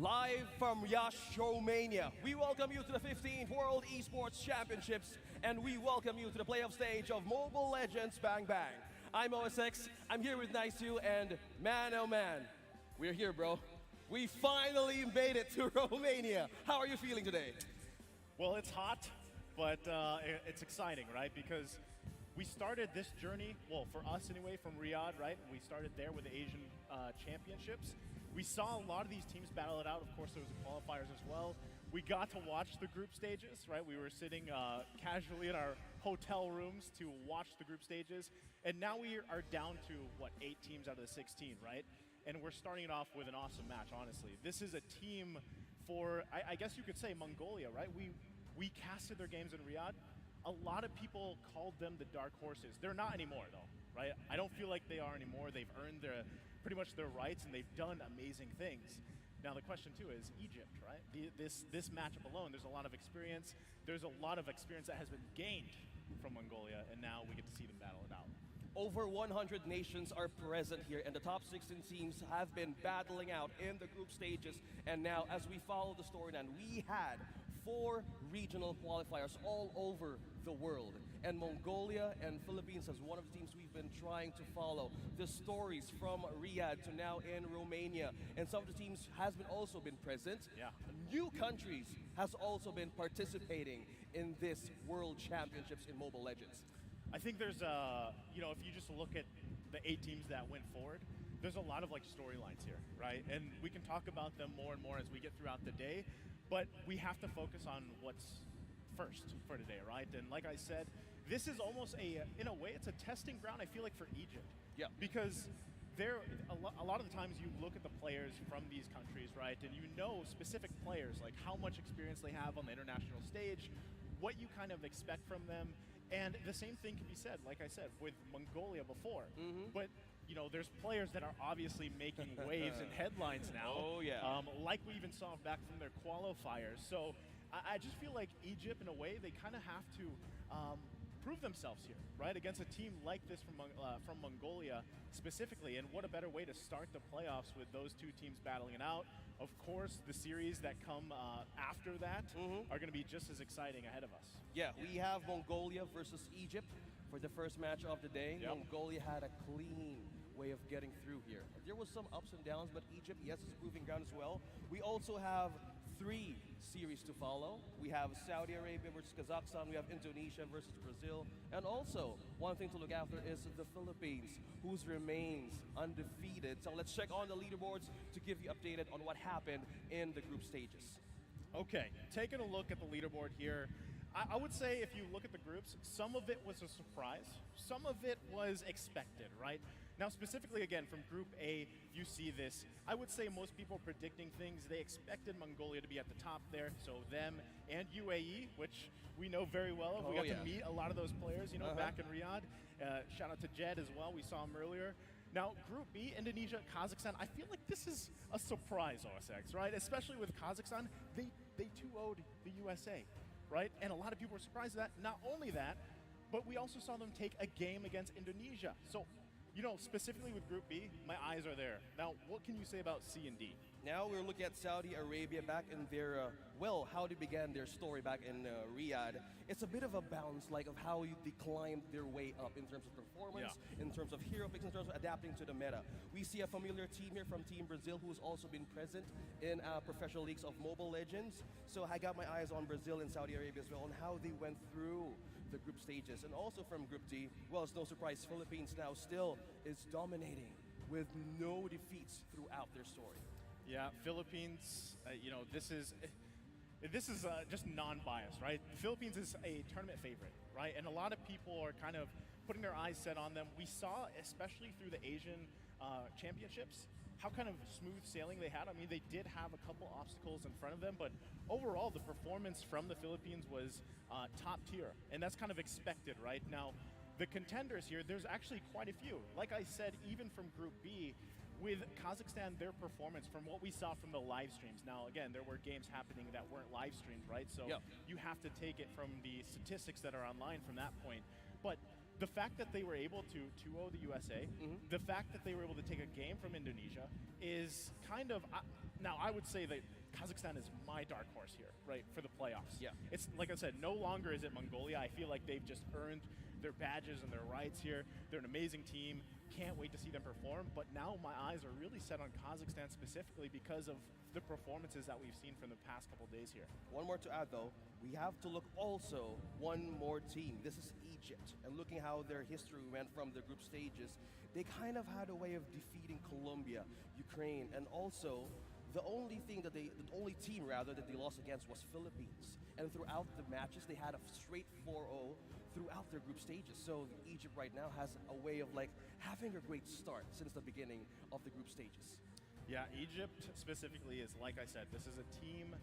Live from Yash, Romania, we welcome you to the 15th World Esports Championships, and we welcome you to the playoff stage of Mobile Legends Bang Bang. I'm OSX, I'm here with Nice2, and man oh man, we're here, bro. We finally made it to Romania. How are you feeling today? Well, it's hot, but it's exciting, right? Because we started this journey, well, for us anyway, from Riyadh, right? We started there with the Asian Championships. We saw a lot of these teams battle it out. Of course, there was the qualifiers as well. We got to watch the group stages, right? We were sitting casually in our hotel rooms to watch the group stages. And now we are down to, what, 8 teams out of the 16, right? And we're starting it off with an awesome match, honestly. This is a team for, I guess you could say, Mongolia, right? We casted their games in Riyadh. A lot of people called them the dark horses. They're not anymore, though, right? I don't feel like they are anymore. They've earned pretty much their rights, and they've done amazing things. Now the question too is Egypt, right? This matchup alone, there's a lot of experience. There's a lot of experience that has been gained from Mongolia, and now we get to see them battle it out. Over 100 nations are present here, and the top 16 teams have been battling out in the group stages. And now, as we follow the storyline, we had 4 regional qualifiers all over the world. And Mongolia and Philippines as one of the teams we've been trying to follow the stories from Riyadh to now in Romania. And some of the teams has also been present. Yeah. New countries has also been participating in this World Championships in Mobile Legends. I think there's, if you just look at the 8 teams that went forward, there's a lot of storylines here, right? And we can talk about them more and more as we get throughout the day, but we have to focus on what's first for today, right? And like I said, this is almost in a way, it's a testing ground, I feel like, for Egypt. Yeah. Because a lot of the times you look at the players from these countries, right? And you know specific players, like how much experience they have on the international stage, what you kind of expect from them. And the same thing can be said, like I said, with Mongolia before. Mm-hmm. But there's players that are obviously making waves and headlines now. Oh, yeah. Like we even saw back from their qualifiers. So I just feel like Egypt, in a way, they kind of have to prove themselves here, right? Against a team like this from Mongolia specifically. And what a better way to start the playoffs with those 2 teams battling it out. Of course, the series that come after that are going to be just as exciting ahead of us. Yeah, we have Mongolia versus Egypt for the first match of the day. Yep. Mongolia had a clean way of getting through here. There was some ups and downs, but Egypt, yes, is proving ground as well. We also have 3 series to follow. We have Saudi Arabia versus Kazakhstan, we have Indonesia versus Brazil, and also one thing to look after is the Philippines, whose remains undefeated. So let's check on the leaderboards to give you updated on what happened in the group stages. Okay, taking a look at the leaderboard here, I would say if you look at the groups, some of it was a surprise, some of it was expected, right? Now specifically again from Group A, you see this. I would say most people predicting things, they expected Mongolia to be at the top there, so them and UAE, which we know very well. We got to meet a lot of those players, back in Riyadh. Shout out to Jed as well, we saw him earlier. Now, Group B, Indonesia, Kazakhstan, I feel like this is a surprise, OSX, right? Especially with Kazakhstan, they 2-0'd the USA. Right? And a lot of people were surprised at that. Not only that, but we also saw them take a game against Indonesia. So, specifically with Group B, my eyes are there. Now, what can you say about C and D? Now we're looking at Saudi Arabia back in their, how they began their story back in Riyadh. It's a bit of a bounce, of how they climbed their way up in terms of performance, in terms of hero picks, in terms of adapting to the meta. We see a familiar team here from Team Brazil who's also been present in professional leagues of Mobile Legends. So I got my eyes on Brazil and Saudi Arabia as well, on how they went through the group stages. And also from Group D, it's no surprise, Philippines now still is dominating with no defeats throughout their story. Yeah, Philippines, this is just non-biased, right? Philippines is a tournament favorite, right? And a lot of people are kind of putting their eyes set on them. We saw, especially through the Asian championships, how kind of smooth sailing they had. I mean, they did have a couple obstacles in front of them, but overall, the performance from the Philippines was top tier, and that's kind of expected, right? Now, the contenders here, there's actually quite a few. Like I said, even from Group B, with Kazakhstan, their performance from what we saw from the live streams. Now, again, there were games happening that weren't live streamed, right? So you have to take it from the statistics that are online from that point. But the fact that they were able to 2-0 the USA, the fact that they were able to take a game from Indonesia is kind of, now I would say that Kazakhstan is my dark horse here, right, for the playoffs. Yeah. It's, like I said, no longer is it Mongolia. I feel like they've just earned their badges and their rights here. They're an amazing team. Can't wait to see them perform. But now my eyes are really set on Kazakhstan specifically because of the performances that we've seen from the past couple days here. One more to add, though. We have to look also one more team. This is Egypt. And looking how their history went from the group stages, they kind of had a way of defeating Colombia, Ukraine, and also the only team that they lost against was Philippines. And throughout the matches, they had a straight 4-0 throughout their group stages. So Egypt right now has a way of like having a great start since the beginning of the group stages. Yeah, Egypt specifically is, like I said, this is a team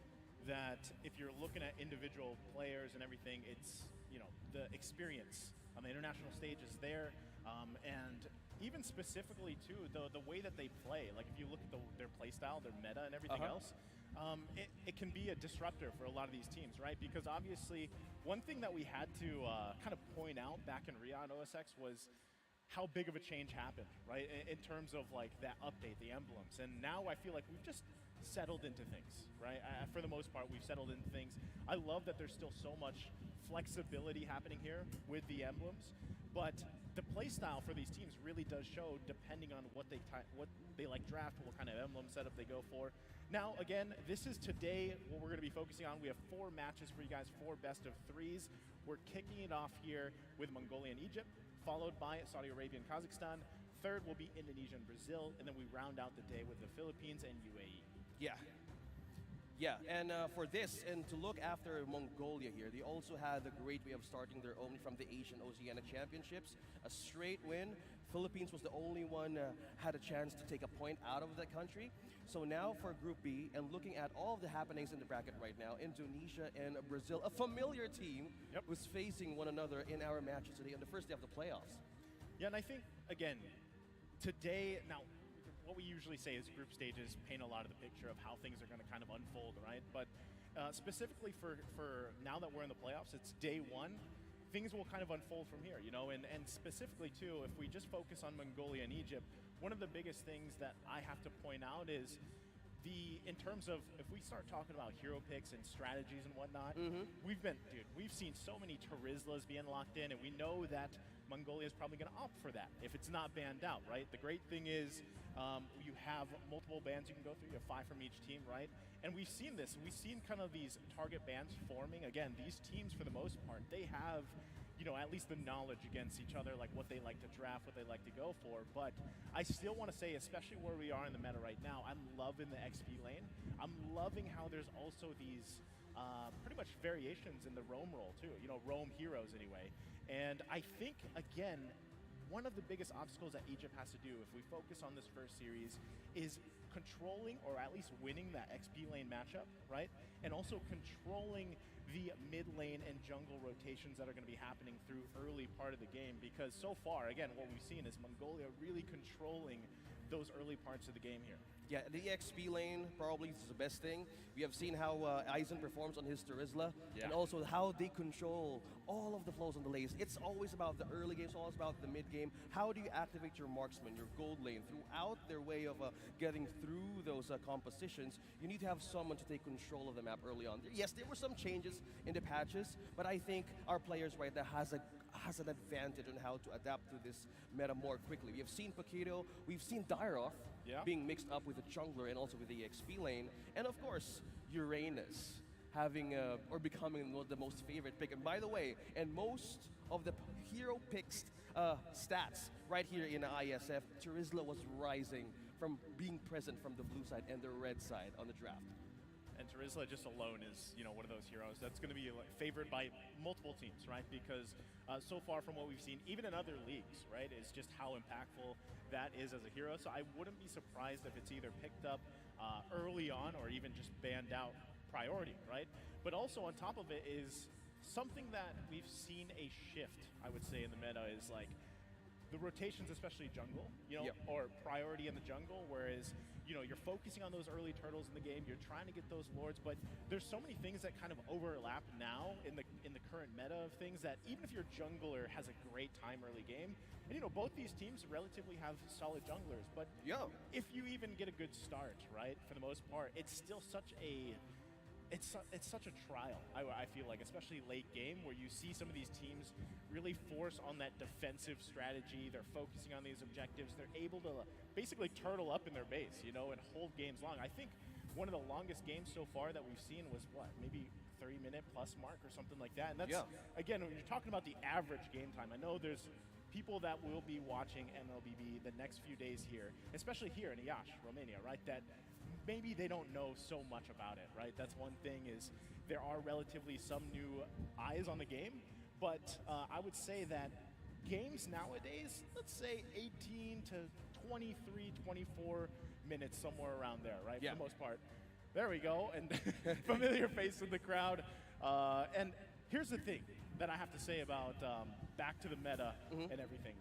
that if you're looking at individual players and everything, it's, you know, the experience on the international stage is there. And even specifically too, the way that they play, like if you look at their play style, their meta and everything else, it can be a disruptor for a lot of these teams, right? Because obviously, one thing that we had to kind of point out back in Riyadh OSX was how big of a change happened, right? In terms of like that update, the emblems. And now I feel like we've just settled into things, right? For the most part, we've settled into things. I love that there's still so much flexibility happening here with the emblems, but the play style for these teams really does show depending on what they like draft, what kind of emblem setup they go for. Now, again, this is today what we're going to be focusing on. We have 4 matches for you guys, 4 best of 3s. We're kicking it off here with Mongolia and Egypt, followed by Saudi Arabia and Kazakhstan. Third will be Indonesia and Brazil, and then we round out the day with the Philippines and UAE. Yeah. Yeah, and for this, and to look after Mongolia here, they also had the great way of starting their own from the Asian Oceania Championships. A straight win. Philippines was the only one had a chance to take a point out of the country. So now for Group B, and looking at all of the happenings in the bracket right now, Indonesia and Brazil, a familiar team, was facing one another in our matches today on the first day of the playoffs. Yeah, and I think, again, today, now, what we usually say is group stages paint a lot of the picture of how things are going to kind of unfold, right? But specifically for now that we're in the playoffs, it's day 1. Things will kind of unfold from here, you know, and specifically too, if we just focus on Mongolia and Egypt, one of the biggest things that I have to point out is in terms of, if we start talking about hero picks and strategies and whatnot, we've seen so many Terizlas being locked in, and we know that Mongolia is probably going to opt for that if it's not banned out, right? The great thing is you have multiple bans you can go through. You have 5 from each team, right? And we've seen this. We've seen kind of these target bans forming. Again, these teams, for the most part, they have, you know, at least the knowledge against each other, like what they like to draft, what they like to go for. But I still want to say, especially where we are in the meta right now, I'm loving the XP lane. I'm loving how there's also these pretty much variations in the roam role too, you know, roam heroes anyway. And I think, again, one of the biggest obstacles that Egypt has to do, if we focus on this first series, is controlling or at least winning that XP lane matchup, right? And also controlling the mid lane and jungle rotations that are going to be happening through early part of the game, because so far, again, what we've seen is Mongolia really controlling those early parts of the game here. Yeah, the XP lane probably is the best thing. We have seen how Eisen performs on his Terizla, and also how they control all of the flows on the lanes. It's always about the early game, it's always about the mid game. How do you activate your marksman, your gold lane, throughout their way of getting through those compositions? You need to have someone to take control of the map early on. Yes, there were some changes in the patches, but I think our players right now has an advantage on how to adapt to this meta more quickly. We have seen Paquito, we've seen Dairoff being mixed up with the jungler and also with the XP lane, and of course Uranus having or becoming the most favorite pick. And by the way, and most of the hero picks stats right here in IESF, Terizla was rising from being present from the blue side and the red side on the draft. And Terizla just alone is, you know, one of those heroes that's going to be like favored by multiple teams, right? Because so far from what we've seen, even in other leagues, right, is just how impactful that is as a hero. So I wouldn't be surprised if it's either picked up early on or even just banned out priority, right? But also on top of it is something that we've seen a shift, I would say, in the meta is like the rotations, especially jungle, Yep. or priority in the jungle, whereas, you're focusing on those early turtles in the game, you're trying to get those lords, but there's so many things that kind of overlap now in the current meta of things that even if your jungler has a great time early game, and both these teams relatively have solid junglers, but Yeah. if you even get a good start, right, for the most part, it's still such a it's such a trial, I feel like, especially late game, where you see some of these teams really force on that defensive strategy. They're focusing on these objectives. They're able to basically turtle up in their base, and hold games long. I think one of the longest games so far that we've seen was, maybe 30-minute plus mark or something like that. And that's, again, when you're talking about the average game time, I know there's people that will be watching MLBB the next few days here, especially here in Iași, Romania, right, that maybe they don't know so much about it, right? That's one thing, is there are relatively some new eyes on the game, but I would say that games nowadays, let's say 18 to 23, 24 minutes, somewhere around there, right? Yeah. For the most part. There we go, and familiar face in the crowd. And here's the thing that I have to say about back to the meta and everything.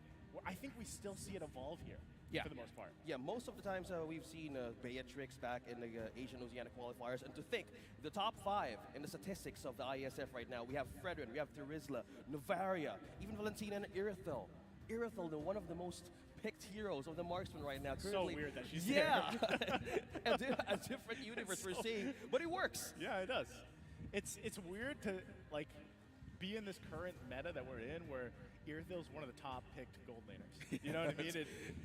I think we still see it evolve here. Yeah. For the most part. Yeah, most of the times we've seen Beatrix back in the Asian Oceanic qualifiers, and to think, the top 5 in the statistics of the IESF right now, we have Fredrin, we have Terizla, Novaria, even Valentina and Irithel. Irithel, one of the most picked heroes of the marksman right now. Currently, so weird that she's there. Yeah. a different universe we're seeing, but it works. Yeah, it does. It's weird to, be in this current meta that we're in, where Irithel's one of the top picked gold laners. You know what I mean?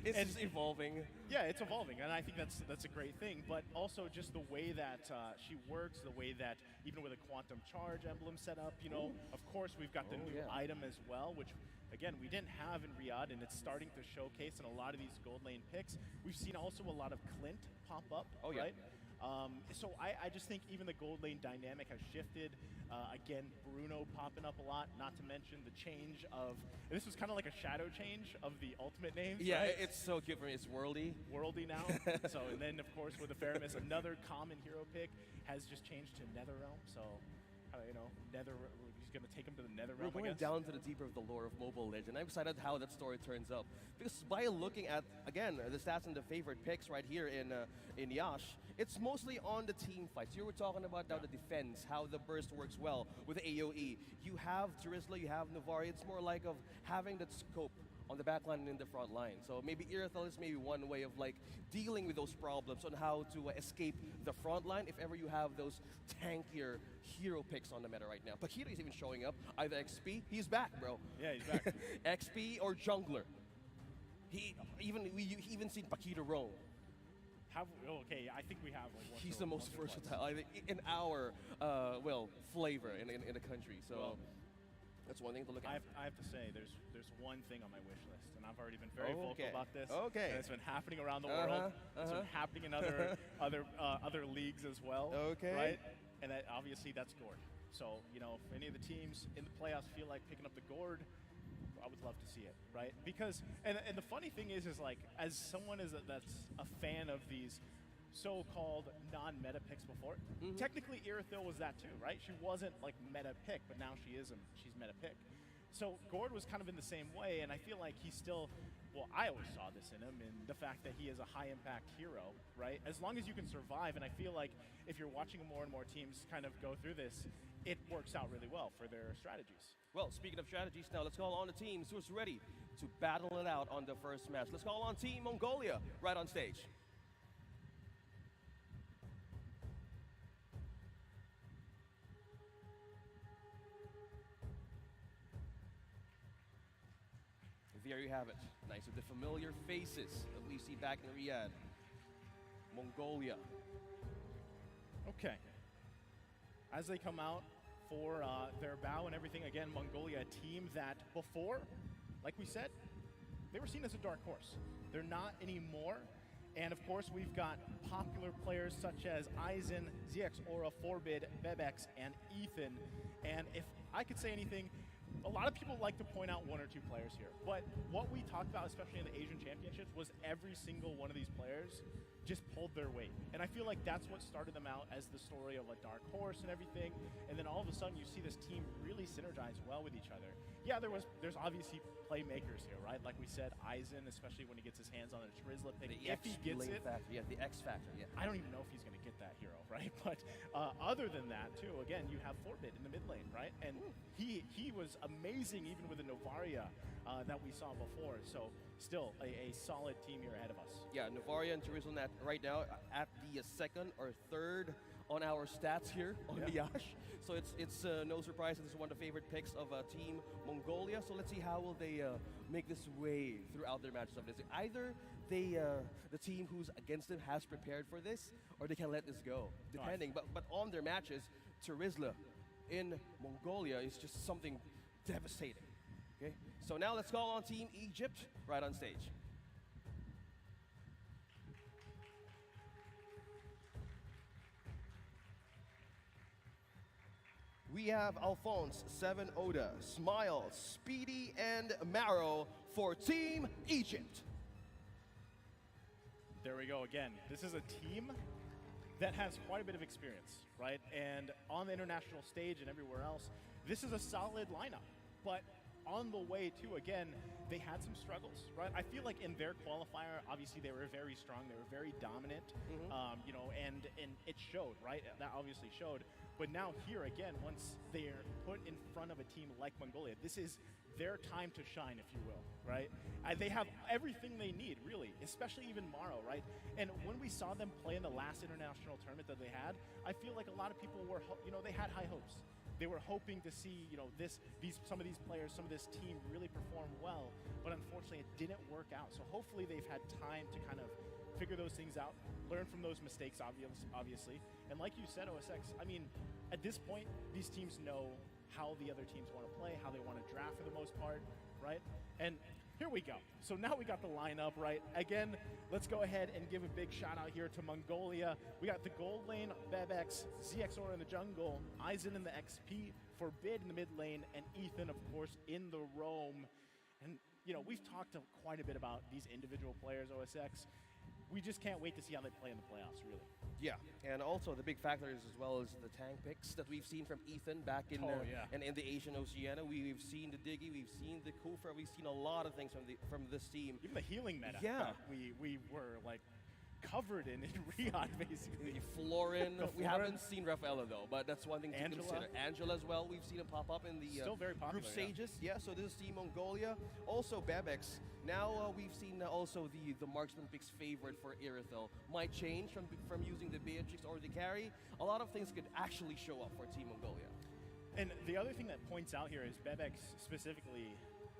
It's just evolving. Yeah, it's evolving, and I think that's a great thing. But also just the way that she works, the way that even with a quantum charge emblem set up, of course we've got the new item as well, which again we didn't have in Riyadh, and it's starting to showcase in a lot of these gold lane picks. We've seen also a lot of Clint pop up, right? So I just think even the gold lane dynamic has shifted. Again, Bruno popping up a lot, not to mention the change of, this was kind of like a shadow change of the ultimate names. Yeah, right? it's so cute for me. It's worldy. Worldy now. So, and then of course with the Faramis, another common hero pick has just changed to Netherrealm. So, he's going to take him to the Netherrealm. We're going down to the deeper of the lore of Mobile Legend. I'm excited how that story turns up. Because by looking at, again, the stats and the favorite picks right here in Iași, it's mostly on the team fights. You were talking about now the defense, how the burst works well with AoE. You have Terizla, you have Navari. It's more like of having that scope on the back line and in the front line. So maybe Irithel is maybe one way of dealing with those problems on how to escape the front line if ever you have those tankier hero picks on the meta right now. Pakita is even showing up, either XP, he's back, bro. Yeah, he's back. XP or jungler. We even seen Pakita roam. Okay, I think we have He's the most versatile in our flavor in the country. So that's one thing to look at. I have to say, there's one thing on my wish list, and I've already been very vocal about this. Okay. And it's been happening around the world. It's been happening in other leagues as well. Okay. Right? And obviously that's Gord. So, if any of the teams in the playoffs feel like picking up the Gord, I would love to see it, right? Because, and the funny thing is as someone that's a fan of these so-called non-meta picks before, technically Irithel was that too, right? She wasn't meta pick, but now she's meta pick. So Gord was kind of in the same way, and I feel like he's still, I always saw this in him, in the fact that he is a high-impact hero, right? As long as you can survive, and I feel like if you're watching more and more teams kind of go through this, it works out really well for their strategies. Well, speaking of strategies, now let's call on the teams who's ready to battle it out on the first match. Let's call on Team Mongolia right on stage. There you have it. Nice with the familiar faces that we see back in Riyadh. Mongolia. Okay. As they come out for their bow and everything, again, Mongolia, a team that before, like we said, they were seen as a dark horse. They're not anymore. And of course, we've got popular players such as Aizen, ZX Aura, Forbid, Bebex, and Ethan. And if I could say anything, a lot of people like to point out one or two players here, but what we talked about, especially in the Asian Championships, was every single one of these players just pulled their weight. And I feel like that's what started them out as the story of a dark horse and everything. And then all of a sudden you see this team really synergize well with each other. yeah, there's obviously playmakers here, right? Like we said, Eisen, especially when he gets his hands on a Trizla pick, if he gets it. Factor, yeah, the X factor, yeah. I don't even know if he's going to get that hero, right? But other than that, too, again, you have Forbid in the mid lane, right? And he was amazing even with the Novaria that we saw before. So still a solid team here ahead of us. Yeah, Novaria and Jerusalem right now at the second or third on our stats here on Yash. So it's no surprise that this is one of the favorite picks of Team Mongolia. So let's see how will they make this way throughout their matches of this. Either the team who's against them has prepared for this, or they can let this go, depending. Nice. But on their matches, Trizla in Mongolia is just something devastating. Okay, so now let's call on Team Egypt right on stage. We have Alphonse, Seven Oda, Smile, Speedy, and Marrow for Team Egypt. There we go again. This is a team that has quite a bit of experience, right? And on the international stage and everywhere else, this is a solid lineup. But on the way to, again, they had some struggles, right? I feel like in their qualifier, obviously they were very strong, they were very dominant, you know, and it showed, right? That obviously showed. But now here again, once they're put in front of a team like Mongolia, this is their time to shine, if you will, right? They have everything they need, really, especially even Morrow, right? And when we saw them play in the last international tournament that they had, I feel like a lot of people were, you know, they had high hopes. They were hoping to see, you know, some of these players, some of this team really perform well, but unfortunately it didn't work out. So hopefully they've had time to kind of figure those things out, learn from those mistakes, obviously. And like you said, OSX, I mean, at this point, these teams know how the other teams want to play, how they want to draft for the most part, right? And here we go. So now we got the lineup, right? Again, let's go ahead and give a big shout out here to Mongolia. We got the gold lane, Bebex, ZXOR in the jungle, Eisen in the XP, Forbid in the mid lane, and Ethan, of course, in the roam. And, you know, we've talked quite a bit about these individual players, OSX. We just can't wait to see how they play in the playoffs, really. Yeah, and also the big factor is as well as the tank picks that we've seen from Ethan back in and in the Asian Oceania. We've seen the Diggy, we've seen the Kufra, we've seen a lot of things from this team. Even the healing meta. Yeah, we were like covered in Riyadh, basically. Florin. We haven't seen Rafaela though, but that's one thing to Angela. consider. Angela as well. We've seen him pop up in the Still very popular, group stages. Yeah. So this is Team Mongolia. Also Bebex. Now we've seen also the marksman pick's favorite for Irithel might change from using the Beatrix or the carry. A lot of things could actually show up for Team Mongolia. And the other thing that points out here is Bebex specifically,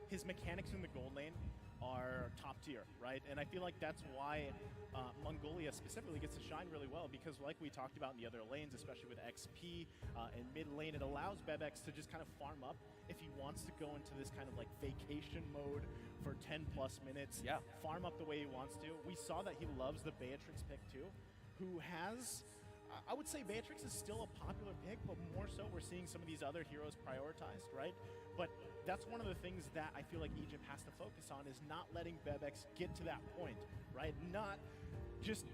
his mechanics in the gold lane are top tier, right? And I feel like that's why Mongolia specifically gets to shine really well, because like we talked about in the other lanes, especially with XP and mid lane, it allows Bebex to just kind of farm up if he wants to go into this kind of like vacation mode for 10 plus minutes, farm up the way he wants to. We saw that he loves the Beatrix pick too, who has, I would say Beatrix is still a popular pick, but more so we're seeing some of these other heroes prioritized, right? But that's one of the things that I feel like Egypt has to focus on, is not letting Bebex get to that point, right? Not just,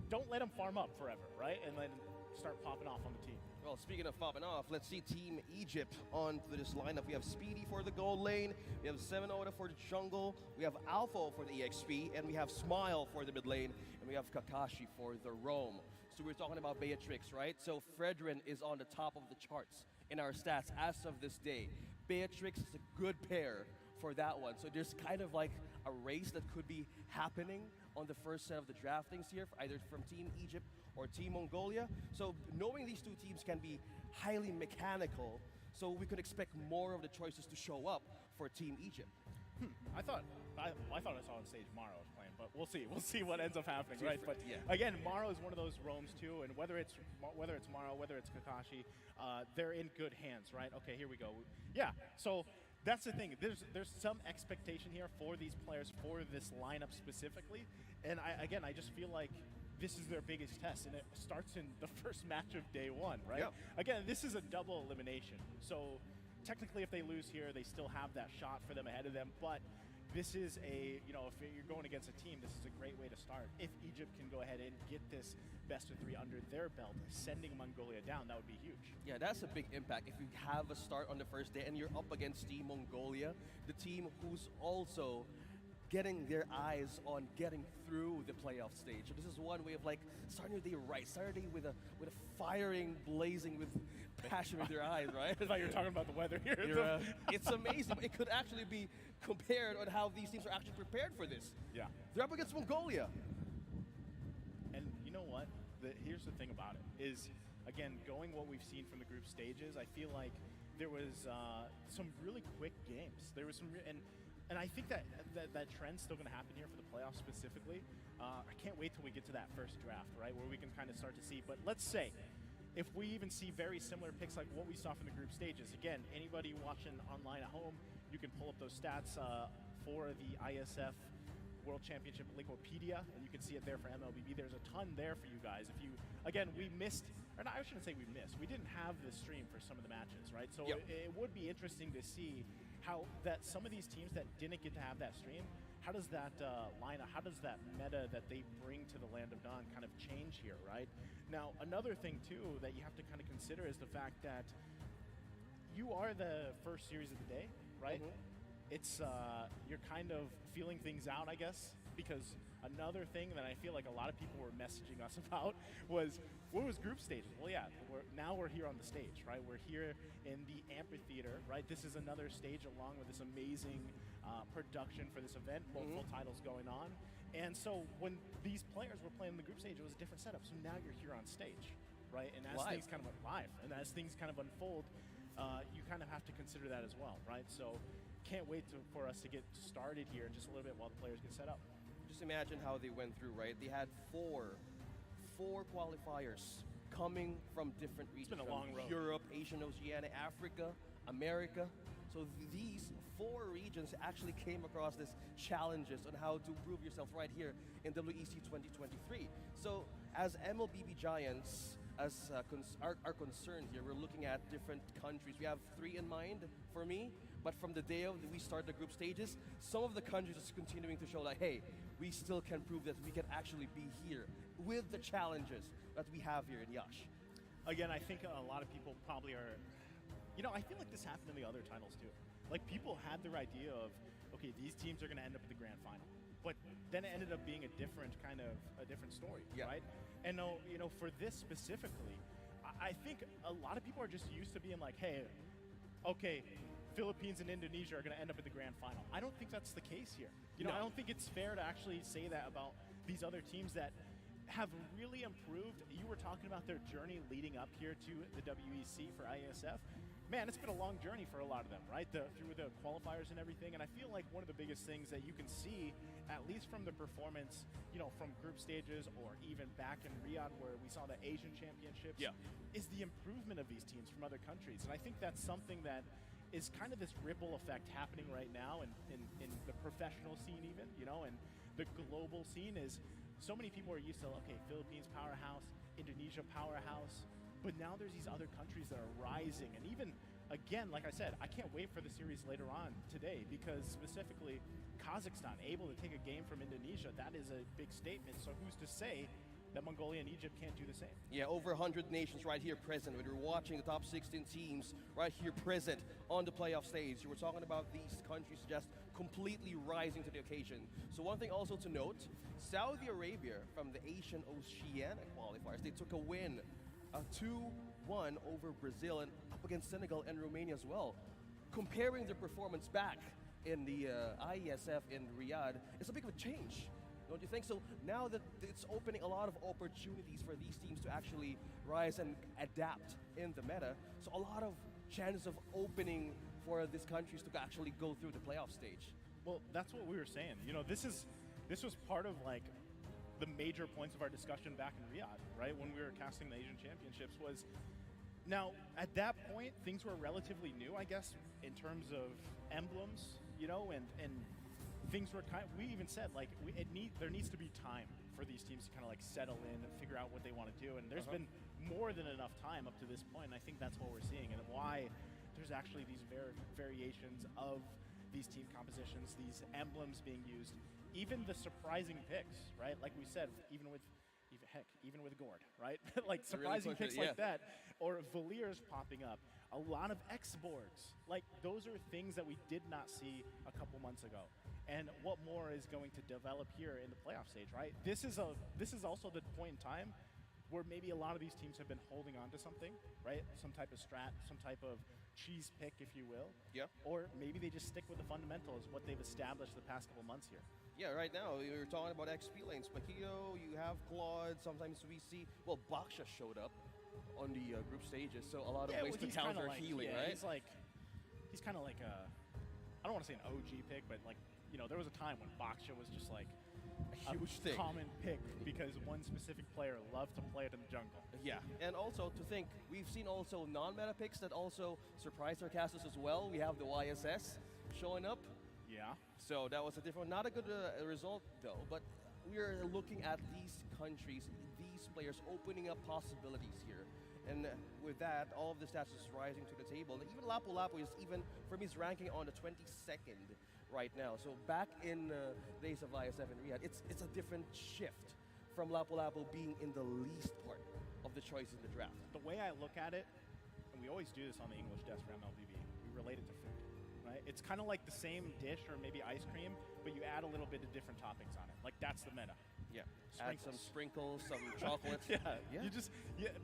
don't let him farm up forever, right? And then start popping off on the team. Well, speaking of popping off, let's see Team Egypt on to this lineup. We have Speedy for the gold lane, we have 7 Oda for the jungle, we have Alpha for the EXP, and we have Smile for the mid lane, and we have Kakashi for the roam. So we're talking about Beatrix, right? So Fredrin is on the top of the charts in our stats as of this day. Beatrix is a good pair for that one. So there's kind of like a race that could be happening on the first set of the draftings here, either from Team Egypt or Team Mongolia. So knowing these two teams can be highly mechanical, so we could expect more of the choices to show up for Team Egypt. I thought I saw on stage Morrow was playing, but we'll see. We'll see what ends up happening, right? But again, Morrow is one of those roams too, and whether it's Morrow, whether it's Kakashi, they're in good hands, right? Okay, here we go. Yeah, so that's the thing. There's some expectation here for these players, for this lineup specifically, and I just feel like this is their biggest test, and it starts in the first match of day one, right? Yep. Again, this is a double elimination, so technically if they lose here, they still have that shot for them ahead of them, but this is if you're going against a team, this is a great way to start. If Egypt can go ahead and get this best of 3 under their belt, sending Mongolia down, that would be huge. Yeah, that's a big impact. If you have a start on the first day and you're up against Team Mongolia, the team who's also getting their eyes on getting through the playoff stage. So this is one way of like starting your day right, starting your day with a firing, blazing with passion in their eyes, right? I thought you were talking about the weather here. It's amazing. It could actually be compared on how these teams are actually prepared for this. Yeah. They're up against Mongolia. And you know what? Here's the thing about it is, again, going what we've seen from the group stages, I feel like there was some really quick games. There was some, and I think that trend's still going to happen here for the playoffs specifically. I can't wait till we get to that first draft, right, where we can kind of start to see. But let's say, if we even see very similar picks like what we saw from the group stages, again, anybody watching online at home, you can pull up those stats for the IESF World Championship Linkopedia, and you can see it there for MLBB. There's a ton there for you guys. If you, again, we missed, or not, I shouldn't say we missed. We didn't have the stream for some of the matches, right? So it would be interesting to see how that some of these teams that didn't get to have that stream, how does that lineup, how does that meta that they bring to the Land of Dawn kind of change here, right? Now, another thing too that you have to kind of consider is the fact that you are the first series of the day, right? It's you're kind of feeling things out, I guess, because another thing that I feel like a lot of people were messaging us about was, what was group stages? Well, yeah, now we're here on the stage, right? We're here in the amphitheater, right? This is another stage along with this amazing production for this event, multiple titles going on. And so when these players were playing the group stage, it was a different setup. So now you're here on stage, right? And as things kind of live, and as things kind of unfold, you kind of have to consider that as well, right? So can't wait for us to get started here in just a little bit while the players get set up. Just imagine how they went through, right? They had four qualifiers coming from different regions. It's been a long road. Europe, Asian, Oceania, Africa, America. So these 4 regions actually came across this challenges on how to prove yourself right here in WEC 2023. So as MLBB Giants, as our concern here, we're looking at different countries. We have 3 in mind for me, but from the day we start the group stages, some of the countries are continuing to show like, hey, we still can prove that we can actually be here with the challenges that we have here in Yash. Again, I think a lot of people probably are, I feel like this happened in the other titles too. Like people had their idea of, okay, these teams are going to end up at the grand final. But then it ended up being a different story, right? And for this specifically, I think a lot of people are just used to being like, hey, okay, Philippines and Indonesia are going to end up at the grand final. I don't think that's the case here. No. I don't think it's fair to actually say that about these other teams that have really improved. You were talking about their journey leading up here to the WEC for IESF. Man, it's been a long journey for a lot of them, right? Through the qualifiers and everything. And I feel like one of the biggest things that you can see, at least from the performance, from group stages or even back in Riyadh where we saw the Asian Championships, is the improvement of these teams from other countries. And I think that's something that is kind of this ripple effect happening right now in the professional scene even, and the global scene is so many people are used to, okay, Philippines powerhouse, Indonesia powerhouse, but now there's these other countries that are rising. And even, again, like I said, I can't wait for the series later on today because specifically Kazakhstan able to take a game from Indonesia, that is a big statement. So who's to say that Mongolia and Egypt can't do the same? Yeah, over 100 nations right here present. When you're watching the top 16 teams right here present on the playoff stage, you were talking about these countries just completely rising to the occasion. So one thing also to note, Saudi Arabia from the Asian Oceania qualifiers, they took a win, 2-1 over Brazil and up against Senegal and Romania as well. Comparing their performance back in the IESF in Riyadh, it's a big of a change. Don't you think? So now that it's opening a lot of opportunities for these teams to actually rise and adapt in the meta, so a lot of chances of opening for these countries to actually go through the playoff stage. Well, that's what we were saying. This was part of like the major points of our discussion back in Riyadh, right? When we were casting the Asian Championships was, now at that point, things were relatively new, I guess, in terms of emblems, and things were we even said like there needs to be time for these teams to kind of like settle in and figure out what they want to do, and there's been more than enough time up to this point, and I think that's what we're seeing and why there's actually these variations of these team compositions, these emblems being used, even the surprising picks, right? Like we said, even with Gord, right? Like surprising picks like that, or Valiers popping up, a lot of X-boards. Like those are things that we did not see a couple months ago. And what more is going to develop here in the playoff stage, right? This is also the point in time where maybe a lot of these teams have been holding on to something, right? Some type of strat, some type of cheese pick, if you will. Yeah. Or maybe they just stick with the fundamentals, what they've established the past couple months here. Yeah, right now, we were talking about XP lanes. Paquito, you have Claude, sometimes we see, well, Baksha showed up on the group stages, so a lot of ways to counter healing, right? He's kind of like a, I don't want to say an OG pick, but like, you know, there was a time when Baksha was just like a huge thing. Common pick because one specific player loved to play it in the jungle. Yeah, and also to think, we've seen also non-meta picks that also surprised our casters as well. We have the IESF showing up. Yeah. So that was a different, not a good result though, but we're looking at these countries, these players opening up possibilities here. And with that, all of the stats is rising to the table. Even Lapu Lapu is even, for me, is ranking on the 22nd right now. So back in days of ISF and Riyadh, it's a different shift from Lapu Lapu being in the least part of the choice in the draft. The way I look at it, and we always do this on the English desk for MLBB, we relate it to food, right? It's kind of like the same dish or maybe ice cream, but you add a little bit of different toppings on it. Like that's the meta. Yeah, sprinkles. add some sprinkles, some chocolates. Yeah. You just,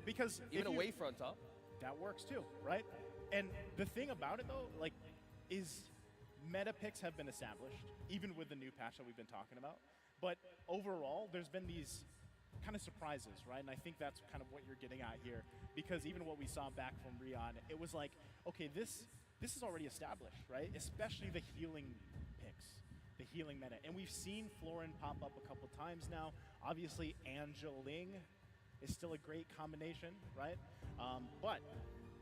because even a wafer on top. That works too, right? And the thing about it though, like, is meta picks have been established, even with the new patch that we've been talking about. But overall, there's been these kind of surprises, right? And I think that's kind of what you're getting at here, because even what we saw back from Riyadh, it was like, okay, this is already established, right? Especially the healing picks, the healing meta. And we've seen Florin pop up a couple times now. Obviously, Angeling is still a great combination, right? But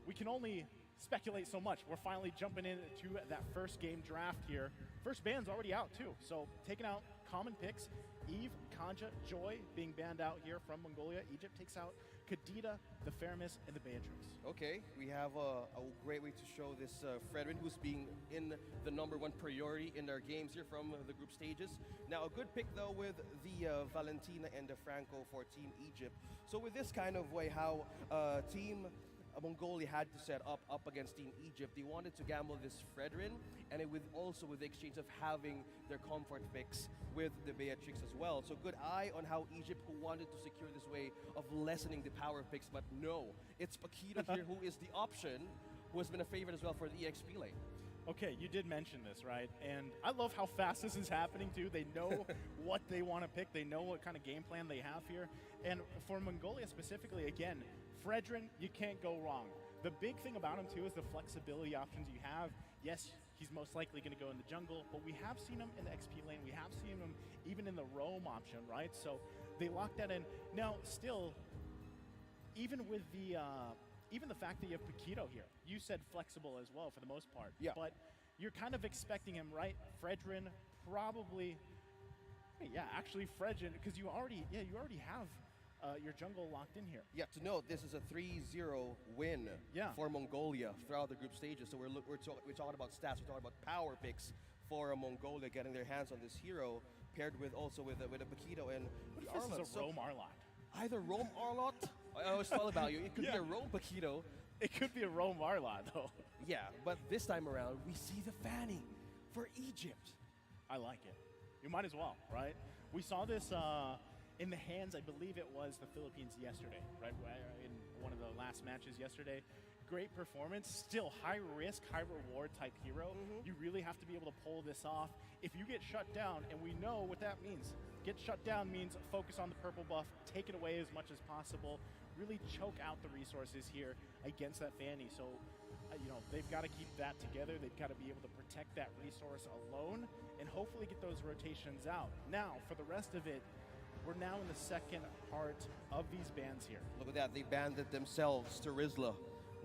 we can only speculate so much. We're finally jumping into that first game draft here. First ban's already out too. So taking out common picks, Eve, Kanja, Joy being banned out here from Mongolia. Egypt takes out Kadita, the Faramis, and the Beatrix. Okay, we have a great way to show this Fredrin, who's being in the #1 priority in their games here from the group stages. Now, a good pick, though, with the Valentina and the Franco for Team Egypt. So with this kind of way, how Team Mongolia had to set up against Team Egypt, they wanted to gamble this Fredrin, and it also with the exchange of having their comfort picks with the Beatrix as well. So good eye on how Egypt, who wanted to secure this way of lessening the power picks, but no, it's Paquito here who is the option, who has been a favorite as well for the EXP lane. Okay, you did mention this, right? And I love how fast this is happening too. They know what they want to pick. They know what kind of game plan they have here. And for Mongolia specifically, again, Fredrin, you can't go wrong. The big thing about him too is the flexibility options you have. Yes, he's most likely going to go in the jungle, but we have seen him in the XP lane. We have seen him even in the roam option, right? So they locked that in. Now, still, even with the even the fact that you have Paquito here, you said flexible as well for the most part. Yeah. But you're kind of expecting him, right? Fredrin probably, actually Fredrin, because you already have your jungle locked in here. Yeah, to note, this is a 3-0 win for Mongolia throughout the group stages. So we're talking about stats, we're talking about power picks for Mongolia getting their hands on this hero, paired with also with a Paquito and the Arlott. This is a Roam Arlott. Either Roam Arlott, I always thought about you, it could be a Roam Paquito. It could be a Roam Arlott though. Yeah, but this time around, we see the Fanny for Egypt. I like it. You might as well, right? We saw this in the hands, I believe it was the Philippines yesterday, right? In one of the last matches yesterday. Great performance, still high risk, high reward type hero. You really have to be able to pull this off. If you get shut down, and we know what that means. Get shut down means focus on the purple buff, take it away as much as possible, really choke out the resources here against that Fanny. So, they've got to keep that together. They've got to be able to protect that resource alone and hopefully get those rotations out. Now, for the rest of it, we're now in the second part of these bans here. Look at that, they banned it themselves to Rizla,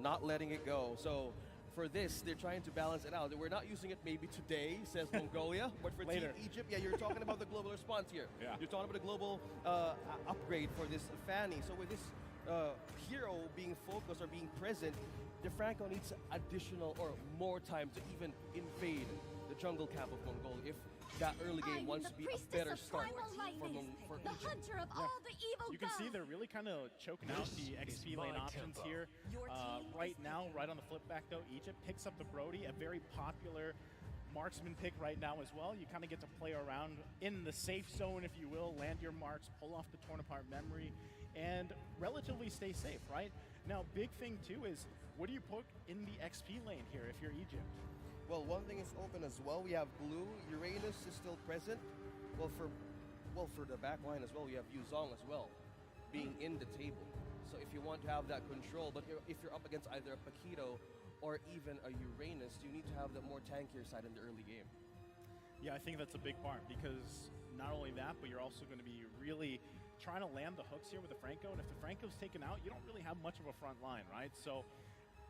not letting it go. So for this, they're trying to balance it out. We're not using it maybe today, says Mongolia, but for Later. Team Egypt, you're talking about the global response here. Yeah. You're talking about a global upgrade for this Fanny. So with this hero being focused or being present, DeFranco needs additional or more time to even invade the jungle camp of Mongolia if that early game wants to be a better start for the Egypt. hunter of all the evil You can see gods. they're really kind of choking out the XP lane options here. Right now, right on the flip back though, Egypt picks up the Brody, a very popular marksman pick right now as well. You kind of get to play around in the safe zone, if you will, land your marks, pull off the torn apart memory, and relatively stay safe, right? Now, big thing too is, what do you put in the XP lane here if you're Egypt? Well, one thing is open as well. We have blue. Uranus is still present. Well, for the back line as well, we have Yuzong as well, being in the table. So if you want to have that control, but if you're up against either a Paquito or even a Uranus, you need to have the more tankier side in the early game. Yeah, I think that's a big part because not only that, but you're also going to be really trying to land the hooks here with the Franco. And if the Franco's taken out, you don't really have much of a front line, right? So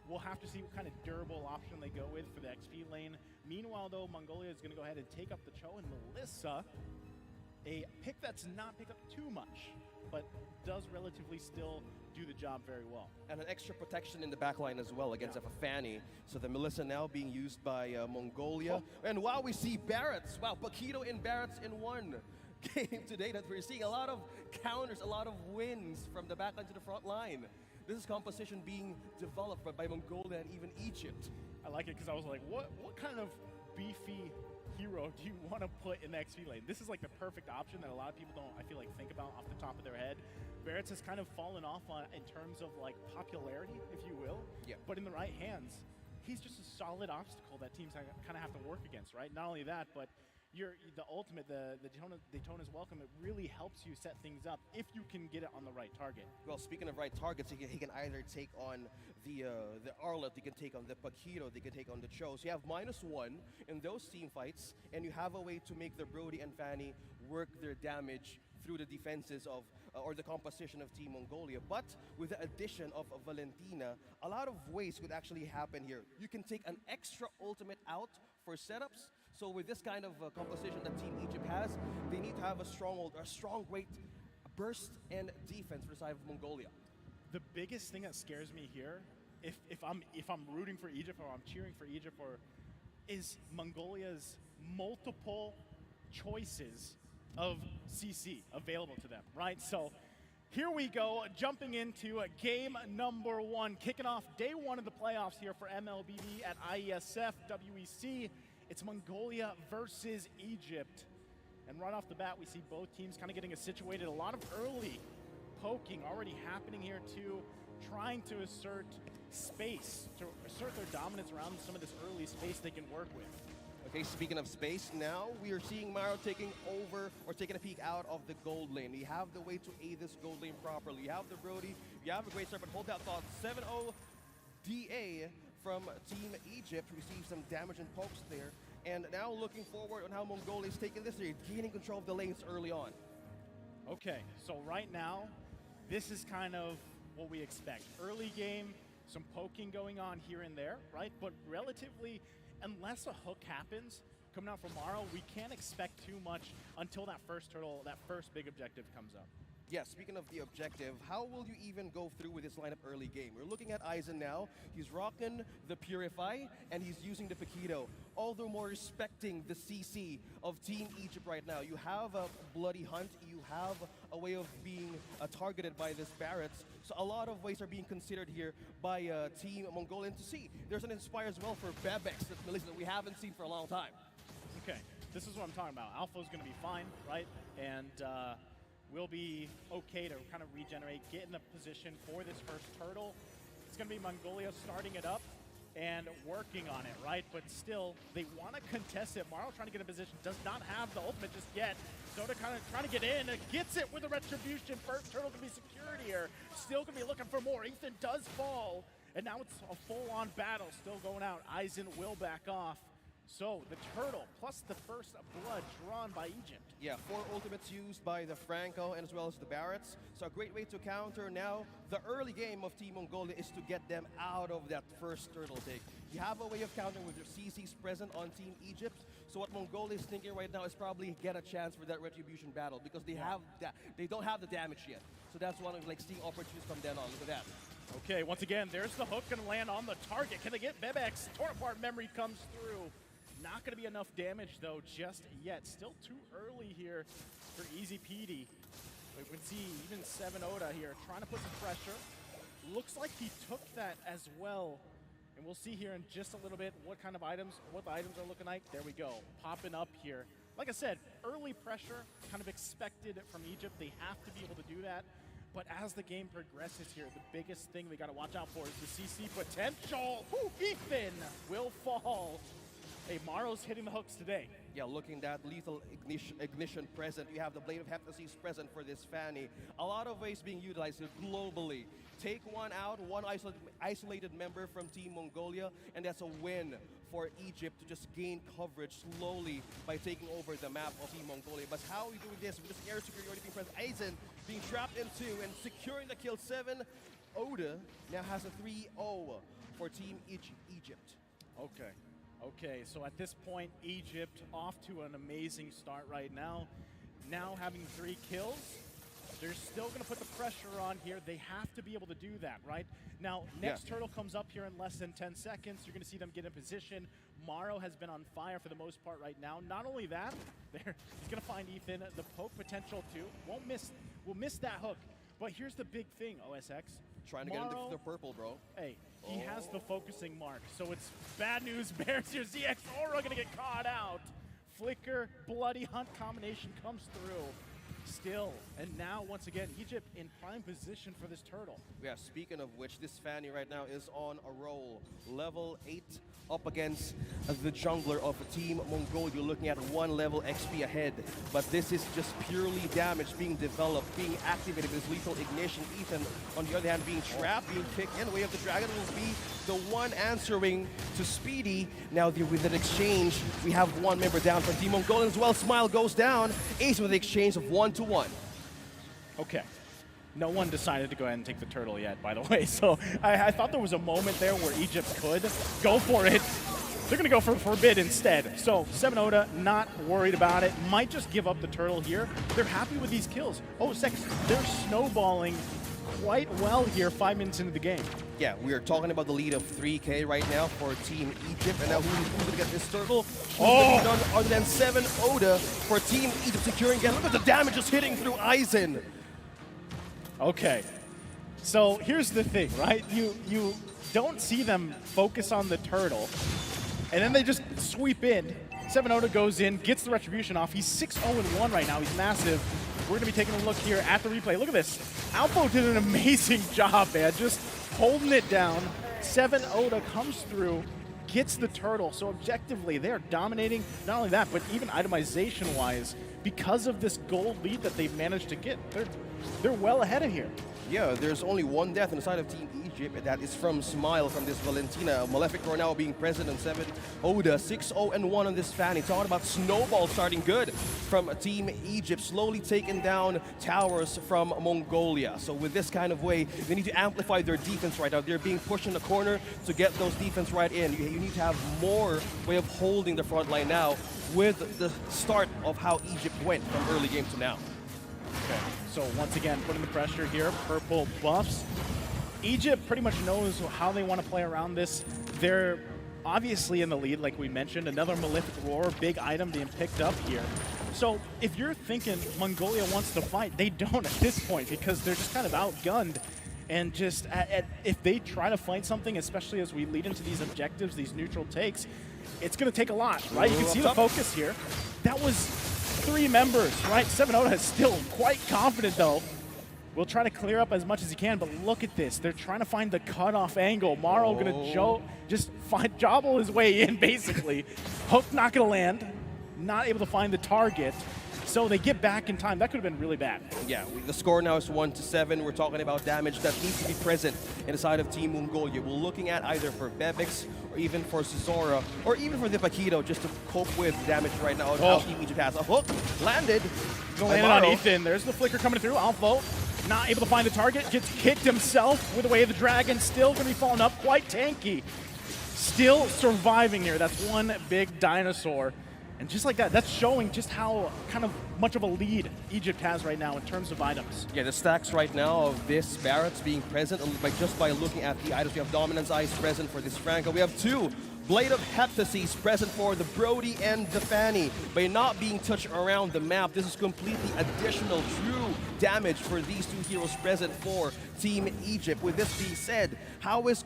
we'll have to see what kind of durable option they go with for the XP lane. Meanwhile, though, Mongolia is going to go ahead and take up the Cho, and Melissa, a pick that's not picked up too much, but does relatively still do the job very well. And an extra protection in the back line as well against Fafani. So the Melissa now being used by Mongolia. And wow, we see Barretts. Wow, Paquito and Barretts in one game today that we're seeing a lot of counters, a lot of wins from the back line to the front line. This is composition being developed by Mongolia and even Egypt. I like it because I was like, what kind of beefy hero do you want to put in the XP lane? This is like the perfect option that a lot of people don't, I feel like, think about off the top of their head. Barretts has kind of fallen off in terms of like popularity, if you will. Yeah. But in the right hands, he's just a solid obstacle that teams kind of have to work against, right? Not only that, but the ultimate, the Daytona's welcome, it really helps you set things up if you can get it on the right target. Well, speaking of right targets, he can either take on the Arlet, he can take on the Paquito, they can take on the Cho. So you have -1 in those team fights, and you have a way to make the Brody and Fanny work their damage through the defenses of, or the composition of Team Mongolia. But with the addition of Valentina, a lot of ways could actually happen here. You can take an extra ultimate out for setups. So with this kind of composition that Team Egypt has, they need to have a strong, great burst and defense for the side of Mongolia. The biggest thing that scares me here, if I'm rooting for Egypt or I'm cheering for Egypt, is Mongolia's multiple choices of CC available to them, right? So here we go, jumping into game number 1, kicking off day 1 of the playoffs here for MLBB at IESF WEC. It's Mongolia versus Egypt. And right off the bat, we see both teams kind of getting situated. A lot of early poking already happening here too, trying to assert space, to assert their dominance around some of this early space they can work with. Okay, speaking of space, now we are seeing Maro taking over or taking a peek out of the gold lane. We have the way to aid this gold lane properly. You have the Brody, you have a great start, but hold that thought. 7-0 DA from Team Egypt receives some damage and pokes there. And now looking forward on how Mongolia is taking this, they're gaining control of the lanes early on. Okay, so right now, this is kind of what we expect. Early game, some poking going on here and there, right? But relatively, unless a hook happens coming out from Maro, we can't expect too much until that first turtle, that first big objective comes up. Yeah, speaking of the objective, how will you even go through with this lineup early game? We're looking at Aizen now. He's rocking the Purify, and he's using the Paquito. Although more respecting the CC of Team Egypt right now. You have a bloody hunt. You have a way of being targeted by this Barretts. So a lot of ways are being considered here by Team Mongolian to see. There's an Inspire as well for Bebex that we haven't seen for a long time. Okay, this is what I'm talking about. Alpha's going to be fine, right? And we'll be okay to kind of regenerate, get in the position for this first turtle. It's going to be Mongolia starting it up and working on it, right? But still, they want to contest it. Maro trying to get in position, does not have the ultimate just yet. Soda kind of trying to get in, and gets it with the retribution. First turtle can be secured here. Still going to be looking for more. Ethan does fall, and now it's a full-on battle still going out. Aizen will back off. So the turtle plus the first blood drawn by Egypt. Yeah, 4 ultimates used by the Franco and as well as the Barretts. So a great way to counter now. The early game of Team Mongolia is to get them out of that first turtle take. You have a way of countering with your CCs present on Team Egypt. So what Mongolia is thinking right now is probably get a chance for that retribution battle because they have that. They don't have the damage yet. So that's one of like seeing opportunities from then on. Look at that. Okay, once again, there's the hook, gonna land on the target. Can they get Bebex? Torn apart memory comes through. Not going to be enough damage, though, just yet. Still too early here for Easy Peedy. We can see even 7 Oda here trying to put some pressure. Looks like he took that as well. And we'll see here in just a little bit what the items are looking like. There we go, popping up here. Like I said, early pressure, kind of expected from Egypt. They have to be able to do that. But as the game progresses here, the biggest thing we got to watch out for is the CC potential. Ooh, Ethan will fall. Hey, Maro's hitting the hooks today. Yeah, looking at lethal ignition present. We have the Blade of Heptasis present for this Fanny. A lot of ways being utilized here globally. Take one out, one isolated member from Team Mongolia, and that's a win for Egypt to just gain coverage slowly by taking over the map of Team Mongolia. But how are we doing this? With this air superiority being present, Aizen being trapped in 2 and securing the kill 7. Oda now has a 3-0 for Team Egypt. Okay, so at this point, Egypt off to an amazing start right now. Now having 3 kills, they're still going to put the pressure on here. They have to be able to do that, right? Now, next turtle comes up here in less than 10 seconds. You're going to see them get in position. Maro has been on fire for the most part right now. Not only that, he's going to find Ethan. The poke potential, too. We'll miss that hook. But here's the big thing, OSX. Trying to get into the purple, bro. Hey, he has the focusing mark, so it's bad news bears here. ZX Aura gonna get caught out. Flicker, Bloody Hunt combination comes through. Still, and now once again, Egypt in prime position for this turtle. Yeah, speaking of which, this Fanny right now is on a roll. Level 8 up against the jungler of Team Mongolia, looking at 1 level XP ahead. But this is just purely damage being developed, being activated with this lethal ignition. Ethan, on the other hand, being trapped, being kicked in. Way of the Dragon will be the one answering to Speedy. Now with an exchange, we have 1 member down from Team Mongolia as well. Smile goes down. Ace with the exchange of 1-to-1. Okay. No one decided to go ahead and take the turtle yet, by the way. So I thought there was a moment there where Egypt could go for it. They're going to go for Forbid instead. So 7 Oda, not worried about it. Might just give up the turtle here. They're happy with these kills. Oh, seconds. They're snowballing quite well here 5 minutes into the game. Yeah, we are talking about the lead of 3K right now for Team Egypt. And now who's going to get this turtle? None other than 7 Oda for Team Egypt securing again. Look at the damage just hitting through Aizen. Okay, so here's the thing, right? You don't see them focus on the turtle, and then they just sweep in. 7 Oda goes in, gets the retribution off. He's 6-0-1 right now. He's massive. We're going to be taking a look here at the replay. Look at this. Alpho did an amazing job, man, just holding it down. 7 Oda comes through, gets the turtle. So objectively, they're dominating. Not only that, but even itemization-wise, because of this gold lead that they've managed to get, they're well ahead of here. Yeah, there's only 1 death on the side of Team Egypt, and that is from Smile from this Valentina. Malefic now being present on 7 Oda, 6-0-1 on this Fanny. Talking about Snowball starting good from Team Egypt, slowly taking down towers from Mongolia. So with this kind of way, they need to amplify their defense right now. They're being pushed in the corner to get those defense right in. You need to have more way of holding the front line now with the start of how Egypt went from early game to now. Okay, so once again, putting the pressure here, purple buffs. Egypt pretty much knows how they want to play around this. They're obviously in the lead, like we mentioned. Another Malefic Roar, big item being picked up here. So if you're thinking Mongolia wants to fight, they don't at this point because they're just kind of outgunned. And just if they try to fight something, especially as we lead into these objectives, these neutral takes, it's going to take a lot, right? You can see the focus here. That was 3 members, right? 7 Oda is still quite confident, though. We'll try to clear up as much as he can, but look at this. They're trying to find the cutoff angle. Maro gonna just jobble his way in, basically. Hook not gonna land. Not able to find the target. So they get back in time. That could have been really bad. Yeah, the score now is 1-7. We're talking about damage that needs to be present in the side of Team Mongolia. We're looking at either for Bebix or even for Cesora or even for the Paquito just to cope with damage right now. How Team Egypt has a hook landed. Landed on Ethan. There's the flicker coming through. Alpha not able to find the target. Gets kicked himself with the way of the dragon. Still going to be falling up. Quite tanky. Still surviving here. That's one big dinosaur. And just like that, that's showing just how kind of much of a lead Egypt has right now in terms of items. Yeah, the stacks right now of this Barrett's being present just by looking at the items. We have Dominance Ice present for this Franco. We have 2 Blade of Hephaestus present for the Brody and the Fanny. By not being touched around the map, this is completely additional true damage for these two heroes present for Team Egypt. With this being said, how is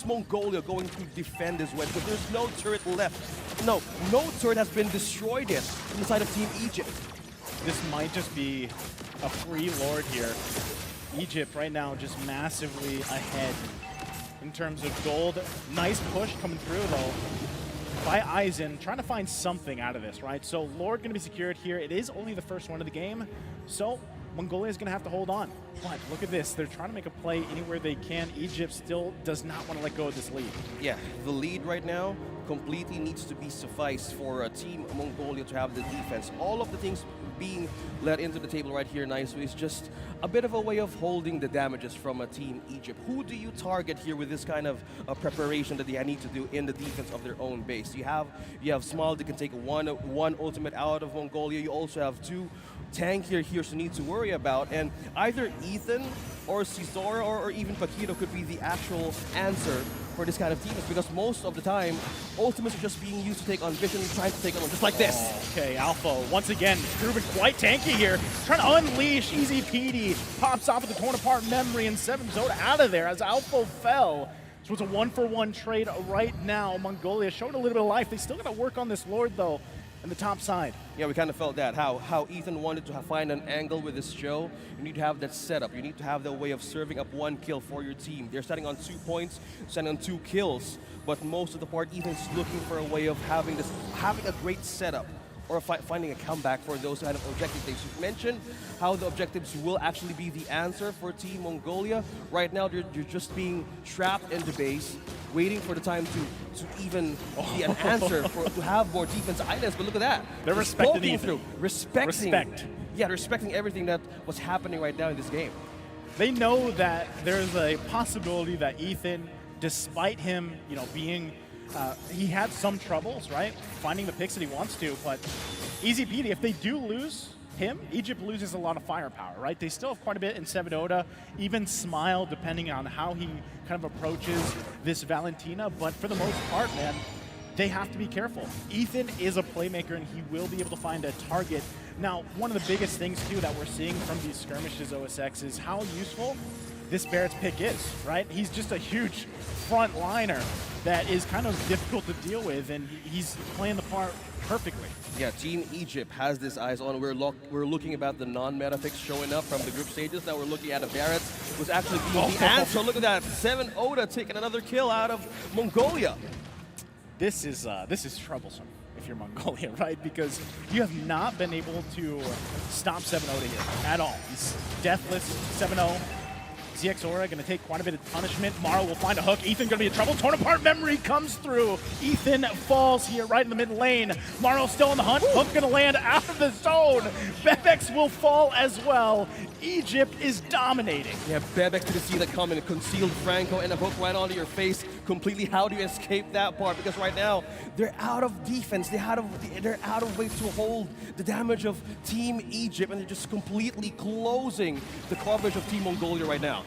Mongolia going to defend this wedge? Because there's no turret left. No turret has been destroyed yet from the side of Team Egypt. This might just be a free lord here. Egypt right now just massively ahead in terms of gold. Nice push coming through though by Aizen, trying to find something out of this, right? So Lord going to be secured here. It is only the first one of the game, so Mongolia is going to have to hold on. But look at this. They're trying to make a play anywhere they can. Egypt still does not want to let go of this lead. Yeah, the lead right now completely needs to be sufficed for Team Mongolia to have the defense. All of the things being led into the table right here, Nice, is just a bit of a way of holding the damages from a Team Egypt. Who do you target here with this kind of preparation that they need to do in the defense of their own base? You have Small that can take one ultimate out of Mongolia. You also have two tankier heroes you need to worry about, and either Ethan or Caesar or even Paquito could be the actual answer for this kind of team, because most of the time, ultimates are just being used to take on Vision, trying to take on just like this. Okay, Alpha, once again, proven quite tanky here, trying to unleash Easy PD, pops off with the torn apart memory, and 7 Zoda out of there as Alpha fell. So it's a 1-for-1 trade right now. Mongolia showed a little bit of life. They still got to work on this Lord, though, in the top side. Yeah, we kind of felt that, how Ethan wanted to find an angle with this show. You need to have that setup. You need to have that way of serving up 1 kill for your team. They're setting on 2 points, setting on 2 kills, but most of the part, Ethan's looking for a way of having a great setup or finding a comeback for those kind of objectives. You've mentioned how the objectives will actually be the answer for Team Mongolia. Right now, they're just being trapped in the base, waiting for the time to even be an answer to have more defense islands. But look at that. They're respecting through. Respect. Yeah, respecting everything that was happening right now in this game. They know that there's a possibility that Ethan, despite him, being he had some troubles, right? Finding the picks that he wants to, but Easy PD, if they do lose him, Egypt loses a lot of firepower, right? They still have quite a bit in 7 Oda, even Smile, depending on how he kind of approaches this Valentina, but for the most part, man, they have to be careful. Ethan is a playmaker, and he will be able to find a target. Now, one of the biggest things, too, that we're seeing from these skirmishes, OSX, is how useful this Barrett's pick is, right? He's just a huge front liner that is kind of difficult to deal with, and he's playing the part perfectly. Yeah, Team Egypt has this eyes on. We're looking about the non-meta picks showing up from the group stages. Now we're looking at a Barrett's, who's actually being the answer. Look at that, 7 Oda taking another kill out of Mongolia. This is troublesome if you're Mongolia, right? Because you have not been able to stop 7 Oda here at all. He's deathless, 7-0. ZX Aura going to take quite a bit of punishment. Mara will find a hook. Ethan going to be in trouble. Torn apart memory comes through. Ethan falls here right in the mid lane. Mara still on the hunt. Hook going to land out of the zone. Bebex will fall as well. Egypt is dominating. Yeah, Bebex didn't see that coming. Concealed Franco and a hook right onto your face completely. How do you escape that part? Because right now, they're out of defense. They're out of way to hold the damage of Team Egypt, and they're just completely closing the coverage of Team Mongolia right now.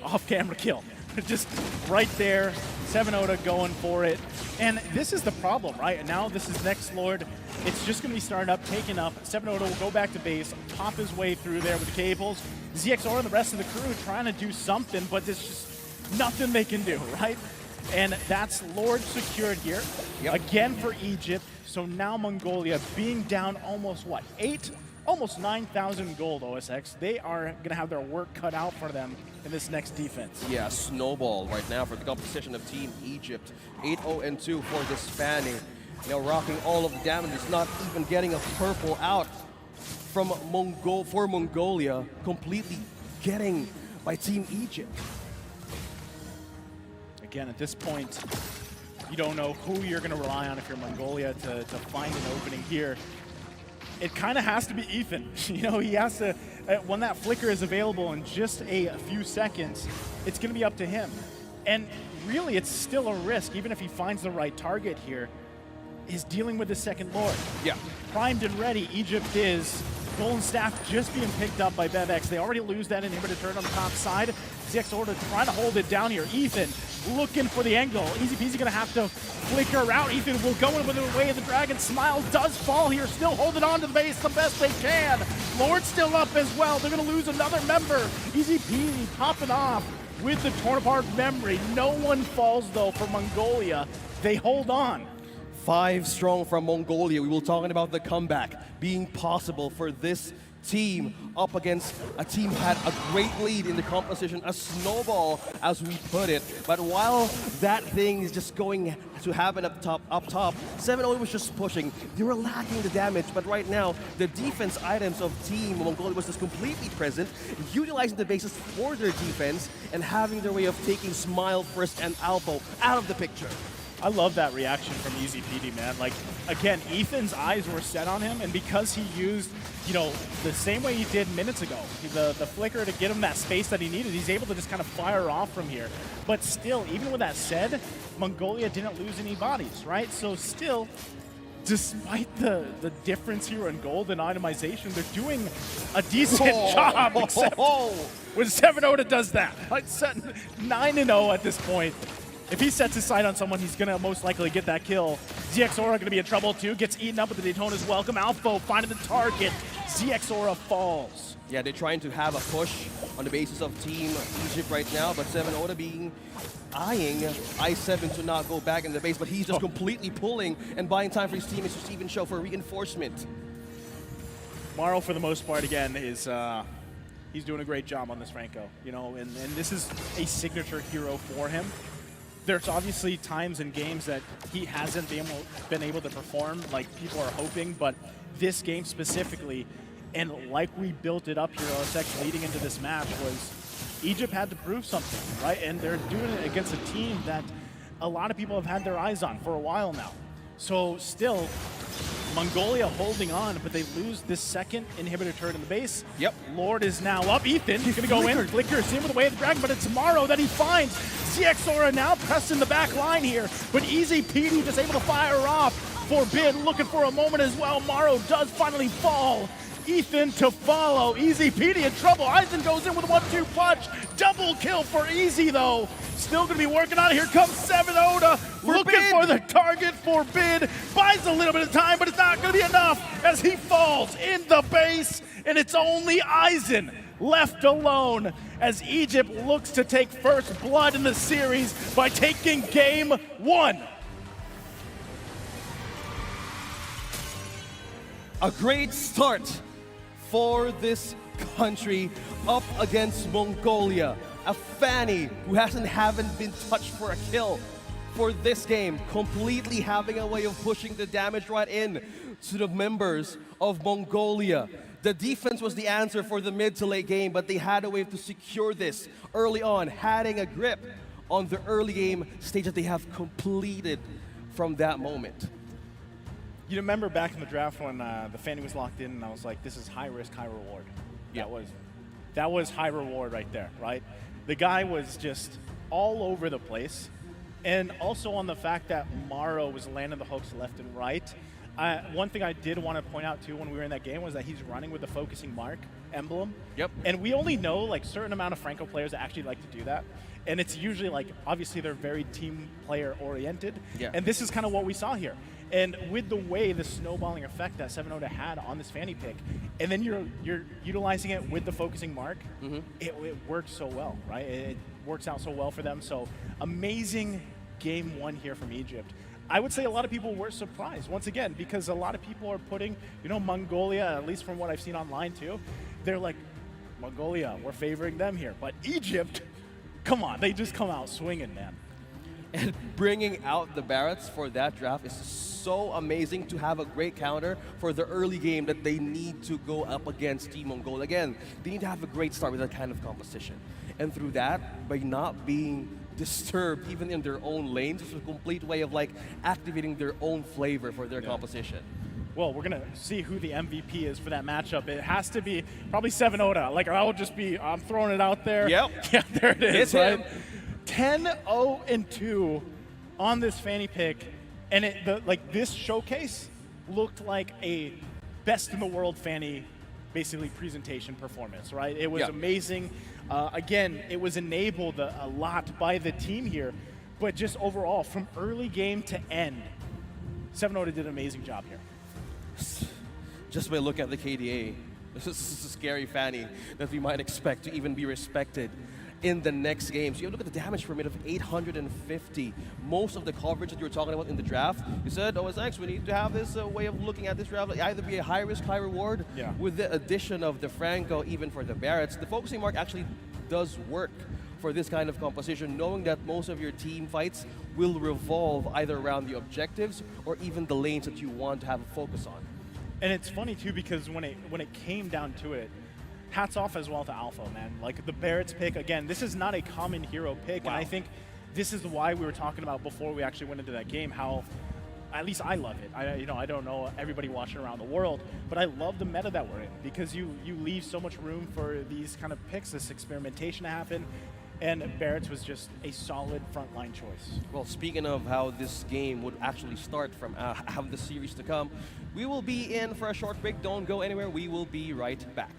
Off-camera kill. Just right there. 7 Oda going for it. And this is the problem, right? Now this is next Lord. It's just going to be starting up, taken up. 7 Oda will go back to base, pop his way through there with the cables. ZXR and the rest of the crew trying to do something, but there's just nothing they can do, right? And that's Lord secured here. Yep. Again for Egypt. So now Mongolia being down almost, what, 8? Almost 9,000 gold, OSX. They are going to have their work cut out for them in this next defense. Yeah, snowball right now for the composition of Team Egypt. 8-0-2 for the Spanish. Now rocking all of the damage. It's not even getting a purple out from Mongolia. Completely getting by Team Egypt. Again, at this point, you don't know who you're going to rely on if you're Mongolia to find an opening here. It kind of has to be Ethan. He has to, when that flicker is available in just a few seconds, it's going to be up to him. And really, it's still a risk, even if he finds the right target here, is dealing with the second Lord. Yeah. Primed and ready, Egypt is. Golden Staff just being picked up by Bebex. They already lose that inhibitor turret on the top side. ZX trying to hold it down here. Ethan looking for the angle. Easy peasy gonna have to flicker out. Ethan will go in with the way of the dragon. Smile does fall here, still holding on to the base the best they can. Lord still up as well. They're gonna lose another member. Easy peasy popping off with the torn apart memory. No one falls though for Mongolia. They hold on. 5 strong from Mongolia. We will talking about the comeback being possible for this team up against a team who had a great lead in the composition, a snowball as we put it. But while that thing is just going to happen up top, 7-0 was just pushing. They were lacking the damage, but right now the defense items of Team Mongolia was just completely present, utilizing the bases for their defense and having their way of taking Smile, Frisk, and Alpo out of the picture. I love that reaction from Easy PD, man. Like, again, Ethan's eyes were set on him, and because he used, you know, the same way he did minutes ago, the flicker to get him that space that he needed, he's able to just kind of fire off from here. But still, even with that said, Mongolia didn't lose any bodies, right? So still, despite the difference here in gold and itemization, they're doing a decent job, except when 7-0 does that. Like, 9-0 at this point. If he sets his sight on someone, he's going to most likely get that kill. ZXora going to be in trouble too. Gets eaten up with the Daytona's welcome. Alpha finding the target. ZXora falls. Yeah, they're trying to have a push on the basis of Team Egypt right now, but 7-0 being eyeing I7 to not go back in the base, but he's just completely pulling and buying time for his teammates to even show for reinforcement. Maro, for the most part, again, is he's doing a great job on this Franco. You know, and this is a signature hero for him. There's obviously times in games that he hasn't been able to perform like people are hoping, but this game specifically, and like we built it up here, OSX leading into this match, was Egypt had to prove something, right? And they're doing it against a team that a lot of people have had their eyes on for a while now. So still, Mongolia holding on, but they lose this second inhibitor turret in the base. Yep. Lord is now up. Ethan, he's going to go in. Flickers in with the way of the dragon, but it's Maro that he finds. ZXora now pressed in the back line here, but Easy PD just able to fire off. Forbid looking for a moment as well. Maro does finally fall. Ethan to follow. Easy PD in trouble. Eisen goes in with a 1-2 punch. Double kill for Easy though. Still going to be working on it. Here comes 7-0 looking for the target. Forbid buys a little bit of time, but it's not going to be enough as he falls in the base, and it's only Eisen left alone as Egypt looks to take first blood in the series by taking game 1. A great start for this country up against Mongolia. A Fanny who haven't been touched for a kill for this game, completely having a way of pushing the damage right in to the members of Mongolia. The defense was the answer for the mid to late game, but they had a way to secure this early on, having a grip on the early game stage that they have completed from that moment. You remember back in the draft when the Fanny was locked in, and I was like, this is high risk, high reward. Yeah. That was high reward right there, right? The guy was just all over the place. And also on the fact that Maro was landing the hooks left and right. One thing I did want to point out too when we were in that game was that he's running with the focusing mark emblem. Yep. And we only know like certain amount of Franco players that actually like to do that. And it's usually like, obviously they're very team player oriented. Yeah. And this is kind of what we saw here. And with the way the snowballing effect that 7-0 had on this Fanny pick, and then you're utilizing it with the focusing mark, it works so well, right? It works out so well for them. So amazing game 1 here from Egypt. I would say a lot of people were surprised, once again, because a lot of people are putting, you know, Mongolia, at least from what I've seen online too, they're like, Mongolia, we're favoring them here. But Egypt, come on, they just come out swinging, man. And bringing out the Barretts for that draft is so amazing to have a great counter for the early game that they need to go up against Team Mongolia. Again, they need to have a great start with that kind of composition. And through that, by not being disturbed even in their own lanes, it's a complete way of like activating their own flavor for their composition. Well, we're going to see who the MVP is for that matchup. It has to be probably 7-0. Like, I will just be, I'm throwing it out there. Yep. Yeah, there it is. It's right? him. 10-0-2 on this Fanny pick, and this showcase looked like a best in the world Fanny basically presentation performance, right? It was Yeah. amazing. Again, it was enabled a lot by the team here, but just overall, from early game to end, 7-0 did an amazing job here. Just by looking at the KDA, this is a scary fanny that we might expect to even be respected in the next game. So you have to look at the damage per minute of 850. Most of the coverage that you were talking about in the draft, you said, OSX, we need to have this way of looking at this draft, like either be a high risk, high reward. Yeah. With the addition of the Franco, even for the Barretts, the focusing mark actually does work for this kind of composition, knowing that most of your team fights will revolve either around the objectives or even the lanes that you want to have a focus on. And it's funny too, because when it came down to it, hats off as well to Alpha, man. Like the Barrett's pick, again, this is not a common hero pick, Wow. and I think this is why we were talking about before we actually went into that game, how at least I love it. I don't know everybody watching around the world, but I love the meta that we're in, because you leave so much room for these kind of picks, this experimentation to happen, and Barrett's was just a solid frontline choice. Well, speaking of how this game would actually start from how the series to come, we will be in for a short break. Don't go anywhere. We will be right back.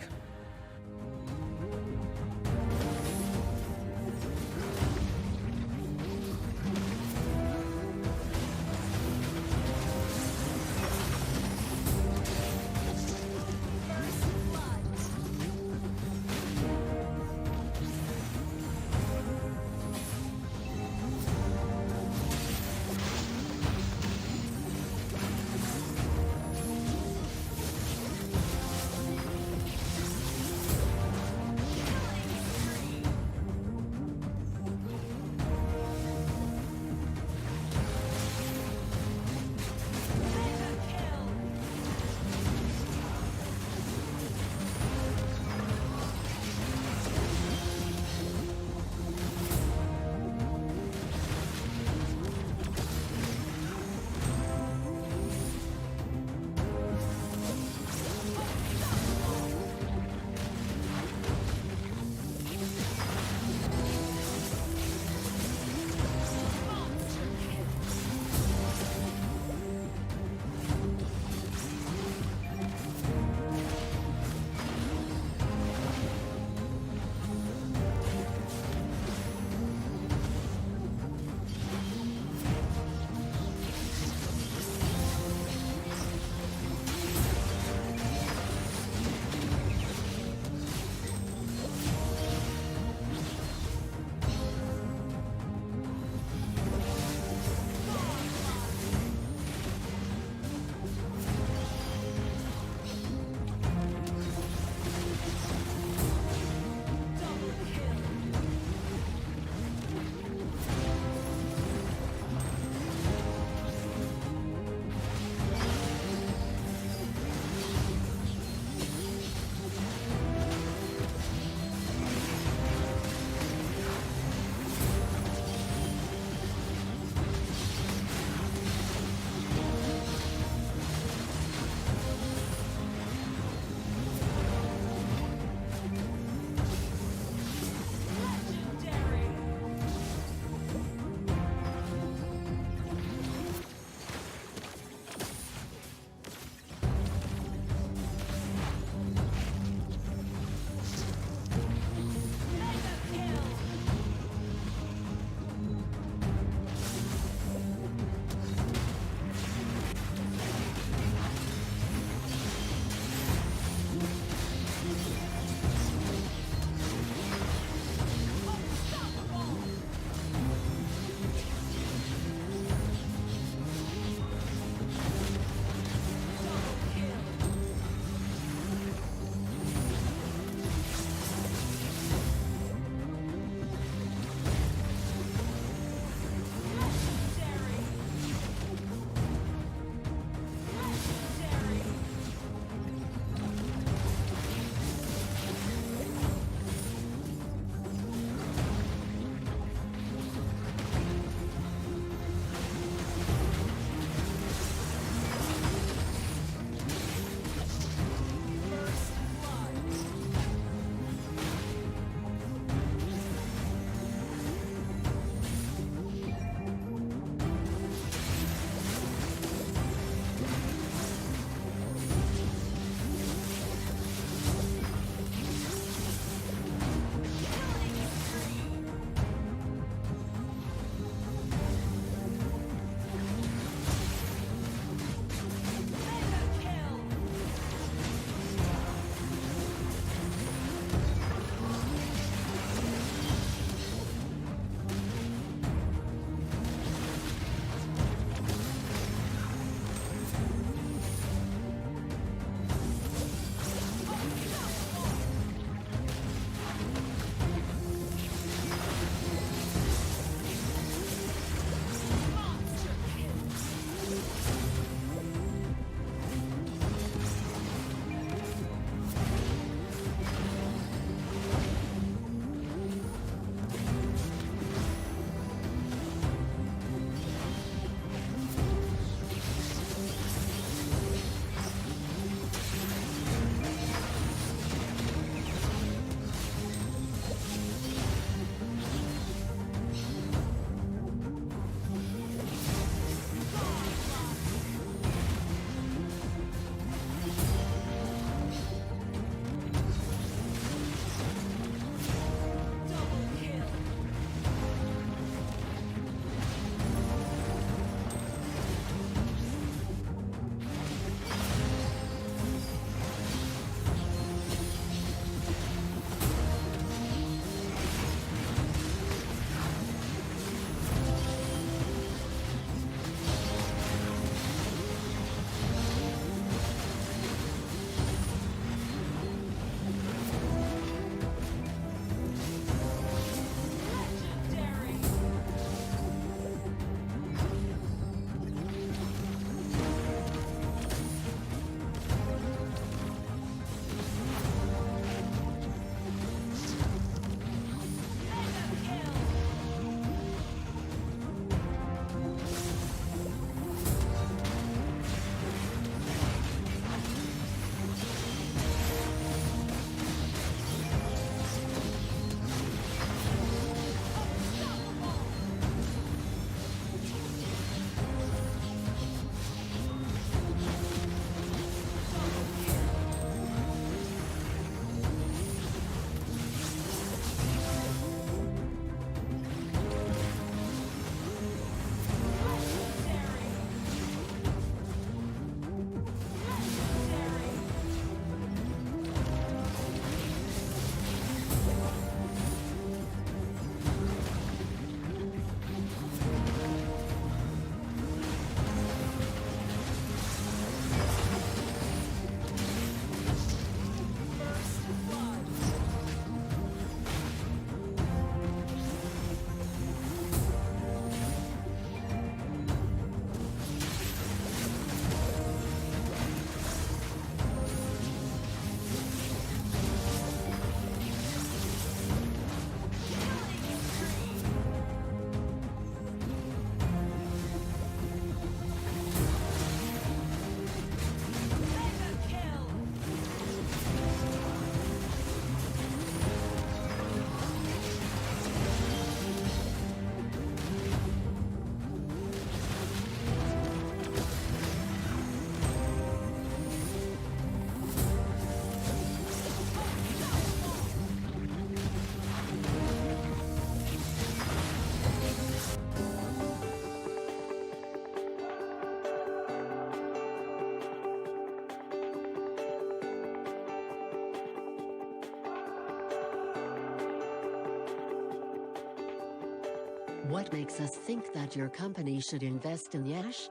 What makes us think that your company should invest in Yash?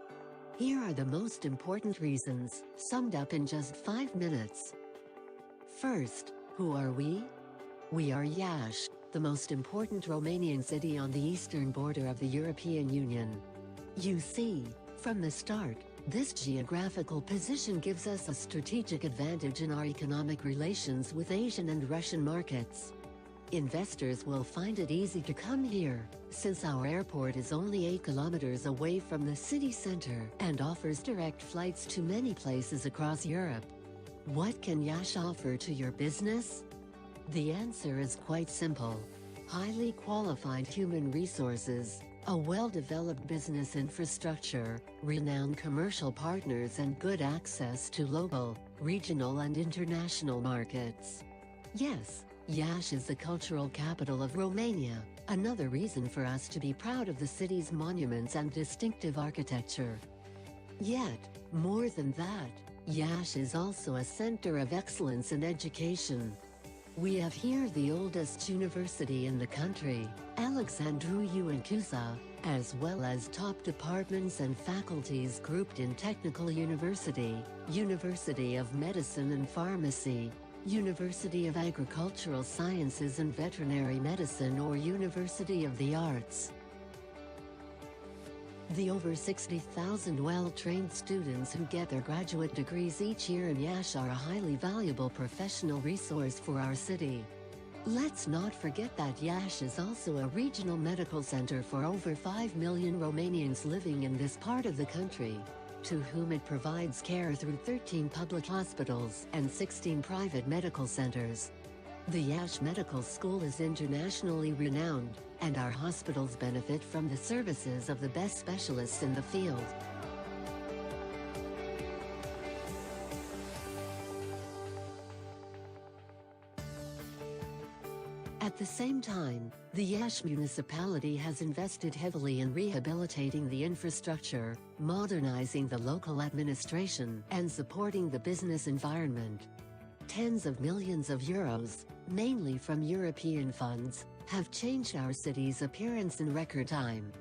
Here are the most important reasons, summed up in just 5 minutes. First, who are we? We are Iași, the most important Romanian city on the eastern border of the European Union. You see, from the start, this geographical position gives us a strategic advantage in our economic relations with Asian and Russian markets. Investors will find it easy to come here, since our airport is only 8 kilometers away from the city center and offers direct flights to many places across Europe. What can Iași offer to your business? The answer is quite simple. Highly qualified human resources, a well-developed business infrastructure, renowned commercial partners and good access to local, regional and international markets. Yes, Iași is the cultural capital of Romania, another reason for us to be proud of the city's monuments and distinctive architecture. Yet, more than that, Iași is also a center of excellence in education. We have here the oldest university in the country, Alexandru Ioan, as well as top departments and faculties grouped in Technical University, University of Medicine and Pharmacy, University of Agricultural Sciences and Veterinary Medicine or University of the Arts. The over 60,000 well-trained students who get their graduate degrees each year in Iași are a highly valuable professional resource for our city. Let's not forget that Iași is also a regional medical center for over 5 million Romanians living in this part of the country, to whom it provides care through 13 public hospitals and 16 private medical centers. The Iași Medical School is internationally renowned, and our hospitals benefit from the services of the best specialists in the field. At the same time, the Iași municipality has invested heavily in rehabilitating the infrastructure, modernizing the local administration, and supporting the business environment. Tens of millions of euros, mainly from European funds, have changed our city's appearance in record time.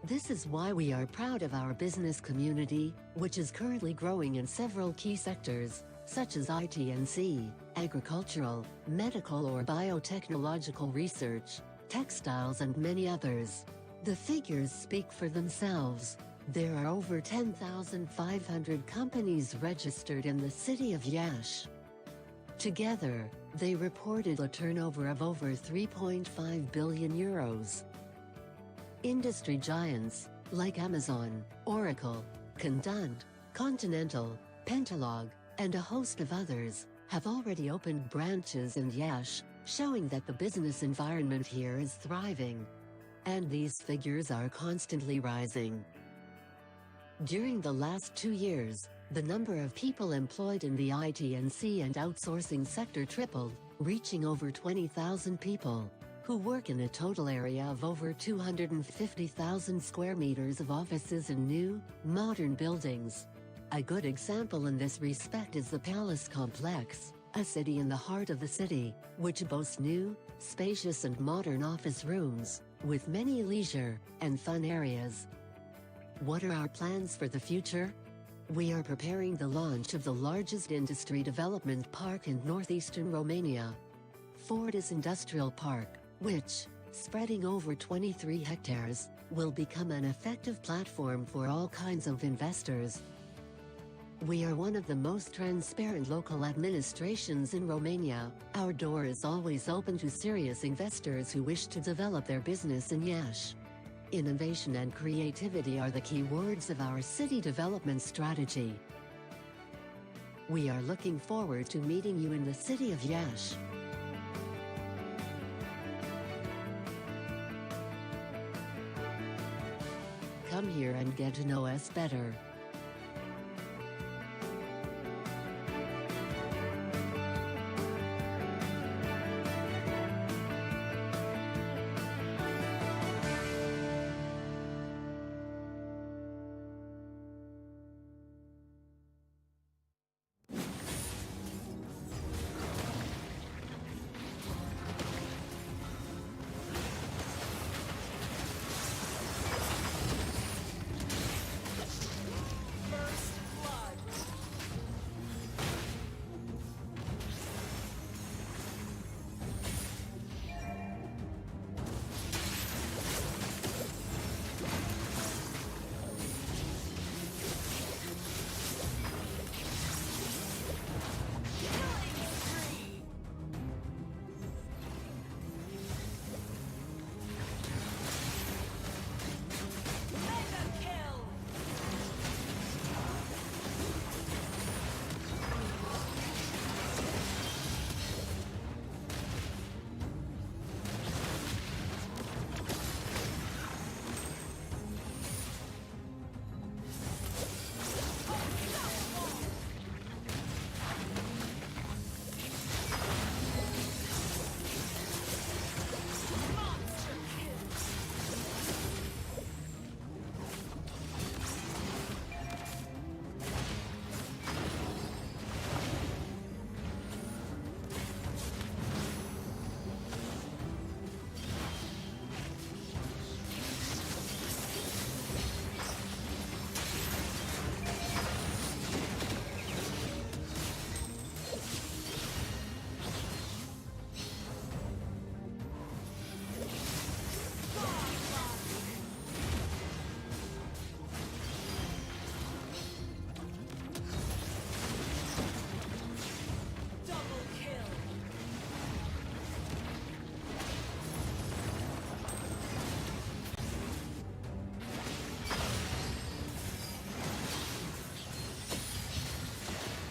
This is why we are proud of our business community, which is currently growing in several key sectors, such as IT&C, agricultural, medical or biotechnological research, textiles and many others. The figures speak for themselves. There are over 10,500 companies registered in the city of Iași. Together, they reported a turnover of over 3.5 billion euros. Industry giants, like Amazon, Oracle, Condant, Continental, Pentalog, and a host of others, have already opened branches in Iași, showing that the business environment here is thriving. And these figures are constantly rising. During the last 2 years, the number of people employed in the IT&C and outsourcing sector tripled, reaching over 20,000 people, who work in a total area of over 250,000 square meters of offices in new, modern buildings. A good example in this respect is the Palace Complex, a city in the heart of the city, which boasts new, spacious and modern office rooms, with many leisure and fun areas. What are our plans for the future? We are preparing the launch of the largest industry development park in northeastern Romania, Fortis Industrial Park, which, spreading over 23 hectares, will become an effective platform for all kinds of investors. We are one of the most transparent local administrations in Romania. Our door is always open to serious investors who wish to develop their business in Iași. Innovation and creativity are the key words of our city development strategy. We are looking forward to meeting you in the city of Iași. Come here and get to know us better.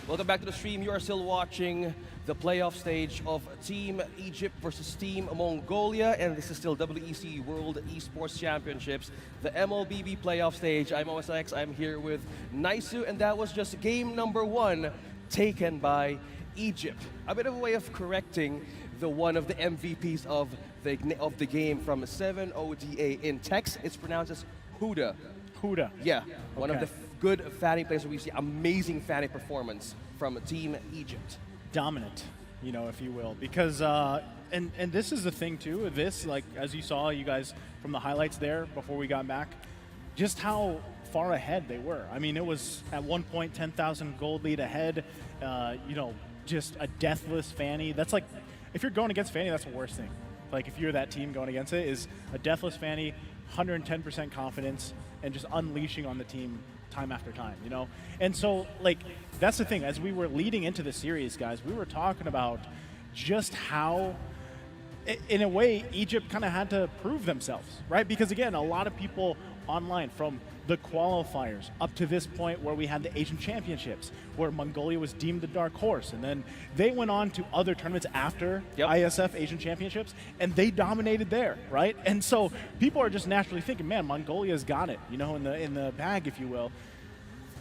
Welcome back to the stream. You are still watching the playoff stage of Team Egypt versus Team Mongolia, and this is still WEC World Esports Championships, the MLBB playoff stage. I'm OSX, I'm here with Naisu, and that was just game number 1 taken by Egypt. A bit of a way of correcting one of the MVPs of the game from 7 ODA in text. It's pronounced as Huda. Huda. Yeah, one of the good Fanny players we see. Amazing Fanny performance from Team Egypt. Dominant, if you will, because and this is the thing too. This, like as you saw, you guys from the highlights there before we got back, just how far ahead they were. I mean, it was at one point 10,000 gold lead ahead. Just a deathless Fanny. That's like, if you're going against Fanny, that's the worst thing. Like if you're that team going against it, is a deathless Fanny, 110% confidence, and just unleashing on the team time after time, And so, like, that's the thing. As we were leading into the series, guys, we were talking about just how, in a way, Egypt kind of had to prove themselves, right? Because, again, a lot of people online, from the qualifiers up to this point where we had the Asian Championships, where Mongolia was deemed the dark horse, and then they went on to other tournaments after IESF Asian Championships, and they dominated there, right? And so people are just naturally thinking, man, Mongolia's got it, in the bag, if you will.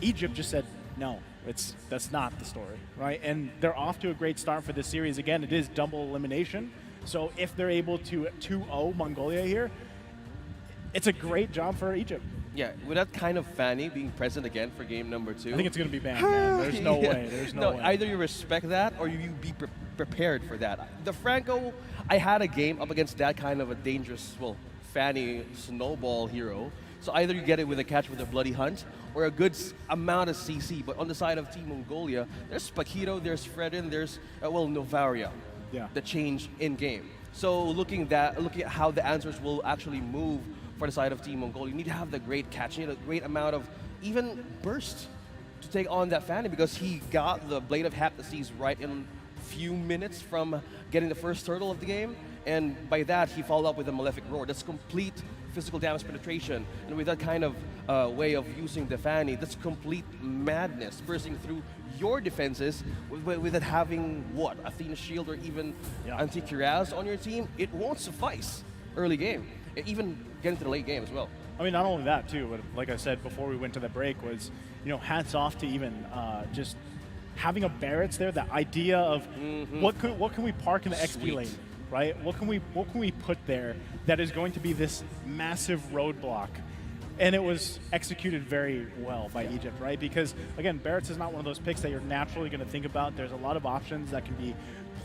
Egypt just said, no, that's not the story, right? And they're off to a great start for this series. Again, it is double elimination, so if they're able to 2-0 Mongolia here, it's a great job for Egypt. Yeah, with that kind of Fanny being present again for game number 2. I think it's going to be banned, man. There's no way. There's no way. Either you respect that or you be prepared for that. The Franco, I had a game up against that kind of a dangerous, Fanny snowball hero. So either you get it with a catch with a bloody hunt or a good amount of CC. But on the side of Team Mongolia, there's Pakito, there's Fredin, there's, Novaria. Yeah. The change in game. So looking at how the answers will actually move for the side of Team Mongolia, you need to have the great catch, you need a great amount of even burst to take on that Fanny, because he got the Blade of Haptoses right in few minutes from getting the first turtle of the game, and by that he followed up with a Malefic Roar. That's complete physical damage penetration, and with that kind of way of using the Fanny, that's complete madness, bursting through your defenses with it having Athena Shield or even Anti-Cuirass on your team. It won't suffice early game, even get into the late game as well. I mean, not only that too, but like I said before we went to the break, was hats off to even just having a Barrett's there. The idea of what can we park in the XP lane, right? What can we put there that is going to be this massive roadblock? And it was executed very well by Egypt, right? Because again, Barrett's is not one of those picks that you're naturally going to think about. There's a lot of options that can be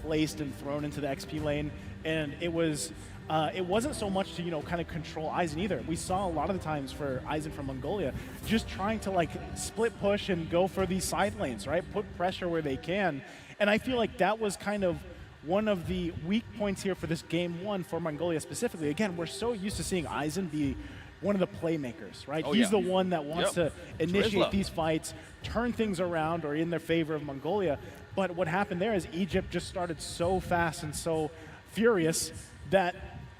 placed and thrown into the XP lane, and it wasn't so much to kind of control Aizen either. We saw a lot of the times for Aizen from Mongolia just trying to split push and go for these side lanes, right? Put pressure where they can, and I feel like that was kind of one of the weak points here for this game 1 for Mongolia specifically. Again, we're so used to seeing Aizen be one of the playmakers, right? He's the one that wants to initiate these fights, turn things around or in their favor of Mongolia. But what happened there is Egypt just started so fast and so furious that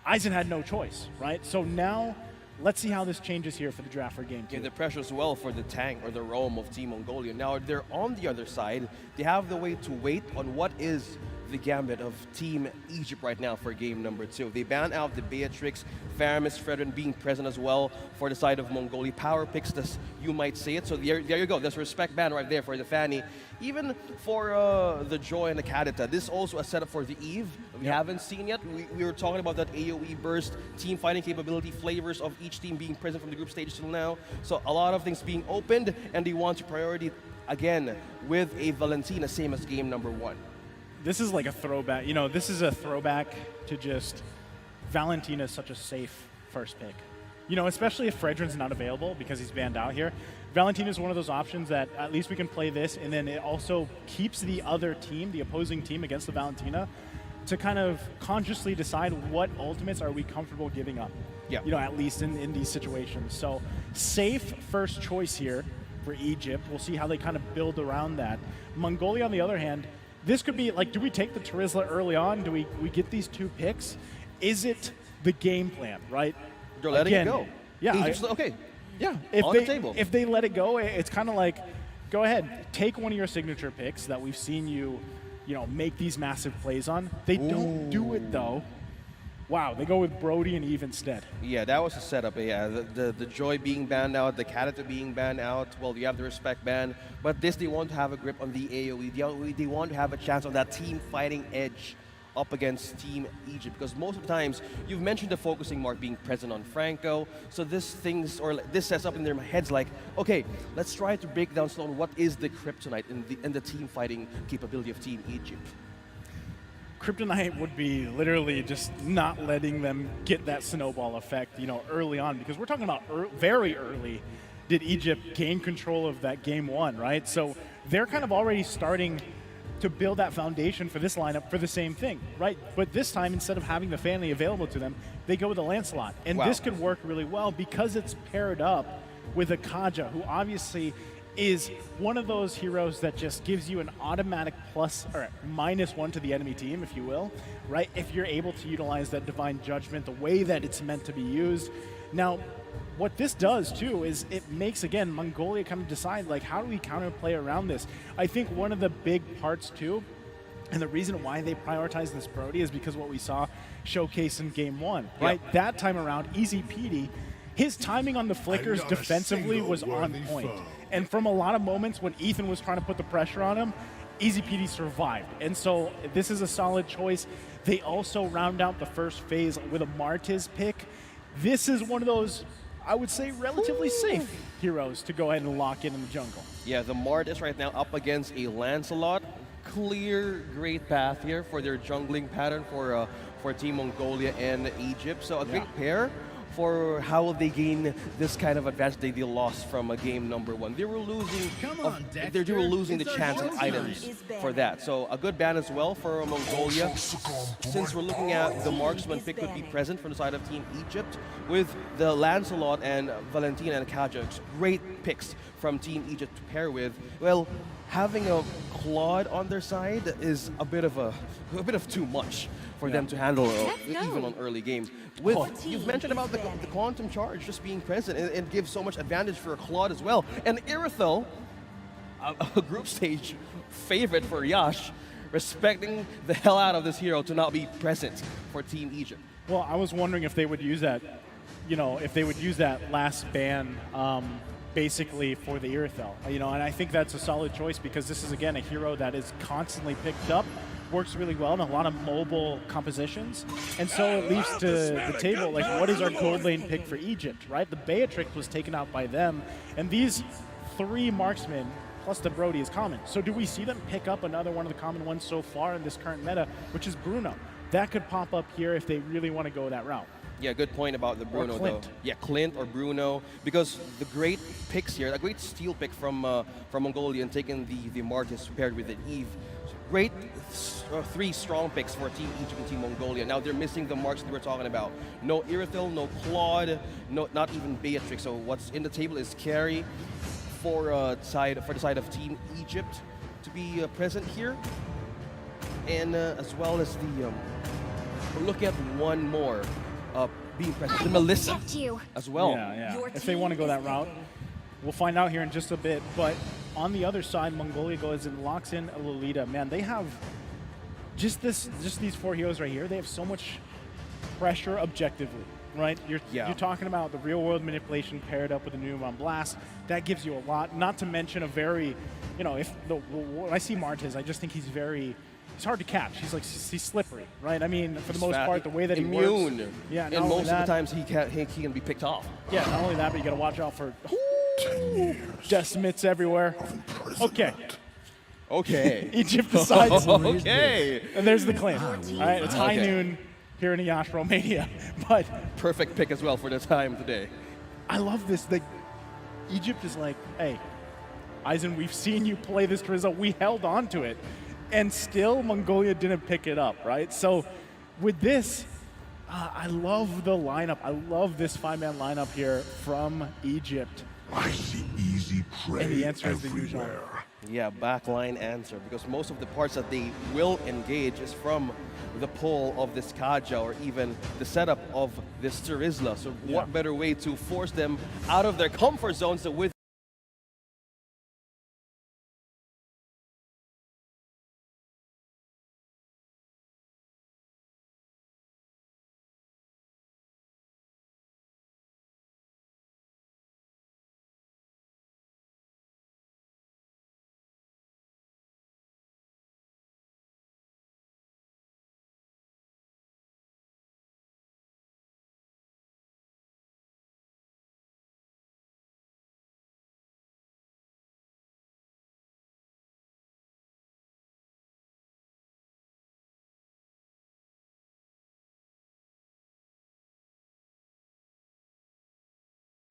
Aizen had no choice, right? So now, let's see how this changes here for the draft for game 2. Yeah, the pressure as well for the tank or the roam of Team Mongolia. Now they're on the other side. They have the way to wait on what is the gambit of Team Egypt right now for game number 2. They ban out the Beatrix, Faramis, Fredrin being present as well for the side of Mongolia. Power picks, this, you might say it. So there you go. There's a respect ban right there for the Fanny. Even for the Joy and the Kadita, this is also a setup for the Eve. We haven't seen yet. We were talking about that AoE burst, team fighting capability, flavors of each team being present from the group stage till now. So a lot of things being opened, and they want to priority again with a Valentina, same as game number 1. This is like a throwback. This is a throwback to just Valentina is such a safe first pick. Especially if Fredrin's not available because he's banned out here. Valentina is one of those options that at least we can play this, and then it also keeps the other team, the opposing team against the Valentina, to kind of consciously decide what ultimates are we comfortable giving up. Yeah. At least in these situations. So safe first choice here for Egypt. We'll see how they kind of build around that. Mongolia, on the other hand, this could be like, do we take the Terizla early on? Do we get these 2 picks? Is it the game plan, right? They're letting it go. Yeah. Okay. Yeah. On the table. If they let it go, it's kind of like go ahead, take one of your signature picks that we've seen you, make these massive plays on. They don't do it though. Wow, they go with Brody and Eve instead. Yeah, that was a setup. Yeah, the Joy being banned out, the Kadata being banned out. Well, you have the Respect ban, but this they want to have a grip on the AoE. They want to have a chance on that team fighting edge up against Team Egypt, because most of the times you've mentioned the focusing mark being present on Franco. So this sets up in their heads like, okay, let's try to break down slowly what is the kryptonite in the team fighting capability of Team Egypt. Kryptonite would be literally just not letting them get that snowball effect, early on, because we're talking about very early did Egypt gain control of that game one, right? So they're kind of already starting to build that foundation for this lineup for the same thing, right? But this time, instead of having the family available to them, they go with a Lancelot. And this could work really well because it's paired up with a Kaja, who obviously is one of those heroes that just gives you an automatic plus or -1 to the enemy team, if you will, right? If you're able to utilize that Divine Judgment the way that it's meant to be used. Now, what this does too is it makes, again, Mongolia kind of decide, like, how do we counterplay around this? I think one of the big parts too, and the reason why they prioritize this Brody is because what we saw showcased in game one, right? Yep. That time around, Easy Petey, his timing on the flickers defensively was on point. And from a lot of moments when Ethan was trying to put the pressure on him, Easy Petey survived. And so this is a solid choice. They also round out the first phase with a Martiz pick. This is one of those, I would say, relatively safe heroes to go ahead and lock in the jungle. Yeah, the Martiz right now up against a Lancelot. Clear, great path here for their jungling pattern for Team Mongolia and Egypt. So a great pair for how they gain this kind of advantage they lost from a game number one. They were losing, they were losing the chance and items for that. So a good ban as well for Mongolia. Since we're looking at the marksman pick could be present from the side of Team Egypt with the Lancelot and Valentina and Kaja. Great picks from Team Egypt to pair with. Well, having a Claude on their side is a bit of too much for them to handle even on early game. You've mentioned about the quantum charge just being present and gives so much advantage for Claude as well. And Irithel, a group stage favorite for Yash, respecting the hell out of this hero to not be present for Team Egypt. Well, I was wondering if they would use that, if they would use that last ban basically for the Irithel, and I think that's a solid choice because this is, again, a hero that is constantly picked up, works really well in a lot of mobile compositions, and so it leaves to the table, like, what is our gold lane pick for Egypt, right? The Beatrix was taken out by them, and these 3 marksmen plus the Brody is common. So do we see them pick up another one of the common ones so far in this current meta, which is Bruno? That could pop up here if they really want to go that route. Yeah, good point about the Bruno, though. Yeah, Clint or Bruno, because the great picks here, a great steal pick from Mongolia and taking the Martiz paired with the Eve. Great 3 strong picks for Team Egypt and Team Mongolia. Now they're missing the marks that we're talking about. No Irithel, no Claude, not even Beatrix. So what's in the table is carry for the side of Team Egypt to be present here, and as well as the look at one more. Being present, the Melissa as well. Yeah. If they want to go that route, we'll find out here in just a bit. But on the other side, Mongolia goes and locks in a Lolita. Man, they have just these 4 heroes right here. They have so much pressure objectively, right? You're talking about the real world manipulation paired up with the new on Blast. That gives you a lot. Not to mention a very, when I see Martiz, I just think he's hard to catch. He's slippery, right? I mean, for the most part, the way that he works. Yeah, and most of the times he can be picked off. Yeah, not only that, but you got to watch out for decimates everywhere. Okay. Egypt decides. Okay. And there's the claim. All right, it's high noon here in Yash, Romania. But perfect pick as well for the time today. I love this. Egypt is like, hey, Eisen, we've seen you play this Trizzle. We held on to it. And still, Mongolia didn't pick it up, right? So with this, I love the lineup. I love this 5-man lineup here from Egypt. I see easy prey. And the answer is the usual. Yeah, backline answer, because most of the parts that they will engage is from the pull of this Kaja or even the setup of this Terizla. So what better way to force them out of their comfort zones with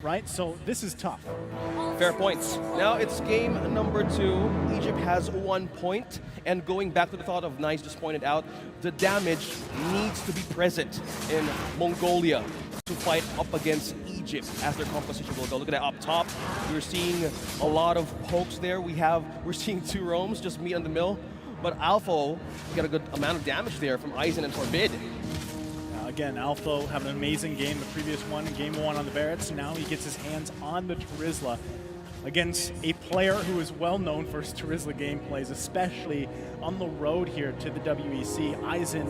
right? So this is tough. Fair points. Now it's game number 2. Egypt has 1 point. And going back to the thought of Nice just pointed out, the damage needs to be present in Mongolia to fight up against Egypt as their composition will go. Look at that up top. We're seeing a lot of pokes there. We're seeing 2 roams just meet on the mill. But Alpha got a good amount of damage there from Aizen and Forbid. Again, Alpha had an amazing game the previous one, game 1 on the Barretts. Now he gets his hands on the Terizla against a player who is well known for his Terizla gameplays, especially on the road here to the WEC. Aizen,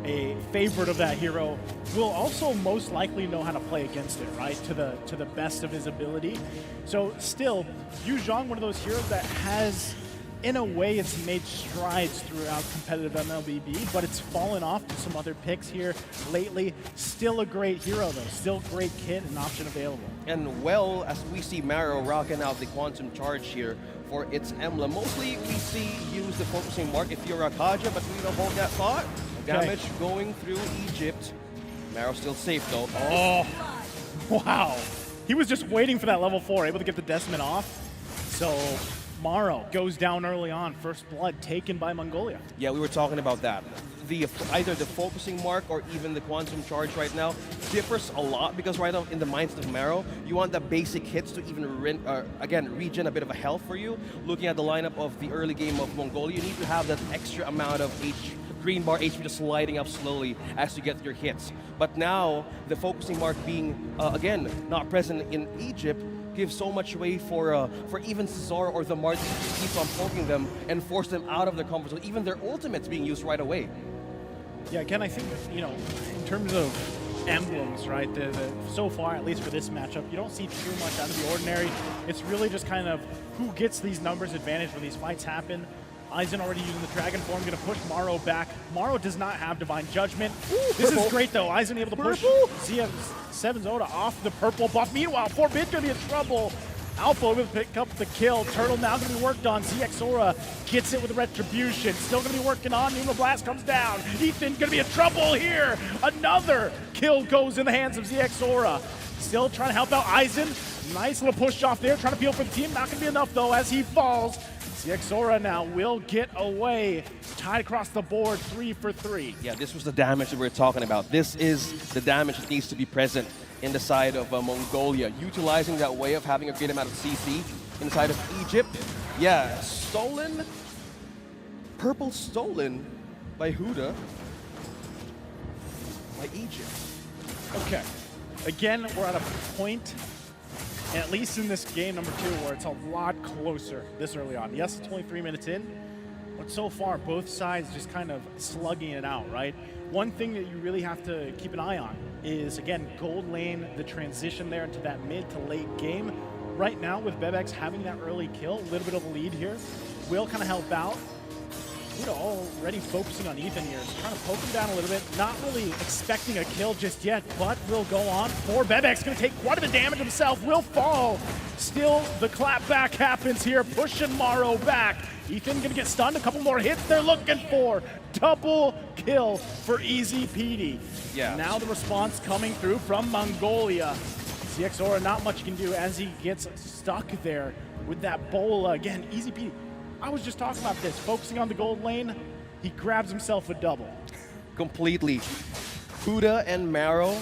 a favorite of that hero, will also most likely know how to play against it, right? To the best of his ability. So still, Yu Zhang, one of those heroes that has, in a way, it's made strides throughout competitive MLBB, but it's fallen off to some other picks here lately. Still a great hero, though. Still great kit and option available. And well, as we see Maro rocking out the Quantum Charge here for its emblem, mostly we see use the focusing mark if you're Akaja, but we don't hold that thought. Okay. Damage going through Egypt. Maro's still safe, though. Oh, wow. He was just waiting for that level 4, able to get the Decimate off. So Maro goes down early on. First blood taken by Mongolia. Yeah, we were talking about that. Either the focusing mark or even the quantum charge right now differs a lot because right now in the mindset of Maro, you want the basic hits to even regen a bit of a health for you. Looking at the lineup of the early game of Mongolia, you need to have that extra amount of green bar HP just sliding up slowly as you get your hits. But now, the focusing mark being, again, not present in Egypt, gives so much way for even Cesar or the Martin to keep on poking them and force them out of their comfort zone. Even their ultimates being used right away. Yeah, again, I think, you know, in terms of emblems, right, so far, at least for this matchup, you don't see too much out of the ordinary. It's really just kind of who gets these numbers advantage when these fights happen. Aizen already using the Dragon form, going to push Maro back. Maro does not have Divine Judgment. Ooh, this is great, though. Aizen able to push ZF7 Zoda off the purple buff. Meanwhile, Forbid going to be in trouble. Alpha will pick up the kill. Turtle now going to be worked on. ZX Aura gets it with Retribution. Still going to be working on. Nemo Blast comes down. Ethan going to be in trouble here. Another kill goes in the hands of ZX Aura. Still trying to help out Aizen. Nice little push off there. Trying to peel for the team. Not going to be enough, though, as he falls. ZX Aura now will get away. Tied across the board, 3 for 3. Yeah, this was the damage that we're talking about. This is the damage that needs to be present in the side of Mongolia, utilizing that way of having a great amount of CC inside of Egypt. Yeah, stolen, purple stolen by Huda, by Egypt. Okay, again, we're at a point, at least in this game number 2, where it's a lot closer this early on. Yes, it's only 3 minutes in, but so far, both sides just kind of slugging it out, right? One thing that you really have to keep an eye on is, again, gold lane, the transition there into that mid to late game. Right now, with Bebex having that early kill, a little bit of a lead here, will kind of help out. Huda already focusing on Ethan here, trying to poke him down a little bit, not really expecting a kill just yet, but will go on for Bebex, going to take quite a bit of damage himself, will fall. Still, the clap back happens here, pushing Maro back. Ethan going to get stunned, a couple more hits they're looking for. Double kill for Easy Petey. Yeah. Now the response coming through from Mongolia. ZX Aura, not much he can do as he gets stuck there with that bola. Again, Easy Petey. I was just talking about this, focusing on the gold lane, he grabs himself a double. Completely. Huda and Maro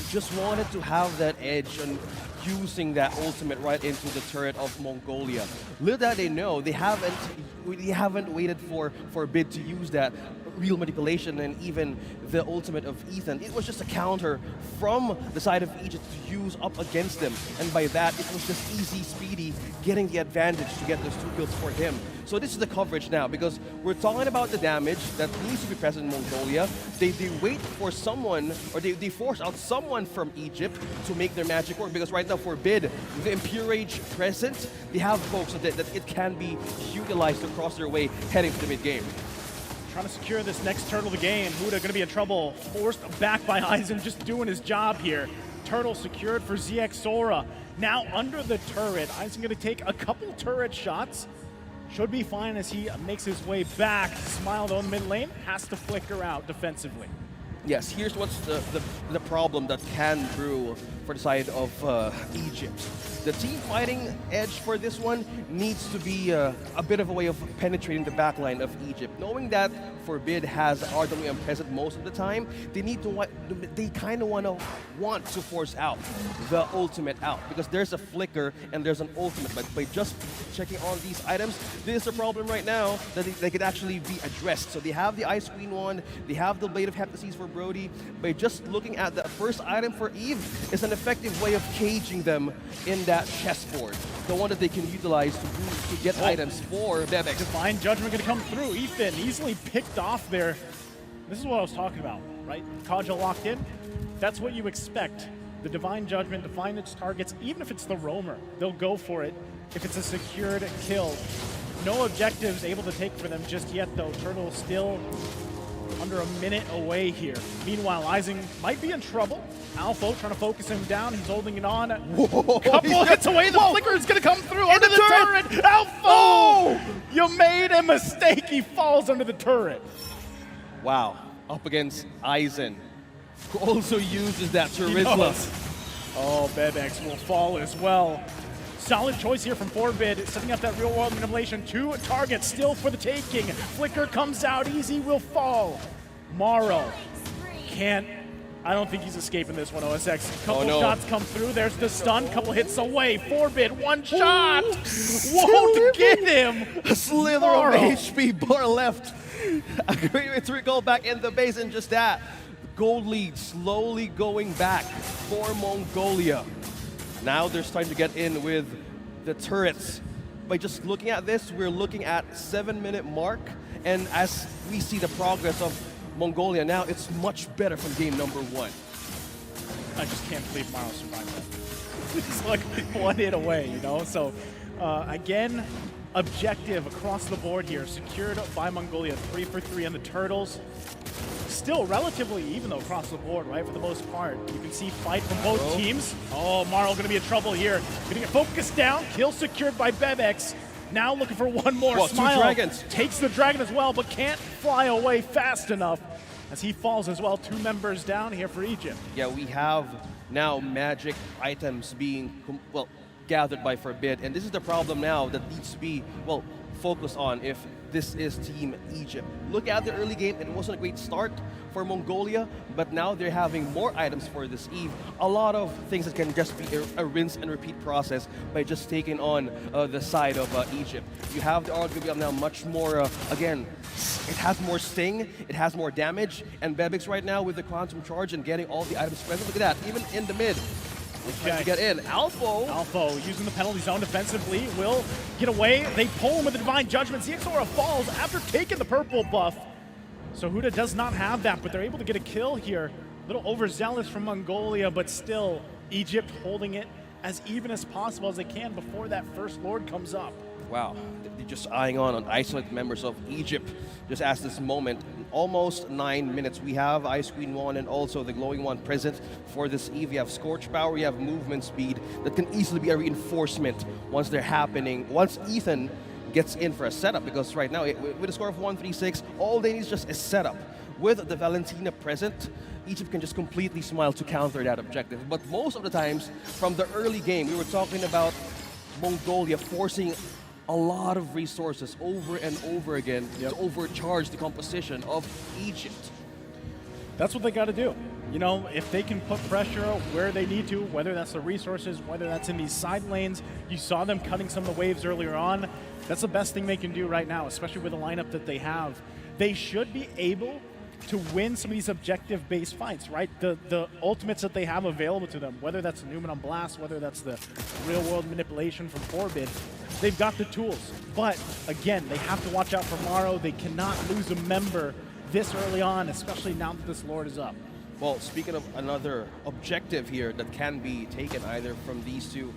just wanted to have that edge and using that ultimate right into the turret of Mongolia. Little that they know, they haven't waited for Bid to use that real manipulation and even the ultimate of Ethan. It was just a counter from the side of Egypt to use up against them. And by that, it was just Easy Speedy getting the advantage to get those 2 kills for him. So this is the coverage now, because we're talking about the damage that needs to be present in Mongolia. They wait for someone, or they force out someone from Egypt to make their magic work, because right now for Bid, with the Impure Age present, they have folks so that it can be utilized across their way heading to the mid-game. Trying to secure this next turtle of the game. Huda going to be in trouble. Forced back by Aizen, just doing his job here. Turtle secured for ZX Aura. Now under the turret. Aizen going to take a couple turret shots. Should be fine as he makes his way back. Smile though in the mid lane. Has to flicker out defensively. Yes, here's what's the problem that can brew for the side of Egypt. The team fighting edge for this one needs to be a bit of a way of penetrating the backline of Egypt. Knowing that Forbid has RWM present most of the time, they kind of want to force out the ultimate out, because there's a flicker and there's an ultimate. But by just checking on these items, this is a problem right now that they could actually be addressed. So they have the Ice Queen one, they have the Blade of Heptases for Brody. By just looking at the first item for Eve is an effective way of caging them in that chessboard. The one that they can utilize to get items for Bebex. Divine Judgment going to come through. Ethan easily picked off there. This is what I was talking about, right? Kaja locked in. That's what you expect. The Divine Judgment to find its targets, even if it's the roamer, they'll go for it if it's a secured kill. No objectives able to take for them just yet, though. Turtle still under a minute away here. Meanwhile, Ising might be in trouble. Alpha trying to focus him down. He's holding it on. Whoa, couple hits away. The flicker is going to come through under the turret. Alpha! Oh! You made a mistake. He falls under the turret. Wow. Up against Aizen, who also uses that charisma. Oh, Bebex will fall as well. Solid choice here from Forbid, setting up that real-world manipulation. 2 targets still for the taking. Flicker comes out, Easy will fall. Morrow can't, I don't think he's escaping this one, OSX. Couple shots come through, there's the stun, couple hits away. Forbid, 1 shot! Won't get him! A slither of HP bar left. A great way to recall back in the base, and just that. Gold lead slowly going back for Mongolia. Now they're starting to get in with the turrets. By just looking at this, we're looking at 7-minute mark, and as we see the progress of Mongolia now, it's much better from game number 1. I just can't believe Morrow survived that. It's like 1 hit away, you know? So, again, objective across the board here, secured by Mongolia, 3 for 3 on the Turtles. Still relatively even though across the board, right, for the most part. You can see fight from both teams. Oh, Morrow gonna be in trouble here. Gonna get focused down, kill secured by Bebex. Now looking for one more. Smile 2 dragons. Takes the dragon as well, but can't fly away fast enough as he falls as well. 2 members down here for Egypt. Yeah, we have now magic items being, gathered by Forbid, and this is the problem now that needs to be, focused on if this is Team Egypt. Look at the early game, it wasn't a great start for Mongolia, but now they're having more items for this Eve. A lot of things that can just be a rinse and repeat process by just taking on the side of Egypt. You have the RWM now much more, again, it has more sting, it has more damage, and Bebex right now with the Quantum Charge and getting all the items present. Look at that, even in the mid. To get in. Alpha using the penalty zone defensively will get away. They pull him with the Divine Judgment. ZXORA falls after taking the purple buff. So Huda does not have that, but they're able to get a kill here. A little overzealous from Mongolia, but still Egypt holding it as even as possible as they can before that first Lord comes up. Wow, they're just eyeing on isolated members of Egypt just as this moment. Almost 9 minutes. We have Ice Queen 1 and also the Glowing One present for this Eve. You have Scorch Power, you have movement speed that can easily be a reinforcement once they're happening, once Ethan gets in for a setup, because right now, with a score of 136, all they need is just a setup. With the Valentina present, Egypt can just completely smile to counter that objective. But most of the times, from the early game, we were talking about Mongolia forcing a lot of resources over and over again to overcharge the composition of Egypt. That's what they got to do. You know, if they can put pressure where they need to, whether that's the resources, whether that's in these side lanes, you saw them cutting some of the waves earlier on. That's the best thing they can do right now, especially with the lineup that they have. They should be able to win some of these objective-based fights, right? The ultimates that they have available to them, whether that's Newman on Blast, whether that's the real-world manipulation from Forbid, they've got the tools. But again, they have to watch out for Morrow. They cannot lose a member this early on, especially now that this Lord is up. Well, speaking of another objective here that can be taken either from these two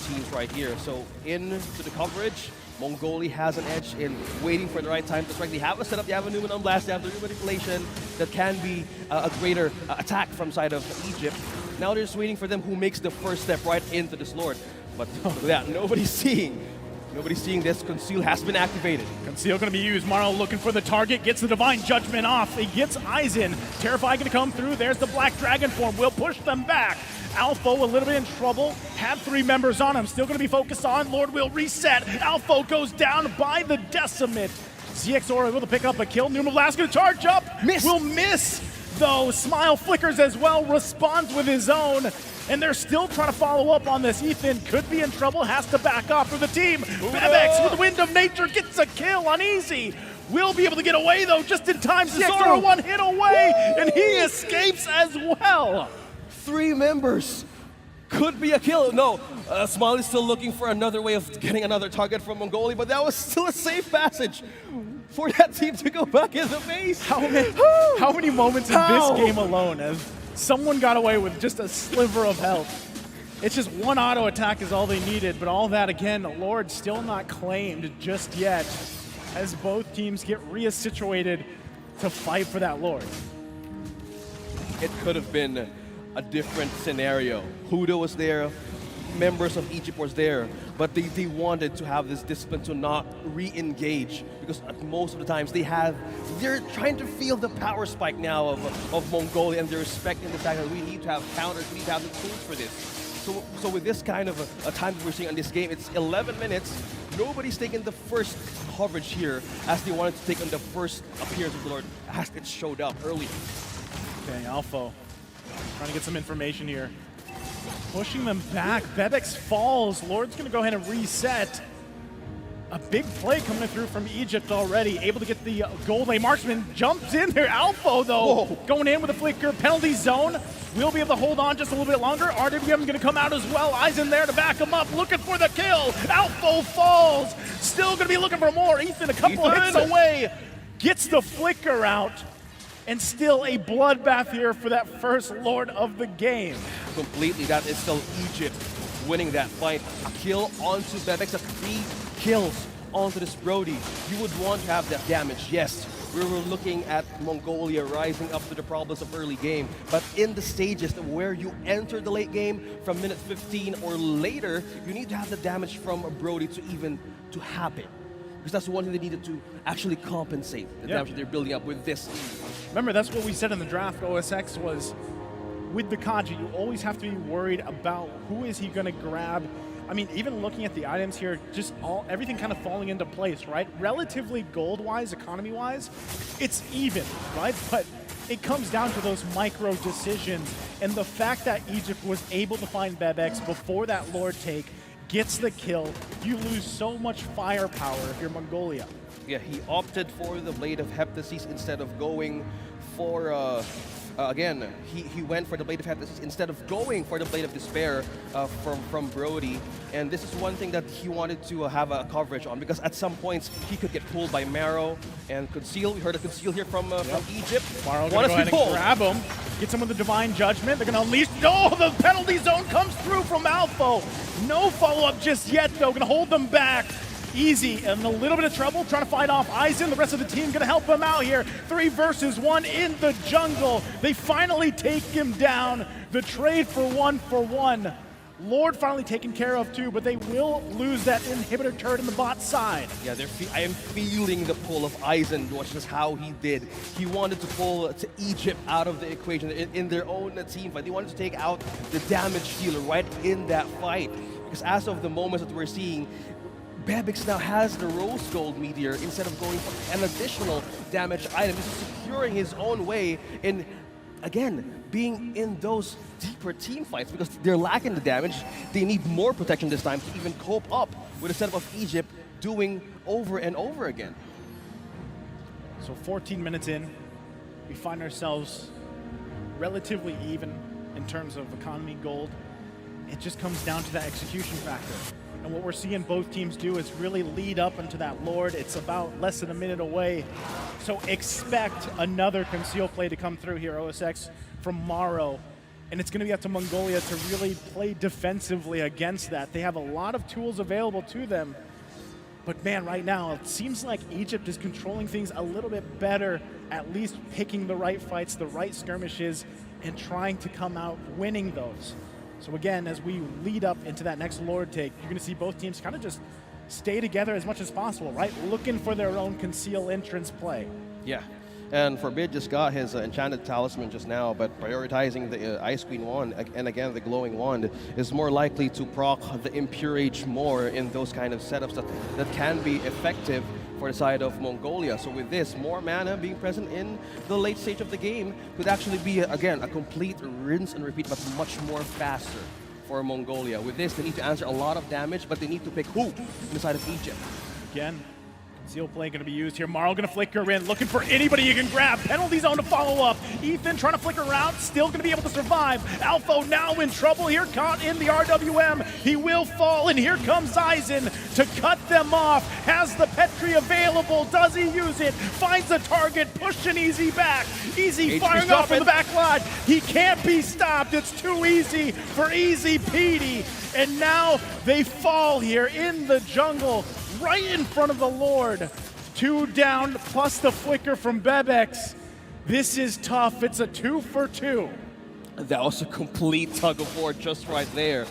teams right here. So into the coverage, Mongolia has an edge in waiting for the right time to strike. They have a setup, they have a Newman on Blast, they have the manipulation that can be a greater attack from side of Egypt. Now they're just waiting for them who makes the first step right into this Lord. But look at that, nobody's seeing Nobody's seeing this. Conceal has been activated. Conceal going to be used. Maro looking for the target, gets the Divine Judgment off. He gets Aizen. Terrify going to come through. There's the Black Dragon form. Will push them back. Alpha a little bit in trouble. Had 3 members on him. Still going to be focused on. Lord will reset. Alpha goes down by the Decimate. ZXOR able to pick up a kill. Numablast going to charge up. Will miss, though. Smile flickers as well. Responds with his own. And they're still trying to follow up on this. Ethan could be in trouble, has to back off for the team. Bebex with Wind of Nature gets a kill on Easy. Will be able to get away though, just in time. ZXOR 1 hit away, and he escapes as well. 3 members. Could be a kill. No, Smile is still looking for another way of getting another target from Mongolia, but that was still a safe passage for that team to go back in the base. How many moments in this game alone as someone got away with just a sliver of health? It's just one auto attack is all they needed, but all that again, Lord still not claimed just yet as both teams get re-situated to fight for that Lord. It could have been a different scenario. Huda was there, members of Egypt was there, but they wanted to have this discipline to not re-engage because at most of the times they're trying to feel the power spike now of Mongolia, and they're respecting the fact that we need to have counters, we need to have the tools for this. So with this kind of a time that we're seeing on this game, it's 11 minutes. Nobody's taking the first coverage here as they wanted to take on the first appearance of the Lord as it showed up earlier. Okay, Alpha trying to get some information here. Pushing them back. Bebex falls. Lord's going to go ahead and reset. A big play coming through from Egypt already. Able to get the gold lane. Marksman jumps in there. Alpha, though, going in with a flicker. Penalty zone. We'll be able to hold on just a little bit longer. RWM going to come out as well. Aizen there to back him up. Looking for the kill. Alpha falls. Still going to be looking for more. Ethan a couple hits away. Gets the flicker out. And still a bloodbath here for that first Lord of the game. Completely, that is still Egypt winning that fight. A kill onto Bebex, 3 kills onto this Brody. You would want to have that damage, yes. We were looking at Mongolia rising up to the problems of early game, but in the stages where you enter the late game from minute 15 or later, you need to have the damage from Brody to happen. Because that's one thing they needed to actually compensate the damage that they're building up with this. Remember, that's what we said in the draft. OSX was, with the Kaji, you always have to be worried about who is he going to grab. I mean, even looking at the items here, just everything kind of falling into place, right? Relatively gold-wise, economy-wise, it's even, right? But it comes down to those micro decisions, and the fact that Egypt was able to find Bebex before that Lord take, gets the kill, you lose so much firepower if you're Mongolia. Yeah, he opted for the Blade of Heptasis instead of going for, again, he went for the Blade of Heptasis instead of going for the Blade of Despair from Brody. And this is one thing that he wanted to have a coverage on, because at some points he could get pulled by Maro and Conceal. We heard a Conceal here from Egypt. Maro gonna go ahead and grab him, get some of the Divine Judgment. They're gonna unleash, the penalty zone comes through from Alpha. No follow-up just yet, though, gonna hold them back. Easy and a little bit of trouble trying to fight off Aizen. The rest of the team gonna help him out here. 3 versus 1 in the jungle. They finally take him down. The trade for 1-for-1. Lord finally taken care of too, but they will lose that inhibitor turret in the bot side. Yeah, I am feeling the pull of Aizen, which is how he did. He wanted to pull to Egypt out of the equation in their own team fight. They wanted to take out the damage dealer right in that fight. Because as of the moments that we're seeing, Bebex now has the Rose Gold Meteor instead of going for an additional damage item. This is securing his own way in, again, being in those deeper team fights because they're lacking the damage. They need more protection this time to even cope up with a setup of Egypt doing over and over again. So 14 minutes in, we find ourselves relatively even in terms of economy gold. It just comes down to that execution factor. And what we're seeing both teams do is really lead up into that Lord. It's about less than a minute away. So expect another Conceal play to come through here, OSX, from Maro. And it's going to be up to Mongolia to really play defensively against that. They have a lot of tools available to them. But man, right now, it seems like Egypt is controlling things a little bit better, at least picking the right fights, the right skirmishes, and trying to come out winning those. So again, as we lead up into that next Lord take, you're going to see both teams kind of just stay together as much as possible, right? Looking for their own conceal entrance play. Yeah. And Forbid just got his enchanted talisman just now, but prioritizing the Ice Queen wand, and again the glowing wand, is more likely to proc the Impure Age more in those kind of setups that can be effective for the side of Mongolia. So with this, more mana being present in the late stage of the game could actually be, again, a complete rinse and repeat, but much more faster for Mongolia. With this, they need to answer a lot of damage, but they need to pick who on the side of Egypt. Again, conceal play going to be used here. Marl going to flicker in, looking for anybody you can grab. Penalty zone to follow up. Ethan trying to flicker around, still going to be able to survive. Alpha now in trouble here, caught in the RWM. He will fall, and here comes Eisen to cut them off. Has the Petri available, does he use it? Finds a target, pushing Easy back. Easy firing off from the back line. He can't be stopped, it's too easy for Easy Petey. And now they fall here in the jungle, right in front of the Lord. 2 down, plus the flicker from Bebex. This is tough, it's a 2 for 2. That was a complete tug of war just right there.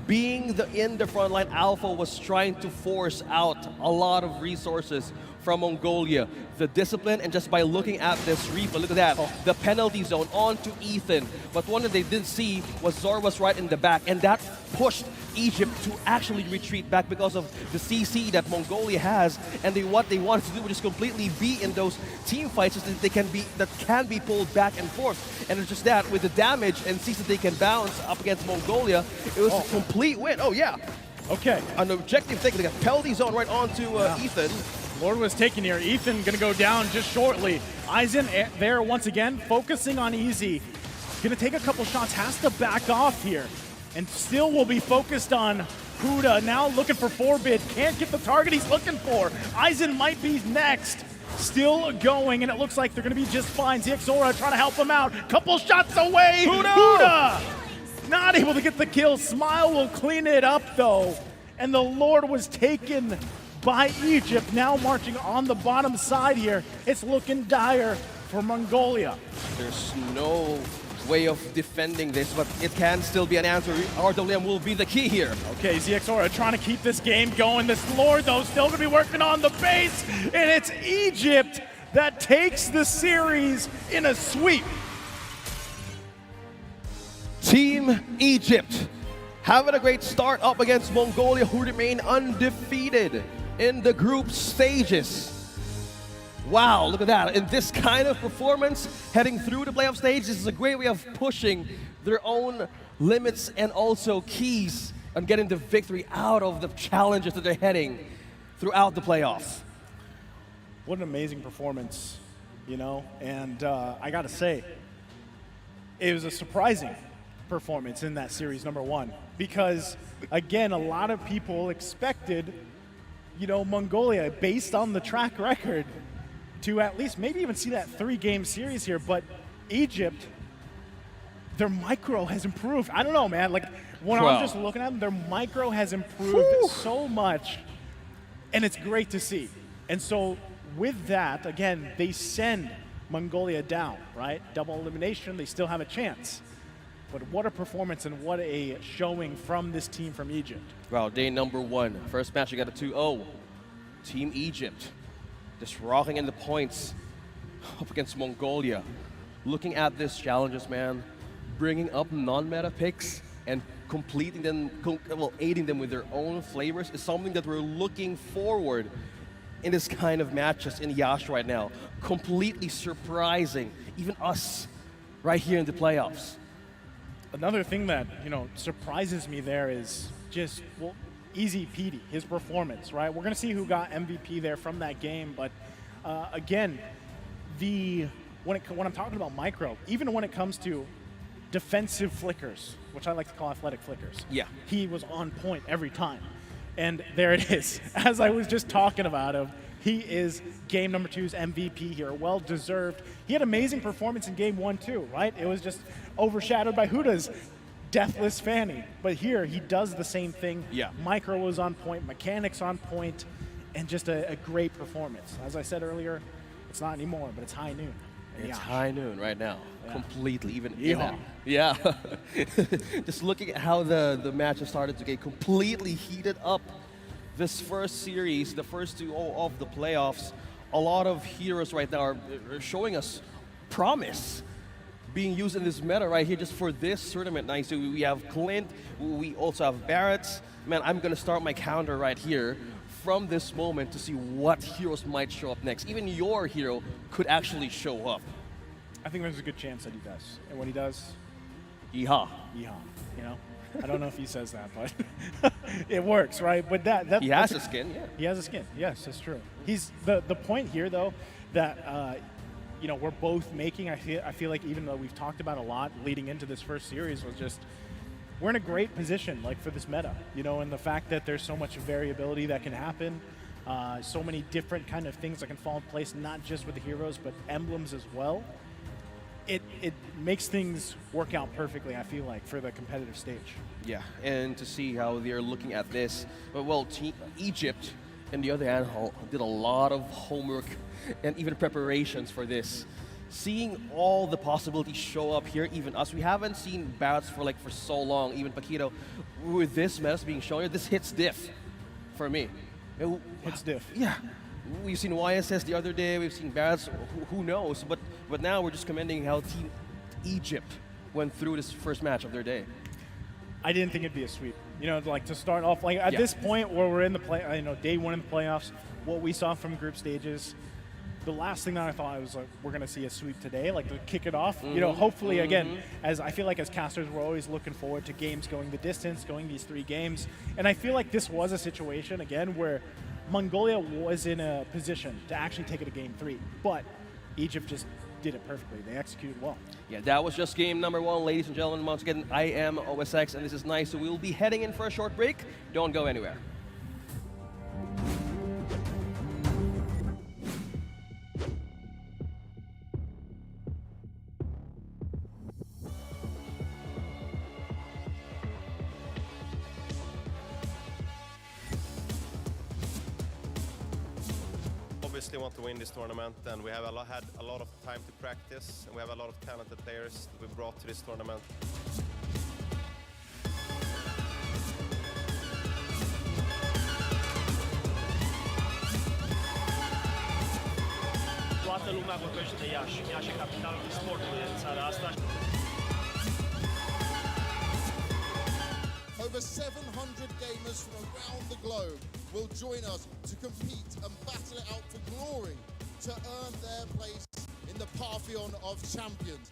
Being in the front line, Alpha was trying to force out a lot of resources from Mongolia. The discipline, and just by looking at this Reaper, look at that, the penalty zone onto Ethan. But one that they didn't see was Zor was right in the back, and that pushed Egypt to actually retreat back because of the CC that Mongolia has, and what they wanted to do was just completely be in those team fights so that can be pulled back and forth. And it's just that with the damage and CC that they can bounce up against Mongolia, it was a complete win. Oh yeah. Okay. An objective thing, they got penalty zone right onto Ethan. Lord was taken here. Ethan going to go down just shortly. Eisen there once again, focusing on Easy. Going to take a couple shots, has to back off here. And still will be focused on Huda. Now looking for Forbid. Can't get the target he's looking for. Eisen might be next. Still going, and it looks like they're going to be just fine. ZXora trying to help him out. Couple shots away. Huda! Not able to get the kill. Smile will clean it up, though. And the Lord was taken by Egypt, now marching on the bottom side here. It's looking dire for Mongolia. There's no way of defending this, but it can still be an answer. RWM will be the key here. Okay, ZXora trying to keep this game going. This Lord, though, still going to be working on the base, and it's Egypt that takes the series in a sweep. Team Egypt having a great start up against Mongolia, who remain undefeated in the group stages. Wow, look at that. In this kind of performance, heading through the playoff stage, this is a great way of pushing their own limits and also keys on getting the victory out of the challenges that they're heading throughout the playoffs. What an amazing performance, you know? And I gotta say, it was a surprising performance in that series, number one, because again, a lot of people expected, you know, Mongolia, based on the track record, to at least maybe even see that 3-game series here. But Egypt, their micro has improved. I don't know, man. Like, when I'm just looking at them, their micro has improved so much, and it's great to see. And so with that, again, they send Mongolia down, right? Double elimination, they still have a chance. But what a performance and what a showing from this team from Egypt. Wow, day number 1. First match, you got a 2-0. Team Egypt just rocking in the points up against Mongolia. Looking at these challenges, man, bringing up non-meta picks and completing them, aiding them with their own flavors is something that we're looking forward in this kind of matches in Yash right now. Completely surprising, even us, right here in the playoffs. Another thing that, you know, surprises me there is just, well, Easy Petey, his performance, right? We're going to see who got MVP there from that game, but again, when I'm talking about micro, even when it comes to defensive flickers, which I like to call athletic flickers, yeah, he was on point every time. And there it is. As I was just talking about him, he is game number 2's MVP here, well deserved. He had amazing performance in game 1 too, right? It was just overshadowed by Huda's Deathless Fanny. But here, he does the same thing. Yeah. Micro was on point, mechanics on point, and just a great performance. As I said earlier, it's not anymore, but it's high noon. It's high noon right now, completely, even Yeehaw. in that. Yeah. Just looking at how the match has started to get completely heated up this first series, the first two of the playoffs, a lot of heroes right now are showing us promise being used in this meta right here just for this tournament. Nice. So we have Clint, we also have Barretts. Man, I'm going to start my counter right here from this moment to see what heroes might show up next. Even your hero could actually show up. I think there's a good chance that he does. And when he does, Yeehaw. yeehaw, you know? I don't know if he says that, but it works, right? But he has a skin, yeah. He has a skin, yes, that's true. He's the point here, though, that you know, we're both making, I feel like even though we've talked about a lot leading into this first series, was just, we're in a great position, like, for this meta, you know, and the fact that there's so much variability that can happen, so many different kind of things that can fall in place, not just with the heroes, but emblems as well. It makes things work out perfectly, I feel like, for the competitive stage. Yeah, and to see how they're looking at this, well, Egypt, on the other hand, did a lot of homework and even preparations for this. Seeing all the possibilities show up here, even us, we haven't seen Barretts for so long, even Paquito. With this meta being shown here, this hits diff for me. Hits diff. Yeah. We've seen YSS the other day, we've seen Barretts, who knows, but now we're just commending how Team Egypt went through this first match of their day. I didn't think it'd be a sweep. You know, like to start off, like at this point where we're in the day one in the playoffs, what we saw from group stages, the last thing that I thought was like, we're gonna see a sweep today, like to kick it off. You know, hopefully again, as I feel like as casters, we're always looking forward to games going the distance, going these 3 games. And I feel like this was a situation again where Mongolia was in a position to actually take it to game 3, but Egypt just did it perfectly. They executed well. Yeah, that was just game number 1, ladies and gentlemen. Once again, I am OSX, and this is nice. So we'll be heading in for a short break. Don't go anywhere. Obviously want to win this tournament, and we have had a lot of time to practice, and we have a lot of talented players that we brought to this tournament. Toată lumea vorbește Iași. Iași e capitalul sportului în țara asta. Over 700 gamers from around the globe will join us to compete and battle it out for glory to earn their place in the pantheon of champions.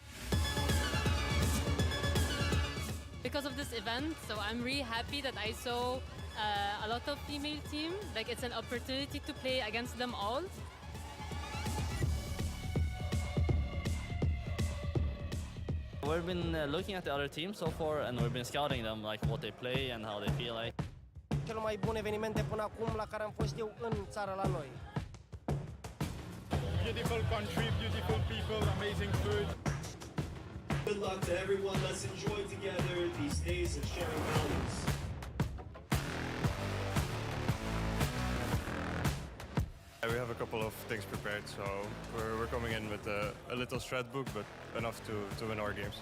Because of this event, so I'm really happy that I saw a lot of female team. Like it's an opportunity to play against them all. We've been looking at the other teams so far, and we've been scouting them, like what they play and how they feel like. Cel mai bun evenimente până acum la care am fost eu în țară la noi. Beautiful country, beautiful people, amazing food. Good luck to everyone. Let's enjoy together these days of sharing values. We have a couple of things prepared, so we're coming in with a little strat book, but enough to win our games.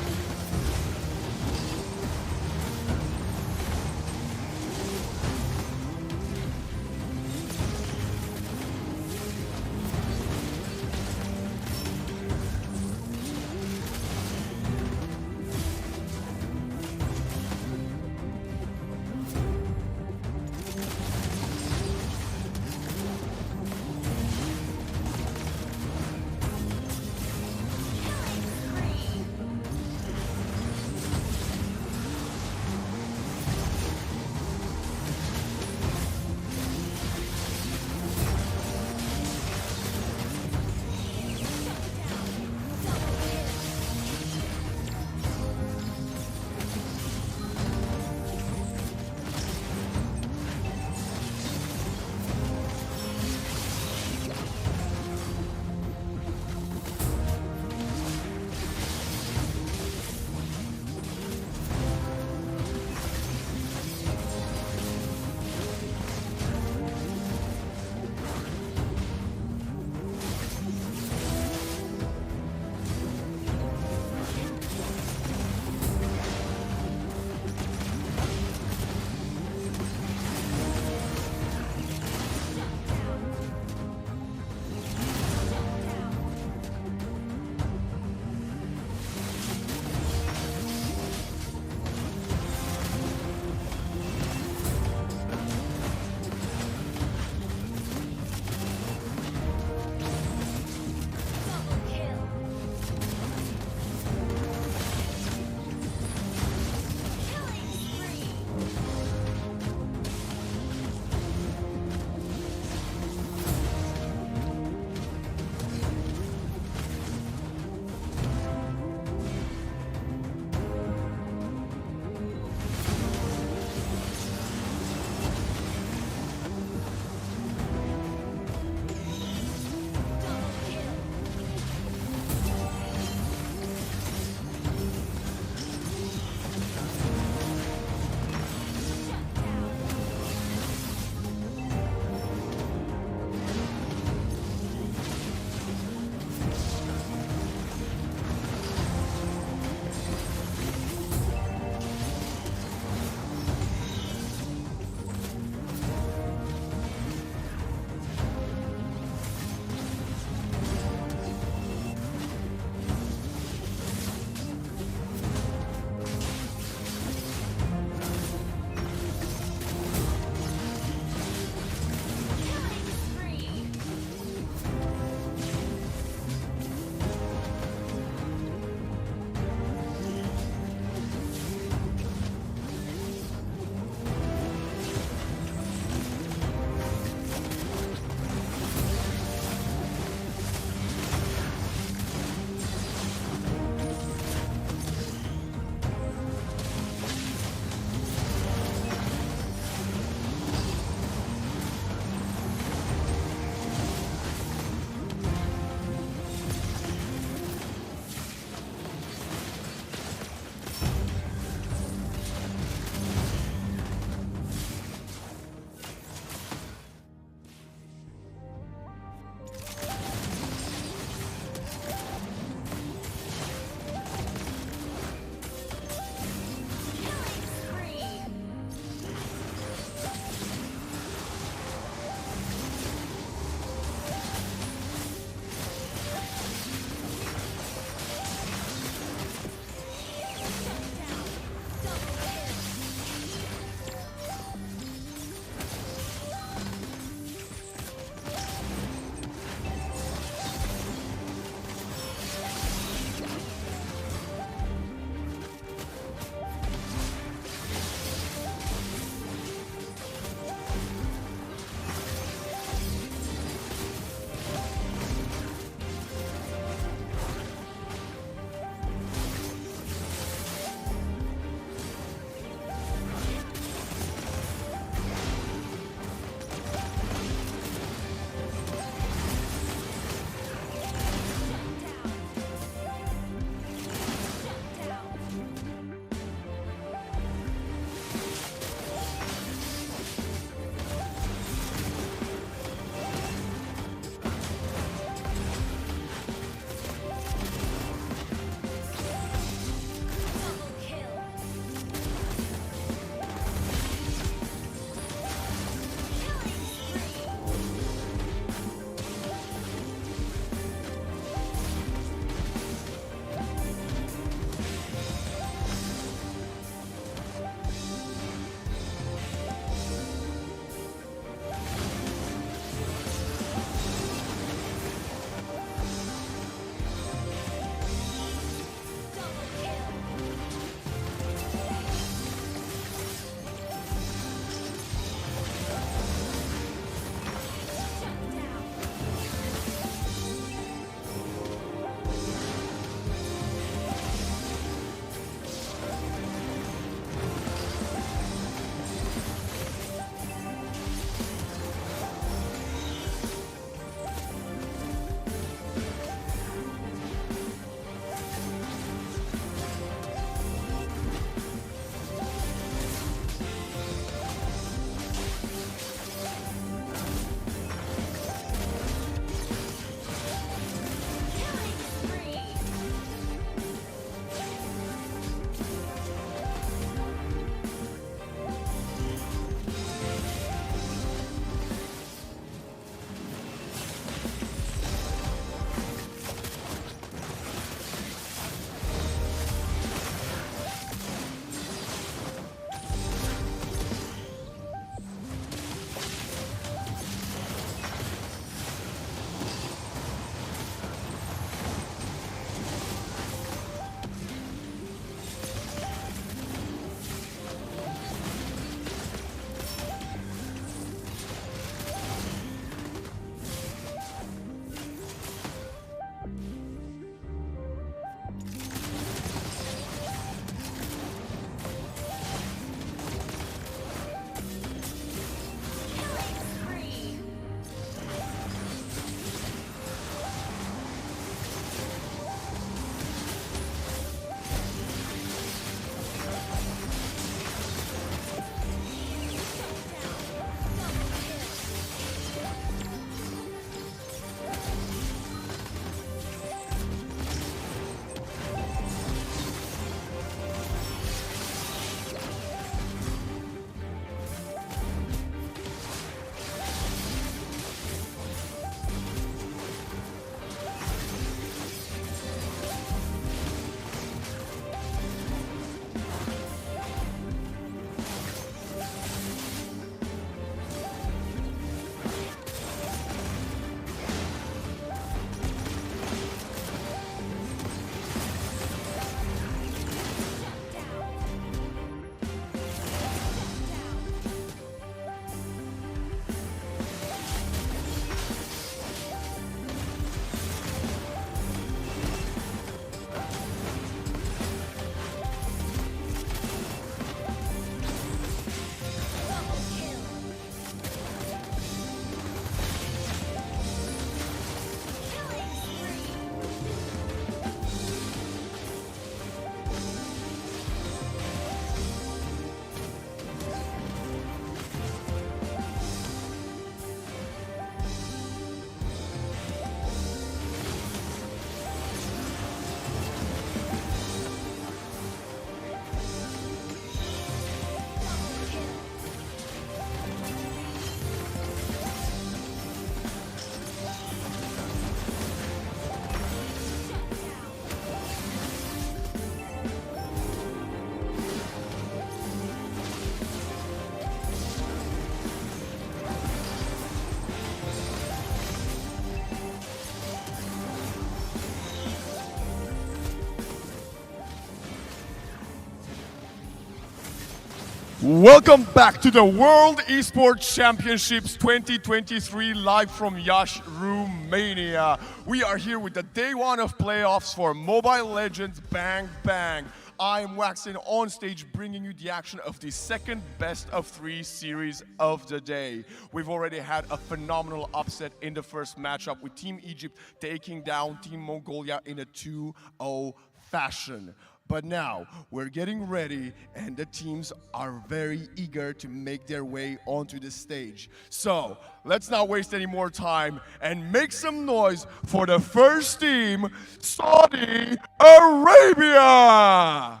Welcome back to the World Esports Championships 2023 live from Iași, Romania. We are here with the day one of playoffs for Mobile Legends Bang Bang. I'm Waxin on stage bringing you the action of the second best of three series of the day. We've already had a phenomenal upset in the first matchup with Team Egypt taking down Team Mongolia in a 2-0 fashion. But now we're getting ready and the teams are very eager to make their way onto the stage. So let's not waste any more time and make some noise for the first team, Saudi Arabia!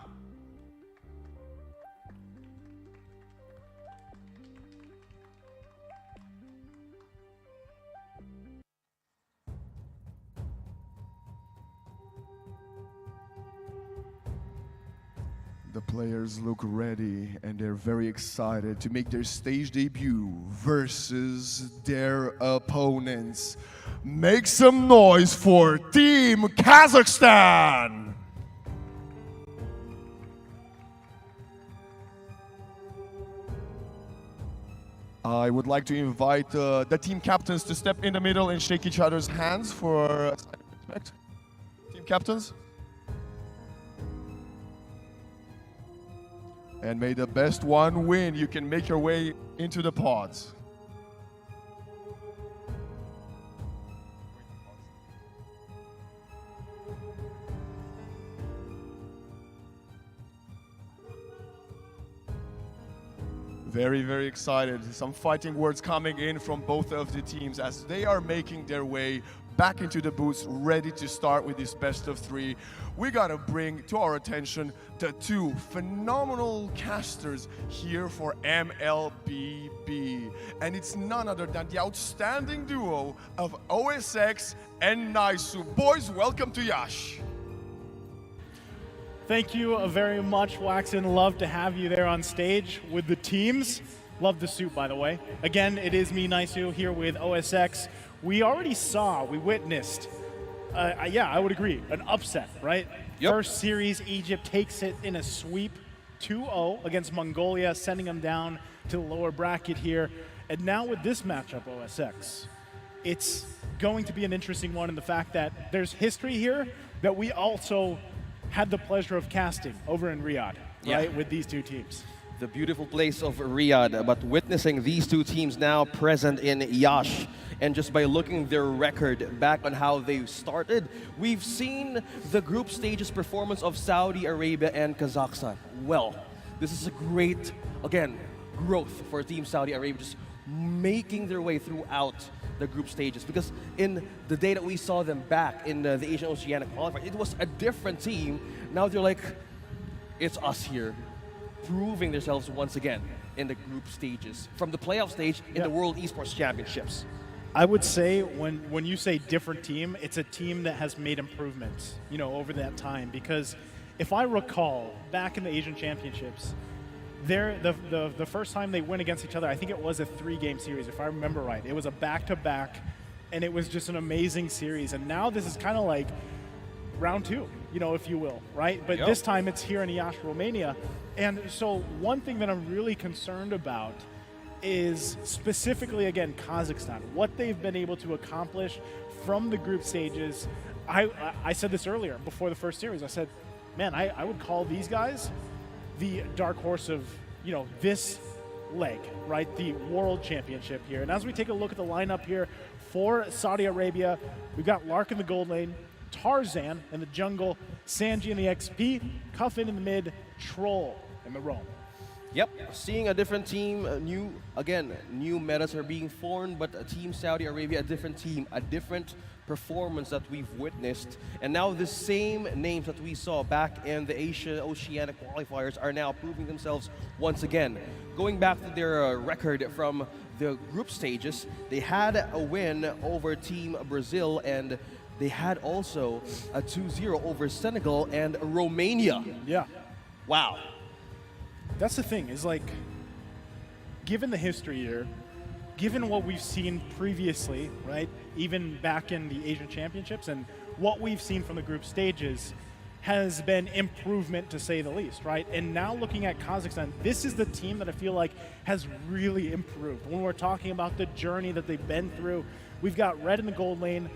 The players look ready and they're very excited to make their stage debut versus their opponents. Make some noise for Team Kazakhstan! I would like to invite the team captains to step in the middle and shake each other's hands for a sign of respect. Team captains. And may the best one win. You can make your way into the pods. Very, very excited. Some fighting words coming in from both of the teams as they are making their way back into the booths, ready to start with this best of three. We gotta bring to our attention the two phenomenal casters here for MLBB. And it's none other than the outstanding duo of OSX and Naisu. Boys, welcome to Iași. Thank you very much, Waxin. Love to have you there on stage with the teams. Love the suit, by the way. Again, it is me, Naisu, here with OSX. We witnessed, yeah, I would agree, an upset, right? Yep. First series, Egypt takes it in a sweep, 2-0 against Mongolia, sending them down to the lower bracket here. And now with this matchup, OSX, it's going to be an interesting one in the fact that there's history here that we also had the pleasure of casting over in Riyadh, right, with these two teams. The beautiful place of Riyadh, but witnessing these two teams now present in Iași, and just by looking their record back on how they started, we've seen the group stages performance of Saudi Arabia and Kazakhstan. Well, this is a great, again, growth for Team Saudi Arabia, just making their way throughout the group stages. Because in the day that we saw them back in the Asian Oceanic qualifier, it was a different team. Now they're like, it's us here, proving themselves once again in the group stages, from the playoff stage in the World Esports Championships. I would say when you say different team, it's a team that has made improvements, you know, over that time. Because if I recall, back in the Asian Championships, the first time they went against each other, I think it was a 3-game series, if I remember right. It was a back-to-back, and it was just an amazing series. And now this is kind of like round 2, you know, if you will, right? But this time it's here in Iași, Romania. And so one thing that I'm really concerned about is specifically, again, Kazakhstan, what they've been able to accomplish from the group stages. I said this earlier before the first series. I said, man, I would call these guys the dark horse of, you know, this leg, right? The World Championship here. And as we take a look at the lineup here for Saudi Arabia, we've got Lark in the gold lane, Tarzan in the jungle, Sanji in the XP, Cuffin in the mid, Troll in the roam. Yep, seeing a different team, new metas are being formed, but Team Saudi Arabia, a different team, a different performance that we've witnessed. And now the same names that we saw back in the Asia Oceanic qualifiers are now proving themselves once again. Going back to their record from the group stages, they had a win over Team Brazil, and they had also a 2-0 over Senegal and Romania. Yeah. Wow. That's the thing, is like, given the history here, given what we've seen previously, right, even back in the Asian Championships and what we've seen from the group stages, has been improvement to say the least, right? And now looking at Kazakhstan, this is the team that I feel like has really improved. When we're talking about the journey that they've been through, we've got Red in the gold lane,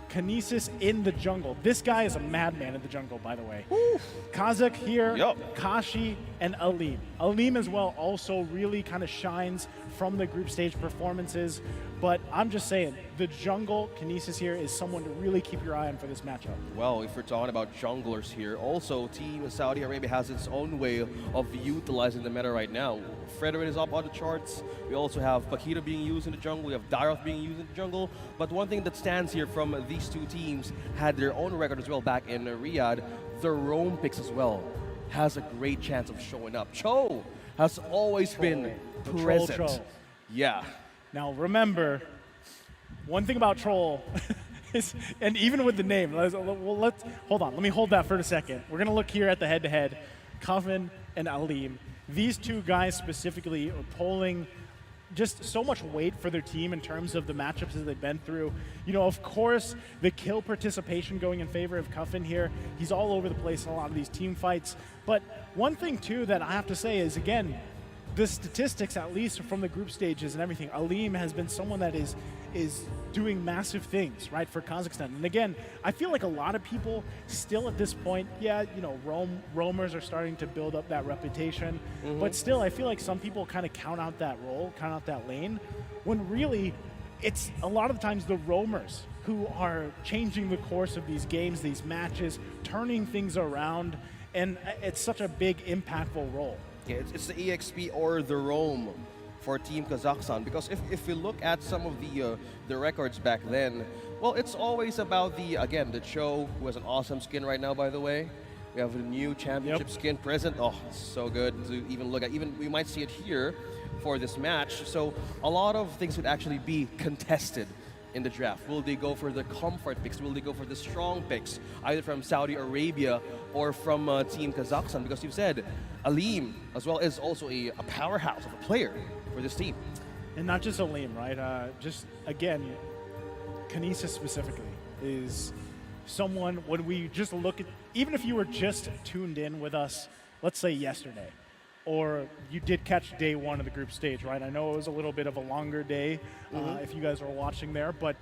Kinesis in the jungle. This guy is a madman in the jungle, by the way. Kazak here, Kashi, and Aleem. Aleem as well also really kind of shines from the group stage performances. But I'm just saying, the jungle, Kinesis here, is someone to really keep your eye on for this matchup. Well, if we're talking about junglers here, also Team Saudi Arabia has its own way of utilizing the meta right now. Frederick is up on the charts. We also have Paquito being used in the jungle. We have Daroth being used in the jungle. But one thing that stands here from these two teams had their own record as well back in Riyadh. The roam picks as well has a great chance of showing up. Cho has always been present. Troll. Yeah. Now remember, one thing about Troll is, and even with the name, let's hold on. Let me hold that for a second. We're gonna look here at the head-to-head, Kevin and Aleem. These two guys specifically are pulling just so much weight for their team in terms of the matchups that they've been through. You know, of course, the kill participation going in favor of Cuffin here. He's all over the place in a lot of these team fights. But one thing too that I have to say is, again, the statistics, at least from the group stages and everything, Aleem has been someone that is doing massive things, right, for Kazakhstan. And again, I feel like a lot of people still at this point, yeah, you know, roamers are starting to build up that reputation, but still I feel like some people kind of count out that role, count out that lane, when really it's a lot of the times the roamers who are changing the course of these games, these matches, turning things around, and it's such a big, impactful role. Yeah, it's the EXP or the roam for Team Kazakhstan, because if we look at some of the records back then, well, it's always about the Cho, who has an awesome skin right now, by the way. We have a new championship skin present. Oh, it's so good to even look at. Even we might see it here for this match. So a lot of things would actually be contested in the draft. Will they go for the comfort picks? Will they go for the strong picks, either from Saudi Arabia or from Team Kazakhstan? Because you've said Aleem as well is also a powerhouse of a player for this team. And not just Aleem, right? Just, again, Kinesis specifically is someone, when we just look at, even if you were just tuned in with us, let's say yesterday, or you did catch day one of the group stage, right? I know it was a little bit of a longer day if you guys were watching there, but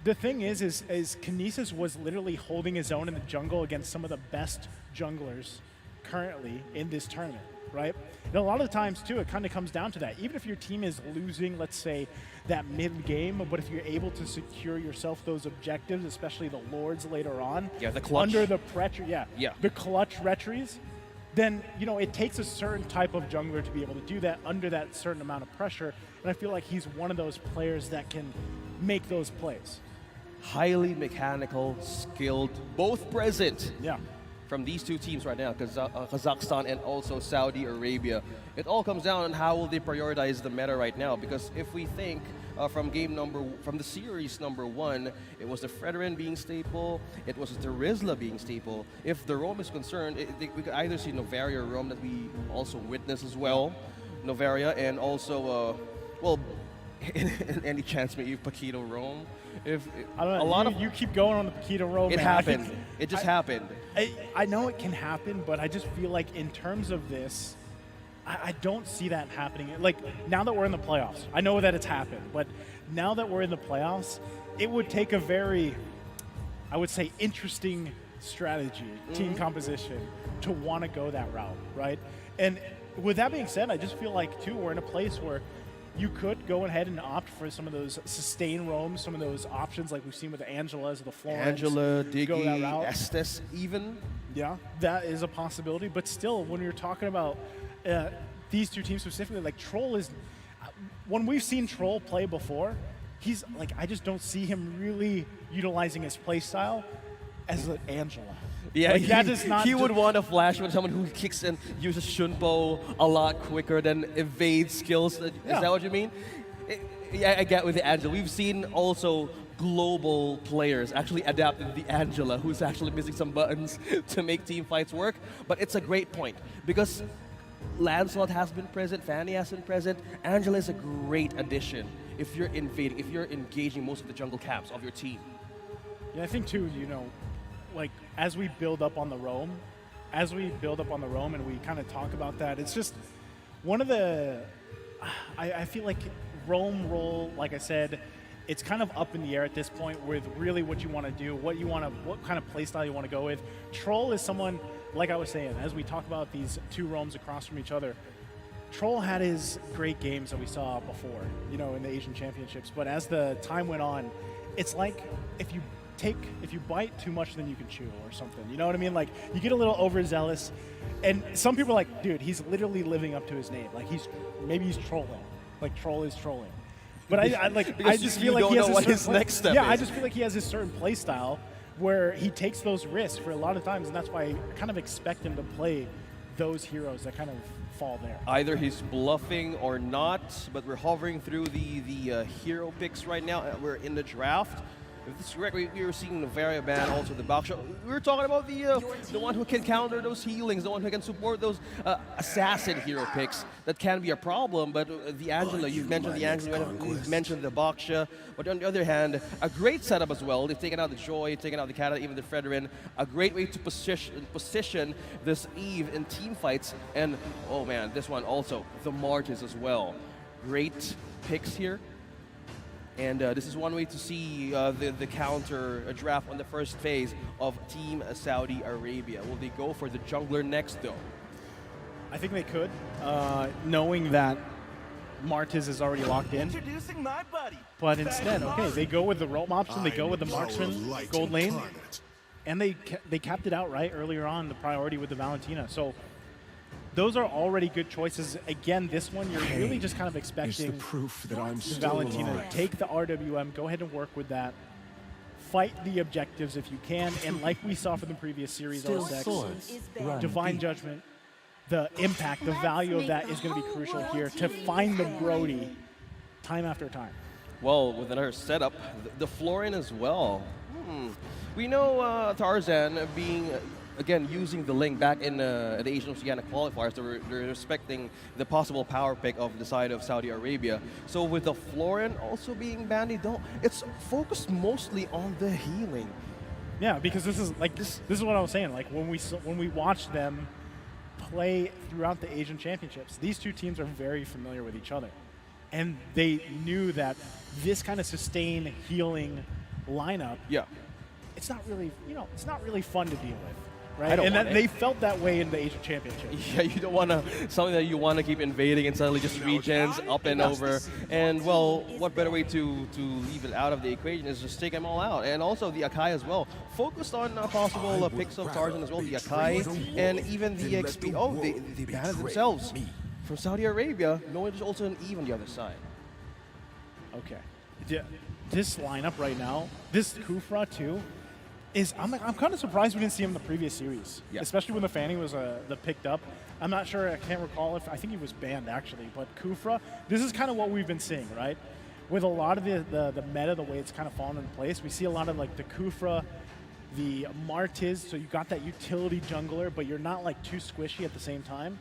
the thing is Kinesis was literally holding his own in the jungle against some of the best junglers currently in this tournament, right? And a lot of the times, too, it kind of comes down to that. Even if your team is losing, let's say, that mid-game, but if you're able to secure yourself those objectives, especially the Lords later on, the clutch. Under the pressure, the clutch retries, then, you know, it takes a certain type of jungler to be able to do that under that certain amount of pressure. And I feel like he's one of those players that can make those plays. Highly mechanical, skilled, both present. Yeah. From these two teams right now, Kazakhstan and also Saudi Arabia. It all comes down on how will they prioritize the meta right now, because if we think from the series number one, it was the Fredrin being staple, it was the Rizla being staple. If the roam is concerned, we could either see Novaria roam that we also witness as well, Novaria, and also, any chance maybe Paquito roam. If I don't know, you keep going on the Paquito roam. It happened. It just happened. I know it can happen, but I just feel like in terms of this, I don't see that happening. Like, now that we're in the playoffs, I know that it's happened, but now that we're in the playoffs, it would take a very, I would say, interesting strategy, team composition, to want to go that route, right? And with that being said, I just feel like, too, we're in a place where you could go ahead and opt for some of those sustain roams, some of those options like we've seen with the Angelas, the Florence. Angela, Diggy, Estes even. Yeah, that is a possibility. But still, when you're talking about these two teams specifically, like Troll is, when we've seen Troll play before, he's like, I just don't see him really utilizing his play style as an Angela. Yeah, like, that is not he would want to flash with someone who kicks and uses Shunpo a lot quicker than evade skills. Is that what you mean? Yeah, I get with the Angela. We've seen also global players actually adapted the Angela, who's actually missing some buttons to make team fights work. But it's a great point, because Lancelot has been present, Fanny has been present. Angela is a great addition if you're invading, if you're engaging most of the jungle camps of your team. Yeah, I think too, you know, like as we build up on the Rome, and we kind of talk about that, it's just one of the, I feel like Rome role, like I said, it's kind of up in the air at this point with really what you want to do, what kind of play style you want to go with. Troll is someone, like I was saying, as we talk about these two Romes across from each other, Troll had his great games that we saw before, you know, in the Asian Championships. But as the time went on, it's like if you bite too much, then you can chew or something. You know what I mean? Like, you get a little overzealous. And some people are like, dude, he's literally living up to his name. Like, maybe he's trolling. Like, Troll is trolling. But I just feel like he has his next step yeah, is. I just feel like he has this certain play style where he takes those risks for a lot of times, and that's why I kind of expect him to play those heroes that kind of fall there. Either he's bluffing or not, but we're hovering through the hero picks right now. We're in the draft. If this is correct, we were seeing the Variaban, also the Baksha. We were talking about the one who can counter those healings, the one who can support those assassin hero picks. That can be a problem, but the Angela, you've mentioned the Angela, you've mentioned the Baksha. But on the other hand, a great setup as well. They've taken out the Joy, taken out the Kata, even the Fredrin. A great way to position this Eve in team fights. And, oh man, this one also, the Martis as well. Great picks here. And this is one way to see the counter draft on the first phase of Team Saudi Arabia. Will they go for the jungler next, though? I think they could, knowing that Martiz is already locked in. Introducing my buddy. But instead, okay, they go with the roam option, they go with the marksman, gold lane, and they capped it out right earlier on, the priority with the Valentina. So those are already good choices. Again, this one, you're really just kind of expecting the Valentina to take the RWM, go ahead and work with that, fight the objectives if you can, and like we saw from the previous series, RSX, Divine Judgment, the impact, the value of that is going to be crucial here to find the Brody time after time. Well, with another setup, the Florin as well. We know Tarzan being... Again, using the link back in the Asian Oceanic qualifiers, they're respecting the possible power pick of the side of Saudi Arabia. So with the Florin also being banned, it's focused mostly on the healing. Yeah, because this is what I was saying. Like when we watch them play throughout the Asian Championships, these two teams are very familiar with each other, and they knew that this kind of sustained healing lineup. Yeah, it's not really fun to deal with. Right? And they felt that way in the Asian Championship. Yeah, you don't want something that you want to keep invading and suddenly just regens up and over. And well, what better way to leave it out of the equation is just take them all out. And also the Akai as well. Focused on possible picks of Tarzan as well, the Akai and even the XP. Oh, they banned it themselves from Saudi Arabia, knowing there's also an Eve on the other side. Okay. Yeah, this lineup right now, this Kufra too, I'm kind of surprised we didn't see him in the previous series, especially when the Fanning was picked up. I'm not sure, I can't recall I think he was banned actually, but Kufra, this is kind of what we've been seeing, right? With a lot of the meta, the way it's kind of fallen into place, we see a lot of like the Kufra, the Martiz, so you got that utility jungler, but you're not like too squishy at the same time.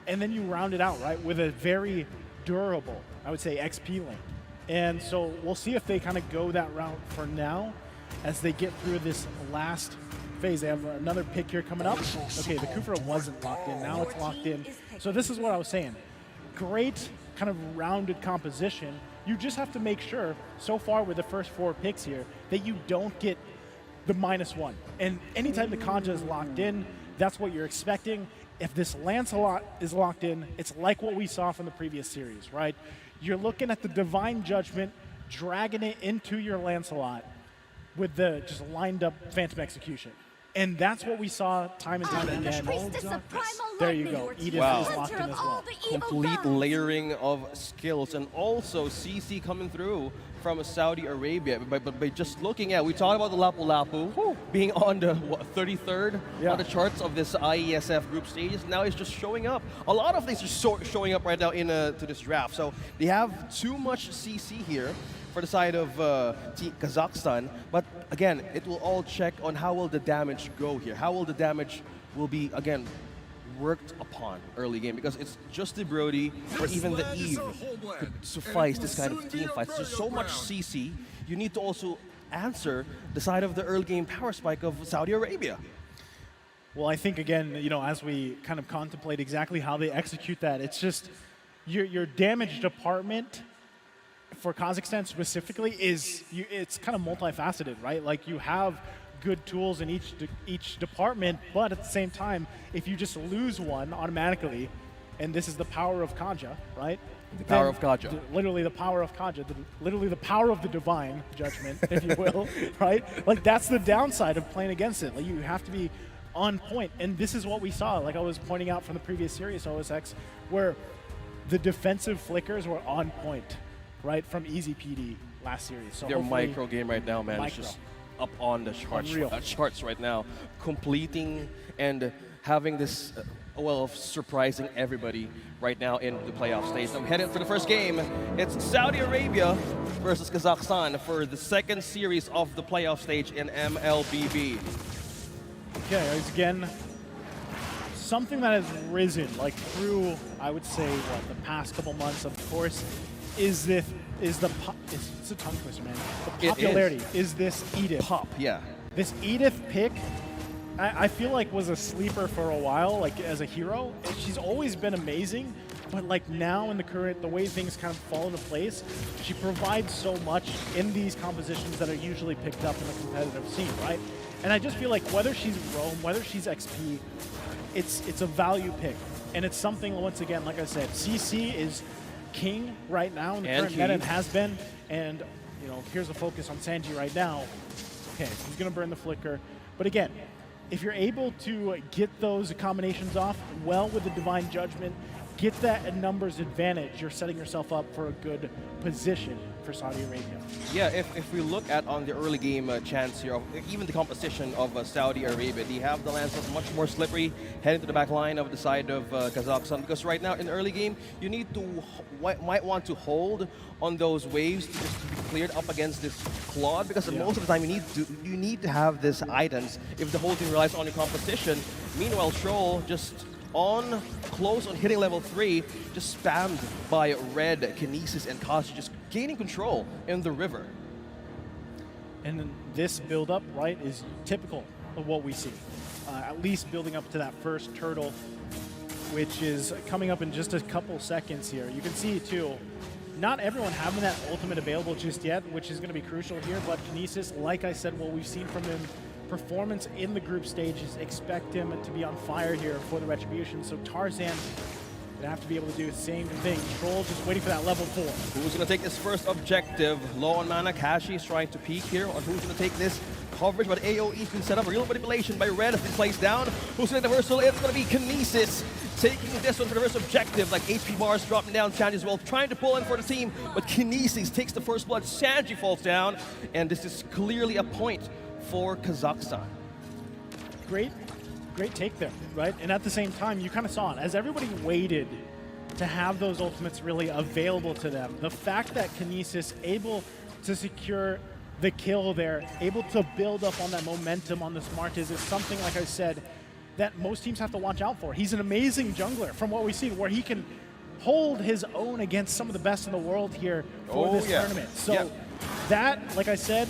And then you round it out, right, with a very durable, I would say, XP lane. And so we'll see if they kind of go that route for now. As they get through this last phase. They have another pick here coming up. Okay, the Kufra wasn't locked in. Now it's locked in. So this is what I was saying. Great kind of rounded composition. You just have to make sure, so far with the first 4 picks here, that you don't get the -1. And anytime the Kanja is locked in, that's what you're expecting. If this Lancelot is locked in, it's like what we saw from the previous series, right? You're looking at the Divine Judgment, dragging it into your Lancelot, with the just lined up Phantom Execution. And that's what we saw time and time again. There you go. Edith is locked in as well. Complete layering of skills, and also CC coming through from Saudi Arabia. But by just looking at, we talked about the Lapu Lapu being on the 33rd on the charts of this IESF group stages. Now it's just showing up. A lot of things are showing up right now to this draft. So they have too much CC here for the side of Kazakhstan, but again, it will all check on how will the damage go here. How will the damage will be, again, worked upon early game, because it's just the Brody or even the Eve could suffice this kind of team fights. There's so much CC. You need to also answer the side of the early game power spike of Saudi Arabia? Well, I think, again, as we kind of contemplate exactly how they execute that, it's just your damage department for Kazakhstan specifically it's kind of multifaceted, right? Like, you have good tools in each department, but at the same time, if you just lose one automatically, and this is the power of Kaja, right? The power of Kaja. Literally the power of Kaja, literally the power of the divine judgment, if you will, right? Like, that's the downside of playing against it. Like, you have to be on point, and this is what we saw, like I was pointing out from the previous series, OSX, where the defensive flickers were on point, right, from Easy PD last series. So their micro game right now, man, is just up on the charts right now, completing and having this, of surprising everybody right now in the playoff stage. I'm headed for the first game. It's Saudi Arabia versus Kazakhstan for the second series of the playoff stage in MLBB. Okay, again, something that has risen, like, through, I would say, the past couple months, of course, it's a tongue twister, man. The popularity is this Edith. Yeah. This Edith pick, I feel like was a sleeper for a while, like, as a hero. She's always been amazing, but like now in the way things kind of fall into place, she provides so much in these compositions that are usually picked up in the competitive scene, right? And I just feel like whether she's Roam, whether she's XP, it's a value pick. And it's something, once again, like I said, CC is king right now in the current meta and has been. And, here's the focus on Sanji right now. Okay, he's going to burn the flicker. But again, if you're able to get those combinations off well with the Divine Judgment, get that numbers advantage, you're setting yourself up for a good position for Saudi Arabia. Yeah, if we look at on the early game chance here, of even the composition of Saudi Arabia, they have the landscape much more slippery, heading to the back line of the side of Kazakhstan, because right now in early game, you need to, might want to hold on those waves to just be cleared up against this Claude, because most of the time you need to have these items if the whole thing relies on your composition. Meanwhile, Troll just close on hitting level 3, just spammed by Red, Kinesis, and Kashi, just gaining control in the river. And then this build-up, right, is typical of what we see. At least building up to that first turtle, which is coming up in just a couple seconds here. You can see, too, not everyone having that ultimate available just yet, which is going to be crucial here, but Kinesis, like I said, what we've seen from him, performance in the group stages, expect him to be on fire here for the Retribution. So Tarzan gonna have to be able to do the same thing. Troll just waiting for that level 4. Who's gonna take this first objective? Low on mana, Kashi is trying to peek here on who's gonna take this coverage, but AoE's been set up. Real manipulation by Red has been placed down. Who's gonna take the reversal? It's gonna be Kinesis taking this one for the first objective. Like, HP bars dropping down, Sanji as well, trying to pull in for the team, but Kinesis takes the first blood. Sanji falls down, and this is clearly a point for Kazakhstan. Great take there, right? And at the same time, you kind of saw it. As everybody waited to have those ultimates really available to them, the fact that Kinesis able to secure the kill there, able to build up on that momentum on the Smarties is something, like I said, that most teams have to watch out for. He's an amazing jungler from what we've seen, where he can hold his own against some of the best in the world here for this tournament. So that, like I said,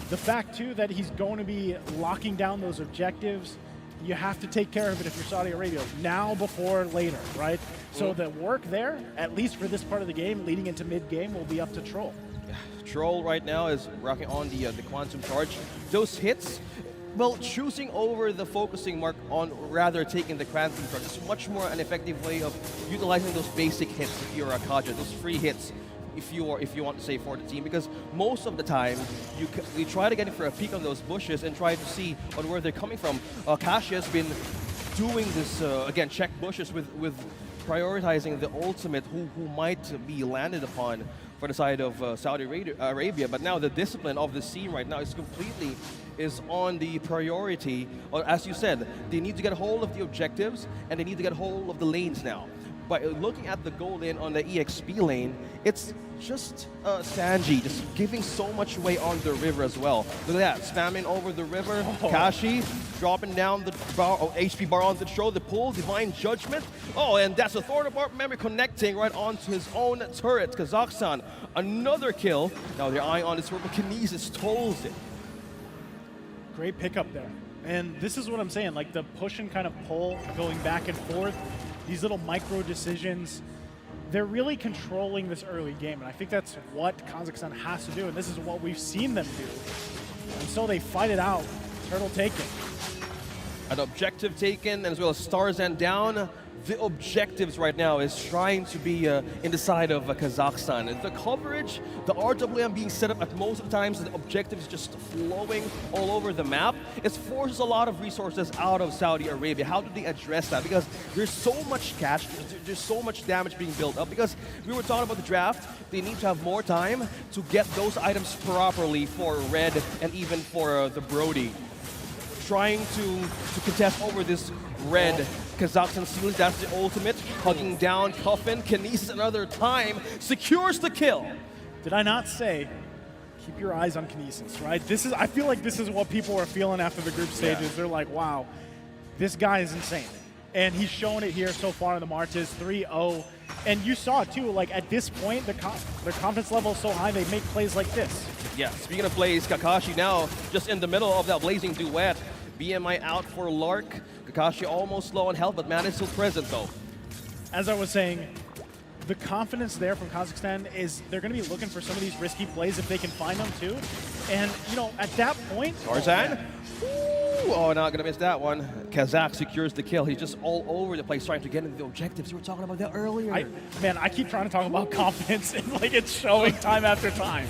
the fact, too, that he's going to be locking down those objectives, you have to take care of it if you're Saudi Arabia, now before later, right? So the work there, at least for this part of the game, leading into mid-game, will be up to Troll. Troll right now is rocking on the Quantum Charge. Those hits, well, choosing over the focusing mark on rather taking the Quantum Charge is much more an effective way of utilizing those basic hits if you're a Kaja, those free hits. If you want to say for the team, because most of the time we try to get in for a peek on those bushes and try to see on where they're coming from. Kashi has been doing this again, check bushes with prioritizing the ultimate who might be landed upon for the side of Saudi Arabia, but now the discipline of the scene right now is completely on the priority. Or as you said, they need to get hold of the objectives and they need to get hold of the lanes now. But looking at the goal in on the EXP lane, it's just Sanji just giving so much away on the river as well. Look at that, spamming over the river. Kashi dropping down the bar, HP bar on the throw, the pull, Divine Judgment. Oh, and that's a Thorn Apart member connecting right onto his own turret. Kazakhstan, another kill. Now their eye on this river, Kinesis tolls it. Great pickup there. And this is what I'm saying, like the push and kind of pull going back and forth, these little micro decisions, they're really controlling this early game. And I think that's what Kazakhstan has to do. And this is what we've seen them do. And so they fight it out. Turtle taken. An objective taken, and as well as Tarzan down. The objectives right now is trying to be in the side of Kazakhstan. The coverage, the RWM being set up at most of the times, the objectives just flowing all over the map. It forces a lot of resources out of Saudi Arabia. How do they address that? Because there's so much cash, there's so much damage being built up. Because we were talking about the draft, they need to have more time to get those items properly for Red and even for the Brody. Trying to contest over this Red Kazakhstan seals, that's the ultimate. Hugging down Coffin, Kinesis another time, secures the kill. Did I not say, keep your eyes on Kinesis, right? I feel like this is what people are feeling after the group stages. Yeah. They're like, wow, this guy is insane. And he's shown it here so far in the Marches, 3-0. And you saw too, like at this point, their confidence level is so high, they make plays like this. Yeah, speaking of plays, Kakashi now just in the middle of that blazing duet. BMI out for Lark. Kakashi almost low on health, but man is still present though. As I was saying, the confidence there from Kazakhstan is they're going to be looking for some of these risky plays if they can find them too. And, you know, at that point... Tarzan? Oh, not going to miss that one. Kazak secures the kill. He's just all over the place trying to get into the objectives. You were talking about that earlier. I keep trying to talk about confidence and like it's showing time after time.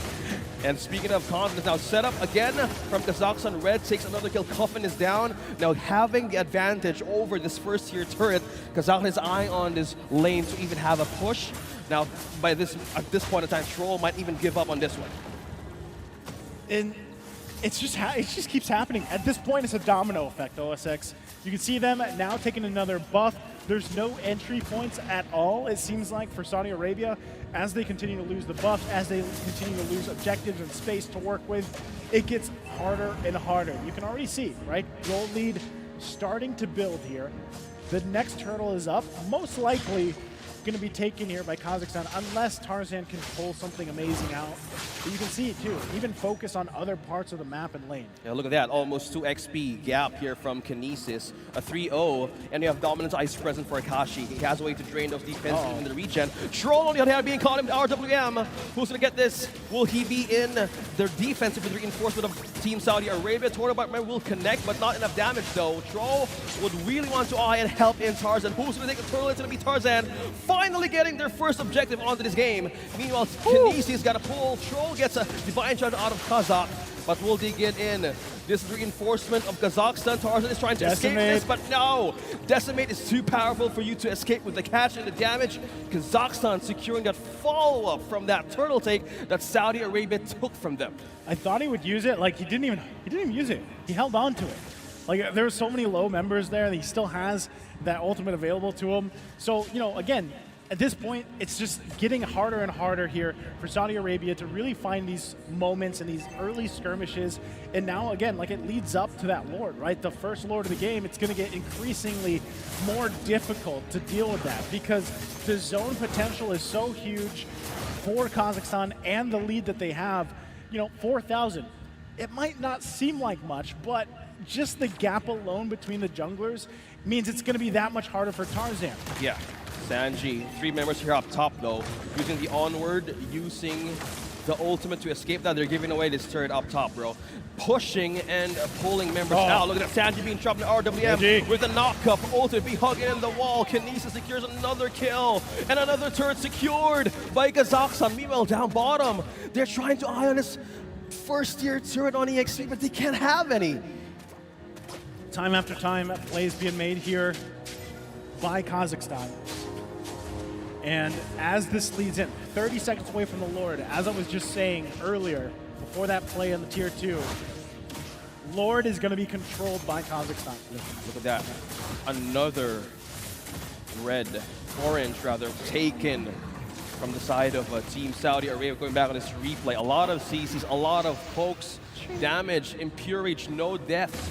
And speaking of confidence, now set up again from Kazakhstan. Red takes another kill. Coffin is down. Now having the advantage over this first tier turret, Kazakhstan has eye on this lane to even have a push. Now at this point in time, Troll might even give up on this one. And it just keeps happening. At this point, it's a domino effect, OSX. You can see them now taking another buff. There's no entry points at all, it seems like, for Saudi Arabia. As they continue to lose the buffs, as they continue to lose objectives and space to work with, it gets harder and harder. You can already see, right? Gold lead starting to build here. The next turtle is up, most likely going to be taken here by Kazakhstan unless Tarzan can pull something amazing out. But you can see it too, even focus on other parts of the map and lane. Yeah, look at that, almost 2 XP gap here from Kinesis, a 3-0, and you have Dominance Ice present for Akashi. He has a way to drain those defenses in the regen. Troll on the other hand being caught in RWM. Who's going to get this? Will he be in the defensive with reinforcement of Team Saudi Arabia? Tournament will connect, but not enough damage though. Troll would really want to eye and help in Tarzan. Who's going to take the turtle? It's going to be Tarzan. Finally getting their first objective onto this game. Meanwhile, Kinesis got a pull. Troll gets a Divine Judgment out of Kazak, but will they get in? This reinforcement of Kazakhstan. Tarzan is trying to escape this, but no! Decimate is too powerful for you to escape with the catch and the damage. Kazakhstan securing that follow-up from that turtle take that Saudi Arabia took from them. I thought he would use it, like he didn't even use it. He held on to it. Like there were so many low members there that he still has that ultimate available to him. So, you know, again, at this point, it's just getting harder and harder here for Saudi Arabia to really find these moments and these early skirmishes. And now, again, like it leads up to that Lord, right? The first Lord of the game, it's going to get increasingly more difficult to deal with that because the zone potential is so huge for Kazakhstan and the lead that they have. You know, 4,000. It might not seem like much, but just the gap alone between the junglers means it's going to be that much harder for Tarzan. Yeah. Sanji, 3 members here up top though, using the onward, using the ultimate to escape that. They're giving away this turret up top, bro. Pushing and pulling members out. Look at that, Sanji being chopped in RWM with a knock-up. Ultimate be hugging in the wall. Kinesis secures another kill, and another turret secured by Kazakhstan. Meanwhile, down bottom, they're trying to eye on this first-tier turret on EXP, but they can't have any. Time after time, plays being made here by Kazakhstan. And as this leads in, 30 seconds away from the Lord, as I was just saying earlier, before that play in the Tier 2, Lord is going to be controlled by Kazakhstan. Look at that. Another red orange rather, taken from the side of Team Saudi Arabia. Going back on this replay, a lot of CCs, a lot of pokes, damage, impure reach, no deaths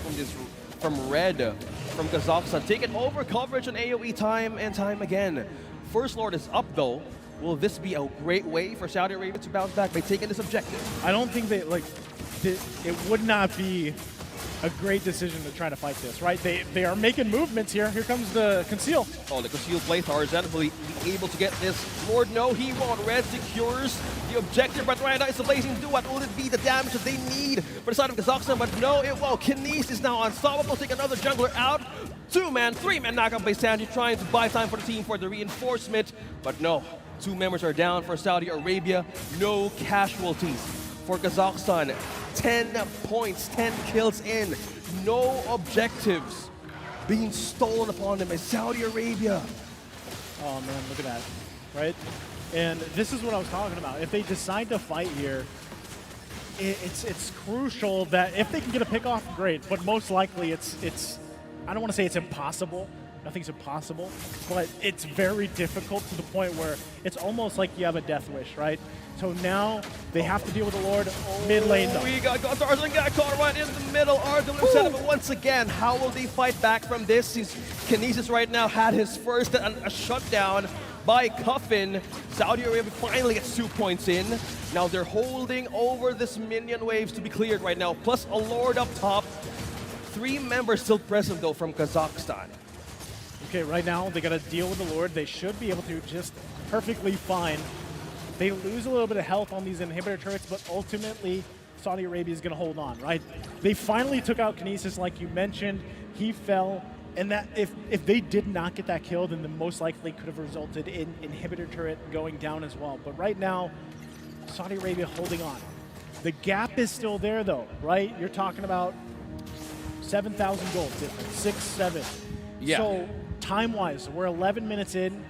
from Red, from Kazakhstan. Taking over coverage on AoE time and time again. First Lord is up though. Will this be a great way for Saudi Arabia to bounce back by taking this objective? I don't think they, it would not be a great decision to try to fight this, right? They are making movements here. Here comes the conceal. Oh, the conceal play. Tarzan will be able to get this. Lord, no, he won't. Red secures the objective, but right now it's a blazing duet. Will it be the damage that they need for the side of Kazakhstan? But no, it won't. Kinesis is now unstoppable. Take another jungler out. 2-man, 3-man knockout by Sanji, trying to buy time for the team for the reinforcement. But no, 2 members are down for Saudi Arabia. No casualties for Kazakhstan. 10 points, 10 kills in. No objectives being stolen upon them by Saudi Arabia. Oh man, look at that, right? And this is what I was talking about. If they decide to fight here, it's crucial that if they can get a pick off, great. But most likely it's I don't want to say it's impossible. Nothing's impossible, but it's very difficult to the point where it's almost like you have a death wish, right? So now they have to deal with the Lord mid lane though. We got Tarzan got caught right in the middle. RW set up once again. How will they fight back from this? Since Kinesis right now had his first a shutdown by Cuffin. Saudi Arabia finally gets 2 points in. Now they're holding over this minion waves to be cleared right now. Plus a Lord up top. 3 members still present though from Kazakhstan. Okay, right now they got to deal with the Lord. They should be able to just perfectly fine. They lose a little bit of health on these inhibitor turrets, but ultimately Saudi Arabia is going to hold on, right? They finally took out Kinesis, like you mentioned. He fell, and that if they did not get that kill, then the most likely could have resulted in inhibitor turret going down as well. But right now, Saudi Arabia holding on. The gap is still there, though, right? You're talking about 7,000 gold difference, 6, 7. Yeah. So time-wise, we're 11 minutes in.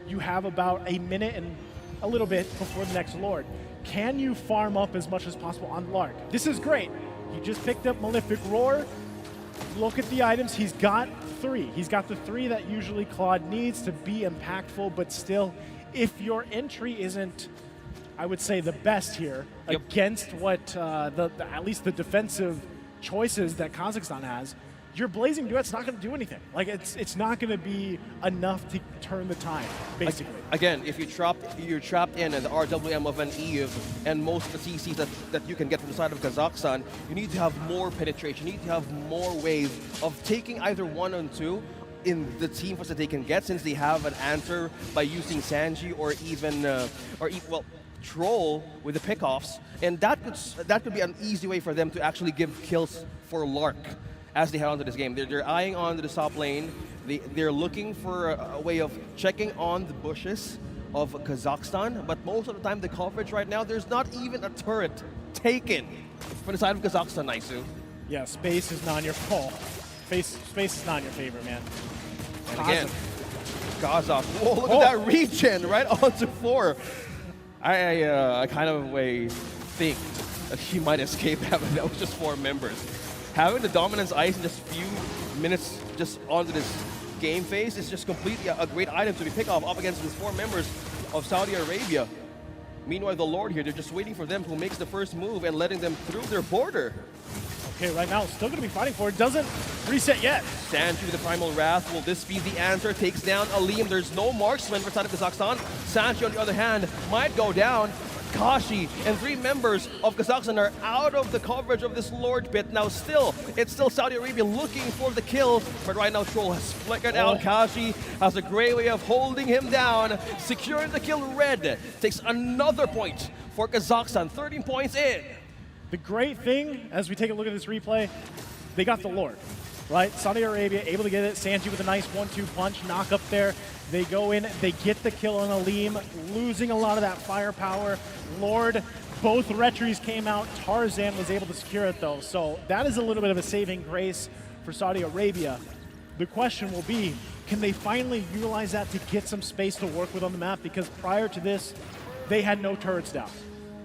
You have about a minute and a little bit before the next Lord. Can you farm up as much as possible on Lark? This is great. He just picked up Malefic Roar. Look at the items. He's got 3. He's got the 3 that usually Claude needs to be impactful, but still, if your entry isn't, I would say, the best here against what at least the defensive choices that Kazakhstan has, your Blazing Duet's not going to do anything. Like, it's not going to be enough to turn the tide, basically. Again, if you're trapped in the RWM of an Eve and most of the CCs that you can get from the side of Kazakhstan, you need to have more penetration. You need to have more ways of taking either 1 and 2 in the team that they can get, since they have an answer by using Sanji or even Troll with the pickoffs, and that could be an easy way for them to actually give kills for Lark as they head onto this game. They're eyeing onto the top lane. They're looking for a way of checking on the bushes of Kazakhstan, but most of the time the coverage right now, there's not even a turret taken from the side of Kazakhstan, Naisu. Yeah, space is not in your fault. Space is not in your favor, man. And again, Kazak. Whoa, look at that regen right onto 4. I kind of think that he might escape having that was just 4 members. Having the dominance ice in just a few minutes just onto this game phase is just completely a great item to be picked off up against these 4 members of Saudi Arabia. Meanwhile, the Lord here, they're just waiting for them who makes the first move and letting them through their border. Okay, right now, still going to be fighting for it. Doesn't reset yet. Sanji with the Primal Wrath. Will this be the answer? Takes down Aleem. There's no marksman for side of Kazakhstan. Sanji, on the other hand, might go down. Kashi and 3 members of Kazakhstan are out of the coverage of this Lord pit. Now it's still Saudi Arabia looking for the kill, but right now Troll has flickered out. Kashi has a great way of holding him down, securing the kill. Red takes another point for Kazakhstan, 13 points in. The great thing, as we take a look at this replay, they got the Lord, right? Saudi Arabia able to get it. Sanji with a nice 1-2 punch, knock up there. They go in, they get the kill on Aleem, losing a lot of that firepower. Lord, both Retries came out. Tarzan was able to secure it though. So that is a little bit of a saving grace for Saudi Arabia. The question will be, can they finally utilize that to get some space to work with on the map? Because prior to this, they had no turrets down,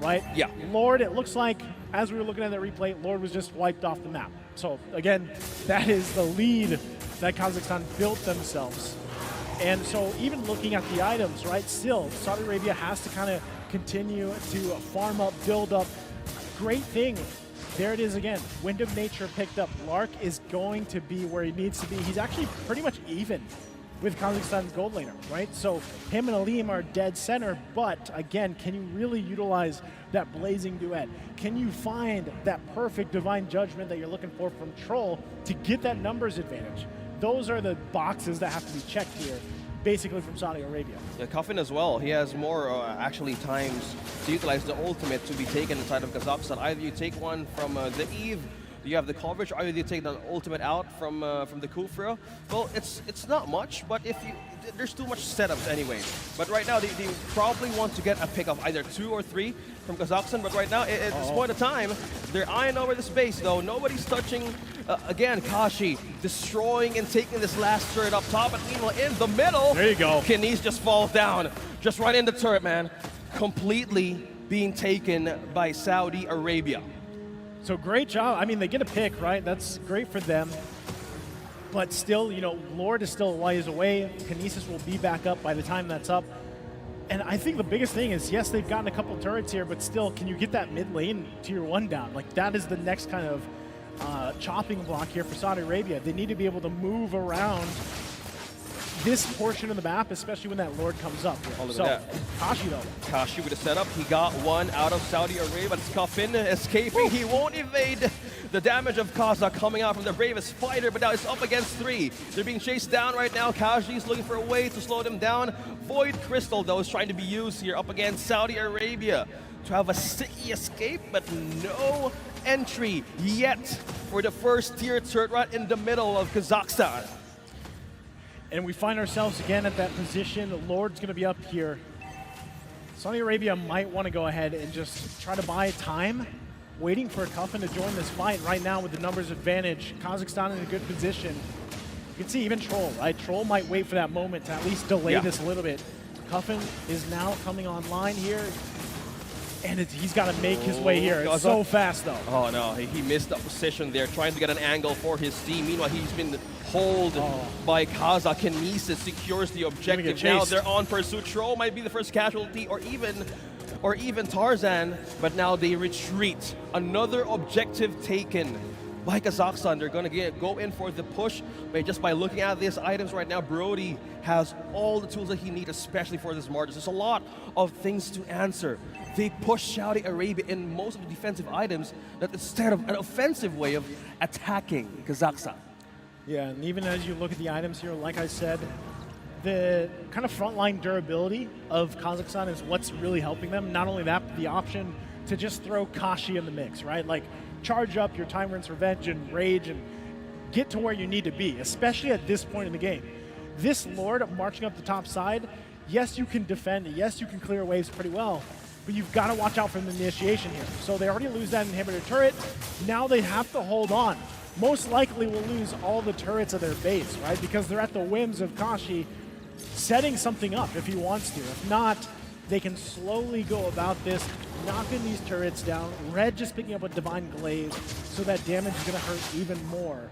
right? Yeah. Lord, it looks like, as we were looking at the replay, Lord was just wiped off the map. So again, that is the lead that Kazakhstan built themselves. And so even looking at the items, right, still, Saudi Arabia has to kind of continue to farm up, build up. Great thing. There it is again. Wind of Nature picked up. Lark is going to be where he needs to be. He's actually pretty much even with Kazakhstan's gold laner, right? So him and Aleem are dead center, but again, can you really utilize that blazing duet? Can you find that perfect divine judgment that you're looking for from Troll to get that numbers advantage? Those are the boxes that have to be checked here, basically from Saudi Arabia. Yeah, Coffin as well. He has more actually times to utilize the ultimate to be taken inside of Kazakhstan. Either you take one from the Eve, you have the coverage, or either you take the ultimate out from the Kufra. Well, it's not much, but there's too much setups anyway. But right now, they probably want to get a pick of either 2 or 3 from Kazakhstan. But right now, at this point of time, they're eyeing over this base though. Nobody's touching. Again, Kashi destroying and taking this last turret up top. But meanwhile, in the middle, there you go. Kenice just falls down, just right in the turret, man. Completely being taken by Saudi Arabia. So great job. I mean, they get a pick, right? That's great for them. But still, you know, Lord is still a ways away. Kinesis will be back up by the time that's up. And I think the biggest thing is, yes, they've gotten a couple turrets here, but still, can you get that mid lane tier 1 down? Like, that is the next kind of chopping block here for Saudi Arabia. They need to be able to move around this portion of the map, especially when that Lord comes up. Oh, look so, at that. Kashi though. Kashi with a setup. He got one out of Saudi Arabia, but Coffin escaping. He won't evade the damage of Kazak coming out from the bravest fighter, but now it's up against 3. They're being chased down right now. Kashi's looking for a way to slow them down. Void Crystal, though, is trying to be used here up against Saudi Arabia to have a sticky escape, but no entry yet for the first tier turret right in the middle of Kazakhstan. And we find ourselves again at that position. The Lord's going to be up here. Saudi Arabia might want to go ahead and just try to buy time, waiting for Coffin to join this fight. Right now with the numbers advantage, Kazakhstan in a good position. You can see even Troll, right? Troll might wait for that moment to at least delay this a little bit. Coffin is now coming online here. And he's got to make his way here. It's so fast, though. Oh, no. He missed the position there, trying to get an angle for his team. Meanwhile, he's been pulled by Kazak. Kinesis secures the objective. Now they're on pursuit. Troll might be the first casualty, or even Tarzan. But now they retreat. Another objective taken by Kazakhstan. They're going to go in for the push. But just by looking at these items right now, Brody has all the tools that he needs, especially for this margin. There's a lot of things to answer. They push Saudi Arabia in most of the defensive items that instead of an offensive way of attacking Kazakhstan. Yeah, and even as you look at the items here, like I said, the kind of frontline durability of Kazakhstan is what's really helping them. Not only that, but the option to just throw Kashi in the mix, right? Like, charge up your Time Rinse Revenge and Rage and get to where you need to be, especially at this point in the game. This Lord marching up the top side, yes, you can defend, yes, you can clear waves pretty well, but you've got to watch out for the initiation here. So they already lose that inhibitor turret. Now they have to hold on. Most likely will lose all the turrets of their base, right? Because they're at the whims of Kashi setting something up if he wants to. If not, they can slowly go about this, knocking these turrets down. Red just picking up a Divine Glaze, so that damage is going to hurt even more.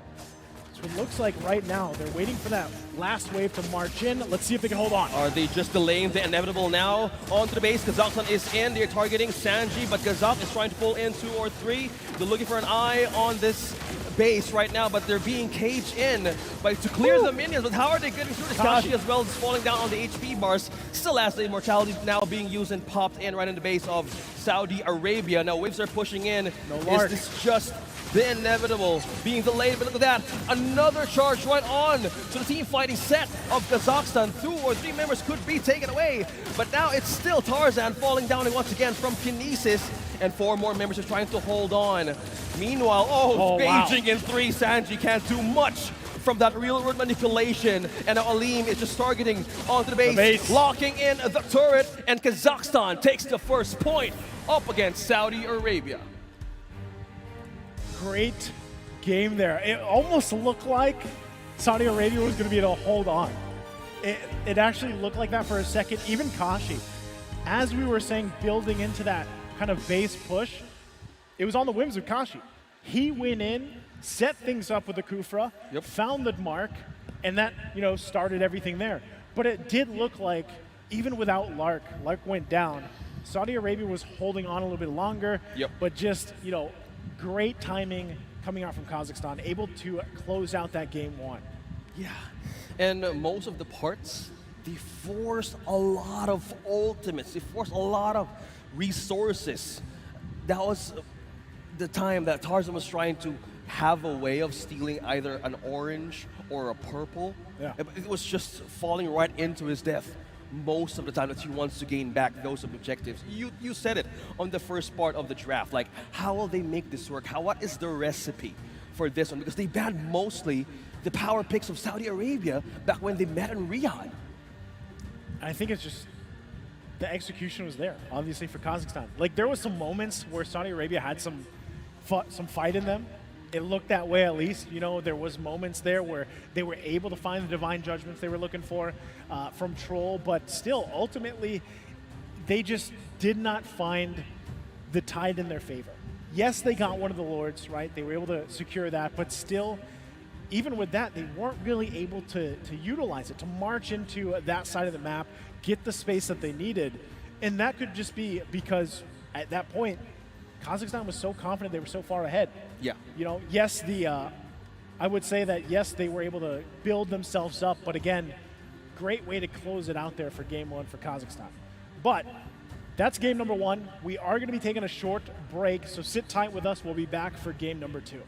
So it looks like right now they're waiting for that last wave to march in. Let's see if they can hold on. Are they just delaying the inevitable now? Onto the base, Kazakhstan is in. They're targeting Sanji, but Kazak is trying to pull in 2 or 3. They're looking for an eye on this base right now, but they're being caged in to clear the minions. But how are they getting through this? Kashi as well is falling down on the HP bars. Still has the immortality now being used and popped in right in the base of Saudi Arabia. Now waves are pushing in. Is this just the inevitable being delayed? But look at that, another charge right on to the team fighting set of Kazakhstan. 2 or 3 members could be taken away, but now it's still Tarzan falling down once again from Kinesis, and 4 more members are trying to hold on. Meanwhile, raging in 3, Sanji can't do much from that real-world manipulation, and now Aleem is just targeting onto the base, locking in the turret, and Kazakhstan takes the first point up against Saudi Arabia. Great game there. It almost looked like Saudi Arabia was going to be able to hold on. It actually looked like that for a second. Even Kashi, as we were saying, building into that kind of base push, it was on the whims of Kashi. He went in, set things up with the Kufra, found the mark, and that started everything there. But it did look like, even without Lark went down. Saudi Arabia was holding on a little bit longer, but just, great timing coming out from Kazakhstan, able to close out that game 1. Yeah, and most of the parts, they forced a lot of ultimates. They forced a lot of resources. That was the time that Tarzan was trying to have a way of stealing either an orange or a purple. Yeah. It was just falling right into his death most of the time that he wants to gain back those objectives. You said it on the first part of the draft. Like, how will they make this work? What is the recipe for this one? Because they banned mostly the power picks of Saudi Arabia back when they met in Riyadh. I think it's just the execution was there, obviously, for Kazakhstan. Like, there was some moments where Saudi Arabia had some fight in them. It looked that way, at least. There was moments there where they were able to find the divine judgments they were looking for from Troll, but still, ultimately, they just did not find the tide in their favor. Yes, they got one of the Lords, right? They were able to secure that, but still, even with that, they weren't really able to utilize it, to march into that side of the map, get the space that they needed. And that could just be because, at that point, Kazakhstan was so confident they were so far ahead. Yeah. Yes, I would say that, yes, they were able to build themselves up, but again, great way to close it out there for game 1 for Kazakhstan. But that's game number 1. We are going to be taking a short break, so sit tight with us. We'll be back for game number 2.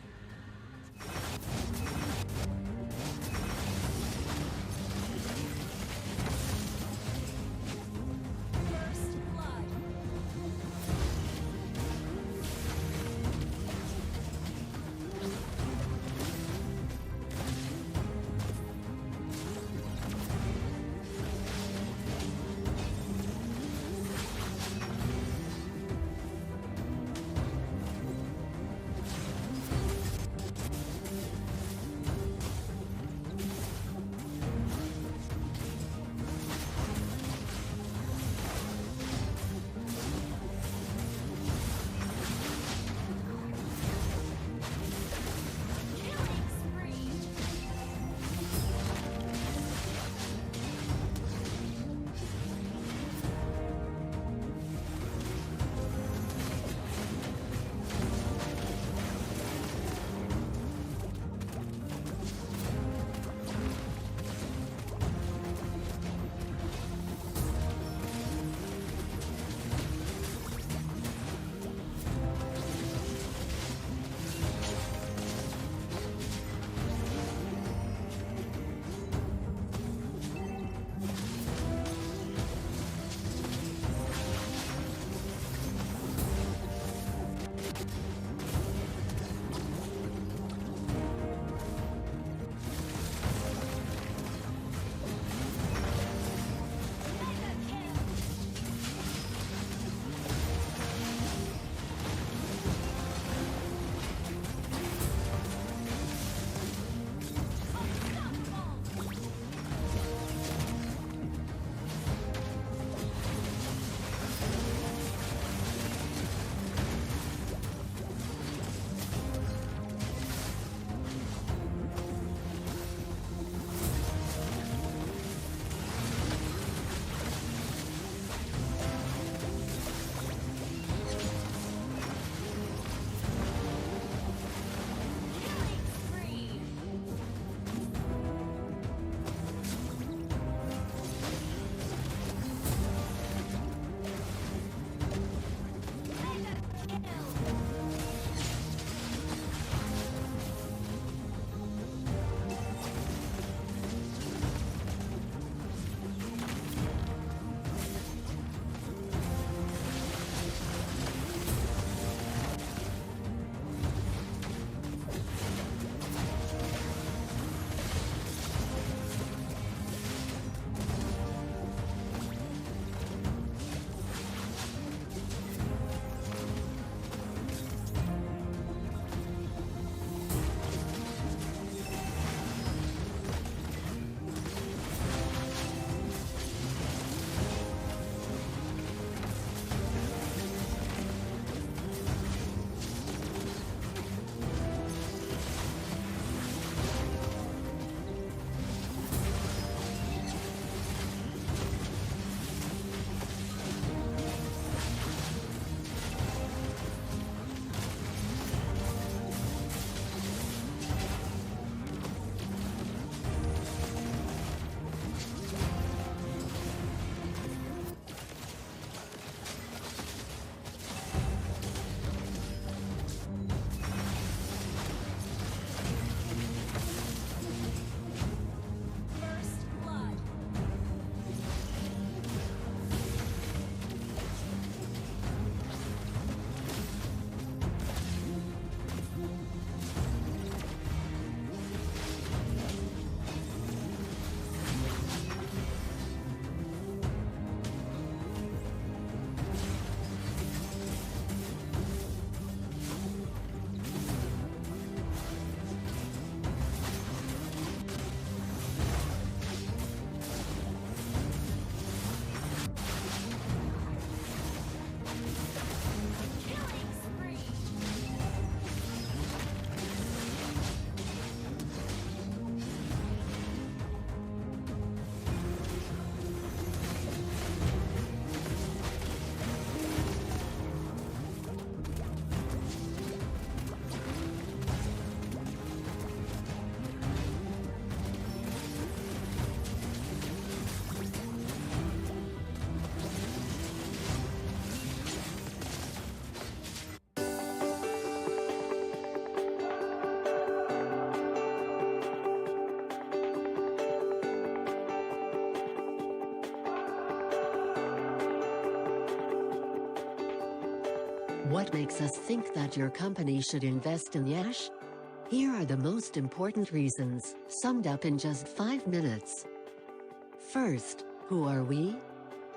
What makes us think that your company should invest in Yash? Here are the most important reasons, summed up in just 5 minutes. First, who are we?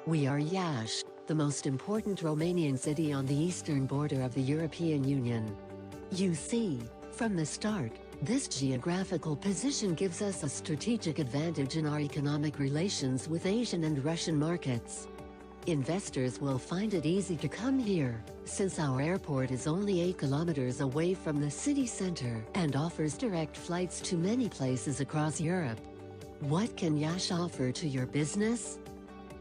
We are Yash, the most important Romanian city on the eastern border of the European Union. You see, from the start, this geographical position gives us a strategic advantage in our economic relations with Asian and Russian markets. Investors will find it easy to come here, since our airport is only 8 kilometers away from the city center and offers direct flights to many places across Europe. What can Yash offer to your business?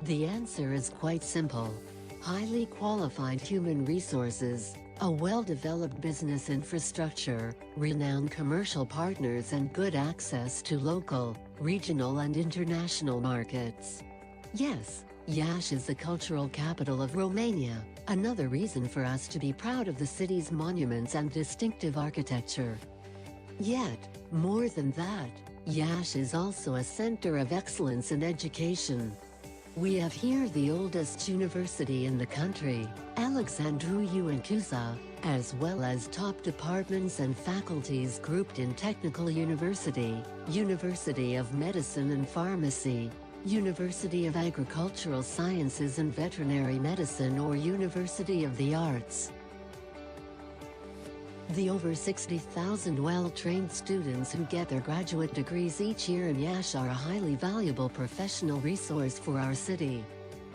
The answer is quite simple. Highly qualified human resources, a well-developed business infrastructure, renowned commercial partners and good access to local, regional and international markets. Yes, Yash is the cultural capital of Romania, another reason for us to be proud of the city's monuments and distinctive architecture. Yet, more than that, Yash is also a center of excellence in education. We have here the oldest university in the country, Alexandru Ioan, as well as top departments and faculties grouped in Technical University, University of Medicine and Pharmacy, University of Agricultural Sciences and Veterinary Medicine or University of the Arts. The over 60,000 well-trained students who get their graduate degrees each year in Yash are a highly valuable professional resource for our city.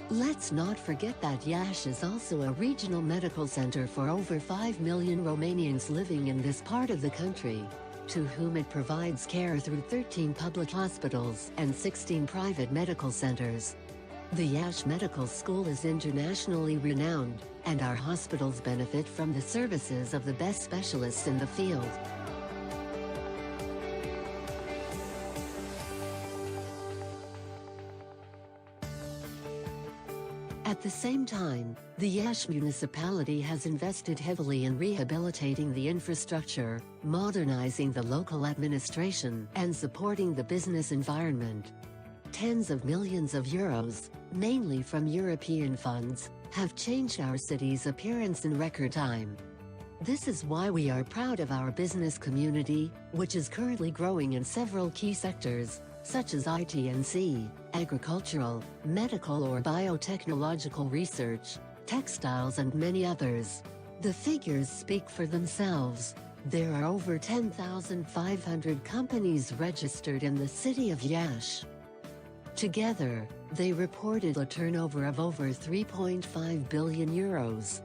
Let's not forget that Yash is also a regional medical center for over 5 million Romanians living in this part of the country, to whom it provides care through 13 public hospitals and 16 private medical centers. The Yash Medical School is internationally renowned, and our hospitals benefit from the services of the best specialists in the field. At the same time, the Yash municipality has invested heavily in rehabilitating the infrastructure, modernizing the local administration, and supporting the business environment. Tens of millions of euros, mainly from European funds, have changed our city's appearance in record time. This is why we are proud of our business community, which is currently growing in several key sectors, such as IT&C, agricultural, medical or biotechnological research, textiles and many others. The figures speak for themselves. There are over 10,500 companies registered in the city of Yash. Together, they reported a turnover of over 3.5 billion euros.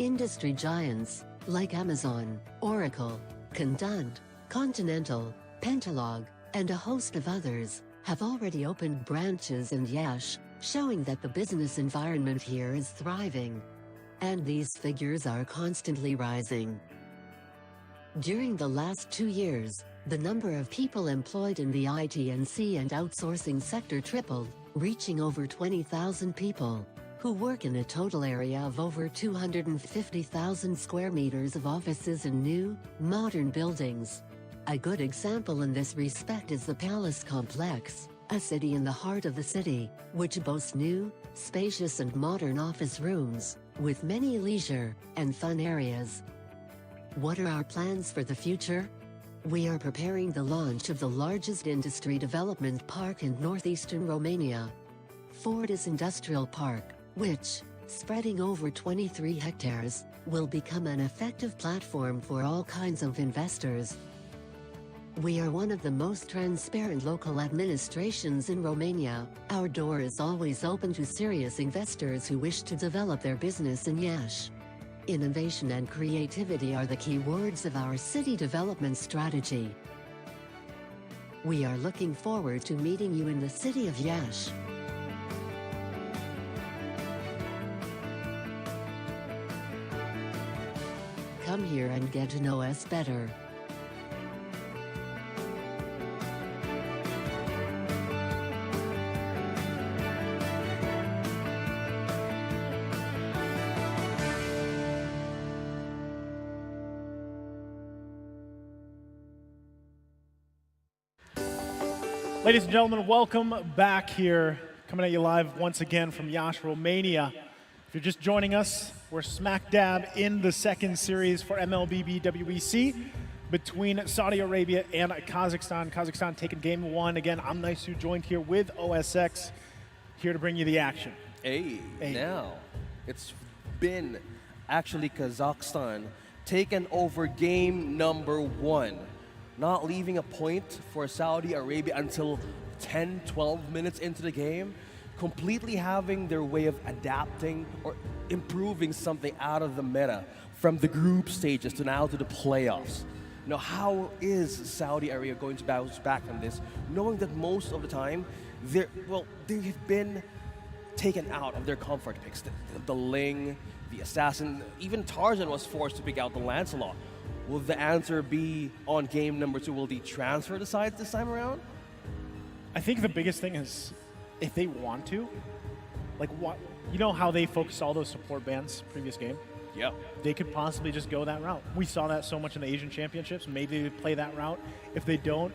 Industry giants, like Amazon, Oracle, Condant, Continental, Pentalog, and a host of others, have already opened branches in Yash, showing that the business environment here is thriving. And these figures are constantly rising. During the last 2 years, the number of people employed in the IT&C and outsourcing sector tripled, reaching over 20,000 people, who work in a total area of over 250,000 square meters of offices in new, modern buildings. A good example in this respect is the Palace Complex, a city in the heart of the city, which boasts new, spacious and modern office rooms, with many leisure and fun areas. What are our plans for the future? We are preparing the launch of the largest industry development park in northeastern Romania, Fortis Industrial Park, which, spreading over 23 hectares, will become an effective platform for all kinds of investors. We are one of the most transparent local administrations in Romania. Our door is always open to serious investors who wish to develop their business in Yash. Innovation and creativity are the key words of our city development strategy. We are looking forward to meeting you in the city of Yash. Come here and get to know us better. Ladies and gentlemen, welcome back here. Coming at you live once again from Yash, Romania. If you're just joining us, We're smack dab in the second series for MLBB WEC between Saudi Arabia and Kazakhstan. Kazakhstan taking game one. Again, I'm Naisu, joined here with OSX, here to bring you the action. Hey, now, it's been actually Kazakhstan taken over game number one, not leaving a point for Saudi Arabia until 10, 12 minutes into the game, completely having their way of adapting or improving something out of the meta from the group stages to now to the playoffs. Now, how is Saudi Arabia going to bounce back from this, knowing that most of the time, they've been taken out of their comfort picks. The Ling, the Assassin, even Tarzan was forced to pick out the Lancelot. Will the answer be on game number two? Will they transfer the sides this time around? I think the biggest thing is if they want to, like what, you know how they focused all those support bans previous game? Yeah. They could possibly just go that route. We saw that so much in the Asian Championships. Maybe they play that route. If they don't,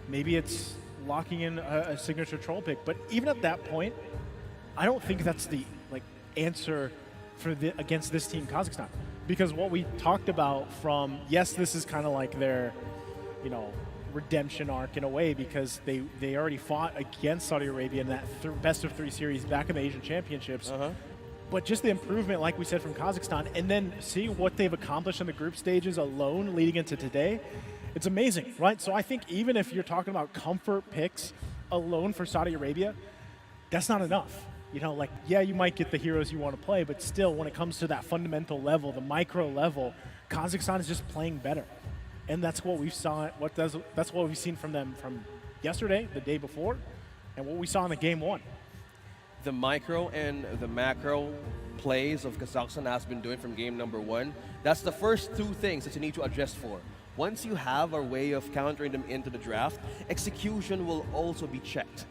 maybe it's locking in a signature troll pick. But even at that point, I don't think that's the answer for against this team, Kazakhstan. Because what we talked about from, yes, this is kind of like their, redemption arc in a way, because they already fought against Saudi Arabia in that best of three series back in the Asian Championships. But just the improvement, like we said, from Kazakhstan, and then seeing what they've accomplished in the group stages alone leading into today, it's amazing, right? So I think even if you're talking about comfort picks alone for Saudi Arabia, that's not enough. Yeah, you might get the heroes you want to play, but still, when it comes to that fundamental level, the micro level, Kazakhstan is just playing better. And that's what we've that's what we've seen from them from yesterday, the day before, and what we saw in the game one. The micro and the macro plays of Kazakhstan has been doing from game number one. That's the first two things that you need to adjust for. Once you have a way of countering them into the draft, execution will also be checked,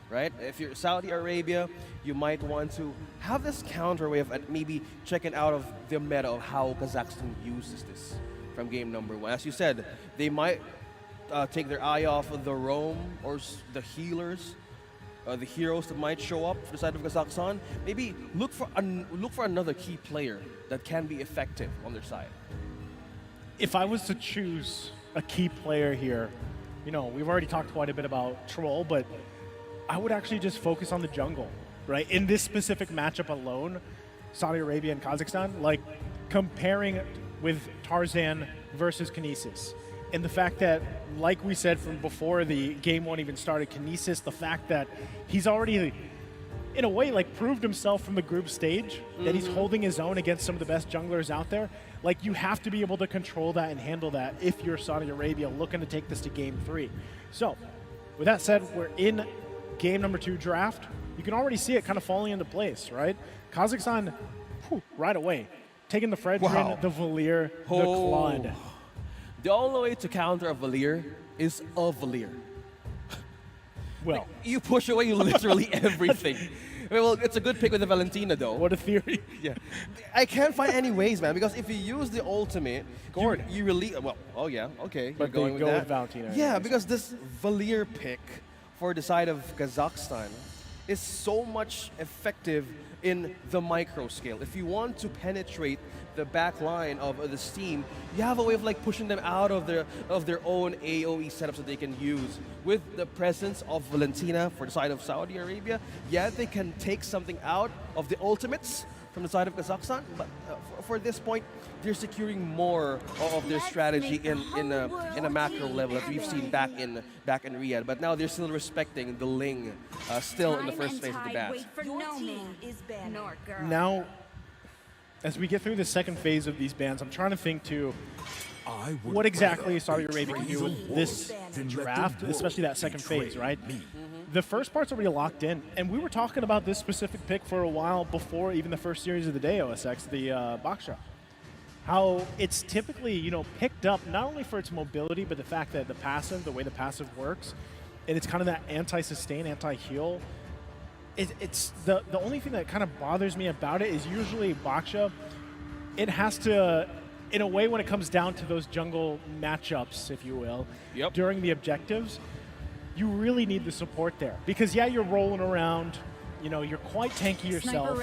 right? If you're Saudi Arabia, you might want to have this counter way of maybe checking out of the meta of how Kazakhstan uses this from game number one. As you said, they might take their eye off of the roam or the healers, the heroes that might show up for the side of Kazakhstan. Maybe look for another key player that can be effective on their side. If I was to choose a key player here, we've already talked quite a bit about Troll, but I would actually just focus on the jungle, right? In this specific matchup alone, Saudi Arabia and Kazakhstan, comparing with Tarzan versus Kinesis. And the fact that, like we said from before the game one even started, Kinesis, the fact that he's already, in a way, proved himself from the group stage, that he's holding his own against some of the best junglers out there. You have to be able to control that and handle that if you're Saudi Arabia looking to take this to game three. So, with that said, we're in game number two draft. You can already see it kind of falling into place, right? Kazakhstan, right away, taking the Fredrin, the Valir, the Claude. The only way to counter a Valir is a Valir. Well, you push away literally everything. Well, it's a good pick with the Valentina, though. What a theory. Yeah. I can't find any ways, man, because if you use the ultimate, you release... Well, oh yeah, okay. But you're going go with with Valentina. Yeah, because this Valir pick for the side of Kazakhstan is so much effective in the micro scale. If you want to penetrate the back line of this team, you have a way of pushing them out of their own AoE setups that they can use. With the presence of Valentina for the side of Saudi Arabia, yeah, they can take something out of the ultimates from the side of Kazakhstan, but for this point, they're securing more of their strategy in a macro level that we've seen back in Riyadh. But now they're still respecting the Ling still in the first phase of the bat. Now, as we get through the second phase of these bans, I'm trying to think what exactly Saudi Arabia can do with this draft, especially that second phase, right? The first part's already locked in, and we were talking about this specific pick for a while before even the first series of the day, OSX, the Baksha. How it's typically, picked up not only for its mobility, but the fact that the way the passive works, and it's kind of that anti-sustain, anti-heal. It's the only thing that kind of bothers me about it is usually Baksha, it has to, in a way, when it comes down to those jungle matchups, if you will, during the objectives, you really need the support there. Because, yeah, you're rolling around, you're quite tanky yourself.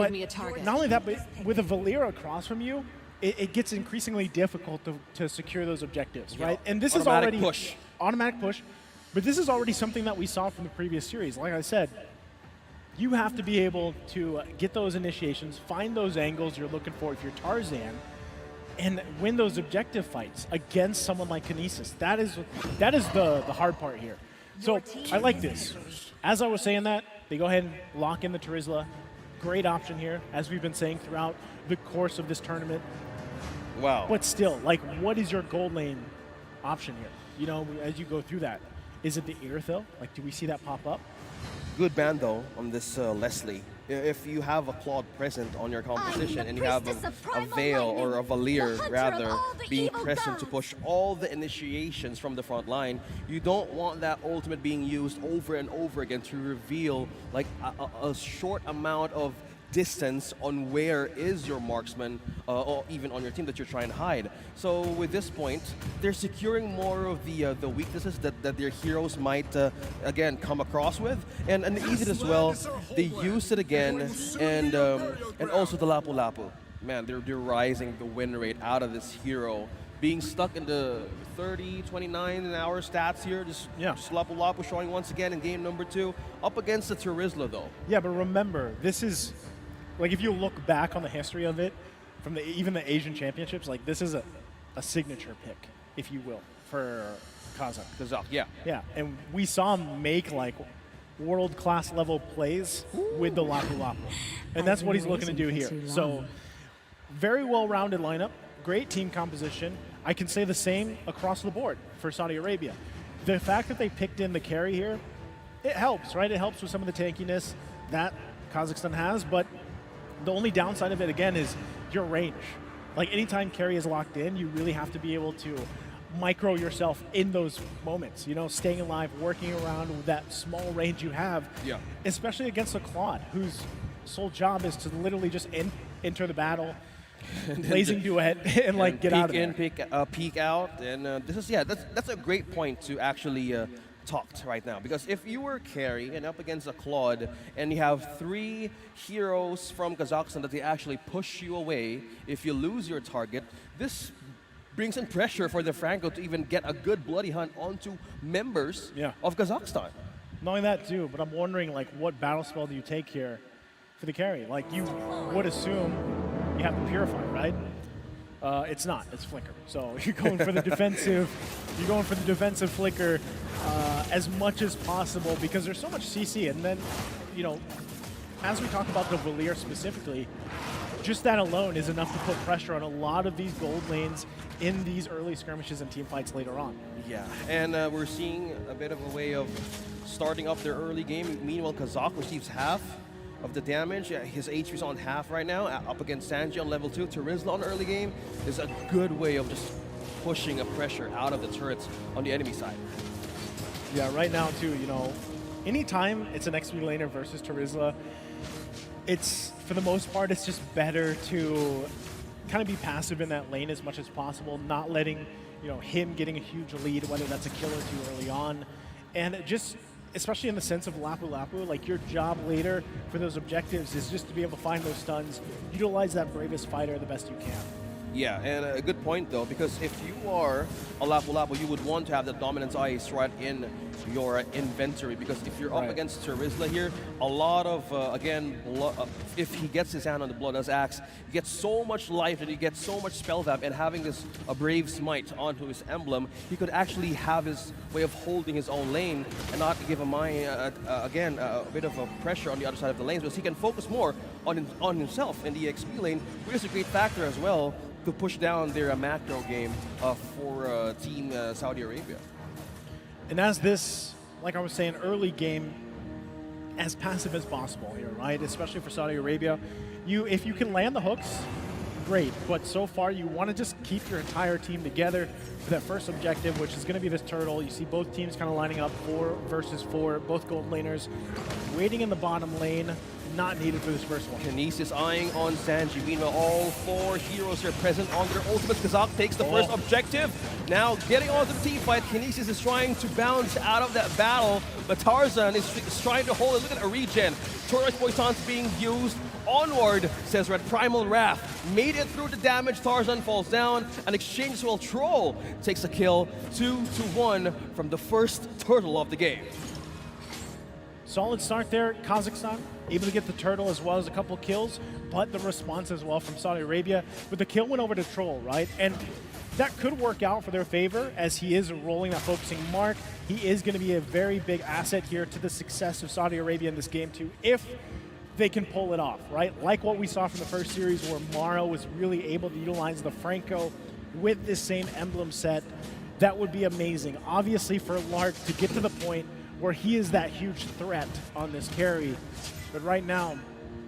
Give me a target. Not only that, but with a Valir across from you, it gets increasingly difficult to secure those objectives, right? And this is already automatic push, but this is already something that we saw from the previous series. Like I said, you have to be able to get those initiations, find those angles you're looking for if you're Tarzan, and win those objective fights against someone like Kinesis. That is the hard part here. So I like this. As I was saying that, they go ahead and lock in the Terizla. Great option here, as we've been saying throughout the course of this tournament. Wow. But still, like, what is your gold lane option here? You know, as you go through that, is it the Irithyll? Like, do we see that pop up? Good ban though on this Leslie. If you have a Claude present on your composition and you have a Veil or a Valir rather being present to push all the initiations from the front line, you don't want that ultimate being used over and over again to reveal like a short amount of distance on where is your marksman or even on your team that you're trying to hide. So with this point, they're securing more of the weaknesses that their heroes might again come across with, and easy as well. They use it again, and also the Lapu Lapu. Man, they're rising the win rate out of this hero. Being stuck in the 30, 29 in our stats here, just Lapu Lapu showing once again in game number 2, up against the Terizla though. Yeah, but remember, this is, like, if you look back on the history of it, from even the Asian Championships, like, this is a signature pick, if you will, for Kazak. Yeah. Yeah, and we saw him make, like, world-class level plays with the Lapu Lapu. And that's what he's looking to do here. So, very well-rounded lineup, great team composition. I can say the same across the board for Saudi Arabia. The fact that they picked in the carry here, it helps, right? It helps with some of the tankiness that Kazakhstan has, but the only downside of it, again, is your range. Like, anytime carry is locked in, you really have to be able to micro yourself in those moments, you know, staying alive, working around with that small range you have, especially against a Claude, whose sole job is to literally just enter the battle, blazing duet, and like get out of there. Peek out, and this is, that's a great point to actually talked right now, because if you were carry and up against a Claude and you have 3 heroes from Kazakhstan that they actually push you away if you lose your target, this brings in pressure for the Franco to even get a good bloody hunt onto members of Kazakhstan. Not only that too, but I'm wondering, like, what battle spell do you take here for the carry? Like, you would assume you have the Purify, right? It's not. It's Flicker. So you're going for the defensive. You're going for the defensive Flicker as much as possible, because there's so much CC. And then, you know, as we talk about the Valir specifically, just that alone is enough to put pressure on a lot of these gold lanes in these early skirmishes and team fights later on. Yeah, and we're seeing a bit of a way of starting up their early game. Meanwhile, Kazak receives half of the damage. His HP's on half right now, up against Sanji on level 2. Terizla on early game is a good way of just pushing a pressure out of the turrets on the enemy side. Yeah, right now too, you know, anytime it's an XP laner versus Terizla, it's, for the most part, it's just better to kind of be passive in that lane as much as possible, not letting, you know, him getting a huge lead, whether that's a kill or 2 early on. And just, especially in the sense of Lapu Lapu, like, your job later for those objectives is just to be able to find those stuns, utilize that bravest fighter the best you can. Yeah, and a good point though, because if you are a Lapu Lapu, you would want to have the Dominance Ice right in your inventory, because if you're up against Terizla here, a lot of, again, if he gets his hand on the Bloodlust Axe, he gets so much life and he gets so much spell vamp, and having this Brave Smite onto his emblem, he could actually have his way of holding his own lane and not give him, again, a bit of a pressure on the other side of the lanes, because he can focus more on himself in the XP lane, which is a great factor as well to push down their macro game for Team Saudi Arabia. And as this, like I was saying, early game, as passive as possible here, right? Especially for Saudi Arabia. If you can land the hooks, great. But so far, you want to just keep your entire team together for that first objective, which is going to be this turtle. You see both teams kind of lining up 4 versus 4, both gold laners waiting in the bottom lane. Not needed for this first one. Kinesis eyeing on Sanji. Meanwhile, all 4 heroes are present on their ultimates. Kazak takes the first objective. Now getting onto the team fight. Kinesis is trying to bounce out of that battle, but Tarzan is trying to hold it. Look at a regen. Torres Poison's being used. Onward, says Red. Primal Wrath made it through the damage. Tarzan falls down and exchanges while Troll takes a kill. 2-1 from the first turtle of the game. Solid start there. Kazakhstan able to get the turtle as well as a couple kills, but the response as well from Saudi Arabia. But the kill went over to Troll, right? And that could work out for their favor as he is rolling that focusing mark. He is going to be a very big asset here to the success of Saudi Arabia in this game too, if they can pull it off, right? Like what we saw from the first series where Maro was really able to utilize the Franco with this same emblem set. That would be amazing. Obviously for Lark to get to the point where he is that huge threat on this carry. But right now,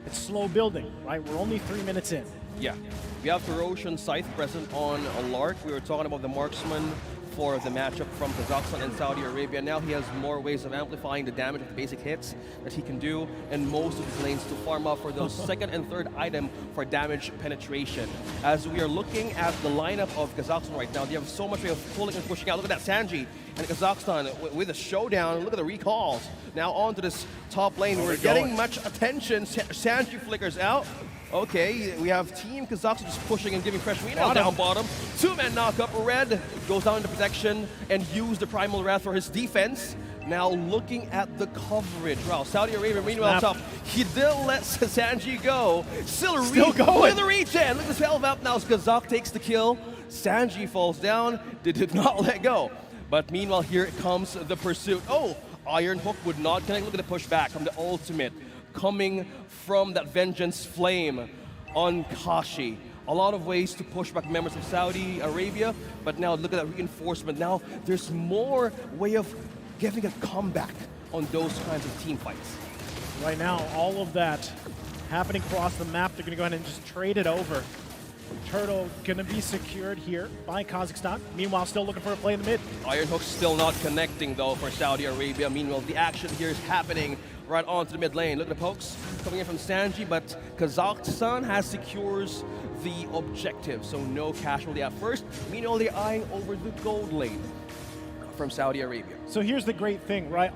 it's slow building, right? We're only 3 minutes in. Yeah. We have Ferocian Scythe present on a Lark. We were talking about the marksman for the matchup from Kazakhstan and Saudi Arabia. Now he has more ways of amplifying the damage of the basic hits that he can do, and most of his lanes to farm up for those second and third item for damage penetration. As we are looking at the lineup of Kazakhstan right now, they have so much way of pulling and pushing out. Look at that Sanji and Kazakhstan with a showdown. Look at the recalls. Now on to this top lane. We're getting much attention. Sanji flickers out. Okay, we have Team Kazakhstan just pushing and giving fresh meat out down bottom. Two-man knock-up. Red goes down into protection and use the Primal Wrath for his defense. Now looking at the coverage. Wow, Saudi Arabia meanwhile top. He did let Sanji go. Still going with the regen. Look at this 12 up now as Kazak takes the kill. Sanji falls down. They did not let go. But meanwhile, here comes the pursuit. Oh, Iron Hook would not connect. Look at the pushback from the ultimate coming from that Vengeance Flame on Kashi. A lot of ways to push back members of Saudi Arabia, but now look at that reinforcement. Now there's more way of giving a comeback on those kinds of team fights. Right now, all of that happening across the map. They're going to go ahead and just trade it over. Turtle going to be secured here by Kazakhstan. Meanwhile, still looking for a play in the mid. Iron Hook still not connecting, though, for Saudi Arabia. Meanwhile, the action here is happening right onto the mid lane. Look at the pokes coming in from Sanji, but Kazakhstan has secures the objective, so no casualty at first. Meanwhile, they're eyeing over the gold lane from Saudi Arabia. So here's the great thing, right?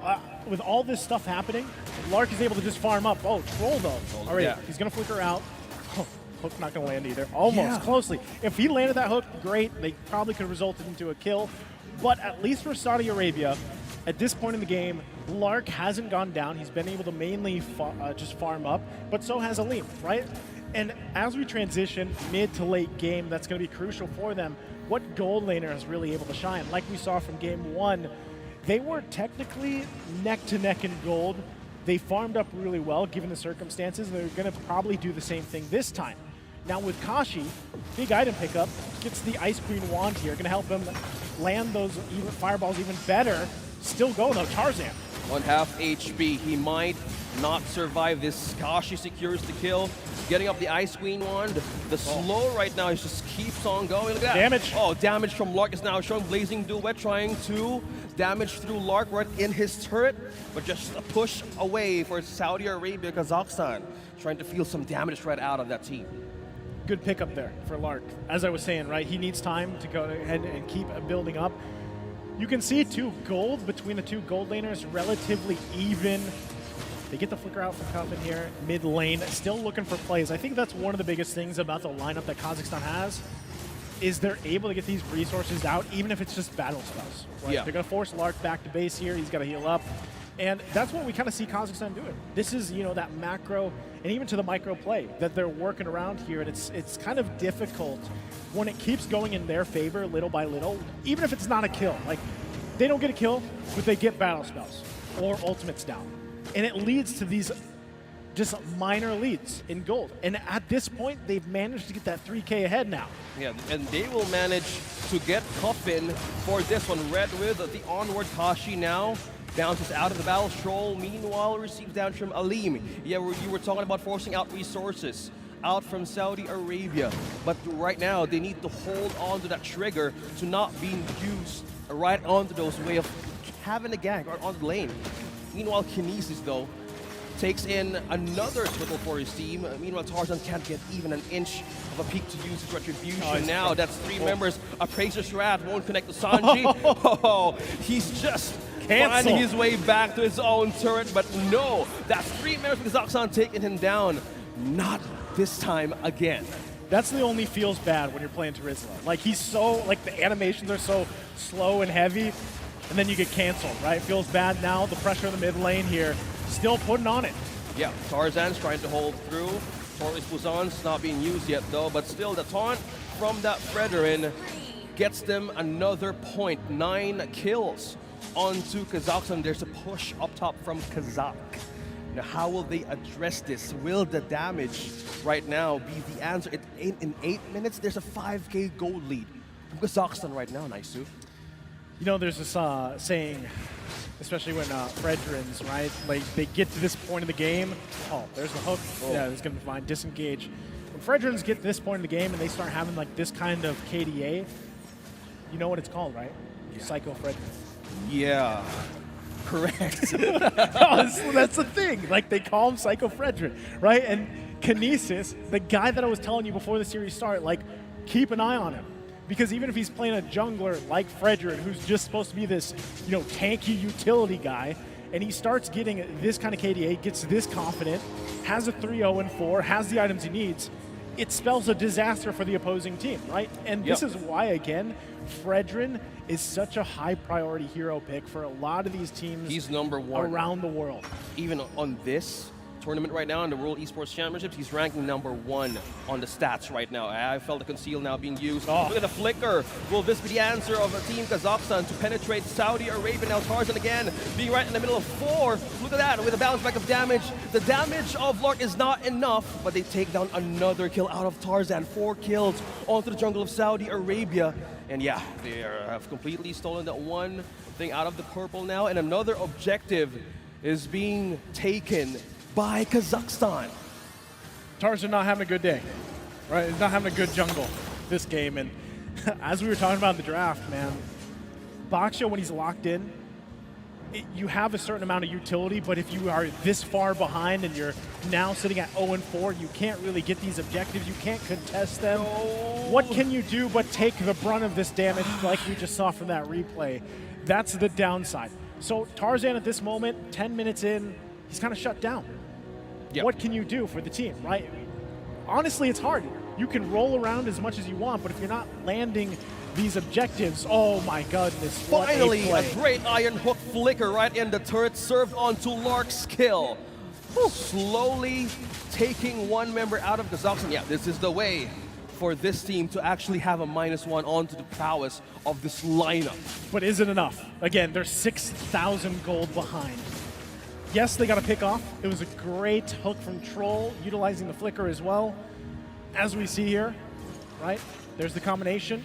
With all this stuff happening, Lark is able to just farm up. Oh, Troll, though. All right, he's going to flicker out. Oh, hook not going to land either. Almost, closely. If he landed that hook, great. They probably could have resulted into a kill. But at least for Saudi Arabia, at this point in the game, Lark hasn't gone down. He's been able to mainly just farm up, but so has Aleem, right? And as we transition mid to late game, that's going to be crucial for them. What gold laner is really able to shine? Like we saw from game 1, they were technically neck to neck in gold. They farmed up really well given the circumstances. They're going to probably do the same thing this time. Now with Kashi, big item pickup, gets the Ice Queen wand here, going to help him land those fireballs even better. Still going though, Tarzan. On half HP, he might not survive this. Kashi secures the kill, getting up the Ice Queen wand. The slow right now just keeps on going. Look at that. Damage. Oh, damage from Lark is now showing. Blazing Duet trying to damage through Lark right in his turret, but just a push away for Saudi Arabia, Kazakhstan, trying to feel some damage right out of that team. Good pickup there for Lark. As I was saying, right, he needs time to go ahead and keep building up. You can see too, gold between the two gold laners, relatively even. They get the flicker out from Cuffin here, mid lane, still looking for plays. I think that's one of the biggest things about the lineup that Kazakhstan has, is they're able to get these resources out, even if it's just battle spells. Right? They're going to force Lark back to base here. He's got to heal up. And that's what we kind of see Kazakhstan doing. This is, you know, that macro and even to the micro play that they're working around here. And it's kind of difficult when it keeps going in their favor little by little, even if it's not a kill. Like, they don't get a kill, but they get battle spells or ultimates down. And it leads to these just minor leads in gold. And at this point, they've managed to get that 3K ahead now. Yeah, and they will manage to get Coffin for this one. Red with the onward Kashi now. Bounces out of the battle. Troll, meanwhile, receives damage from Aleem. Yeah, you were talking about forcing out resources out from Saudi Arabia. But right now, they need to hold on to that trigger to not being used right onto those way of having a gang right on the lane. Meanwhile, Kinesis, though, takes in another triple for his team. Meanwhile, Tarzan can't get even an inch of a peek to use his retribution. Now that's 3 members. Appraiser's Wrath won't connect to Sanji. He's just finding his way back to his own turret, but no, that's 3 members of Kazakhstan taking him down. Not this time again. That's the only feels bad when you're playing Turisla. Like he's so, like the animations are so slow and heavy, and then you get canceled, right? It feels bad now. The pressure in the mid lane here, still putting on it. Yeah, Tarzan's trying to hold through. Torres Busan's not being used yet though, but still the taunt from that Fredrin gets them another point. 9 kills onto Kazakhstan. There's a push up top from Kazak. Now, how will they address this? Will the damage right now be the answer? In 8 minutes, there's a 5K gold lead from Kazakhstan right now, Naisu. You know, there's this saying, especially when Fredrins, right? Like, they get to this point of the game. Oh, there's the hook. Oh. Yeah, it's going to be fine. Disengage. When Fredrins get to this point of the game and they start having, like, this kind of KDA, you know what it's called, right? Yeah. Psycho Fredrin. Yeah. Correct. No, that's the thing. Like, they call him Psycho Fredrin, right? And Kinesis, the guy that I was telling you before the series started, like, keep an eye on him. Because even if he's playing a jungler like Fredrin, who's just supposed to be this, you know, tanky utility guy, and he starts getting this kind of KDA, gets this confident, has a 3-0-4, has the items he needs, it spells a disaster for the opposing team, right? And this is why, again, Fredrin is such a high priority hero pick for a lot of these teams. He's number 1 around the world. Even on this tournament right now in the World Esports Championships, he's ranking number 1 on the stats right now. I felt the conceal now being used. Oh. Look at the flicker. Will this be the answer of Team Kazakhstan to penetrate Saudi Arabia? Now Tarzan again being right in the middle of 4. Look at that with a bounce back of damage. The damage of Lark is not enough, but they take down another kill out of Tarzan. 4 kills onto the jungle of Saudi Arabia. And yeah, they have completely stolen that one thing out of the purple now, and another objective is being taken by Kazakhstan. Tarzan not having a good day, right? He's not having a good jungle this game. And as we were talking about in the draft, man, Baksha, when he's locked in, you have a certain amount of utility, but if you are this far behind and you're now sitting at 0-4, you can't really get these objectives. You can't contest them. No. What can you do but take the brunt of this damage like we just saw from that replay? That's the downside. So Tarzan at this moment, 10 minutes in, he's kind of shut down. Yep. What can you do for the team, right? Honestly, it's hard. You can roll around as much as you want, but if you're not landing these objectives, oh my goodness. Finally, a great iron hook flicker right in the turret, served onto Lark's kill. Slowly taking one member out of Kazakhstan. Yeah, this is the way for this team to actually have a -1 onto the prowess of this lineup. But is it enough? Again, they're 6,000 gold behind. Yes, they got a pick off. It was a great hook from Troll, utilizing the flicker as well. As we see here, right? There's the combination.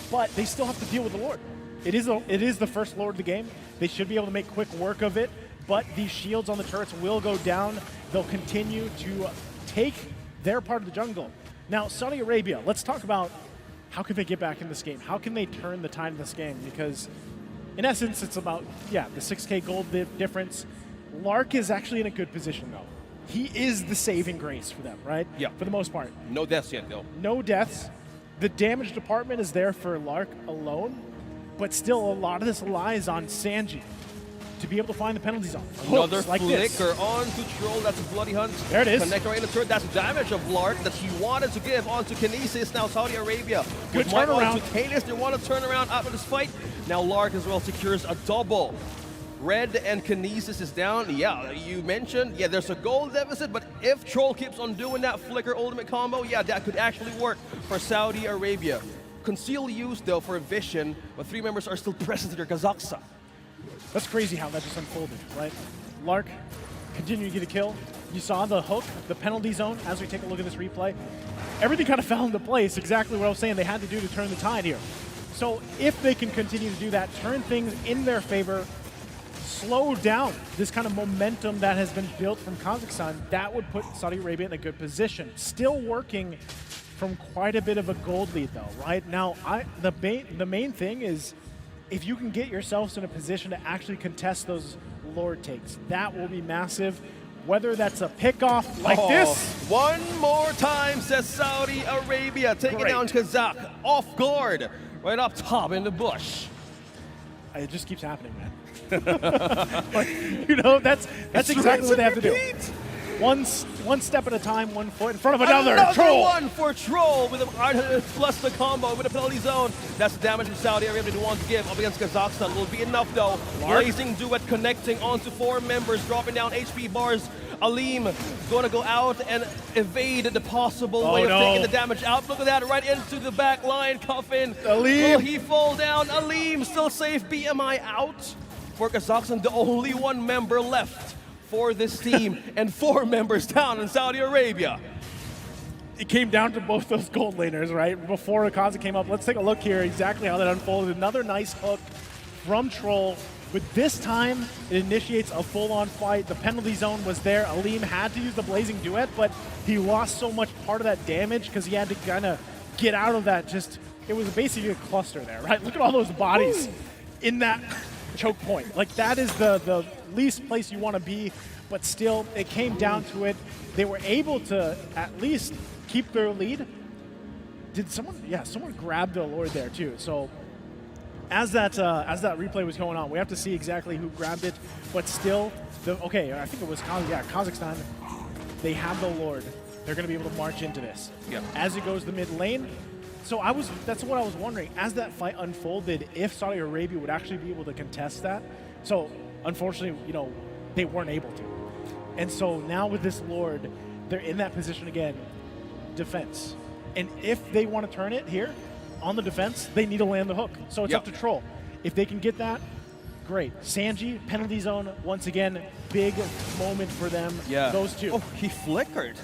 But they still have to deal with the Lord. It is the first Lord of the game. They should be able to make quick work of it, but these shields on the turrets will go down. They'll continue to take their part of the jungle. Now, Saudi Arabia, let's talk about how can they get back in this game? How can they turn the tide in this game? Because in essence, it's about, the 6K gold difference. Lark is actually in a good position, though. He is the saving grace for them, right? Yeah. For the most part. No deaths yet, though. No deaths. The damage department is there for Lark alone, but still a lot of this relies on Sanji to be able to find the penalty zone. Another like flicker onto Troll. That's a bloody hunt. There it is. Connector right in the turret. That's the damage of Lark that he wanted to give onto Kinesis. Now Saudi Arabia. Good turnaround. They want to turn around out of this fight. Now Lark as well secures a double. Red and Kinesis is down. Yeah, you mentioned, there's a gold deficit, but if Troll keeps on doing that flicker ultimate combo, that could actually work for Saudi Arabia. Conceal used, though, for Vision, but 3 members are still present in Kazakhstan. That's crazy how that just unfolded, right? Lark continuing to get a kill. You saw the hook, the penalty zone, as we take a look at this replay. Everything kind of fell into place, exactly what I was saying they had to do to turn the tide here. So if they can continue to do that, turn things in their favor, slow down this kind of momentum that has been built from Kazakhstan, that would put Saudi Arabia in a good position. Still working from quite a bit of a gold lead, though, right? Now, the main thing is if you can get yourselves in a position to actually contest those Lord takes, that will be massive. Whether that's a pickoff like this. One more time, says Saudi Arabia, taking down Kazak off guard, right up top in the bush. It just keeps happening, man. Like, that's exactly what they have to do. One one step at a time, 1 foot in front of another. Another Troll. one for Troll with a plus the combo with a penalty zone. That's the damage from Saudi Arabia they want to give up against Kazakhstan. Will be enough though. Lark. Blazing Duet connecting onto 4 members, dropping down HP bars. Aleem going to go out and evade the possible way of taking the damage out. Look at that, right into the back line. Coffin. Aleem. Will he fall down? Aleem still safe. BMI out for Kazakhstan. The only 1 member left for this team and 4 members down in Saudi Arabia. It came down to both those gold laners, right? Before Kazak came up, let's take a look here exactly how that unfolded. Another nice hook from Troll. But this time, it initiates a full-on fight. The penalty zone was there. Aleem had to use the Blazing Duet, but he lost so much part of that damage because he had to kind of get out of that. It was basically a cluster there, right? Look at all those bodies in that choke point. Like, that is the least place you want to be, but still, it came down to it. They were able to at least keep their lead. Did someone? Yeah, someone grabbed the Lord there too. So as that replay was going on, we have to see exactly who grabbed it. But still, I think it was Kazakhstan. They have the Lord. They're going to be able to march into this. Yeah. As it goes to the mid lane. So that's what I was wondering. As that fight unfolded, if Saudi Arabia would actually be able to contest that. So unfortunately, they weren't able to. And so now with this Lord, they're in that position again, defense. And if they want to turn it here on the defense, they need to land the hook. So it's up to Troll. If they can get that, great. Sanji, penalty zone, once again, big moment for them. Yeah. Those two. Oh, he flickered.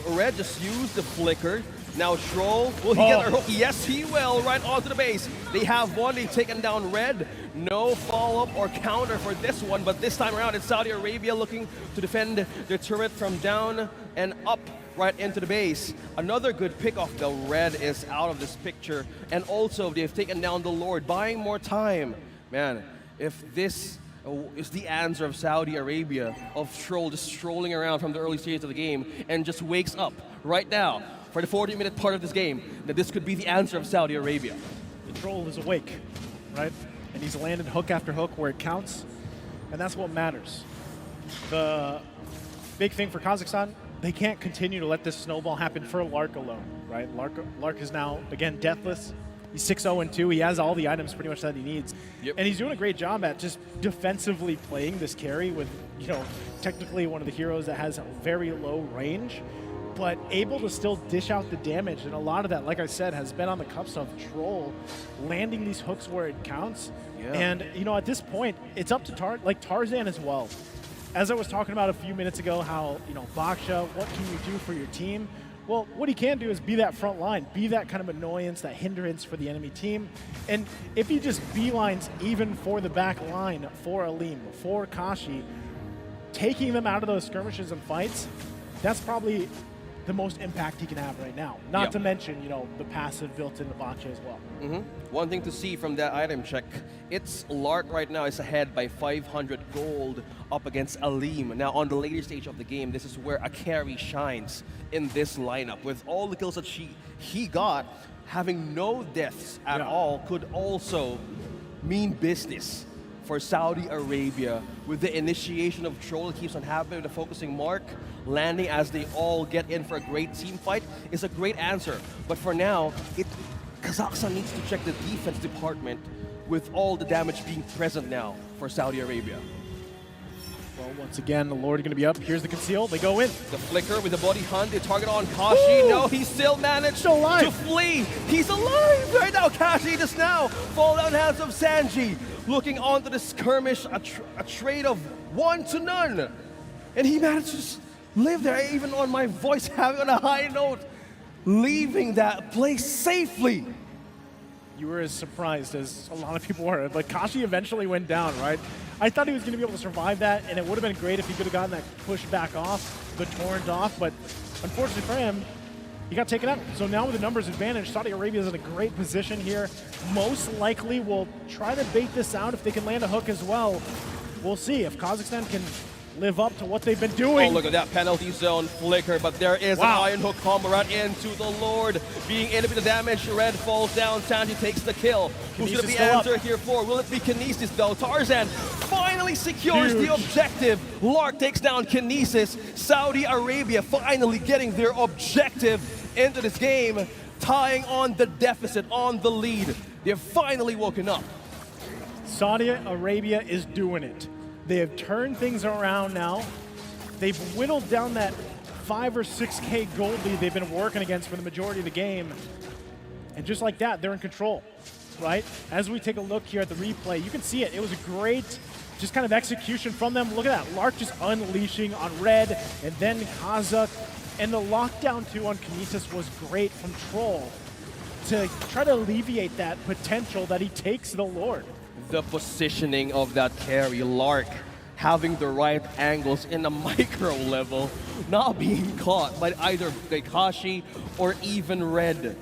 Red just used the flicker. Now Troll, will he get a hook? Yes, he will, right onto the base. They have one, they've taken down Red. No follow-up or counter for this one, but this time around it's Saudi Arabia looking to defend their turret from down and up right into the base. Another good pick-off though. Red is out of this picture, and also they've taken down the Lord, buying more time. Man, if this is the answer of Saudi Arabia, of Troll just strolling around from the early stages of the game and just wakes up right now for the 40-minute part of this game, that this could be the answer of Saudi Arabia. The Troll is awake, right? And he's landed hook after hook where it counts, and that's what matters. The big thing for Kazakhstan, they can't continue to let this snowball happen for Lark alone, right? Lark is now, again, deathless. He's 6-0-2. He has all the items pretty much that he needs. Yep. And he's doing a great job at just defensively playing this carry with, technically one of the heroes that has a very low range, but able to still dish out the damage. And a lot of that, like I said, has been on the cups of Troll, landing these hooks where it counts. Yeah. And, at this point, it's up to Tarzan as well. As I was talking about a few minutes ago, how, Baksha, what can you do for your team? Well, what he can do is be that front line, be that kind of annoyance, that hindrance for the enemy team. And if he just beelines even for the back line, for Aleem, for Kashi, taking them out of those skirmishes and fights, that's probably the most impact he can have right now. Not to mention, the passive built into Baksha as well. One thing to see from that item check, it's Lark right now is ahead by 500 gold up against Aleem. Now on the later stage of the game, this is where a carry shines in this lineup. With all the kills that he got, having no deaths at all could also mean business for Saudi Arabia. With the initiation of Troll, it keeps on happening, the focusing mark, landing as they all get in for a great team fight is a great answer. But for now, Kazakhstan needs to check the defense department with all the damage being present now for Saudi Arabia. Well, once again, the Lord is going to be up. Here's the conceal. They go in. The flicker with the body hunt. They target on Kashi. No, he still managed to flee. He's alive right now. Kashi just now fall down hands of Sanji. Looking onto the skirmish, a trade of 1 to none. And he managed to just live there, even on my voice having on a high note, leaving that place safely. You were as surprised as a lot of people were, but Kashi eventually went down, right? I thought he was going to be able to survive that, and it would have been great if he could have gotten that push back off, the torrent off, but unfortunately for him, he got taken out. So now with the numbers advantage, Saudi Arabia is in a great position here. Most likely will try to bait this out if they can land a hook as well. We'll see if Kazakhstan can live up to what they've been doing. Oh, look at that penalty zone flicker, but there is an iron hook combo right into the Lord. Being in a bit of damage, Red falls down, Sanji takes the kill. Who's going to be the answer here for? Will it be Kinesis though? Tarzan finally secures the objective. Lark takes down Kinesis. Saudi Arabia finally getting their objective into this game, tying on the deficit, on the lead. They've finally woken up. Saudi Arabia is doing it. They have turned things around now. They've whittled down that 5 or 6K gold lead they've been working against for the majority of the game. And just like that, they're in control, right? As we take a look here at the replay, you can see it. It was a great just kind of execution from them. Look at that. Lark just unleashing on Red and then Kazak. And the lockdown too on Kinesis was great from Troll to try to alleviate that potential that he takes the Lord. The positioning of that carry, Lark having the right angles in a micro level, not being caught by either Daikashi or even Red.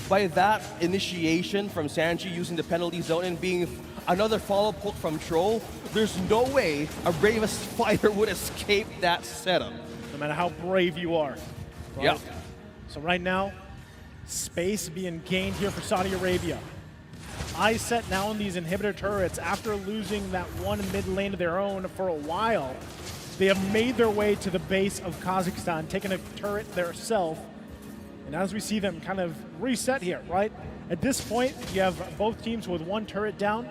By that initiation from Sanji using the penalty zone and being another follow poke from Troll, there's no way a bravest fighter would escape that setup. No matter how brave you are. Right? Yeah. So right now, space being gained here for Saudi Arabia. Eyes set now on these inhibitor turrets after losing that one mid lane of their own for a while. They have made their way to the base of Kazakhstan, taking a turret themselves. And as we see them kind of reset here, right? At this point, you have both teams with one turret down,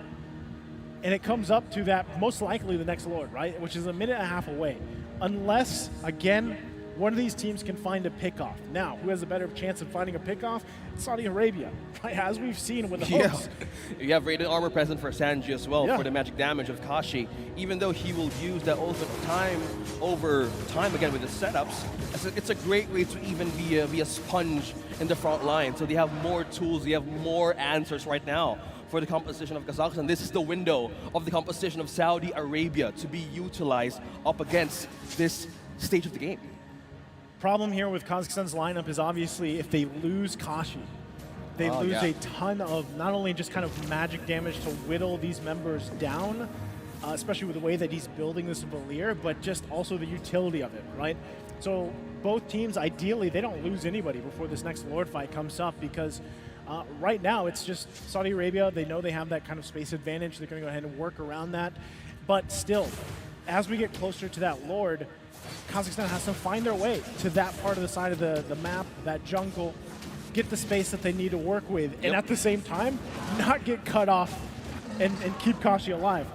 and it comes up to that, most likely the next Lord, right? Which is a minute and a half away. Unless, again, one of these teams can find a pickoff. Now, who has a better chance of finding a pickoff? Saudi Arabia, right? As we've seen with the hooks. You have rated armor present for Sanji as well for the magic damage of Kashi. Even though he will use that ultimate time over time again with the setups, it's a great way to even be a sponge in the front line. So they have more tools, they have more answers right now for the composition of Kazakhstan. This is the window of the composition of Saudi Arabia to be utilized up against this stage of the game. Problem here with Kazakhstan's lineup is obviously if they lose Kashi, they lose a ton of not only just kind of magic damage to whittle these members down, especially with the way that he's building this Valir, but just also the utility of it, right? So both teams, ideally, they don't lose anybody before this next Lord fight comes up because right now it's just Saudi Arabia, they know they have that kind of space advantage, they're going to go ahead and work around that, but still, as we get closer to that Lord, Kazakhstan has to find their way to that part of the side of the map, that jungle, get the space that they need to work with, and at the same time, not get cut off and keep Kashi alive.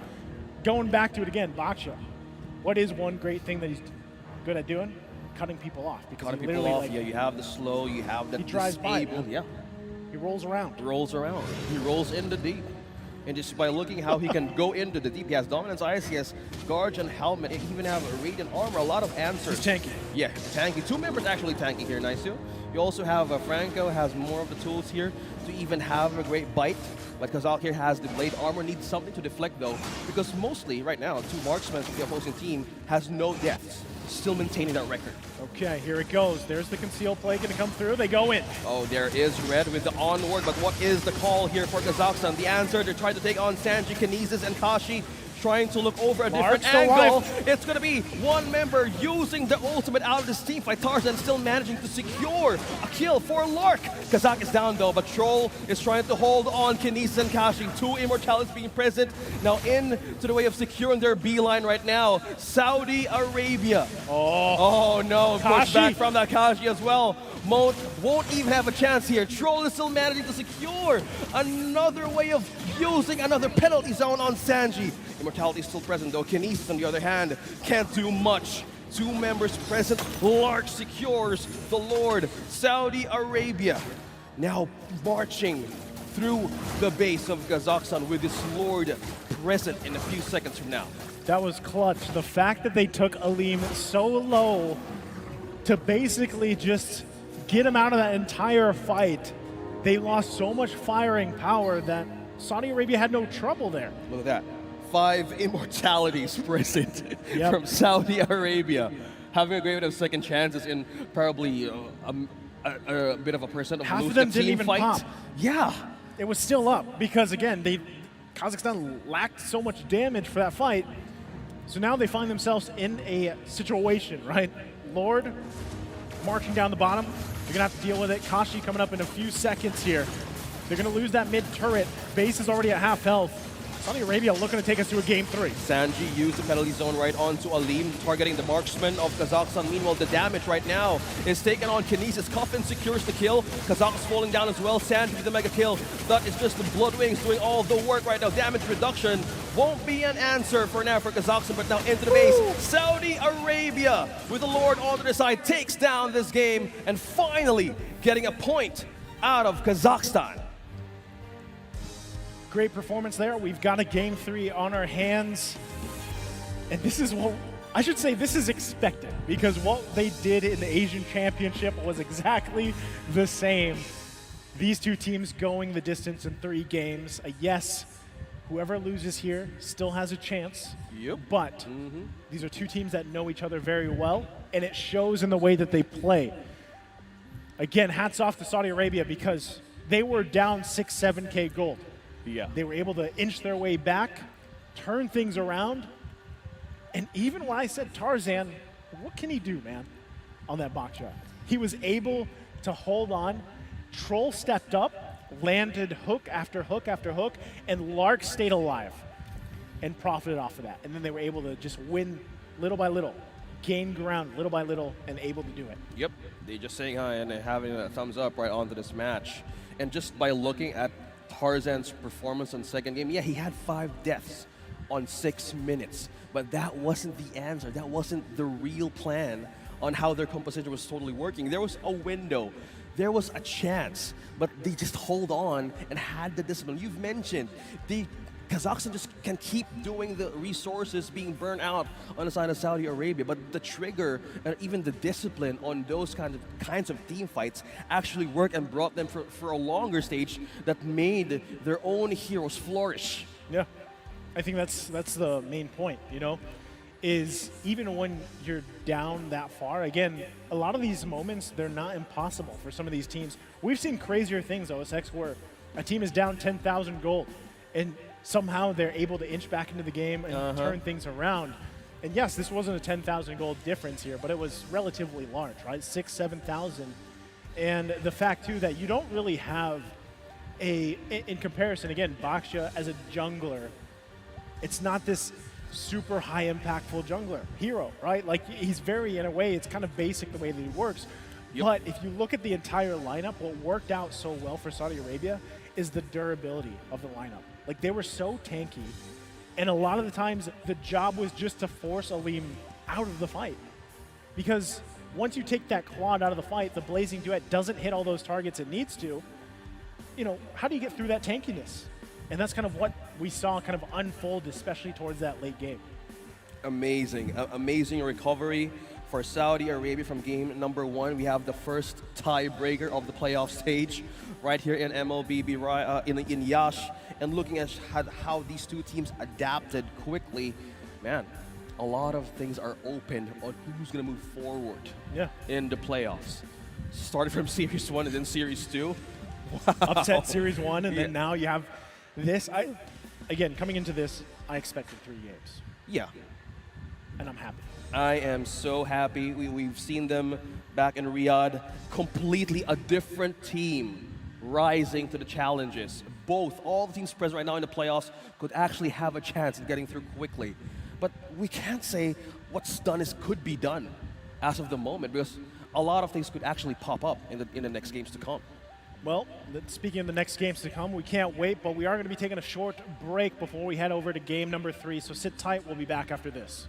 Going back to it again, Baksha, what is one great thing that he's good at doing? Cutting people off. Because cutting people off, like, you have the slow, you have the he drives by, yeah. He rolls around. Rolls around. He rolls in the deep. And just by looking how he can go into the deep, he has Dominance Ice, he has Guardian Helmet, and even have a Radiant Armor, a lot of answers. He's tanky. Yeah, tanky. Two members actually tanky here, Nice. You also have Franco, has more of the tools here to even have a great bite. But Kazak here has the Blade Armor, needs something to deflect though, because mostly right now, two marksmen for the opposing team has no deaths, still maintaining that record. Okay, here it goes. There's the conceal play going to come through. They go in. Oh, there is Red with the onward, but what is the call here for Kazakhstan? The answer, they're trying to take on Sanji, Kinesis, and Kashi, trying to look over a different angle. It's going to be one member using the ultimate out of this team fight. Tarzan still managing to secure a kill for Lark. Kazak is down though, but Troll is trying to hold on Kinesis and Kashi. Two immortalities being present. Now in to the way of securing their beeline right now. Saudi Arabia. Oh no, push back from that Kashi as well. Won't even have a chance here. Troll is still managing to secure another way of using another penalty zone on Sanji. Immortality is still present though. Kinesis, on the other hand, can't do much. Two members present. Lark secures the Lord. Saudi Arabia now marching through the base of Kazakhstan with this Lord present in a few seconds from now. That was clutch. The fact that they took Aleem so low to basically just get him out of that entire fight, they lost so much firing power that Saudi Arabia had no trouble there. Look at that. 5 immortalities present from Saudi Arabia. Having a great bit of second chances in probably a bit of a percent of half lose of them the team didn't even fight. pop. Yeah. It was still up because, again, Kazakhstan lacked so much damage for that fight. So now they find themselves in a situation, right? Lord marching down the bottom. You're going to have to deal with it. Kashi coming up in a few seconds here. They're going to lose that mid turret. Base is already at half health. Saudi Arabia looking to take us to a game 3. Sanji used the penalty zone right onto Alim, targeting the marksman of Kazakhstan. Meanwhile, the damage right now is taken on Kinesis. Coffin secures the kill. Kazakh's falling down as well. Sanji with the mega kill. That is just the Bloodwings doing all the work right now. Damage reduction won't be an answer for now for Kazakhstan, but now into the base. Saudi Arabia, with the Lord on their side, takes down this game and finally getting a point out of Kazakhstan. Great performance there. We've got a game 3 on our hands. And this is what, I should say this is expected, because what they did in the Asian Championship was exactly the same. These two teams going the distance in 3 games. Yes, whoever loses here still has a chance. Yep. But these are two teams that know each other very well, and it shows in the way that they play. Again, hats off to Saudi Arabia, because they were down 6-7K gold. Yeah. They were able to inch their way back, turn things around, and even when I said Tarzan, what can he do, man, on that box shot? He was able to hold on. Troll stepped up, landed hook after hook after hook, and Lark stayed alive and profited off of that. And then they were able to just win little by little, gain ground little by little, and able to do it. Yep. They just saying hi and having a thumbs up right onto this match. And just by looking at Tarzan's performance on second game, yeah, he had 5 deaths on 6 minutes, but that wasn't the answer. That wasn't the real plan on how their composition was totally working. There was a window, there was a chance, but they just hold on and had the discipline. You've mentioned the Kazakhstan just can keep doing the resources being burned out on the side of Saudi Arabia, but the trigger and even the discipline on those kinds of team fights actually worked and brought them for a longer stage that made their own heroes flourish. Yeah, I think that's the main point, you know, is even when you're down that far, again, a lot of these moments, they're not impossible for some of these teams. We've seen crazier things, OSX, where a team is down 10,000 gold, and somehow they're able to inch back into the game and turn things around. And yes, this wasn't a 10,000 gold difference here, but it was relatively large, right? 6,000, 7,000. And the fact, too, that you don't really have in comparison, again, Baksha as a jungler, it's not this super high impactful jungler hero, right? Like, he's very, in a way, it's kind of basic the way that he works. Yep. But if you look at the entire lineup, what worked out so well for Saudi Arabia is the durability of the lineup. Like, they were so tanky, and a lot of the times the job was just to force Alim out of the fight. Because once you take that quad out of the fight, the Blazing Duet doesn't hit all those targets it needs to. You know, how do you get through that tankiness? And that's kind of what we saw kind of unfold, especially towards that late game. Amazing, amazing recovery for Saudi Arabia from game number 1. We have the first tiebreaker of the playoff stage right here in MLBB, in Yash. And looking at how these two teams adapted quickly, man, a lot of things are open on who's going to move forward in the playoffs. Started from Series 1 and then Series 2. Wow. Upset Series 1, and then now you have this. Again, coming into this, I expected 3 games. Yeah. And I'm happy. I am so happy. We've seen them back in Riyadh, completely a different team rising to the challenges. All the teams present right now in the playoffs could actually have a chance at getting through quickly. But we can't say what's done could be done as of the moment, because a lot of things could actually pop up in the next games to come. Well, speaking of the next games to come, we can't wait, but we are going to be taking a short break before we head over to game number 3, so sit tight. We'll be back after this.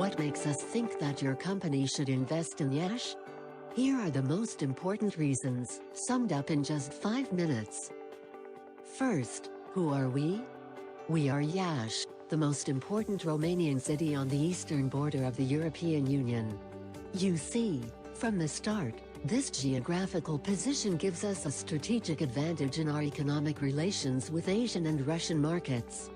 What makes us think that your company should invest in Yash? Here are the most important reasons, summed up in just 5 minutes. First, who are we? We are Yash, the most important Romanian city on the eastern border of the European Union. You see, from the start, this geographical position gives us a strategic advantage in our economic relations with Asian and Russian markets.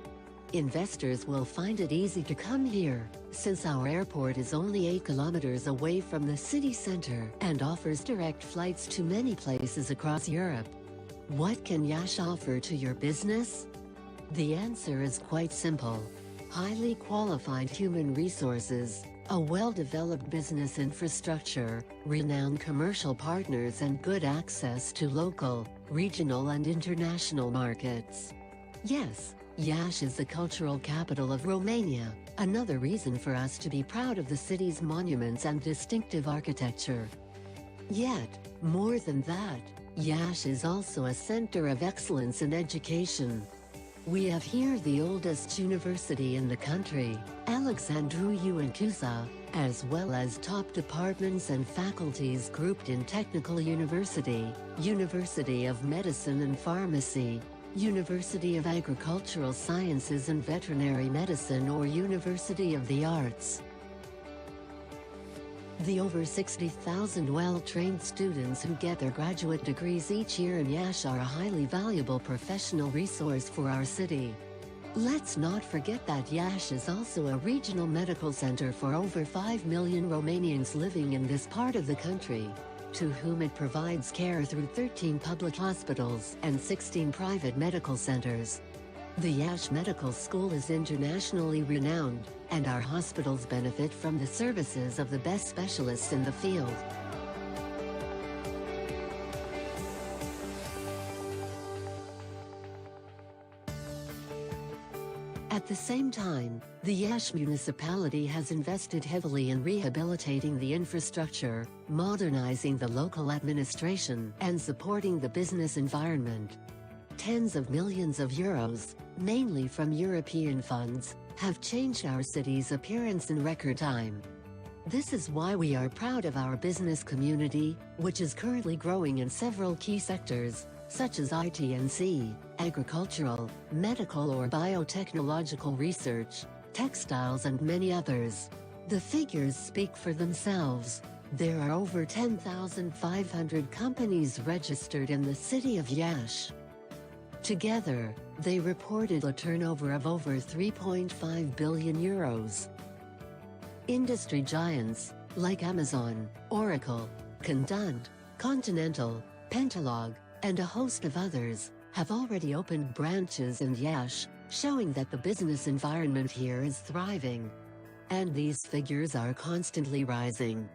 Investors will find it easy to come here, since our airport is only 8 kilometers away from the city center and offers direct flights to many places across Europe. What can Yash offer to your business? The answer is quite simple. Highly qualified human resources, a well-developed business infrastructure, renowned commercial partners and good access to local, regional and international markets. Yes, Yash is the cultural capital of Romania, another reason for us to be proud of the city's monuments and distinctive architecture. Yet, more than that, Yash is also a center of excellence in education. We have here the oldest university in the country, Alexandru Ioan, as well as top departments and faculties grouped in Technical University, University of Medicine and Pharmacy, University of Agricultural Sciences and Veterinary Medicine or University of the Arts. The over 60,000 well-trained students who get their graduate degrees each year in Yash are a highly valuable professional resource for our city. Let's not forget that Yash is also a regional medical center for over 5 million Romanians living in this part of the country, to whom it provides care through 13 public hospitals and 16 private medical centers. The Yash Medical School is internationally renowned, and our hospitals benefit from the services of the best specialists in the field. At the same time, the Yash municipality has invested heavily in rehabilitating the infrastructure, modernizing the local administration, and supporting the business environment. Tens of millions of euros, mainly from European funds, have changed our city's appearance in record time. This is why we are proud of our business community, which is currently growing in several key sectors, such as IT&C, agricultural, medical or biotechnological research, textiles and many others. The figures speak for themselves. There are over 10,500 companies registered in the city of Yash. Together, they reported a turnover of over 3.5 billion euros. Industry giants, like Amazon, Oracle, Condant, Continental, Pentalog, and a host of others, have already opened branches in Yash, showing that the business environment here is thriving. And these figures are constantly rising.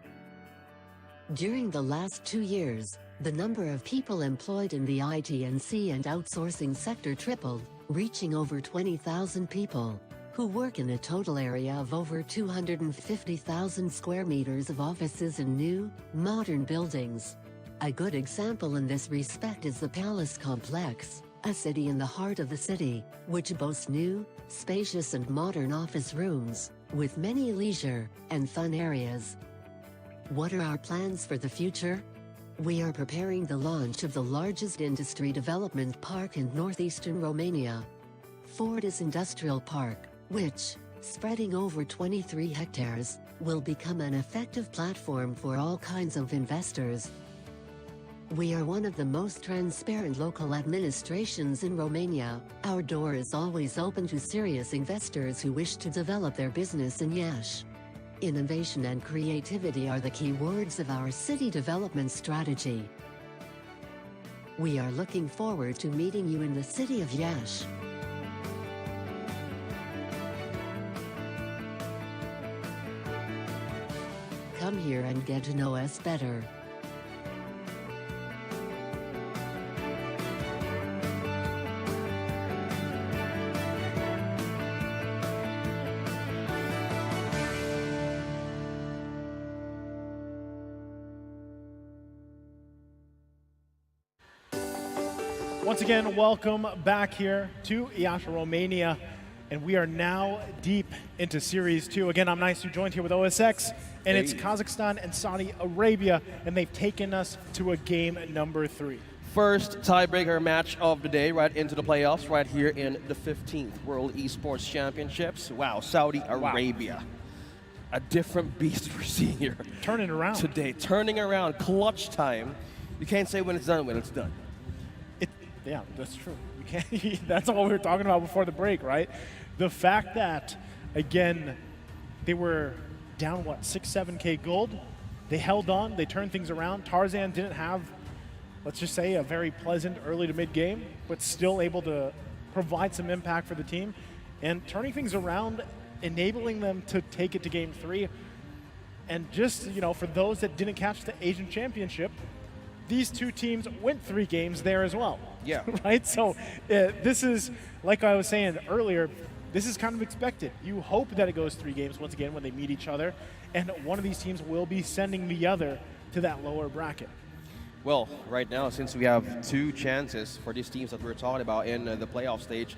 During the last 2 years, the number of people employed in the IT&C and outsourcing sector tripled, reaching over 20,000 people, who work in a total area of over 250,000 square meters of offices in new, modern buildings. A good example in this respect is the Palace Complex, a city in the heart of the city, which boasts new, spacious and modern office rooms, with many leisure and fun areas. What are our plans for the future? We are preparing the launch of the largest industry development park in northeastern Romania, Fortis Industrial Park, which, spreading over 23 hectares, will become an effective platform for all kinds of investors. We are one of the most transparent local administrations in Romania. Our door is always open to serious investors who wish to develop their business in Yash. Innovation and creativity are the key words of our city development strategy. We are looking forward to meeting you in the city of Yash. Come here and get to know us better. Once again, welcome back here to Iași, Romania. And we are now deep into Series 2. Again, I'm Nice, joined here with OSX, and it's Kazakhstan and Saudi Arabia, and they've taken us to a game number 3. First tiebreaker match of the day, right into the playoffs, right here in the 15th World Esports Championships. Wow, Saudi Arabia. A different beast we're seeing here. Turning around. Today, turning around, clutch time. You can't say when it's done, when it's done. Yeah, that's true. You can't, that's all we were talking about before the break, right? The fact that, again, they were down, 7K gold. They held on, they turned things around. Tarzan didn't have, let's just say, a very pleasant early to mid game, but still able to provide some impact for the team. And turning things around, enabling them to take it to game 3. And just, for those that didn't catch the Asian Championship, these two teams went 3 games there as well. Yeah. Right? So this is, like I was saying earlier, this is kind of expected. You hope that it goes 3 games once again when they meet each other, and one of these teams will be sending the other to that lower bracket. Well, right now, since we have 2 chances for these teams that we're talking about in the playoff stage,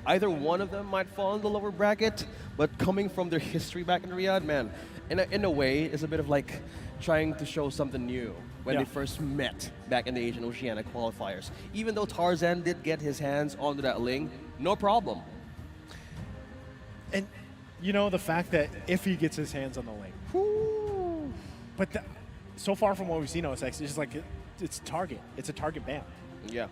either one of them might fall in the lower bracket, but coming from their history back in Riyadh, man, in a way, it's a bit of like trying to show something new when they first met back in the Asian Oceania qualifiers. Even though Tarzan did get his hands onto that Ling, no problem. And the fact that if he gets his hands on the Ling, but so far from what we've seen, OSX, it's just like it's target. It's a target ban. Yeah.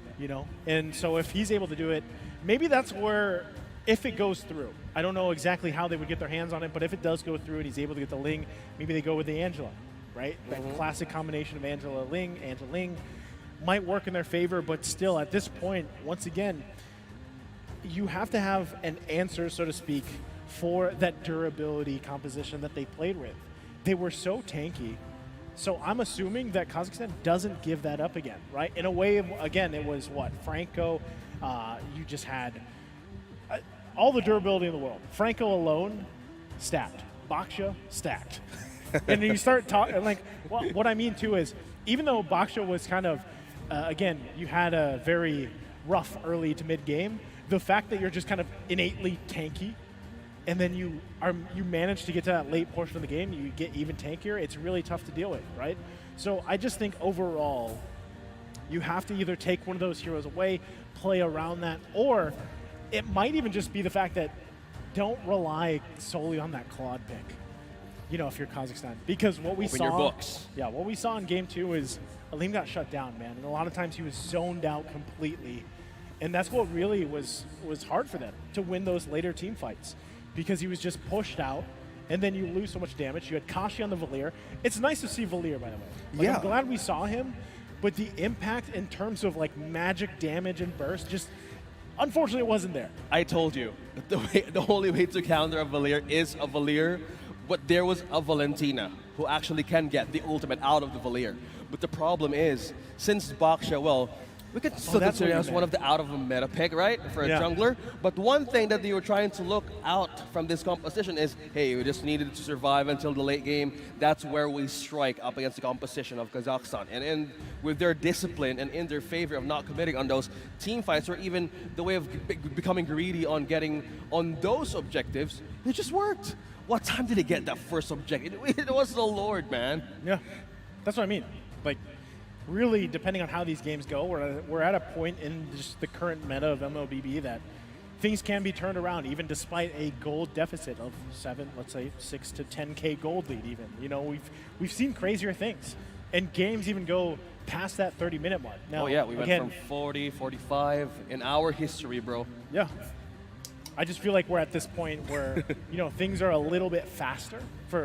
And so if he's able to do it, maybe that's where, if it goes through, I don't know exactly how they would get their hands on it, but if it does go through and he's able to get the Ling, maybe they go with the Angela, right? That classic combination of Angela Ling might work in their favor, but still at this point, once again, you have to have an answer, so to speak, for that durability composition that they played with. They were so tanky. So I'm assuming that Kazakhstan doesn't give that up again, right? In a way, again, it was Franco, you just had all the durability in the world. Franco alone, stacked. Baksha, stacked. And then you start talking, like, what I mean too is, even though Baksha was kind of, again, you had a very rough early to mid game, the fact that you're just kind of innately tanky, and then you manage to get to that late portion of the game, you get even tankier, it's really tough to deal with, right? So I just think overall, you have to either take one of those heroes away, play around that, or it might even just be the fact that don't rely solely on that Claude pick, if you're Kazakhstan. Because what we Open saw, your books. Yeah, what we saw in game 2 is Aleem got shut down, man. And a lot of times he was zoned out completely. And that's what really was hard for them, to win those later team fights. Because he was just pushed out, and then you lose so much damage. You had Kashi on the Valir. It's nice to see Valir, by the way. I'm glad we saw him, but the impact in terms of magic damage and burst just, unfortunately, it wasn't there. I told you, the only way to counter a Valir is a Valir, but there was a Valentina who actually can get the ultimate out of the Valir. But the problem is, since Baksha, we could still consider it as one of the out of a meta pick, right, for a jungler. But one thing that they were trying to look out from this composition is, hey, we just needed to survive until the late game. That's where we strike up against the composition of Kazakhstan. And with their discipline and in their favor of not committing on those team fights, or even the way of becoming greedy on getting on those objectives, it just worked. What time did they get that first objective? It was the Lord, man. Yeah, that's what I mean. Really, depending on how these games go, we're at a point in just the current meta of MLBB that things can be turned around, even despite a gold deficit of 6 to 10K gold lead even. We've seen crazier things. And games even go past that 30-minute mark. Now, we went from 40, 45 in our history, bro. Yeah. I just feel like we're at this point where, things are a little bit faster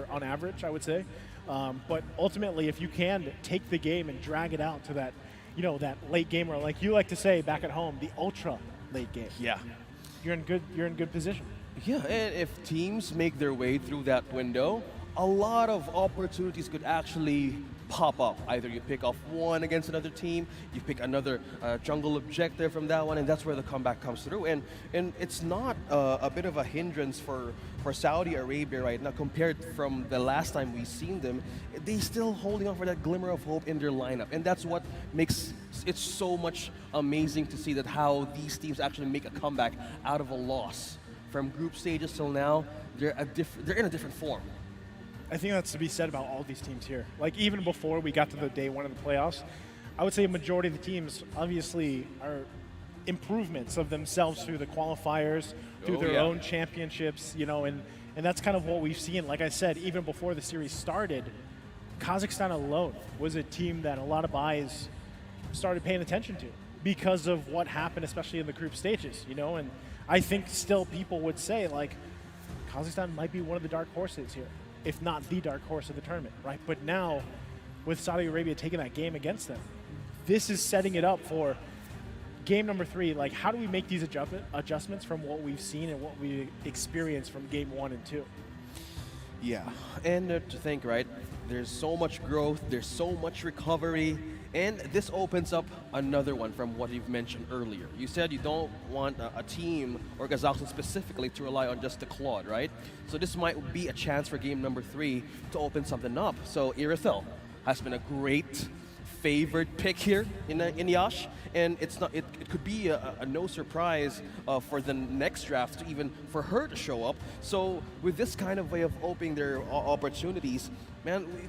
on average, I would say. But ultimately, if you can take the game and drag it out to that, that late game, or like you like to say back at home, the ultra late game. Yeah, you're in good position. Yeah, and if teams make their way through that window, a lot of opportunities could actually pop up. Either you pick off one against another team, you pick another jungle objective from that one, and that's where the comeback comes through. And it's not a bit of a hindrance for Saudi Arabia right now compared from the last time we've seen them. They still holding on for that glimmer of hope in their lineup, and that's what makes it so much amazing to see that how these teams actually make a comeback out of a loss from group stages till now, they're in a different form. I think that's to be said about all these teams here. Like even before we got to the day one of the playoffs, I would say a majority of the teams obviously are improvements of themselves through the qualifiers, through their own championships, you know, and that's kind of what we've seen. Like I said, even before the series started, Kazakhstan alone was a team that a lot of eyes started paying attention to because of what happened, especially in the group stages, you know, and I think still people would say, like, Kazakhstan might be one of the dark horses here, if not the dark horse of the tournament, right? But now, with Saudi Arabia taking that game against them, this is setting it up for game number 3. Like, how do we make these adjustments from what we've seen and what we experienced from game 1 and 2? Yeah, and to think, right, there's so much growth, there's so much recovery, and this opens up another one from what you've mentioned earlier. You said you don't want a team, or Kazakhstan specifically, to rely on just the Claude, right? So this might be a chance for game number 3 to open something up. So Irithel has been a great favored pick here in Yash, and it's not. It could be a no surprise for the next draft to even for her to show up. So with this kind of way of opening their opportunities, man, we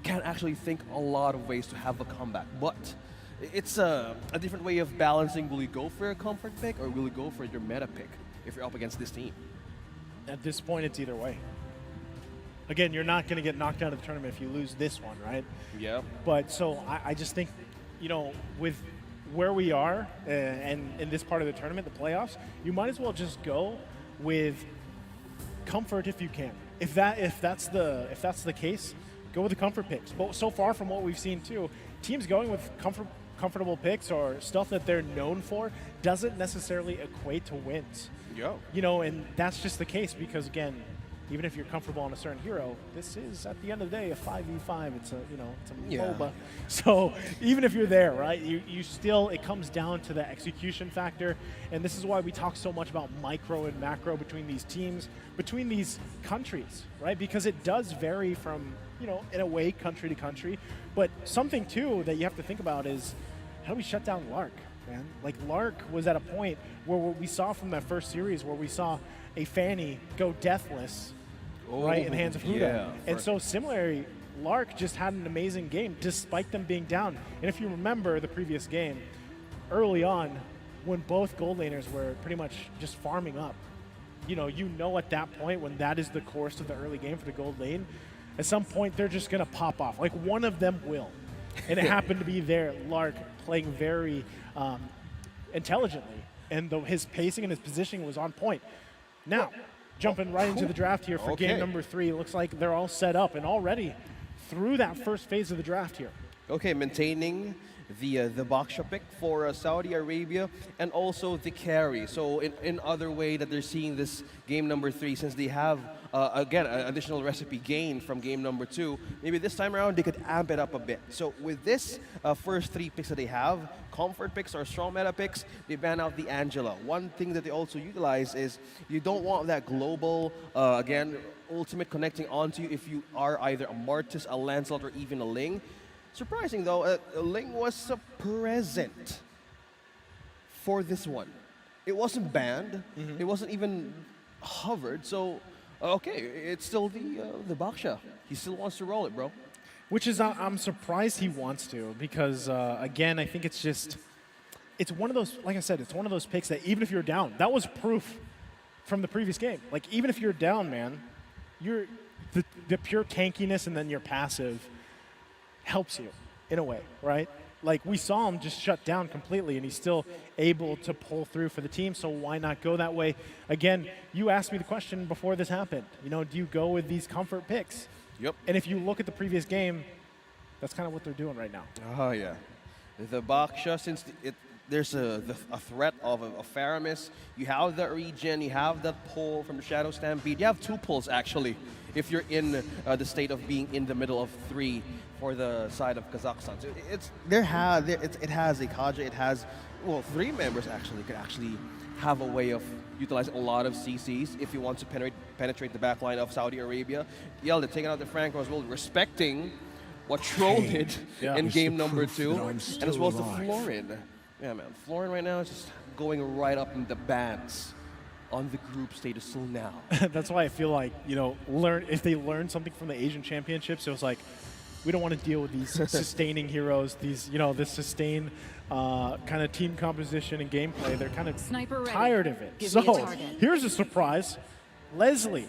can actually think a lot of ways to have a comeback. But it's a different way of balancing. Will you go for a comfort pick or will you go for your meta pick if you're up against this team? At this point, it's either way. Again, you're not going to get knocked out of the tournament if you lose this one, right? Yeah. But so I just think, you know, with where we are and in this part of the tournament, the playoffs, you might as well just go with comfort if you can. If that's the case, go with the comfort picks. But so far from what we've seen too, teams going with comfortable picks or stuff that they're known for doesn't necessarily equate to wins. Yeah. You know, and that's just the case because again, even if you're comfortable on a certain hero, this is at the end of the day a 5v5. It's a MOBA. So even if you're there, right, you still, it comes down to the execution factor, and this is why we talk so much about micro and macro between these teams, between these countries, right? Because it does vary from, you know, in a way, country to country. But something too that you have to think about is how do we shut down Lark, man? Like Lark was at a point where what we saw from that first series where we saw a Fanny go deathless, right, in the hands of Huda. Yeah, and so similarly, Lark just had an amazing game despite them being down. And if you remember the previous game, early on, when both gold laners were pretty much just farming up, you know at that point when that is the course of the early game for the gold lane, at some point they're just going to pop off. Like one of them will. And it happened to be there, Lark playing very intelligently. And his pacing and his positioning was on point. Now, jumping right into the draft here for game number 3. It looks like they're all set up and already through that first phase of the draft here. Okay, maintaining the Baksha pick for Saudi Arabia and also the carry. So in other way that they're seeing this game number 3, since they have, again, an additional recipe gain from game number 2, maybe this time around they could amp it up a bit. So with this first 3 picks that they have, comfort picks or strong meta picks, they ban out the Angela. One thing that they also utilize is you don't want that global, again, ultimate connecting onto you if you are either a Mortis, a Lancelot, or even a Ling. Surprising though, Ling was present for this one. It wasn't banned. It wasn't even hovered. So, okay, it's still the Baksha. He still wants to roll it, bro. Which is, I'm surprised he wants to because, again, I think it's one of those, like I said, it's one of those picks that even if you're down, that was proof from the previous game. Like, even if you're down, man, the pure tankiness and then your passive helps you in a way, right? Like we saw him just shut down completely and he's still able to pull through for the team, so why not go that way? Again, you asked me the question before this happened, you know, do you go with these comfort picks? Yep. And if you look at the previous game, that's kind of what they're doing right now. Oh yeah. The Baksha, since there's a threat of a Faramis, you have that regen, you have that pull from the Shadow Stampede. You have 2 pulls actually if you're in the state of being in the middle of 3 for the side of Kazakhstan. So it has a Kaja, it has, well, 3 members actually could actually have a way of utilizing a lot of CCs if you want to penetrate the backline of Saudi Arabia. Yeah, they're taking out the Franco as well, respecting what Troll did in game number 2, and as well as the Florin. Yeah, man, Florin right now is just going right up in the bans on the group stages till now. That's why I feel like, you know, if they learn something from the Asian Championships, it was like, we don't want to deal with these sustaining heroes, these, you know, this sustained kind of team composition and gameplay. They're kind of tired of it. So here's a surprise. Leslie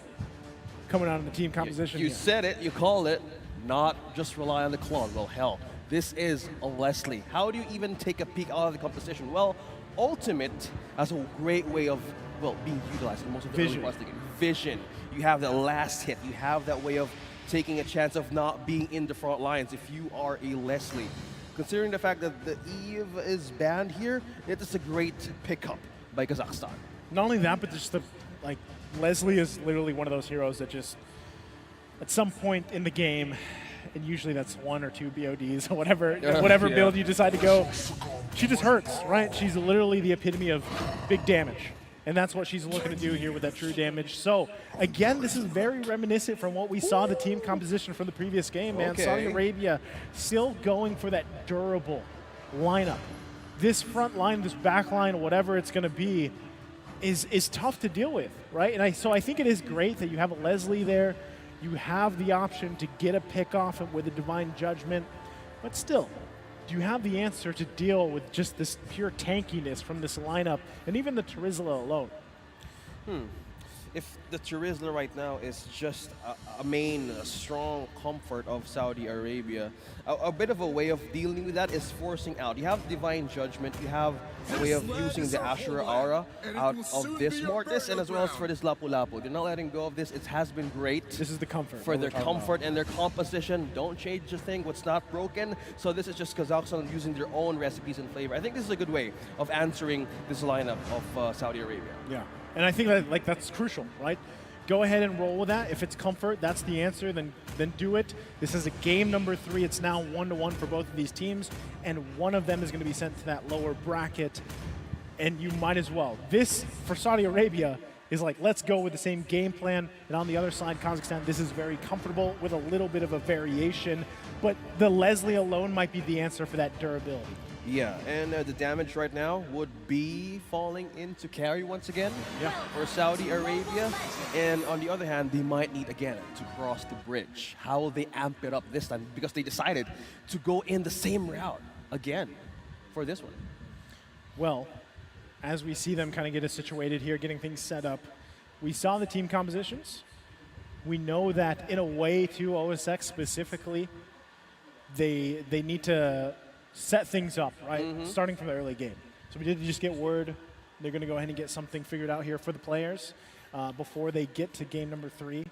coming out of the team composition. You said it, you call it, not just rely on the clone. Well, hell, this is a Leslie. How do you even take a peek out of the composition? Well, Ultimate has a great way of, well, being utilized in most of the early parts of the game. Vision. You have that last hit. You have that way of taking a chance of not being in the front lines if you are a Leslie. Considering the fact that the Eve is banned here, it is a great pickup by Kazakhstan. Not only that, but just Leslie is literally one of those heroes that just, at some point in the game, and usually that's 1 or 2 BODs or whatever build you decide to go, she just hurts, right? She's literally the epitome of big damage. And that's what she's looking to do here with that true damage. So, again, this is very reminiscent from what we saw the team composition from the previous game, man. Okay. Saudi Arabia still going for that durable lineup. This front line, this back line, whatever it's going to be, is tough to deal with, right? And so I think it is great that you have a Leslie there. You have the option to get a pick off with a Divine Judgment. But still, do you have the answer to deal with just this pure tankiness from this lineup and even the Terizla alone? If the Terizla right now is just a strong comfort of Saudi Arabia, a bit of a way of dealing with that is forcing out. You have Divine Judgment, you have a way of using the Ashura Aura out of this Mortis, and as well as for this Lapu Lapu. They're not letting go of this. It has been great. This is the comfort. For their comfort and their composition. Don't change a thing, what's not broken. So this is just Kazakhstan using their own recipes and flavor. I think this is a good way of answering this lineup of Saudi Arabia. Yeah. And I think that that's crucial, right? Go ahead and roll with that. If it's comfort, that's the answer, then do it. This is a game number 3. It's now 1-1 for both of these teams, and one of them is going to be sent to that lower bracket, and you might as well. This, for Saudi Arabia, is like, let's go with the same game plan, and on the other side, Kazakhstan, this is very comfortable with a little bit of a variation, but the Leslie alone might be the answer for that durability. Yeah, and the damage right now would be falling into carry once again for Saudi Arabia. And on the other hand, they might need again to cross the bridge. How will they amp it up this time? Because they decided to go in the same route again for this one. Well, as we see them kind of get us situated here, getting things set up, we saw the team compositions. We know that in a way, too, OSX specifically, they need to set things up, right? Starting from the early game. So we did just get word they're going to go ahead and get something figured out here for the players before they get to game number 3.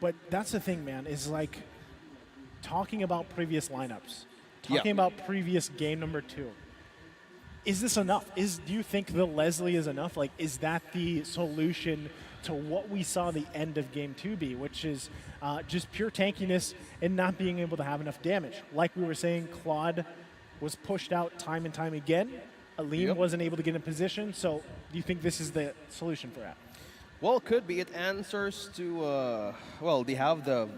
But that's the thing, man, is like talking about previous lineups, talking about previous game number 2. Is this enough? Do you think the Leslie is enough? Like, is that the solution to what we saw the end of game 2 be, which is just pure tankiness and not being able to have enough damage? Like we were saying, Claude was pushed out time and time again. Aleem wasn't able to get in position. So do you think this is the solution for that? Well, it could be. It answers to, well, they have the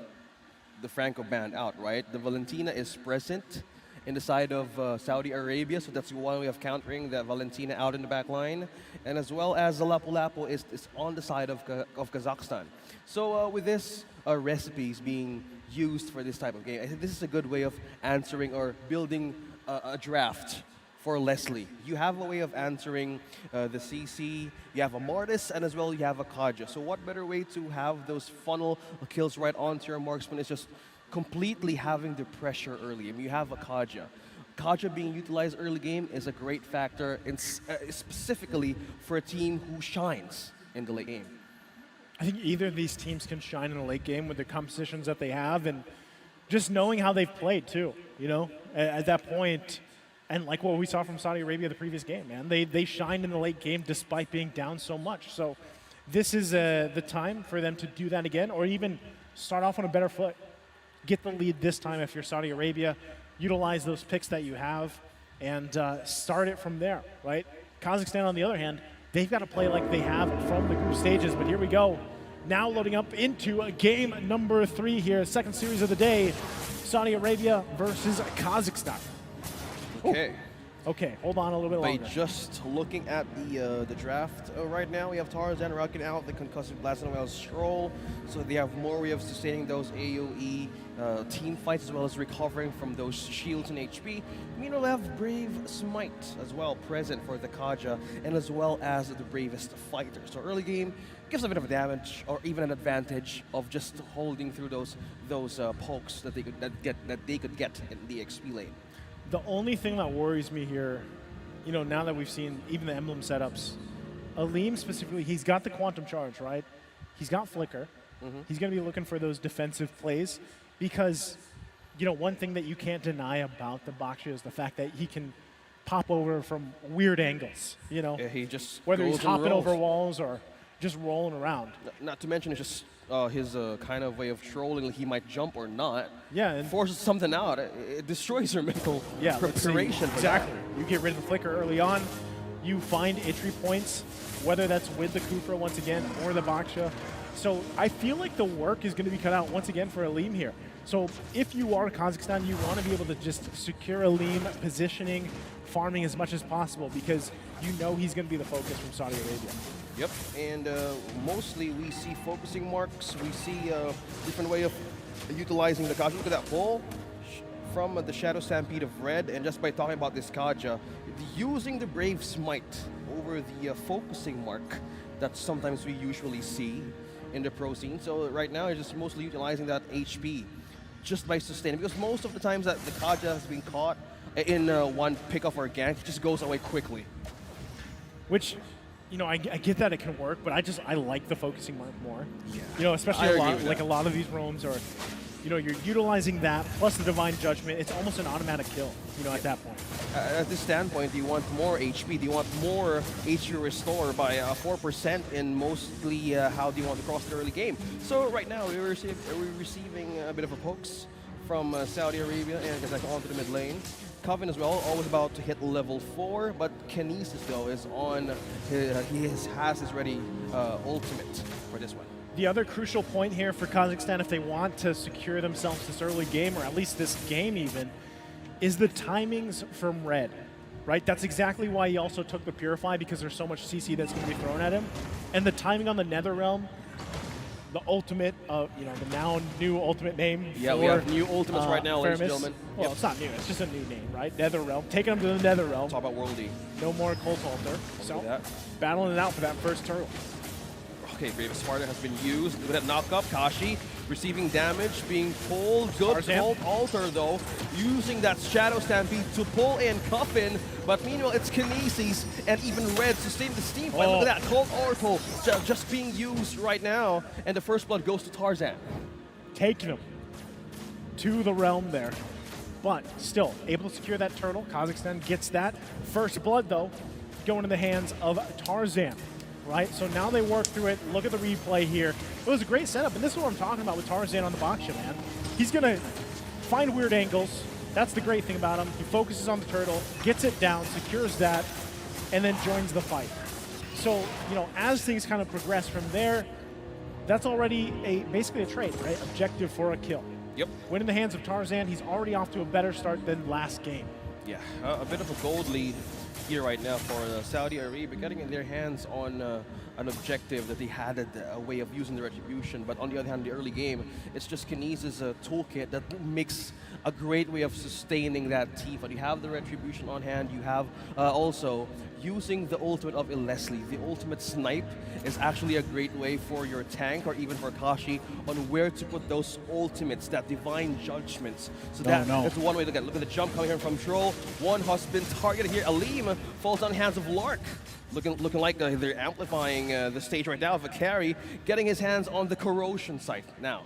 Franco band out, right? The Valentina is present in the side of Saudi Arabia, so that's one way of countering the Valentina out in the back line. And as well as the Lapu Lapu is on the side of Kazakhstan. So with this recipes being used for this type of game, I think this is a good way of answering or building a draft for Leslie. You have a way of answering the CC, you have a Mortis, and as well you have a Kaja. So what better way to have those funnel kills right onto your marksman is just completely having the pressure early. I mean, you have a Kaja. Kaja being utilized early game is a great factor, specifically for a team who shines in the late game. I think either of these teams can shine in the late game with the compositions that they have, and just knowing how they've played too, you know, at that point. And like what we saw from Saudi Arabia the previous game, man, they shined in the late game despite being down so much. So this is the time for them to do that again, or even start off on a better foot. Get the lead this time if you're Saudi Arabia. Utilize those picks that you have and start it from there, right? Kazakhstan, on the other hand, they've got to play like they have from the group stages. But here we go. Now loading up into game number 3 here, second series of the day. Saudi Arabia versus Kazakhstan. Okay. Okay, hold on a little bit By longer. just looking at the draft right now, we have Tarzan rocking out the concussive blast and well Stroll, so they have more way of sustaining those AoE team fights as well as recovering from those shields and HP. Meanwhile, we have Brave Smite as well present for the Kaja and as well as the bravest fighter. So early game gives a bit of a damage or even an advantage of just holding through those pokes that they could get in the XP lane. The only thing that worries me here, you know, now that we've seen even the emblem setups, Aleem specifically, he's got the quantum charge, right? He's got flicker. He's going to be looking for those defensive plays because, you know, one thing that you can't deny about the Baksha is the fact that he can pop over from weird angles, you know? Yeah, he just whether he's goes and hopping rolls. over walls or just rolling around. Not to mention, it's just his kind of way of trolling. He might jump or not. Yeah, and forces something out. It destroys your mental let's see. preparation. for Exactly. that. You get rid of the flicker early on. You find entry points, whether that's with the Kufra once again or the Baksha. So I feel like the work is going to be cut out once again for Aleem here. So if you are Kazakhstan, you want to be able to just secure Aleem, positioning, farming as much as possible because you know he's going to be the focus from Saudi Arabia. Yep, and mostly we see focusing marks. We see a different way of utilizing the Kaja. Look at that pull from the Shadow Stampede of Red, and just by talking about this Kaja, using the Brave Smite over the focusing mark that sometimes we usually see in the pro scene. So right now, it's just mostly utilizing that HP just by sustaining, because most of the times that the Kaja has been caught in one pickoff or gank, it just goes away quickly. Which, you know, I get that it can work, but I like the focusing mark more. Yeah. You know, especially I a lot of these roams are, you know, you're utilizing that plus the Divine Judgment. It's almost an automatic kill, you know, at that point. At this standpoint, do you want more HP? Do you want more HP restore by 4%? And mostly, how do you want to cross the early game? So right now, we're receiving a bit of a pokes from Saudi Arabia and Kazak onto the mid lane. Coven as well, always about to hit level 4, but Kinesis though is on, he has his ready ultimate for this one. The other crucial point here for Kazakhstan, if they want to secure themselves this early game, or at least this game even, is the timings from Red, right? That's exactly why he also took the Purify, because there's so much CC that's going to be thrown at him. And the timing on the Netherrealm, the ultimate, you know, the now new ultimate name. Yeah, we have new ultimates right now, ladies and gentlemen. Well, it's not new, it's just a new name, right? Netherrealm, taking him to the Netherrealm. Talk about Worldy. No more Cult Altar. So, battling it out for that first turtle. Okay, Brave Sparta has been used with that knockup. Kashi receiving damage, being pulled. Good Cult Altar though, using that Shadow Stampede to pull in Coffin. But meanwhile, it's Kinesis and even Red sustaining the steam fight. Look at that Cult Altar just being used right now, and the first blood goes to Tarzan. Taking him to the realm there, but still able to secure that turtle. Kazakhstan gets that first blood though, going in the hands of Tarzan. Right, so now they work through it. Look at the replay here. It was a great setup, and this is what I'm talking about with Tarzan on the Baksha, man. He's gonna find weird angles. That's the great thing about him. He focuses on the turtle, gets it down, secures that, and then joins the fight. So, you know, as things kind of progress from there, that's already basically a trade, right? Objective for a kill. Yep. Win in the hands of Tarzan, he's already off to a better start than last game. Yeah, a bit of a gold lead here right now for Saudi Arabia, getting in their hands on an objective that they had a way of using the Retribution. But on the other hand, the early game, it's just Kinesis' toolkit that makes a great way of sustaining that team. But you have the Retribution on hand, you have also using the ultimate of Leslie. The ultimate snipe is actually a great way for your tank or even for Kashi on where to put those ultimates, that divine judgments. So that's one way to get. Look at the jump coming here from Troll. One has been targeted here. Aleem falls on the hands of Lark. Looking like they're amplifying the stage right now of a carry, getting his hands on the corrosion site now.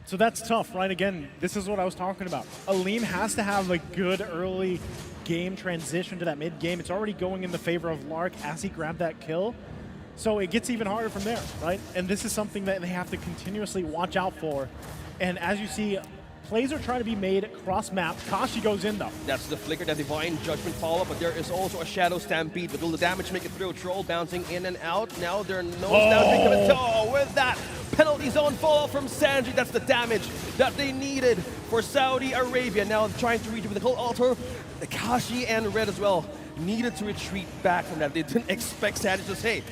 So that's tough, right? Again, this is what I was talking about. Aleem has to have a good early game transition to that mid game. It's already going in the favor of Lark as he grabbed that kill. So it gets even harder from there, right? And this is something that they have to continuously watch out for. And as you see, Plays are trying to be made cross-map. Kashi goes in, though. That's the flicker, that divine judgment follow-up, but there is also a shadow stampede. But will the damage make it through? Troll bouncing in and out. Now there are no stampede coming. With that penalty zone fallout from Sanji, that's the damage that they needed for Saudi Arabia. Now trying to reach with the cold altar. The Kashi and Red as well needed to retreat back from that. They didn't expect Sanji to say,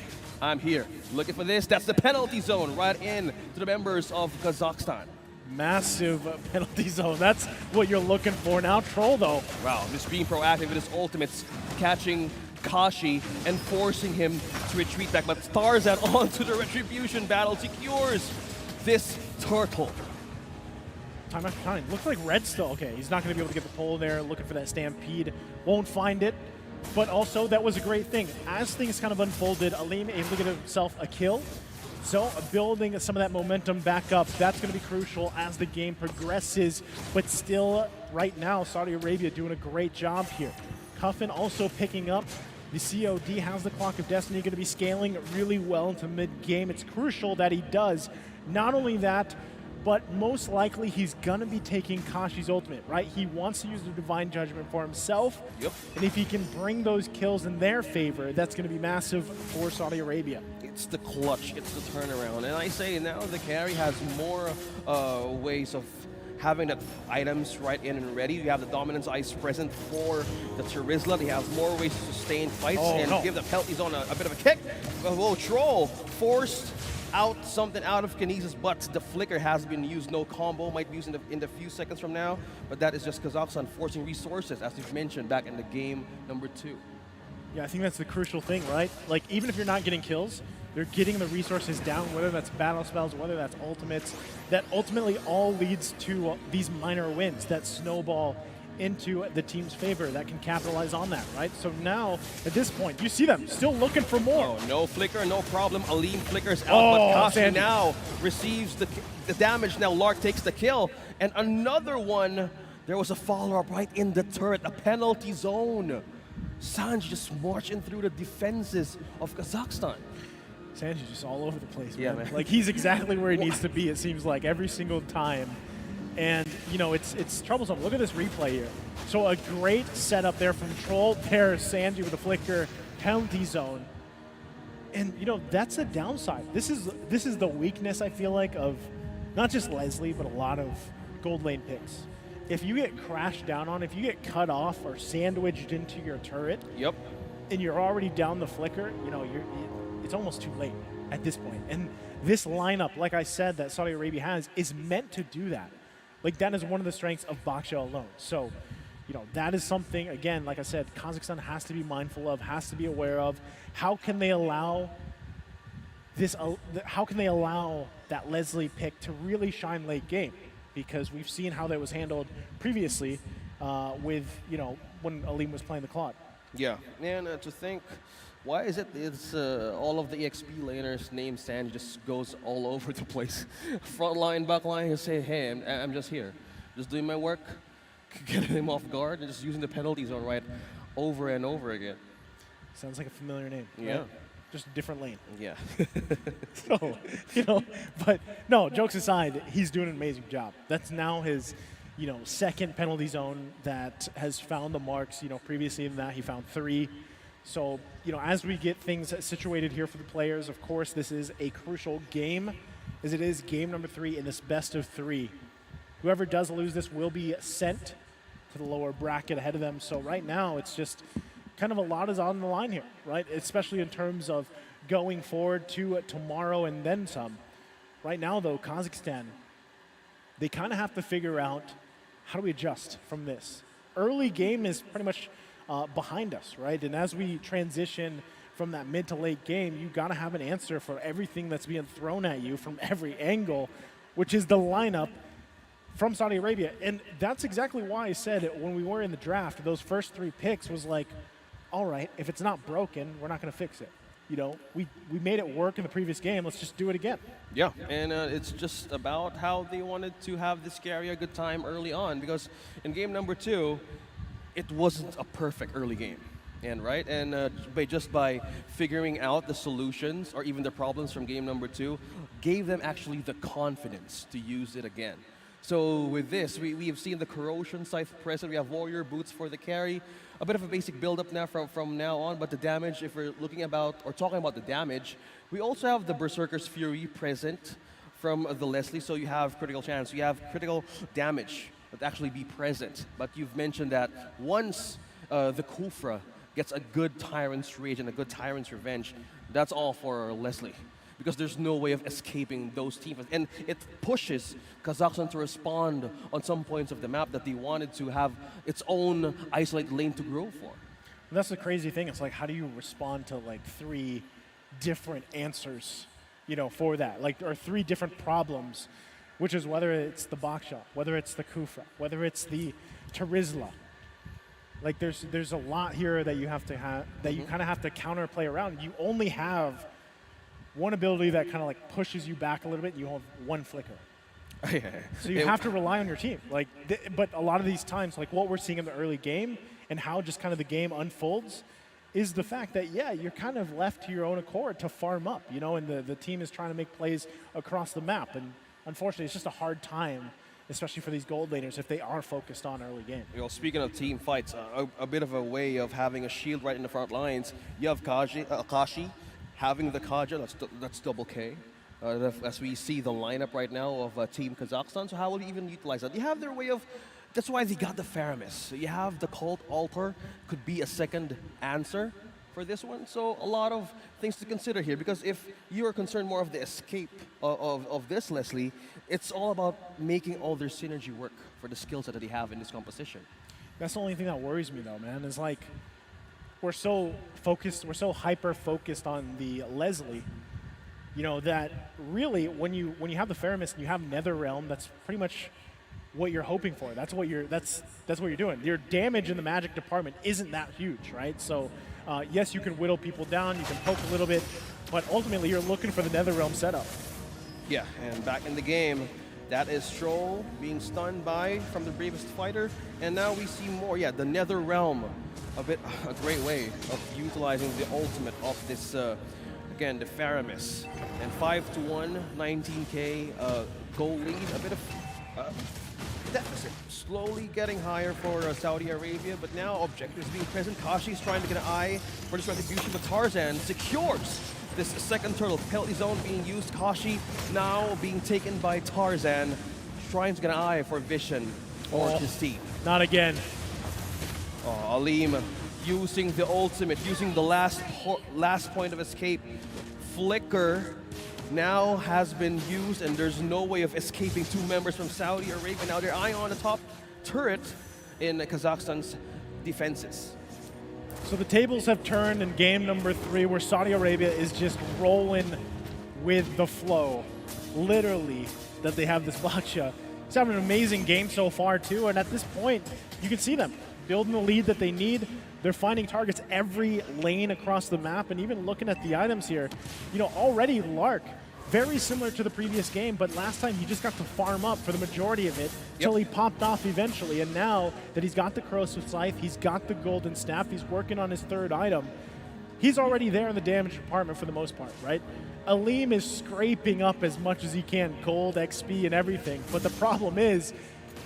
I'm here. Looking for this. That's the penalty zone right in to the members of Kazakhstan. Massive penalty zone. That's what you're looking for now. Troll, though. Wow, just being proactive with his ultimates, catching Kashi and forcing him to retreat back. But Starzan onto the retribution battle secures this turtle. Time after time. Looks like Red's still okay. He's not going to be able to get the pole there. Looking for that stampede. Won't find it. But also, that was a great thing. As things kind of unfolded, Aleem able to get himself a kill. So building some of that momentum back up, that's going to be crucial as the game progresses. But still, right now, Saudi Arabia doing a great job here. Cuffin also picking up. The COD has the Clock of Destiny, going to be scaling really well into mid-game. It's crucial that he does. Not only that, but most likely he's going to be taking Kashi's ultimate, right? He wants to use the Divine Judgment for himself. Yep. And if he can bring those kills in their favor, that's going to be massive for Saudi Arabia. It's the clutch, it's the turnaround. And I say now the carry has more ways of having that items right in and ready. You have the Dominance Ice present for the Charizla. He has more ways to sustain fights give the penalty zone a bit of a kick. Whoa, Troll forced out something out of Kinesis, but the flicker has been used. No combo might be used in the few seconds from now, but that is just Kazakhstan forcing resources, as you've mentioned back in the game number 2. Yeah, I think that's the crucial thing, right? Like, even if you're not getting kills, they're getting the resources down, whether that's battle spells, whether that's ultimates. That ultimately all leads to these minor wins that snowball into the team's favor that can capitalize on that, right? So now, at this point, you see them still looking for more. Oh, no flicker, no problem. Aleem flickers out, but Kashi now receives the damage. Now Lark takes the kill. And another one, there was a follow-up right in the turret, a penalty zone. Sanji just marching through the defenses of Kazakhstan. Sanji's just all over the place, man. Yeah, man. Like, he's exactly where he needs to be, it seems like, every single time. And, you know, it's troublesome. Look at this replay here. So a great setup there from Troll. There's Sanji with a flicker, penalty zone. And, you know, that's a downside. This is the weakness, I feel like, of not just Leslie, but a lot of gold lane picks. If you get crashed down on, if you get cut off or sandwiched into your turret, and you're already down the flicker, you know, it's almost too late at this point. And this lineup, like I said, that Saudi Arabia has, is meant to do that. Like, that is one of the strengths of Baksha alone. So, you know, that is something, again, like I said, Kazakhstan has to be mindful of, has to be aware of. How can they allow this? How can they allow that Leslie pick to really shine late game? Because we've seen how that was handled previously with, you know, when Aleem was playing the Claude. Yeah, and to think, why is it it's all of the EXP laners named Sanji just goes all over the place? Front line, back line, you say, hey, I'm just here. Just doing my work, getting him off guard, and just using the penalty zone right over and over again. Sounds like a familiar name. Yeah. Right? Just a different lane. Yeah. So, you know, but no, jokes aside, he's doing an amazing job. That's now his, you know, second penalty zone that has found the marks. You know, previously in that, he found 3. So, you know, as we get things situated here for the players, of course, this is a crucial game, as it is game number 3 in this best of 3. Whoever does lose this will be sent to the lower bracket ahead of them. So right now, it's just kind of a lot is on the line here, right? Especially in terms of going forward to tomorrow and then some. Right now, though, Kazakhstan, they kind of have to figure out how do we adjust from this. Early game is pretty much behind us, right? And as we transition from that mid to late game, you got to have an answer for everything that's being thrown at you from every angle, which is the lineup from Saudi Arabia. And that's exactly why I said it when we were in the draft, those first 3 picks was like, all right, if it's not broken, we're not going to fix it. You know, we made it work in the previous game. Let's just do it again. Yeah, and it's just about how they wanted to have this carry a good time early on, because in game number 2, it wasn't a perfect early game. And by figuring out the solutions or even the problems from game number 2, gave them actually the confidence to use it again. So with this, we have seen the corrosion scythe present. We have warrior boots for the carry. A bit of a basic build-up now from now on, but the damage, if we're looking about or talking about the damage, we also have the Berserker's Fury present from the Leslie, so you have critical chance. You have critical damage that actually be present. But you've mentioned that once the Kufra gets a good Tyrant's Rage and a good Tyrant's Revenge, that's all for Leslie. Because there's no way of escaping those teams. And it pushes Kazakhstan to respond on some points of the map that they wanted to have its own isolated lane to grow for. And that's the crazy thing. It's like, how do you respond to like 3 different answers, you know, for that? Like, or 3 different problems, which is whether it's the Baksha, whether it's the Kufra, whether it's the Terizla. Like, there's a lot here that you have to have, that you kind of have to counterplay around. You only have one ability that kind of like pushes you back a little bit, and you have 1 flicker. So you have to rely on your team. Like, but a lot of these times, like what we're seeing in the early game and how just kind of the game unfolds is the fact that, yeah, you're kind of left to your own accord to farm up, you know, and the team is trying to make plays across the map. And unfortunately, it's just a hard time, especially for these gold laners, if they are focused on early game. You know, speaking of team fights, a bit of a way of having a shield right in the front lines. You have Akashi having the Kaja, that's double K. As we see the lineup right now of Team Kazakhstan, so how will you even utilize that? You have their way of, that's why they got the Faramis. You have the Cult Altar, could be a second answer for this one. So a lot of things to consider here, because if you're concerned more of the escape of this, Leslie, it's all about making all their synergy work for the skills that they have in this composition. That's the only thing that worries me though, man, is like, we're so focused, we're so hyper-focused on the Leslie, you know, that really when you have the Faramis and you have Netherrealm, that's pretty much what you're hoping for. That's what you're doing. Your damage in the magic department isn't that huge, right? So yes, you can whittle people down, you can poke a little bit, but ultimately you're looking for the Netherrealm setup. Yeah, and back in the game, that is Stroll being stunned from the Bravest Fighter, and now we see more. Yeah, the Netherrealm, a great way of utilizing the ultimate of this, again, the Faramis. And 5-1, 19k goal lead, a bit of deficit. Slowly getting higher for Saudi Arabia, but now objectives being present. Kashi's trying to get an eye for this retribution, but Tarzan secures this second turtle. Penalty zone being used. Kashi now being taken by Tarzan, trying to get an eye for Vision for his team. Not again. Aleem using the ultimate, using the last point of escape. Flicker now has been used, and there's no way of escaping 2 members from Saudi Arabia. Now they're eyeing on the top turret in Kazakhstan's defenses. So the tables have turned in game number 3, where Saudi Arabia is just rolling with the flow. Literally, that they have this Baksha. He's having an amazing game so far too, and at this point, you can see them building the lead that they need. They're finding targets every lane across the map, and even looking at the items here, you know, already Lark, very similar to the previous game, but last time he just got to farm up for the majority of it till he popped off eventually, and now that he's got the Corrosive Scythe, he's got the Golden Staff, he's working on his 3rd item, he's already there in the damage department for the most part, right? Aleem is scraping up as much as he can, gold, XP, and everything, but the problem is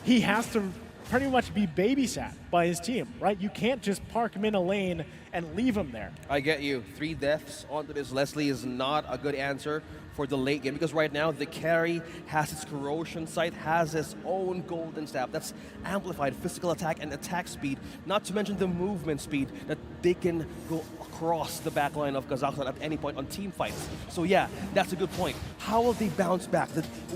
he has to pretty much be babysat by his team, right? You can't just park him in a lane and leave him there. I get you. 3 deaths onto this Leslie is not a good answer for the late game, because right now the carry has its corrosion scythe, has its own golden staff. That's amplified physical attack and attack speed, not to mention the movement speed that they can go across the backline of Kazakhstan at any point on team fights. So yeah, that's a good point. How will they bounce back?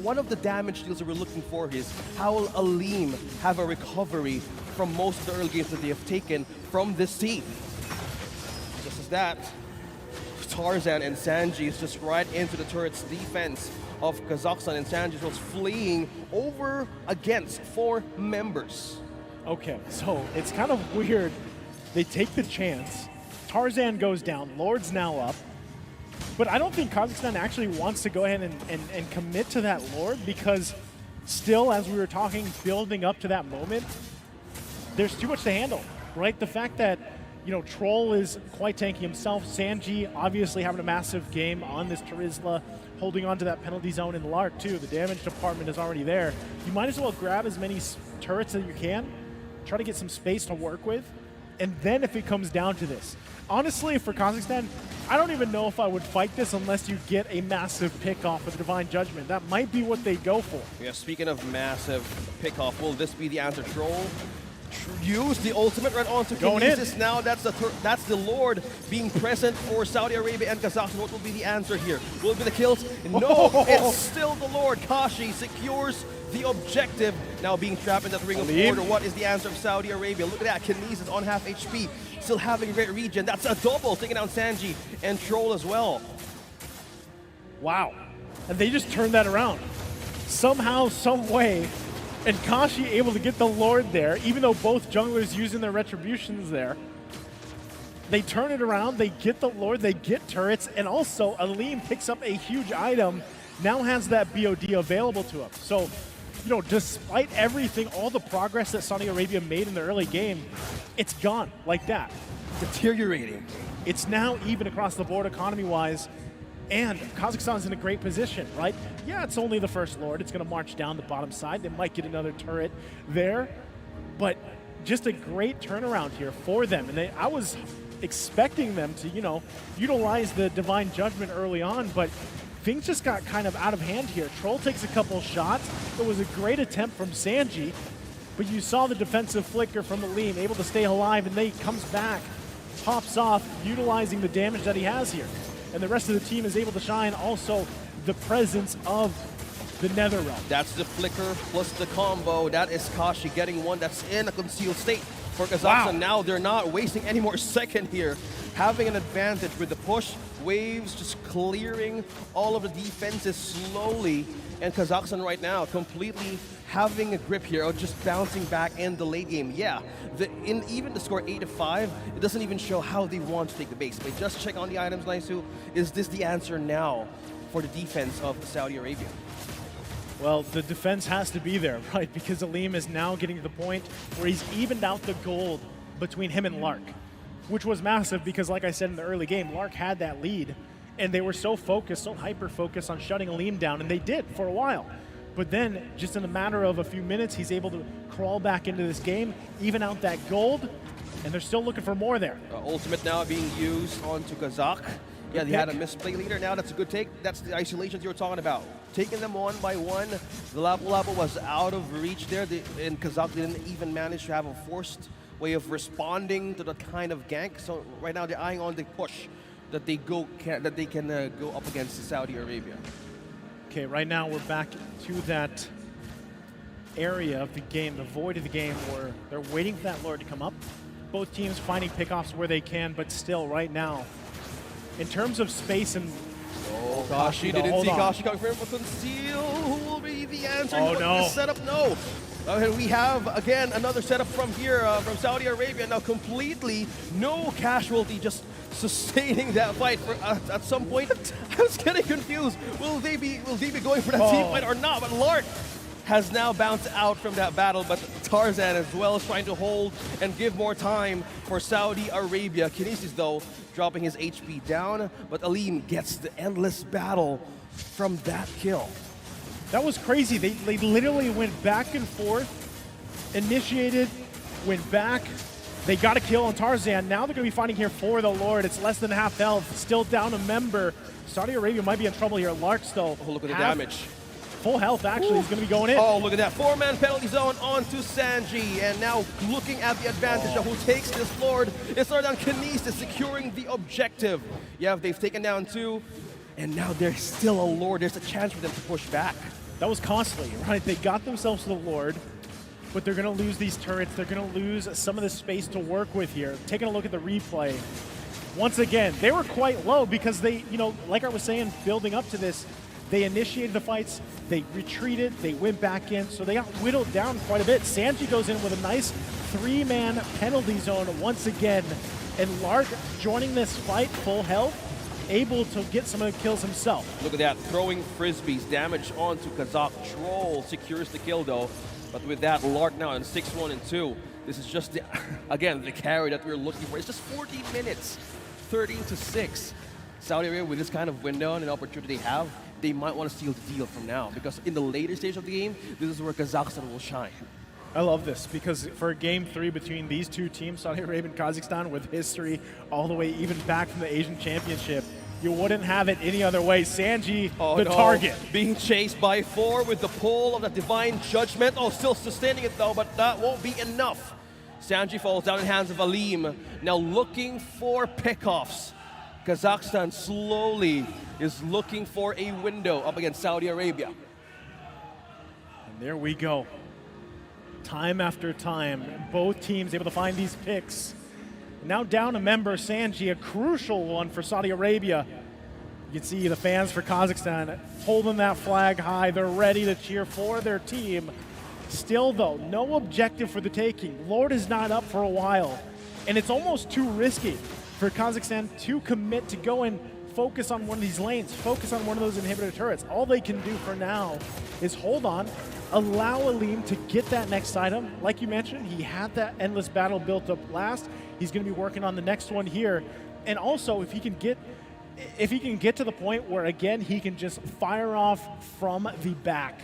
One of the damage deals that we're looking for is how will Aleem have a recovery from most of the early games that they have taken from this team? Just as that, Tarzan and Sanji is just right into the turret's defense of Kazakhstan, and Sanji was fleeing over against 4 members. Okay, so it's kind of weird. They take the chance. Tarzan goes down. Lord's now up. But I don't think Kazakhstan actually wants to go ahead and commit to that Lord, because still, as we were talking, building up to that moment, there's too much to handle, right? The fact that You know, Troll is quite tanky himself. Sanji obviously having a massive game on this Terizla, holding on to that penalty zone in Lark too. The damage department is already there. You might as well grab as many turrets as you can, try to get some space to work with, and then if it comes down to this. Honestly, for Kazakhstan, I don't even know if I would fight this unless you get a massive pick-off with the Divine Judgment. That might be what they go for. Yeah, speaking of massive pick-off, will this be the answer? Troll use the ultimate right onto Kinesis. Now that's the Lord being present for Saudi Arabia and Kazakhstan. What will be the answer here? Will it be the kills? No, it's still the Lord. Kashi secures the objective. Now being trapped in that ring of order. What is the answer of Saudi Arabia? Look at that. Kinesis on half HP. Still having a great regen. That's a double, taking down Sanji and Troll as well. Wow. And they just turned that around. Somehow, some way, and Kashi able to get the Lord there, even though both junglers using their retributions there. They turn it around, they get the Lord, they get turrets, and also Aleem picks up a huge item, now has that BOD available to him. So, you know, despite everything, all the progress that Saudi Arabia made in the early game, it's gone like that. Deteriorating. It's now even across the board economy-wise, and Kazakhstan's in a great position, right? Yeah, it's only the first Lord. It's going to march down the bottom side. They might get another turret there, but just a great turnaround here for them. And I was expecting them to, you know, utilize the Divine Judgment early on, but things just got kind of out of hand here. Troll takes a couple shots. It was a great attempt from Sanji, but you saw the defensive flicker from Aleem, able to stay alive, and then he comes back, pops off, utilizing the damage that he has here. And the rest of the team is able to shine. Also, the presence of the Netherrealm. That's the flicker plus the combo. That is Kashi getting one that's in a concealed state for Kazakhstan. Wow. Now they're not wasting any more second here. Having an advantage with the push, waves just clearing all of the defenses slowly. And Kazakhstan right now completely having a grip here, or just bouncing back in the late game. Yeah, even the score 8-5, it doesn't even show how they want to take the base. But just check on the items, Naisu. Is this the answer now for the defense of Saudi Arabia? Well, the defense has to be there, right? Because Aleem is now getting to the point where he's evened out the gold between him and Lark, which was massive because, like I said in the early game, Lark had that lead, and they were so focused, so hyper-focused on shutting Aleem down, and they did for a while. But then, just in a matter of a few minutes, he's able to crawl back into this game, even out that gold, and they're still looking for more there. Ultimate now being used onto Kazak. Yeah, they had a misplay leader. Now that's a good take. That's the isolations you were talking about. Taking them one by one. The Lapu-Lapu was out of reach there, and Kazak didn't even manage to have a forced way of responding to that kind of gank. So right now they're eyeing on the push that they can go up against Saudi Arabia. Okay, right now we're back to that area of the game, the void of the game, where they're waiting for that Lord to come up. Both teams finding pickoffs where they can, but still, right now, in terms of space and... Oh, Kashi didn't see Kashi coming for conceal. Who will be the answer? Oh, no. Setup? No. And we have, again, another setup from here, from Saudi Arabia. Now completely no casualty, just sustaining that fight. At some point, I was getting confused. Will they be going for that team fight or not? But Lark has now bounced out from that battle, but Tarzan as well is trying to hold and give more time for Saudi Arabia. Kinesis, though, dropping his HP down, but Aleem gets the endless battle from that kill. That was crazy. They literally went back and forth, initiated, went back. They got a kill on Tarzan. Now they're going to be fighting here for the Lord. It's less than half health, still down a member. Saudi Arabia might be in trouble here. Lark's though. Oh, look at the damage. Full health, actually, is going to be going in. Oh, look at that. 4-man penalty zone onto Sanji. And now looking at the advantage of who takes this Lord. It's down Kinesis securing the objective. Yeah, they've taken down 2. And now there's still a Lord. There's a chance for them to push back. That was costly, right? They got themselves to the Lord, but they're going to lose these turrets. They're going to lose some of the space to work with here. Taking a look at the replay. Once again, they were quite low because they, you know, like I was saying, building up to this, they initiated the fights, they retreated, they went back in, so they got whittled down quite a bit. Sanji goes in with a nice 3-man penalty zone once again, and Lark joining this fight full health, able to get some of the kills himself. Look at that, throwing frisbees, damage onto Kazak. Troll secures the kill though, but with that, Lark now in 6-1 and 2. This is just, the, again, the carry that we're looking for. It's just 14 minutes, 13-6. Saudi Arabia, with this kind of window and an opportunity they have, they might want to seal the deal from now, because in the later stage of the game, this is where Kazakhstan will shine. I love this, because for Game 3 between these two teams, Saudi Arabia and Kazakhstan, with history all the way even back from the Asian Championship, you wouldn't have it any other way. Sanji, target. Being chased by 4 with the pull of the Divine Judgment. Oh, still sustaining it though, but that won't be enough. Sanji falls down in hands of Alim. Now looking for pickoffs. Kazakhstan slowly is looking for a window up against Saudi Arabia. And there we go. Time after time, both teams able to find these picks. Now down a member, Sanji, a crucial one for Saudi Arabia. You can see the fans for Kazakhstan holding that flag high. They're ready to cheer for their team. Still though, no objective for the taking. Lord is not up for a while. And it's almost too risky for Kazakhstan to commit to go and focus on one of these lanes, focus on one of those inhibitor turrets. All they can do for now is hold on, allow Alim to get that next item. Like you mentioned, he had that endless battle built up last. He's going to be working on the next one here. And also, if he can get to the point where, again, he can just fire off from the back,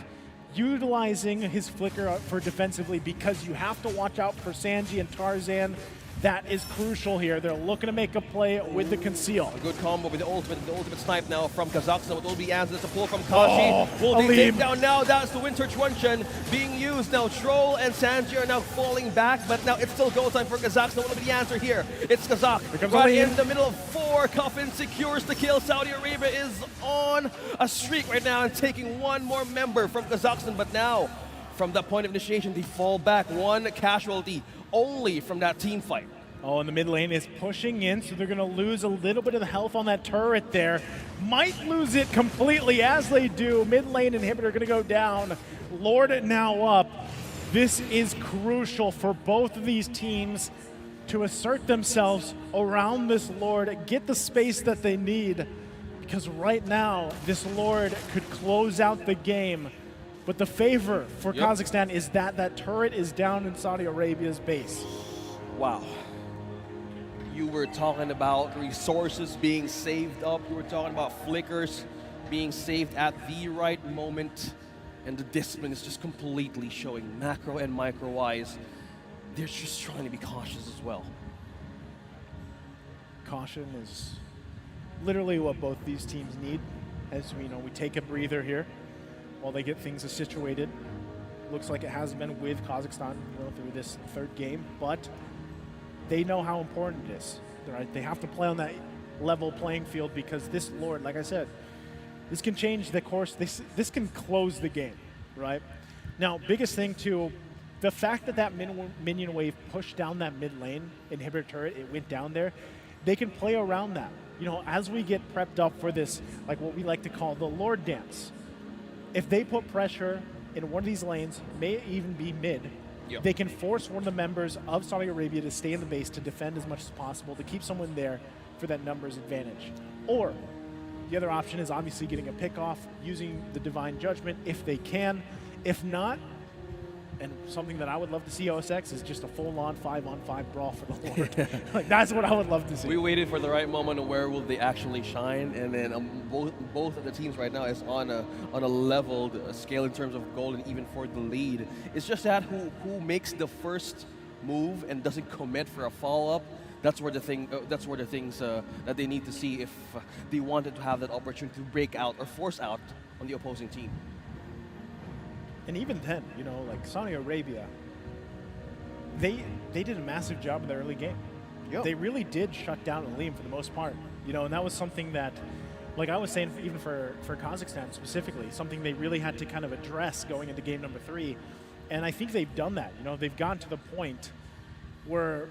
utilizing his flicker for defensively, because you have to watch out for Sanji and Tarzan. That is crucial here. They're looking to make a play with the conceal. A good combo with the ultimate snipe now from Kazakhstan, with will be answers to pull from Kashi. Will they take down now? That's the Winter Truncheon being used now. Troll and Sanji are now falling back, but now it's still go time for Kazakhstan. What will be the answer here? It's Kazak. Right in the middle of 4. Coffin secures the kill. Saudi Arabia is on a streak right now and taking one more member from Kazakhstan, but now from that point of initiation, they fall back. 1 casualty only from that team fight. Oh, and the mid lane is pushing in, so they're going to lose a little bit of the health on that turret there. Might lose it completely as they do. Mid lane inhibitor going to go down. Lord now up. This is crucial for both of these teams to assert themselves around this Lord, get the space that they need, because right now this Lord could close out the game. But the favor for Kazakhstan is that that turret is down in Saudi Arabia's base. Wow. You were talking about resources being saved up. You were talking about flickers being saved at the right moment. And the discipline is just completely showing, macro and micro-wise. They're just trying to be cautious as well. Caution is literally what both these teams need. As we know, we take a breather here while they get things situated. Looks like it has been with Kazakhstan through this third game, but they know how important it is. Right? They have to play on that level playing field, because this Lord, like I said, this can change the course. This can close the game, right? Now, biggest thing too, the fact that that minion wave pushed down that mid lane inhibitor turret, it went down there, they can play around that. You know, as we get prepped up for this, like what we like to call the Lord dance, if they put pressure in one of these lanes, may even be mid, they can force one of the members of Saudi Arabia to stay in the base to defend as much as possible, to keep someone there for that numbers advantage. Or the other option is obviously getting a pick off, using the Divine Judgment if they can. If not, and something that I would love to see OSX is just a full-on 5-on-5 brawl for the Lord. Like, that's what I would love to see. We waited for the right moment of where will they actually shine, and then both of the teams right now is on a leveled scale in terms of goal, and even for the lead. It's just that who makes the first move and doesn't commit for a follow-up. That's where the things that they need to see if they wanted to have that opportunity to break out or force out on the opposing team. And even then, you know, like Saudi Arabia, they did a massive job in the early game. They really did shut down Alim for the most part. You know, and that was something that, like I was saying, even for Kazakhstan specifically, something they really had to kind of address going into game number 3. And I think they've done that. You know, they've gotten to the point where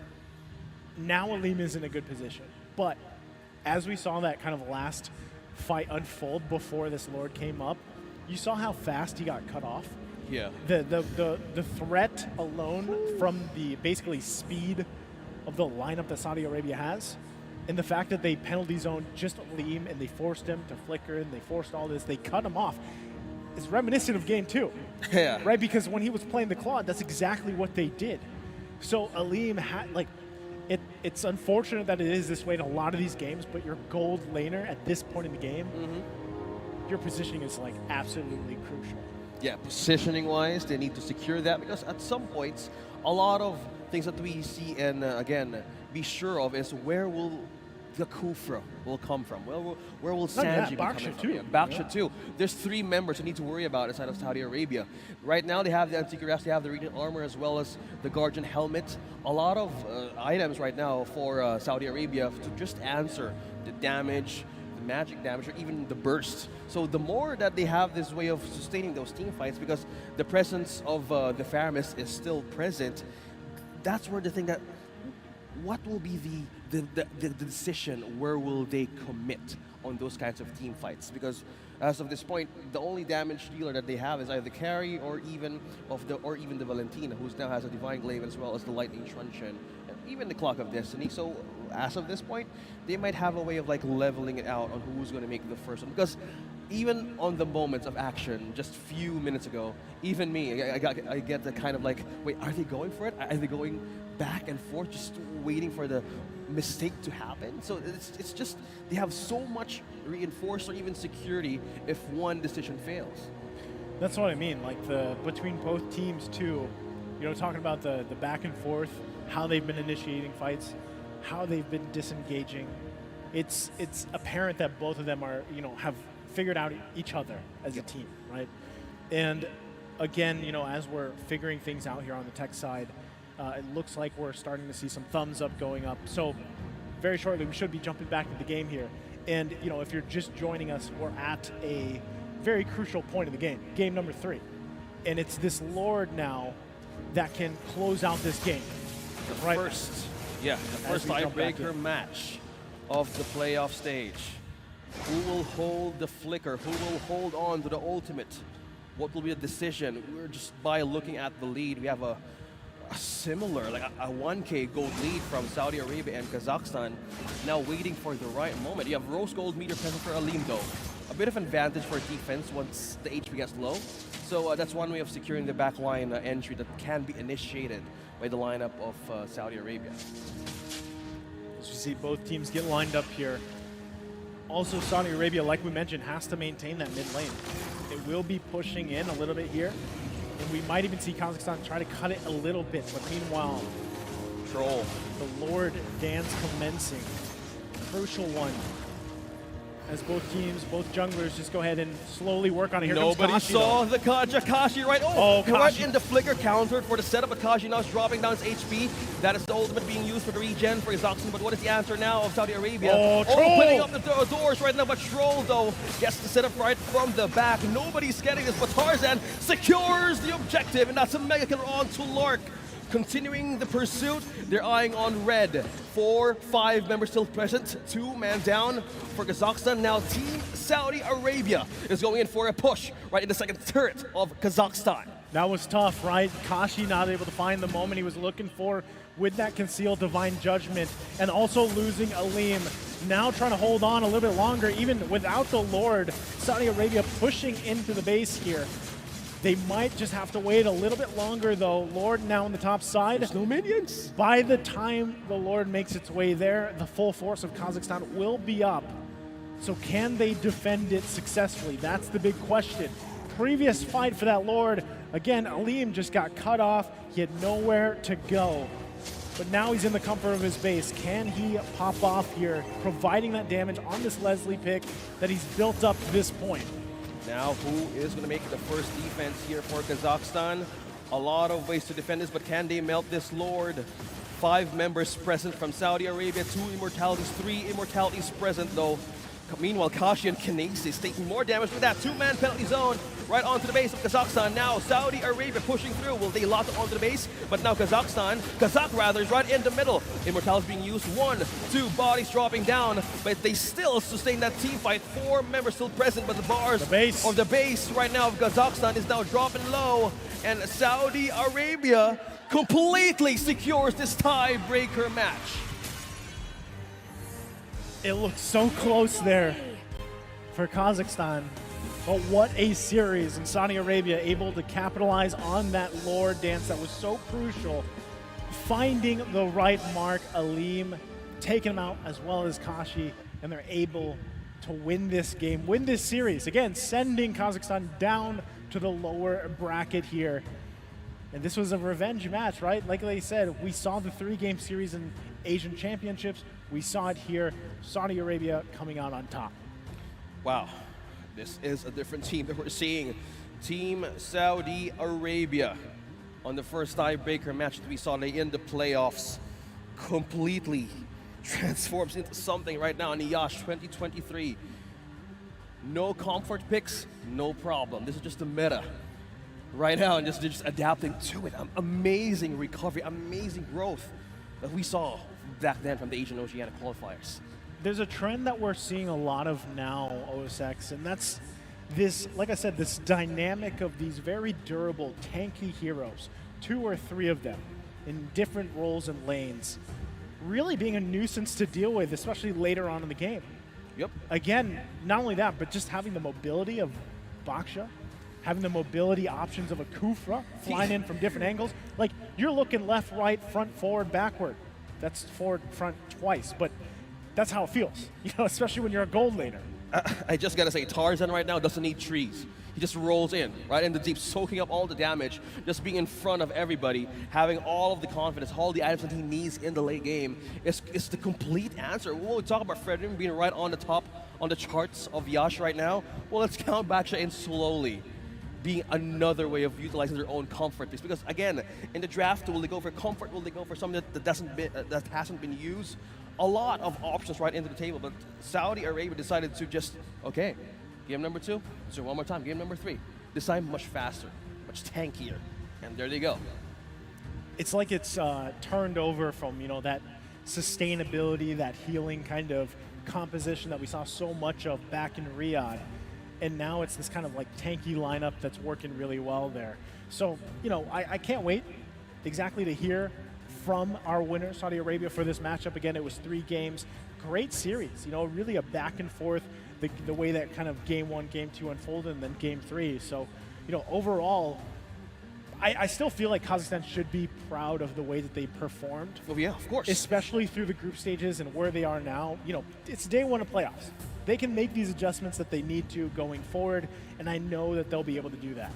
now Alim is in a good position. But as we saw that kind of last fight unfold before this Lord came up, you saw how fast he got cut off. Yeah. The threat alone from the basically speed of the lineup that Saudi Arabia has, and the fact that they penalty zoned just Alim and they forced him to flicker and they forced all this, they cut him off, is reminiscent of game 2. Yeah. Right? Because when he was playing the Claude, that's exactly what they did. So Aleem had it's unfortunate that it is this way in a lot of these games, but your gold laner at this point in the game, your positioning is like absolutely crucial. Yeah, positioning-wise, they need to secure that because at some points, a lot of things that we see and again be sure of is where will the Kufra will come from? Where will Sanji be coming from? Yeah, Baksha too. There's 3 members you need to worry about inside of Saudi Arabia. Right now they have the Anticuras, they have the Radiant Armor as well as the Guardian Helmet. A lot of items right now for Saudi Arabia to just answer the damage, the magic damage, or even the burst. So the more that they have this way of sustaining those team fights, because the presence of the Faramis is still present, that's where the thing that what will be the decision, where will they commit on those kinds of team fights? Because as of this point, the only damage dealer that they have is either the carry or even the Valentina, who now has a Divine Glaive as well as the Lightning Truncheon, and even the Clock of Destiny. So as of this point, they might have a way of like leveling it out on who's going to make the first one. Because even on the moments of action, just a few minutes ago, even me, I get the kind of like, wait, are they going for it? Are they going back and forth, just waiting for the mistake to happen? So it's just, they have so much reinforced or even security if one decision fails. That's what I mean, like between both teams too, you know, talking about the back and forth, how they've been initiating fights, how they've been disengaging. It's apparent that both of them are, you know, have figured out each other as a team, right? And again, you know, as we're figuring things out here on the tech side, it looks like we're starting to see some thumbs up going up. So very shortly, we should be jumping back into the game here. And, you know, if you're just joining us, we're at a very crucial point of the game, game number 3. And it's this Lord now that can close out this game. The first tiebreaker match of the playoff stage. Who will hold the flicker? Who will hold on to the ultimate? What will be the decision? We're just by looking at the lead, we have a similar, like a 1K gold lead from Saudi Arabia and Kazakhstan. Now waiting for the right moment. You have rose gold meter present for Aleem though. A bit of advantage for defense once the HP gets low. So that's one way of securing the backline entry that can be initiated by the lineup of Saudi Arabia. As you see both teams get lined up here. Also, Saudi Arabia, like we mentioned, has to maintain that mid lane. It will be pushing in a little bit here, and we might even see Kazakhstan try to cut it a little bit, but meanwhile, Troll. The Lord dance commencing. Crucial one. As both teams, both junglers just go ahead and slowly work on it. Here Nobody comes Kashi, saw though. the Kashi right. Kashi. Right in the flicker countered for the setup, but Kashi now is dropping down his HP. That is the ultimate being used for the regen for Kazakhstan, but what is the answer now of Saudi Arabia? Opening up the doors right now, but Troll though gets the setup right from the back. Nobody's getting this, but Tarzan secures the objective, and that's a mega kill on to Lark. Continuing the pursuit, they're eyeing on red. 4-5 members still present, 2-man down for Kazakhstan. Now Team Saudi Arabia is going in for a push right in the second turret of Kazakhstan. That was tough, right? Kashi not able to find the moment he was looking for with that concealed Divine Judgment, and also losing Aleem. Now trying to hold on a little bit longer, even without the Lord. Saudi Arabia pushing into the base here. They might just have to wait a little bit longer, though. Lord now on the top side. There's no minions. By the time the Lord makes its way there, the full force of Kazakhstan will be up. So can they defend it successfully? That's the big question. Previous fight for that Lord, again, Aleem just got cut off. He had nowhere to go. But now he's in the comfort of his base. Can he pop off here, providing that damage on this Leslie pick that he's built up to this point? Now, who is going to make the first defense here for Kazakhstan? A lot of ways to defend this, but can they melt this Lord? 5 members present from Saudi Arabia, 2 immortalities, 3 immortalities present though. Meanwhile, Kashi and Kinesis taking more damage with that 2-man penalty zone right onto the base of Kazakhstan. Now Saudi Arabia pushing through. Will they lock it onto the base? But now Kazakh rather, is right in the middle. Immortalities being used. 1, 2 bodies dropping down, but they still sustain that team fight. 4 members still present, but the bars of the base right now of Kazakhstan is now dropping low. And Saudi Arabia completely secures this tiebreaker match. It looks so close there for Kazakhstan, but what a series, and Saudi Arabia able to capitalize on that Lord dance that was so crucial finding the right mark. Aleem taking him out as well as Kashi, and they're able to win this game, win this series. Again, sending Kazakhstan down to the lower bracket here. And this was a revenge match, right? Like they said, we saw the 3-game series in Asian Championships. We saw it here, Saudi Arabia coming out on top. Wow, this is a different team that we're seeing. Team Saudi Arabia on the first tiebreaker match that we saw in the playoffs completely transforms into something right now in the Yash 2023. No comfort picks, no problem. This is just the meta right now, and just adapting to it. Amazing recovery, amazing growth that we saw back then from the Asian Oceania qualifiers. There's a trend that we're seeing a lot of now, OSX, and that's this, like I said, this dynamic of these very durable, tanky heroes, 2 or 3 of them in different roles and lanes, really being a nuisance to deal with, especially later on in the game. Yep. Again, not only that, but just having the mobility of Baksha, having the mobility options of a Kufra, flying in from different angles. Like, you're looking left, right, front, forward, backward. That's forward, front twice, but that's how it feels, you know, especially when you're a gold laner. I just gotta say, Tarzan right now doesn't need trees. He just rolls in, right in the deep, soaking up all the damage, just being in front of everybody, having all of the confidence, all the items that he needs in the late game. It's the complete answer. When we talk about Frederick being right on the top, on the charts of Yash right now, well, let's count Baksha in slowly, being another way of utilizing their own comfort picks. Because again, in the draft, will they go for comfort? Will they go for something that hasn't been used? A lot of options right into the table, but Saudi Arabia decided to just, okay, game number 2, so one more time, game number 3. This time much faster, much tankier, and there they go. It's like it's turned over from, you know, that sustainability, that healing kind of composition that we saw so much of back in Riyadh, and now it's this kind of like tanky lineup that's working really well there. So, you know, I can't wait exactly to hear from our winner, Saudi Arabia, for this matchup. Again, it was 3 games. Great series, you know, really a back and forth, the way that kind of game 1, game 2 unfolded, and then game 3. So, you know, overall, I still feel like Kazakhstan should be proud of the way that they performed. Oh yeah, of course. Especially through the group stages and where they are now. You know, it's day 1 of playoffs. They can make these adjustments that they need to going forward, and I know that they'll be able to do that.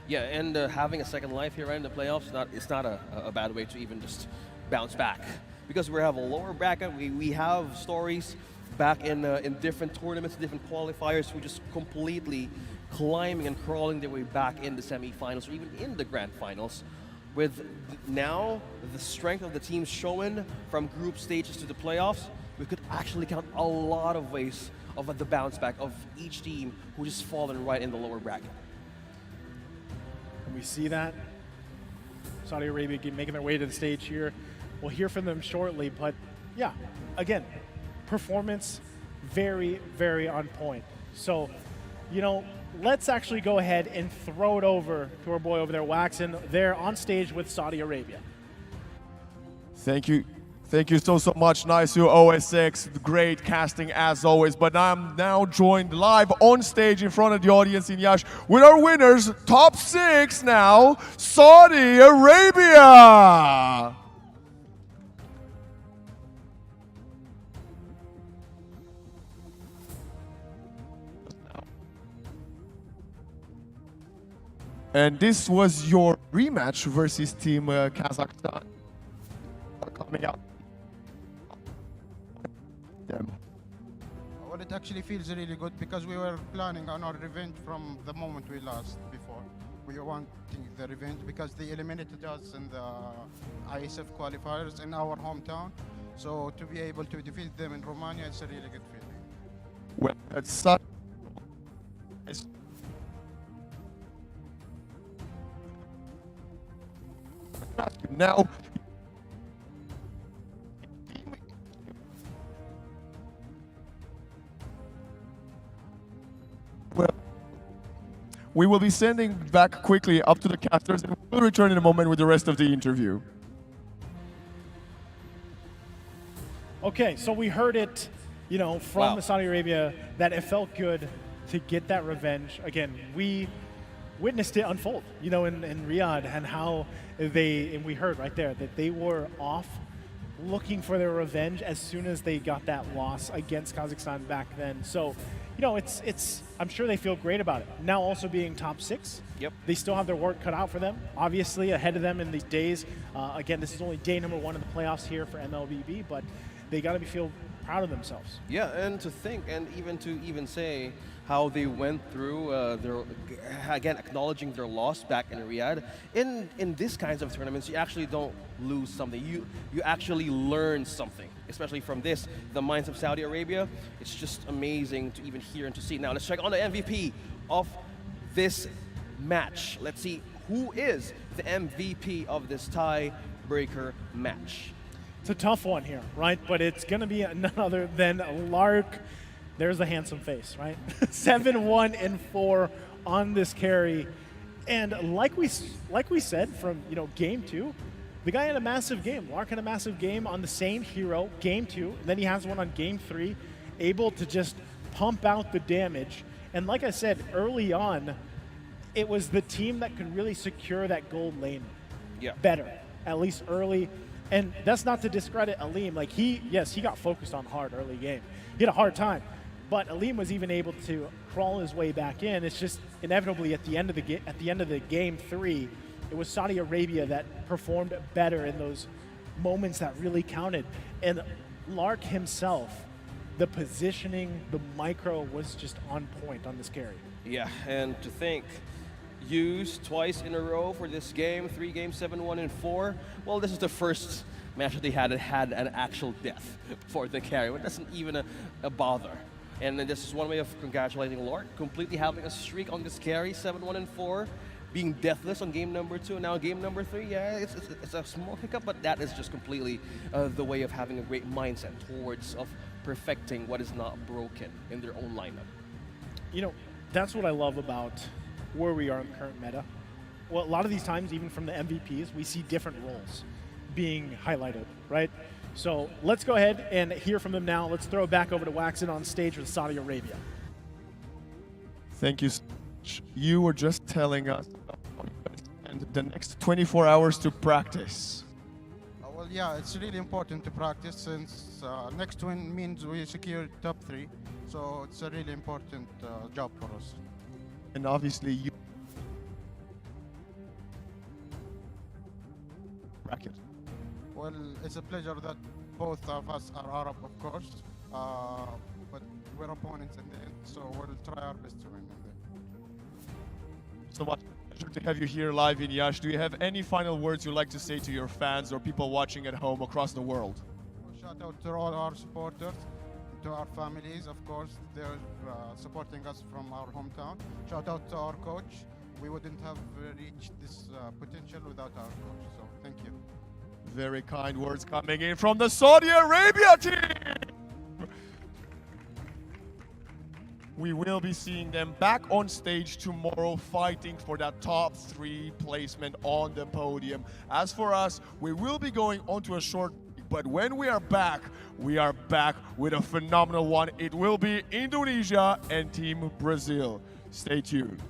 Yeah, and having a second life here right in the playoffs, it's not a bad way to even just bounce back. Because we have a lower bracket, we have stories back in different tournaments, different qualifiers, who just completely climbing and crawling their way back in the semifinals or even in the grand finals. With now the strength of the teams shown from group stages to the playoffs, we could actually count a lot of ways of the bounce back of each team who just fallen right in the lower bracket. And we see that. Saudi Arabia making their way to the stage here. We'll hear from them shortly, but yeah, again, performance very, very on point. So, you know, let's actually go ahead and throw it over to our boy over there, Waxen. They're on stage with Saudi Arabia. Thank you. Thank you so much, nice you OSX, great casting as always. But I'm now joined live on stage in front of the audience in Yash with our winners, top 6 now, Saudi Arabia. And this was your rematch versus Team Kazakhstan. Coming up. Well, it actually feels really good because we were planning on our revenge from the moment we lost before. We were wanting the revenge because they eliminated us in the IESF qualifiers in our hometown. So to be able to defeat them in Romania, it's a really good feeling. Well, it's such. Now. Well, we will be sending back quickly up to the casters and we'll return in a moment with the rest of the interview. Okay, so we heard it, you know, from Saudi Arabia that it felt good to get that revenge. Again, we witnessed it unfold, in Riyadh, and how and we heard right there that they were off looking for their revenge as soon as they got that loss against Kazakhstan back then. So, I'm sure they feel great about it. Now also being top 6, Yep. They still have their work cut out for them. Obviously ahead of them in these days. Again, this is only day number 1 of the playoffs here for MLBB, but they got to feel proud of themselves. Yeah, and to think, and even say how they went through again, acknowledging their loss back in Riyadh. In these kinds of tournaments, you actually don't lose something. You actually learn something, especially from this, the minds of Saudi Arabia. It's just amazing to even hear and to see. Now let's check on the MVP of this match. Let's see who is the MVP of this tiebreaker match. It's a tough one here, right? But it's going to be none other than Lark. There's the handsome face, right? 7-1-4 on this carry. And like we said from, game 2, the guy had a massive game. Lark had a massive game on the same hero, game 2. And then he has one on game 3, able to just pump out the damage. And like I said, early on, it was the team that could really secure that gold lane better, at least early. And that's not to discredit Aleem. Like he got focused on hard early game. He had a hard time, but Aleem was even able to crawl his way back in. It's just inevitably at the end of the game 3, it was Saudi Arabia that performed better in those moments that really counted. And Lark himself, the positioning, the micro was just on point on this carry. Yeah, and to think, used twice in a row for this game, 3 games, 7-1-4. Well, this is the first match that they had an actual death for the carry. It wasn't even a bother. And this is one way of congratulating Lark, completely having a streak on this carry, 7-1-4, being deathless on game number 2, and now game number 3. Yeah, it's a small hiccup, but that is just completely the way of having a great mindset towards of perfecting what is not broken in their own lineup. That's what I love about where we are in the current meta. Well, a lot of these times, even from the MVPs, we see different roles being highlighted, right? So let's go ahead and hear from them now. Let's throw it back over to Waxen on stage with Saudi Arabia. Thank you so much. You were just telling us and the next 24 hours to practice. Well, yeah, it's really important to practice since next win means we secure top 3. So it's a really important job for us. And obviously you bracket. Well, it's a pleasure that both of us are Arab, of course, but we're opponents in the end, so we'll try our best to win in there. So much pleasure to have you here live in Yash. Do you have any final words you'd like to say to your fans or people watching at home across the world? Shout out to all our supporters, to our families, of course. They're supporting us from our hometown. Shout out to our coach. We wouldn't have reached this potential without our coach, so thank you. Very kind words coming in from the Saudi Arabia team. We will be seeing them back on stage tomorrow fighting for that top 3 placement on the podium. As for us, we will be going on to a short break, but when we are back with a phenomenal one. It will be Indonesia and Team Brazil. Stay tuned.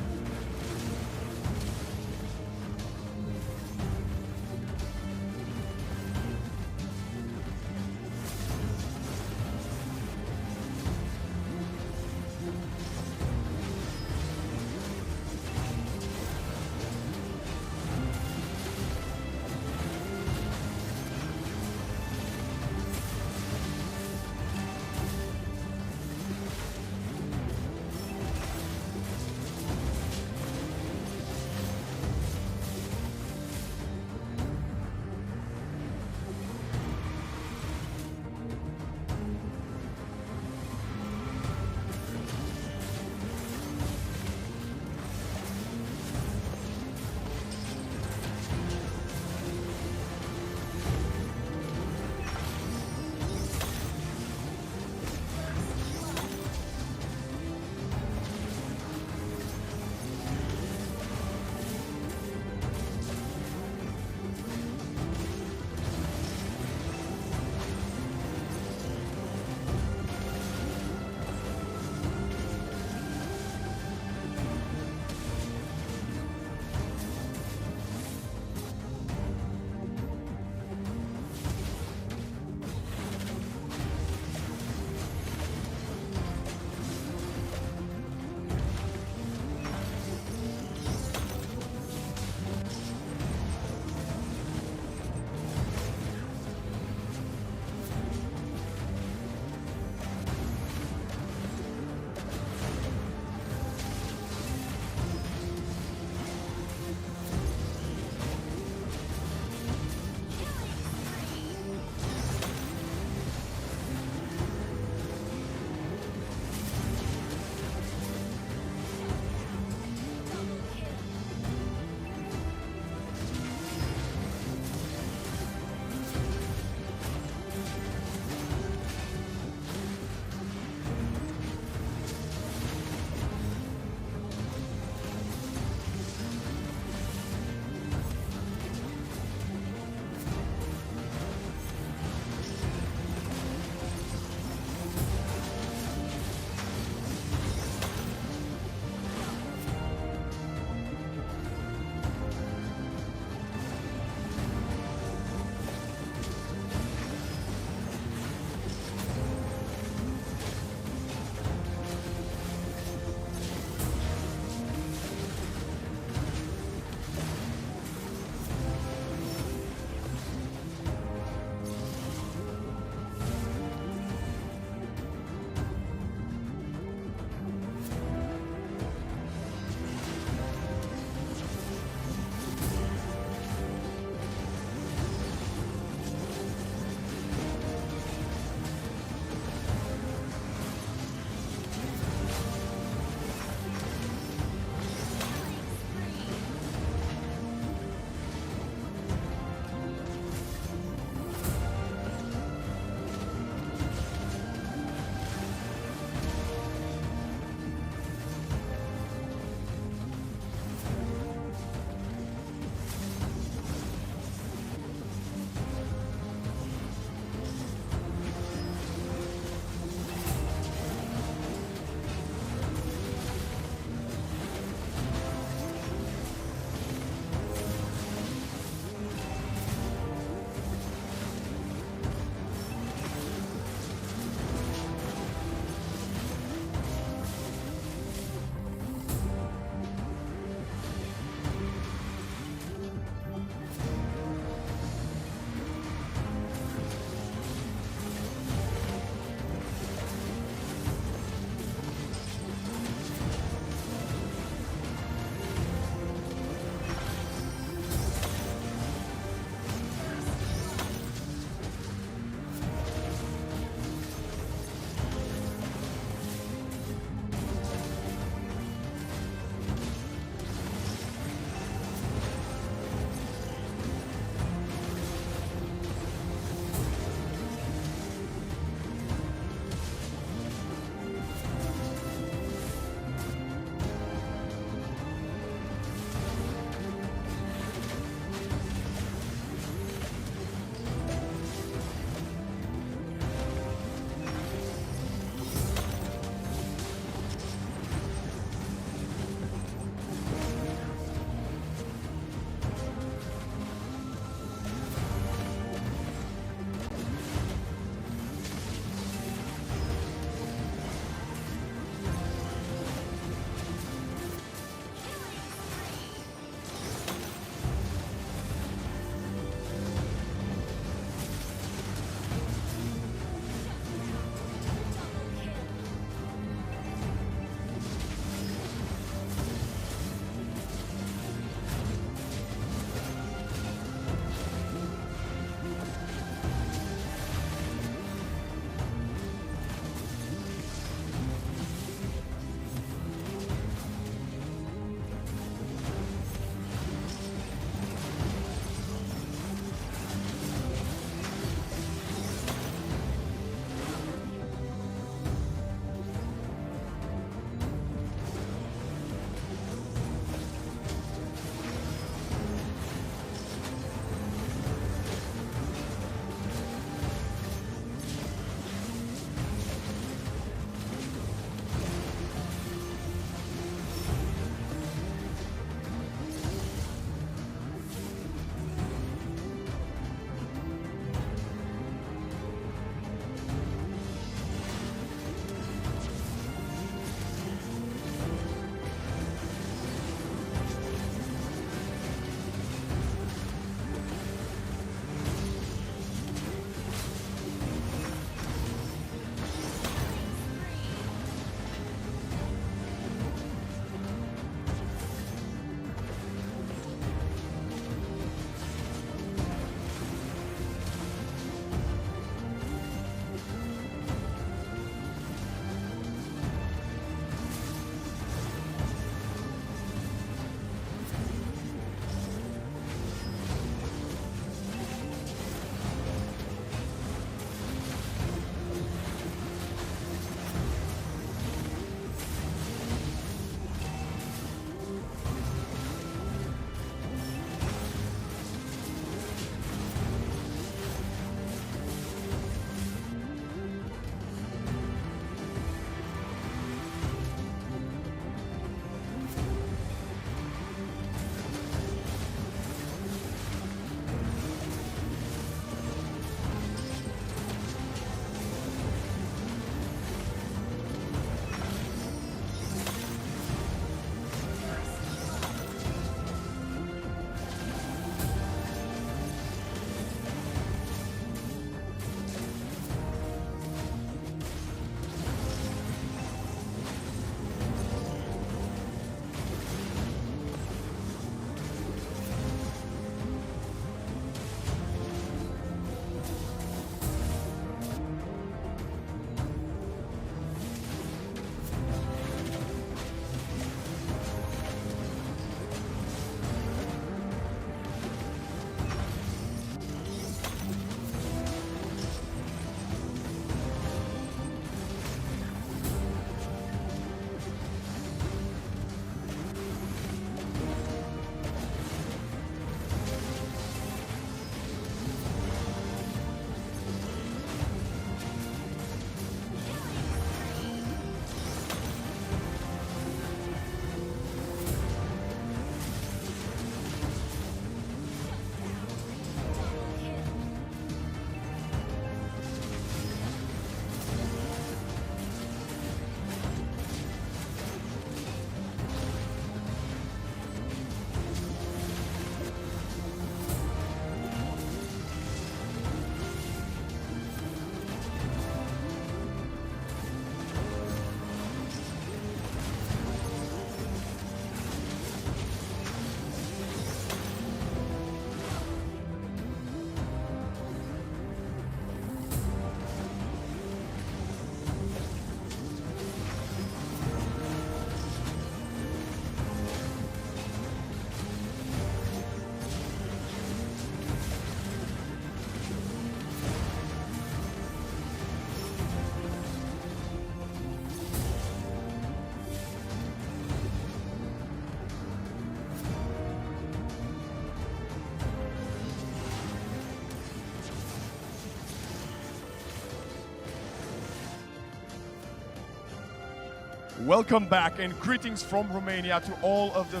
Welcome back and greetings from Romania to all of the...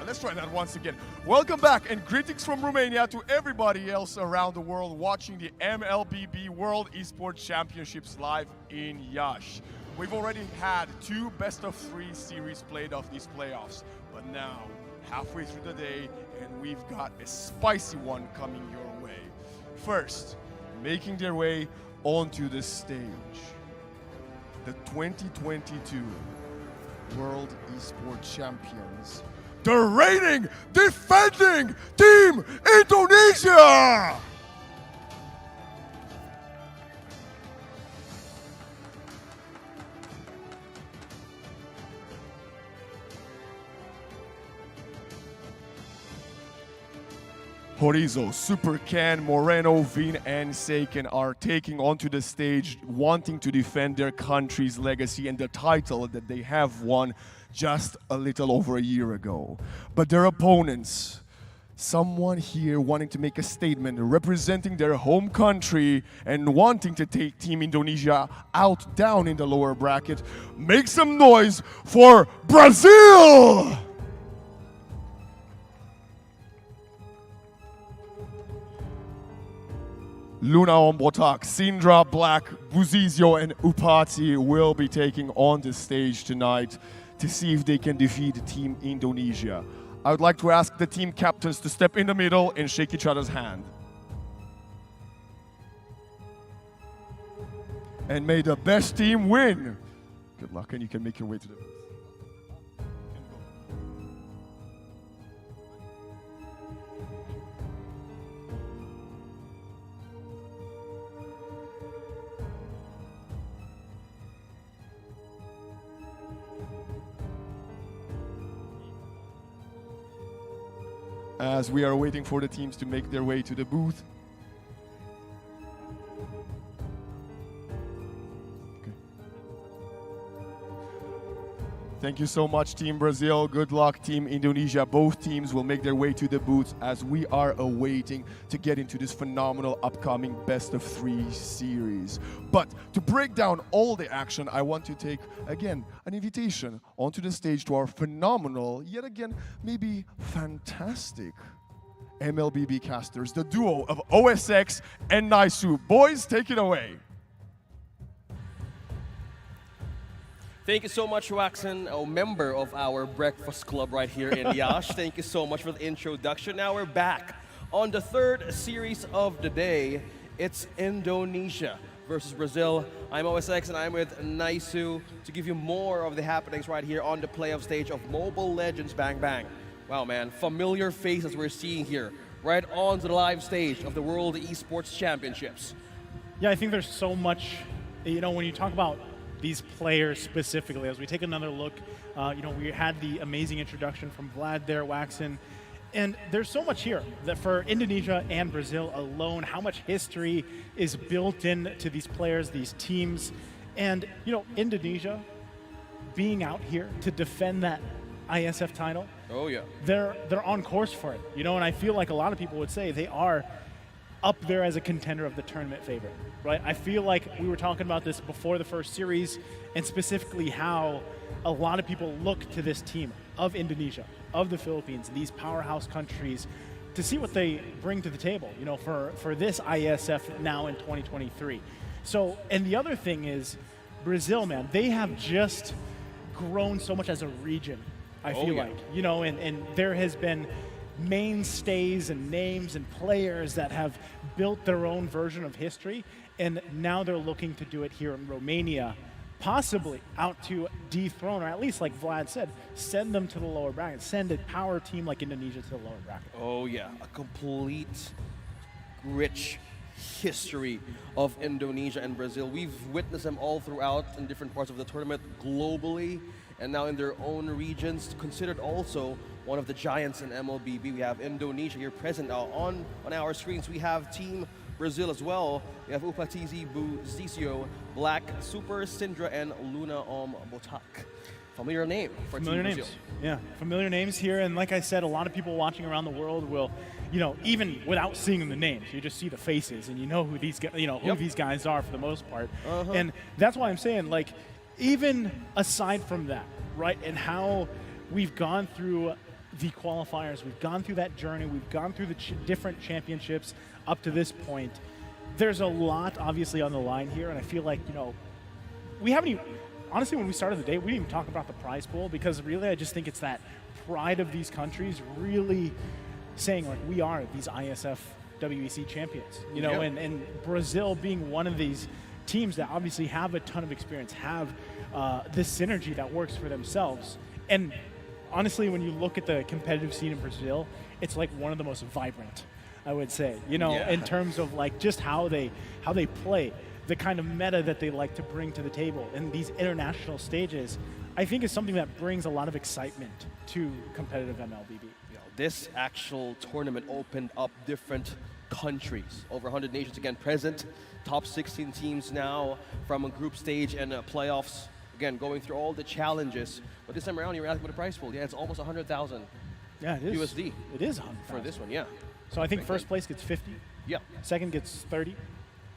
let's try that once again. Welcome back and greetings from Romania to everybody else around the world watching the MLBB World Esports Championships live in Yash. We've already had 2 best-of-3 series played of these playoffs, but now, halfway through the day, and we've got a spicy one coming your way. First, making their way onto the stage, the 2022 World Esports Champions, the reigning, defending Team Indonesia! Horizo, Supercan, Moreno, Vin, and Seiken are taking onto the stage, wanting to defend their country's legacy and the title that they have won just a little over a year ago. But their opponents, someone here wanting to make a statement, representing their home country and wanting to take Team Indonesia down in the lower bracket, make some noise for Brazil! Luna Ombotak, Sindra, Black, Buzizio, and Upati will be taking on the stage tonight to see if they can defeat Team Indonesia. I would like to ask the team captains to step in the middle and shake each other's hand. And may the best team win. Good luck, and you can make your way to the booth. As we are waiting for the teams to make their way to the booth. Okay. Thank you so much, Team Brazil. Good luck, Team Indonesia. Both teams will make their way to the booth as we are awaiting to get into this phenomenal upcoming best-of-3 series. But to break down all the action, I want to take, again, an invitation onto the stage to our phenomenal, yet again, maybe fantastic MLBB casters, the duo of OSX and Naisu. Boys, take it away. Thank you so much, Waxen, a member of our breakfast club right here in Yash. Thank you so much for the introduction. Now we're back on the 3rd series of the day. It's Indonesia versus Brazil. I'm OSX and I'm with Naisu to give you more of the happenings right here on the playoff stage of Mobile Legends Bang Bang. Wow, man, familiar faces we're seeing here right onto the live stage of the World Esports Championships. Yeah, I think there's so much, when you talk about these players specifically, as we take another look, we had the amazing introduction from Vlad there, Waxen, and there's so much here that for Indonesia and Brazil alone, how much history is built into these players, these teams, and Indonesia being out here to defend that IESF title. Oh yeah, they're on course for it, and I feel like a lot of people would say they are up there as a contender of the tournament favorite, right? I feel like we were talking about this before the first series, and specifically how a lot of people look to this team of Indonesia, of the Philippines, these powerhouse countries, to see what they bring to the table, for this IESF now in 2023. So, and the other thing is, Brazil, man, they have just grown so much as a region, I feel like, and there has been mainstays and names and players that have built their own version of history, and now they're looking to do it here in Romania, possibly out to dethrone, or at least, like Vlad said, send them to the lower bracket, send a power team like Indonesia to the lower bracket. Oh yeah, a complete rich history of Indonesia and Brazil. We've witnessed them all throughout in different parts of the tournament globally, and now in their own regions, considered also one of the giants in MLBB. We have Indonesia here present now on our screens. We have Team Brazil as well. We have Upatizi, Buzizio, Black, Super, Sindra, and Luna Botak. Familiar name for Team Brazil. Yeah, familiar names here, and like I said, a lot of people watching around the world will, even without seeing the names, you just see the faces, and you know who these, who these guys are for the most part. And that's why I'm saying, even aside from that, right, and how we've gone through the qualifiers, we've gone through that journey, we've gone through the different championships up to this point, there's a lot obviously on the line here, and I feel like, you know, we haven't even, honestly, when we started the day, we didn't even talk about the prize pool, because really I just think it's that pride of these countries really saying, like, we are these ISF WEC champions, you know, and Brazil being one of these teams that obviously have a ton of experience, have this synergy that works for themselves. And honestly, when you look at the competitive scene in Brazil, it's like one of the most vibrant, I would say, you know, in terms of like just how they play, the kind of meta that they like to bring to the table in these international stages, I think is something that brings a lot of excitement to competitive MLBB. This actual tournament opened up different countries, over 100 nations again present, top 16 teams now from a group stage and playoffs, again going through all the challenges. But this time around, you're asking for the prize pool. Yeah, it's almost 100,000. Yeah, it is. USD. It is 100,000 for this one. Yeah. So I think first place gets 50. Yeah. Second gets 30.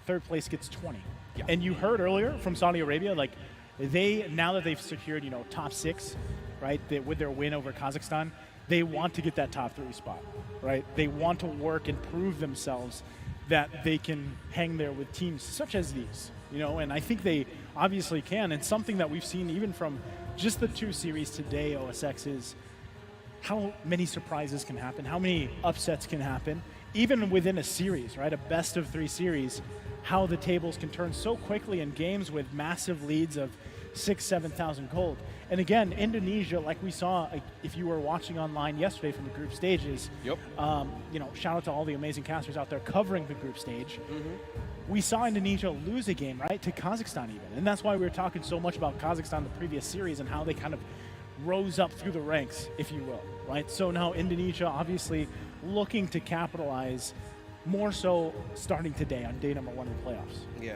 Third place gets 20. Yeah. And you heard earlier from Saudi Arabia, like they, now that they've secured, you know, top 6, right, with their win over Kazakhstan, they want to get that top 3 spot, right? They want to work and prove themselves that they can hang there with teams such as these, you know, and I think they obviously can. And something that we've seen even from just the 2 series today, OSX, is how many surprises can happen, how many upsets can happen, even within a series, right? A best of 3 series, how the tables can turn so quickly in games with massive leads of 6,000, 7,000 gold. And again, Indonesia, like we saw, if you were watching online yesterday from the group stages, you know, shout out to all the amazing casters out there covering the group stage. We saw Indonesia lose a game, right, to Kazakhstan even. And that's why we were talking so much about Kazakhstan the previous series and how they kind of rose up through the ranks, if you will, right? So now Indonesia obviously looking to capitalize more so starting today on day number 1 of the playoffs. Yeah,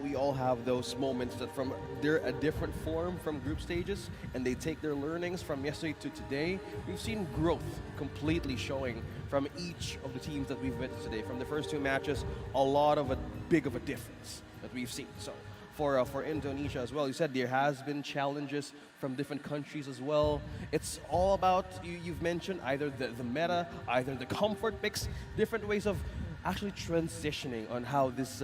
we all have those moments that they're a different form from group stages, and they take their learnings from yesterday to today. We've seen growth completely showing from each of the teams that we've witnessed today. From the first 2 matches, a lot of a big of a difference that we've seen. So for Indonesia as well, you said there has been challenges from different countries as well. It's all about, you've mentioned, either the meta, either the comfort mix, different ways of actually transitioning on how this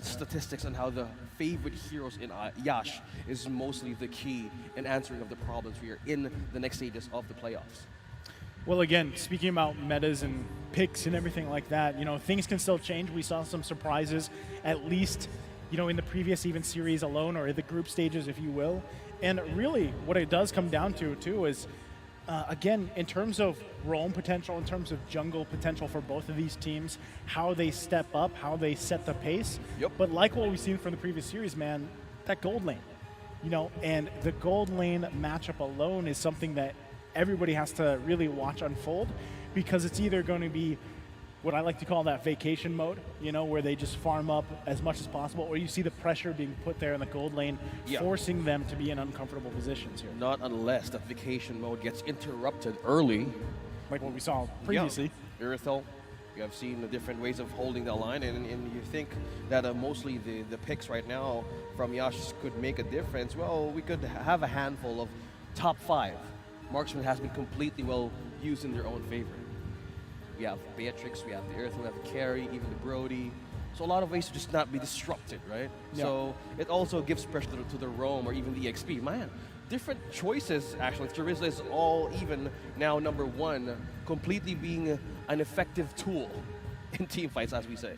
statistics on how the favorite heroes in Yash is mostly the key in answering of the problems we are in the next stages of the playoffs. Well, again, speaking about metas and picks and everything like that, you know, things can still change. We saw some surprises, at least, you know, in the previous even series alone, or the group stages, if you will. And really, what it does come down to, too, is again, in terms of roam potential, in terms of jungle potential for both of these teams, how they step up, how they set the pace. But like what we've seen from the previous series, man, that gold lane, you know, and the gold lane matchup alone is something that everybody has to really watch unfold, because it's either going to be what I like to call that vacation mode, you know, where they just farm up as much as possible, or you see the pressure being put there in the gold lane, forcing them to be in uncomfortable positions here. Not unless that vacation mode gets interrupted early. Like what we saw previously. Irithel, you have seen the different ways of holding the line, and you think that mostly the picks right now from Yash could make a difference. Well, we could have a handful of top 5. Marksman has been completely well used in their own favor. We have Beatrix, we have the Earth, we have the Carry, even the Brody. So a lot of ways to just not be disrupted, right? So it also gives pressure to the Roam or even the XP. Man, different choices, actually. Charizla is all even now number 1, completely being an effective tool in team fights, as we say.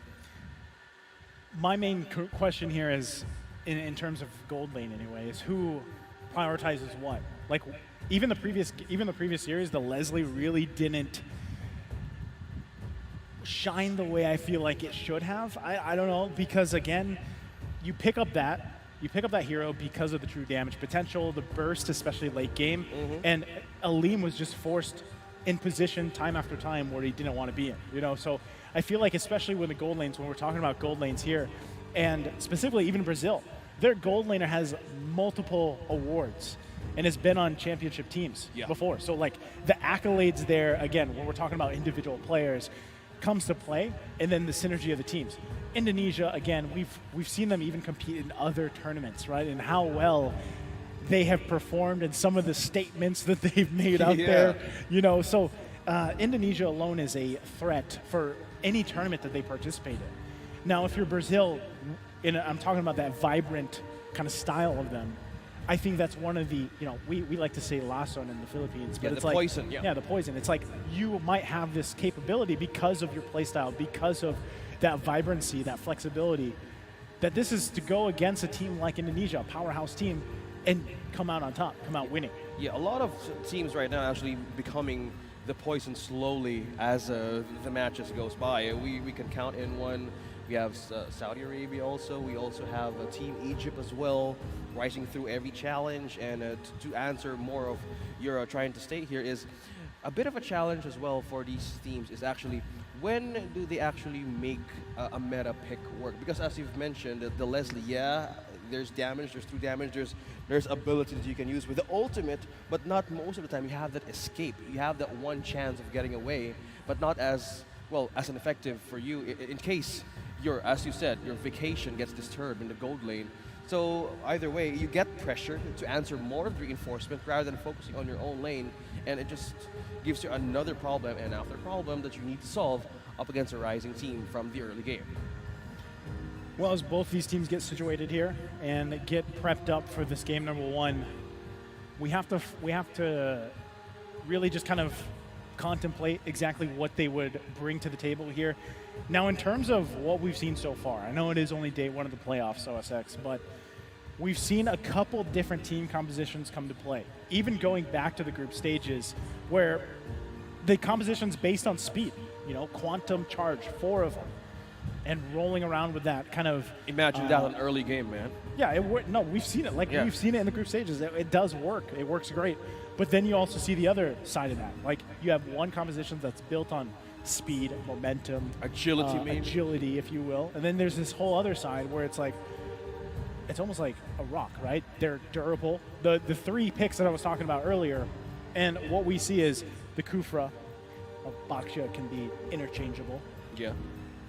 My main question here is, in terms of gold lane anyway, is who prioritizes what? Like, even the previous series, the Leslie really didn't shine the way I feel like it should have. I don't know, because again, you pick up that hero because of the true damage potential, the burst, especially late game, and Aleem was just forced in position time after time where he didn't want to be in, you know. So I feel like, especially with the gold lanes, when we're talking about gold lanes here, and specifically even Brazil, their gold laner has multiple awards and has been on championship teams before. So like the accolades there, again, when we're talking about individual players, comes to play, and then the synergy of the teams. Indonesia, again, we've seen them even compete in other tournaments, right? And how well they have performed and some of the statements that they've made out there, you know. So Indonesia alone is a threat for any tournament that they participate in. Now, if you're Brazil, I'm talking about that vibrant kind of style of them. I think that's one of the, you know, we like to say lason in the Philippines, but it's the like poison. Yeah, the poison. It's like you might have this capability because of your play style, because of that vibrancy, that flexibility, that this is to go against a team like Indonesia, a powerhouse team, and come out on top, come out winning. Yeah, a lot of teams right now actually becoming the poison slowly as the matches goes by. We can count in one. We have Saudi Arabia also. We also have Team Egypt as well, rising through every challenge. And to answer more of your trying to state here is a bit of a challenge as well for these teams is actually when do they actually make a meta pick work? Because as you've mentioned, the Leslie, there's damage, there's true damage, there's abilities you can use with the ultimate, but not most of the time. You have that escape. You have that one chance of getting away, but not as well as an effective for you in case as you said, your vacation gets disturbed in the gold lane. So either way, you get pressure to answer more of the reinforcement rather than focusing on your own lane, and it just gives you another problem and after problem that you need to solve up against a rising team from the early game. Well, as both these teams get situated here and get prepped up for this game number one, we have to really just kind of contemplate exactly what they would bring to the table here. Now, in terms of what we've seen so far, I know it is only day one of the playoffs, OSX, but we've seen a couple different team compositions come to play, even going back to the group stages where the composition's based on speed, you know, quantum charge, 4 of them, and rolling around with that kind of... Imagine that an early game, man. Yeah, no, we've seen it. We've seen it in the group stages. It does work. It works great. But then you also see the other side of that. Like, you have one composition that's built on speed, momentum, agility, if you will. And then there's this whole other side where it's like, it's almost like a rock, right? They're durable. The 3 picks that I was talking about earlier, and what we see is the Kufra of Baksha can be interchangeable. Yeah.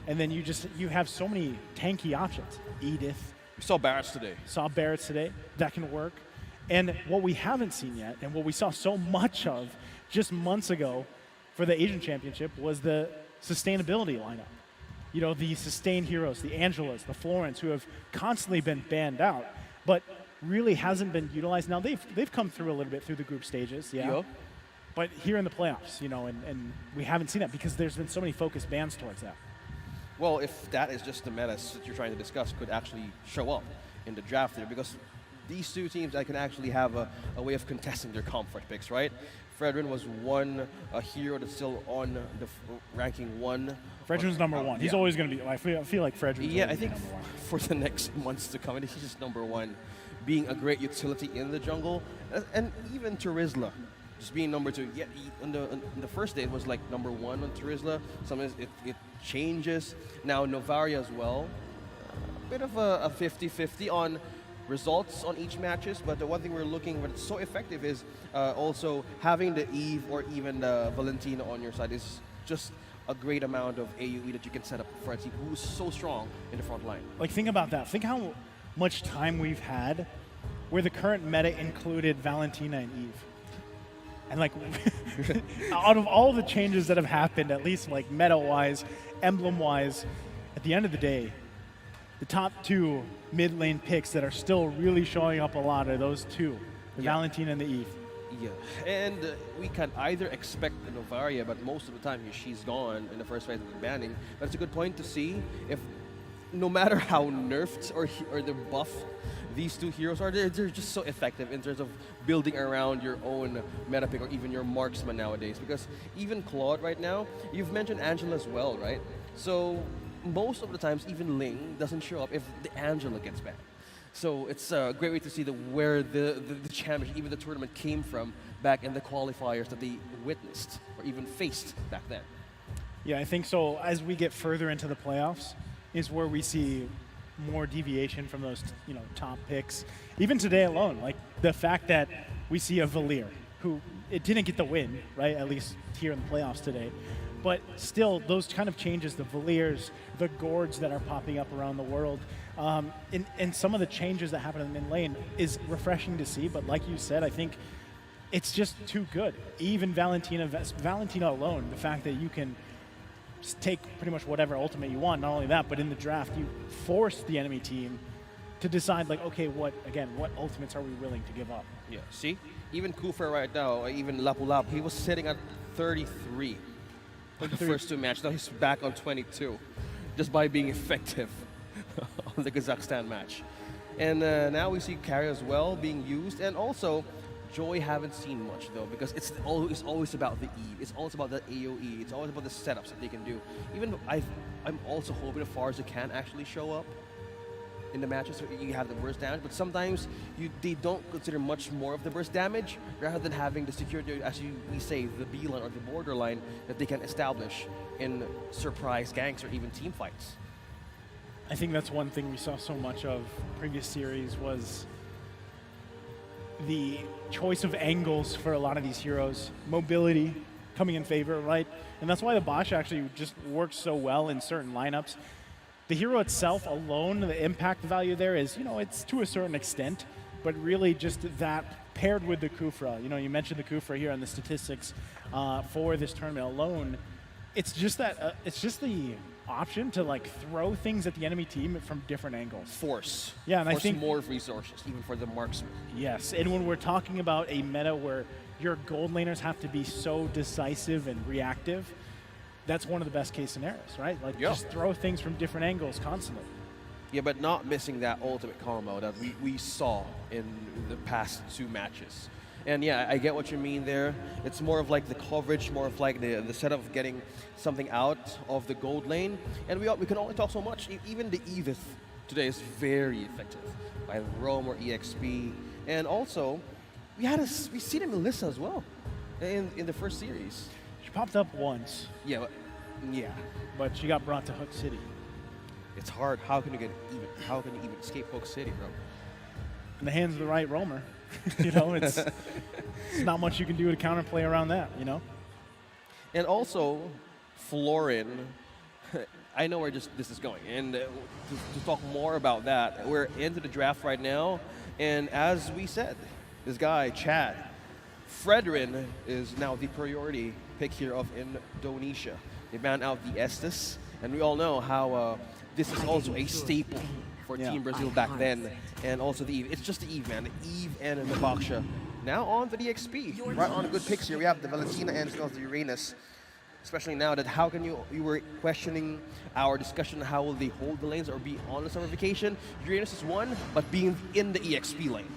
And then you have so many tanky options. Edith. We saw Barrett's today. That can work. And what we haven't seen yet, and what we saw so much of just months ago for the Asian Championship, was the sustainability lineup. You know, the sustained heroes, the Angelas, the Florence, who have constantly been banned out, but really hasn't been utilized. Now, they've come through a little bit through the group stages, but here in the playoffs, you know, and we haven't seen that because there's been so many focused bans towards that. Well, if that is just the metas that you're trying to discuss, could actually show up in the draft there, because these two teams that can actually have a way of contesting their comfort picks, right? Fredrin was a hero that's still on the ranking 1. Fredrin's number 1. He's always going to be. I feel like Fredrin's I think for the next months to come, he's just number 1, being a great utility in the jungle, and even Turizla just being number 2. Yeah, in the first day it was like number 1 on Turizla. Sometimes it changes. Now Novaria as well, a bit of a 50-50 on results on each matches, but the one thing we're looking for that's so effective is also having the Eve or even the Valentina on your side is just a great amount of AoE that you can set up for a team who's so strong in the front line. Like, think about that. Think how much time we've had where the current meta included Valentina and Eve. And like, out of all the changes that have happened, at least like meta-wise, emblem-wise, at the end of the day, the top 2 mid lane picks that are still really showing up a lot are those 2, the Valentina and the Eve. Yeah, and we can either expect the Novaria, but most of the time she's gone in the first phase of the banning. But it's a good point to see if, no matter how nerfed or the buff these 2 heroes are, they're just so effective in terms of building around your own meta pick or even your marksman nowadays. Because even Claude right now, you've mentioned Angela as well, right? So most of the times, even Ling doesn't show up if the Angela gets banned. So it's a great way to see where the championship, even the tournament, came from back in the qualifiers that they witnessed or even faced back then. Yeah, I think so. As we get further into the playoffs is where we see more deviation from those, you know, top picks. Even today alone, like the fact that we see a Valir, who it didn't get the win, right? At least here in the playoffs today. But still, those kind of changes, the Valiers, the Gourds that are popping up around the world, and some of the changes that happen in the mid lane is refreshing to see. But like you said, I think it's just too good. Even Valentina alone, the fact that you can take pretty much whatever ultimate you want, not only that, but in the draft, you force the enemy team to decide, like, okay, what ultimates are we willing to give up? Yeah, see? Even Kufra right now, even Lapulap, he was sitting at 33 for the first 2 matches. Now he's back on 22 just by being effective on the Kazakhstan match. And now we see Carry as well being used. And also, Joy haven't seen much though, because it's always about the Eve. It's always about the AoE. It's always about the setups that they can do. Even though I'm also hoping that Farza can actually show up in the matches where you have the burst damage, but sometimes they don't consider much more of the burst damage rather than having the security, as we say, the B line or the borderline that they can establish in surprise ganks or even team fights. I think that's one thing we saw so much of previous series was the choice of angles for a lot of these heroes, mobility coming in favor, right? And that's why the Bosch actually just works so well in certain lineups. The hero itself alone, the impact value there is, it's to a certain extent, but really just that paired with the Kufra. You mentioned the Kufra here on the statistics for this tournament alone. It's just that, it's just the option to like throw things at the enemy team from different angles. Force. Yeah, and Force I think more resources, even for the marksman. Yes, and when we're talking about a meta where your gold laners have to be so decisive and reactive, that's one of the best case scenarios, right? Like just throw things from different angles constantly. Yeah, but not missing that ultimate combo that we saw in the past 2 matches. And yeah, I get what you mean there. It's more of like the coverage, more of like the setup of getting something out of the gold lane. And we can only talk so much. Even the Edith today is very effective by Rome or EXP. And also, we seen a Melissa as well in the first series. She popped up once. Yeah, but she got brought to Hook City. It's hard. How can you even escape Hook City, bro? In the hands of the right roamer. It's not much you can do to counterplay around that, And also, Florin, I know where this is going. And to talk more about that, we're into the draft right now. And as we said, this guy, Chad, Fredrin is now the priority pick here of Indonesia. They banned out the Estes, and we all know how this is also a staple for Team Brazil back then, and also the Eve. It's just the Eve, man. The Eve and the Baksha. Now on to the XP. Right on the good picks here. We have the Valentina and as well as the Uranus. Especially now that how can you were questioning our discussion how will they hold the lanes or be on the summer vacation. Uranus is one, but being in the EXP lane.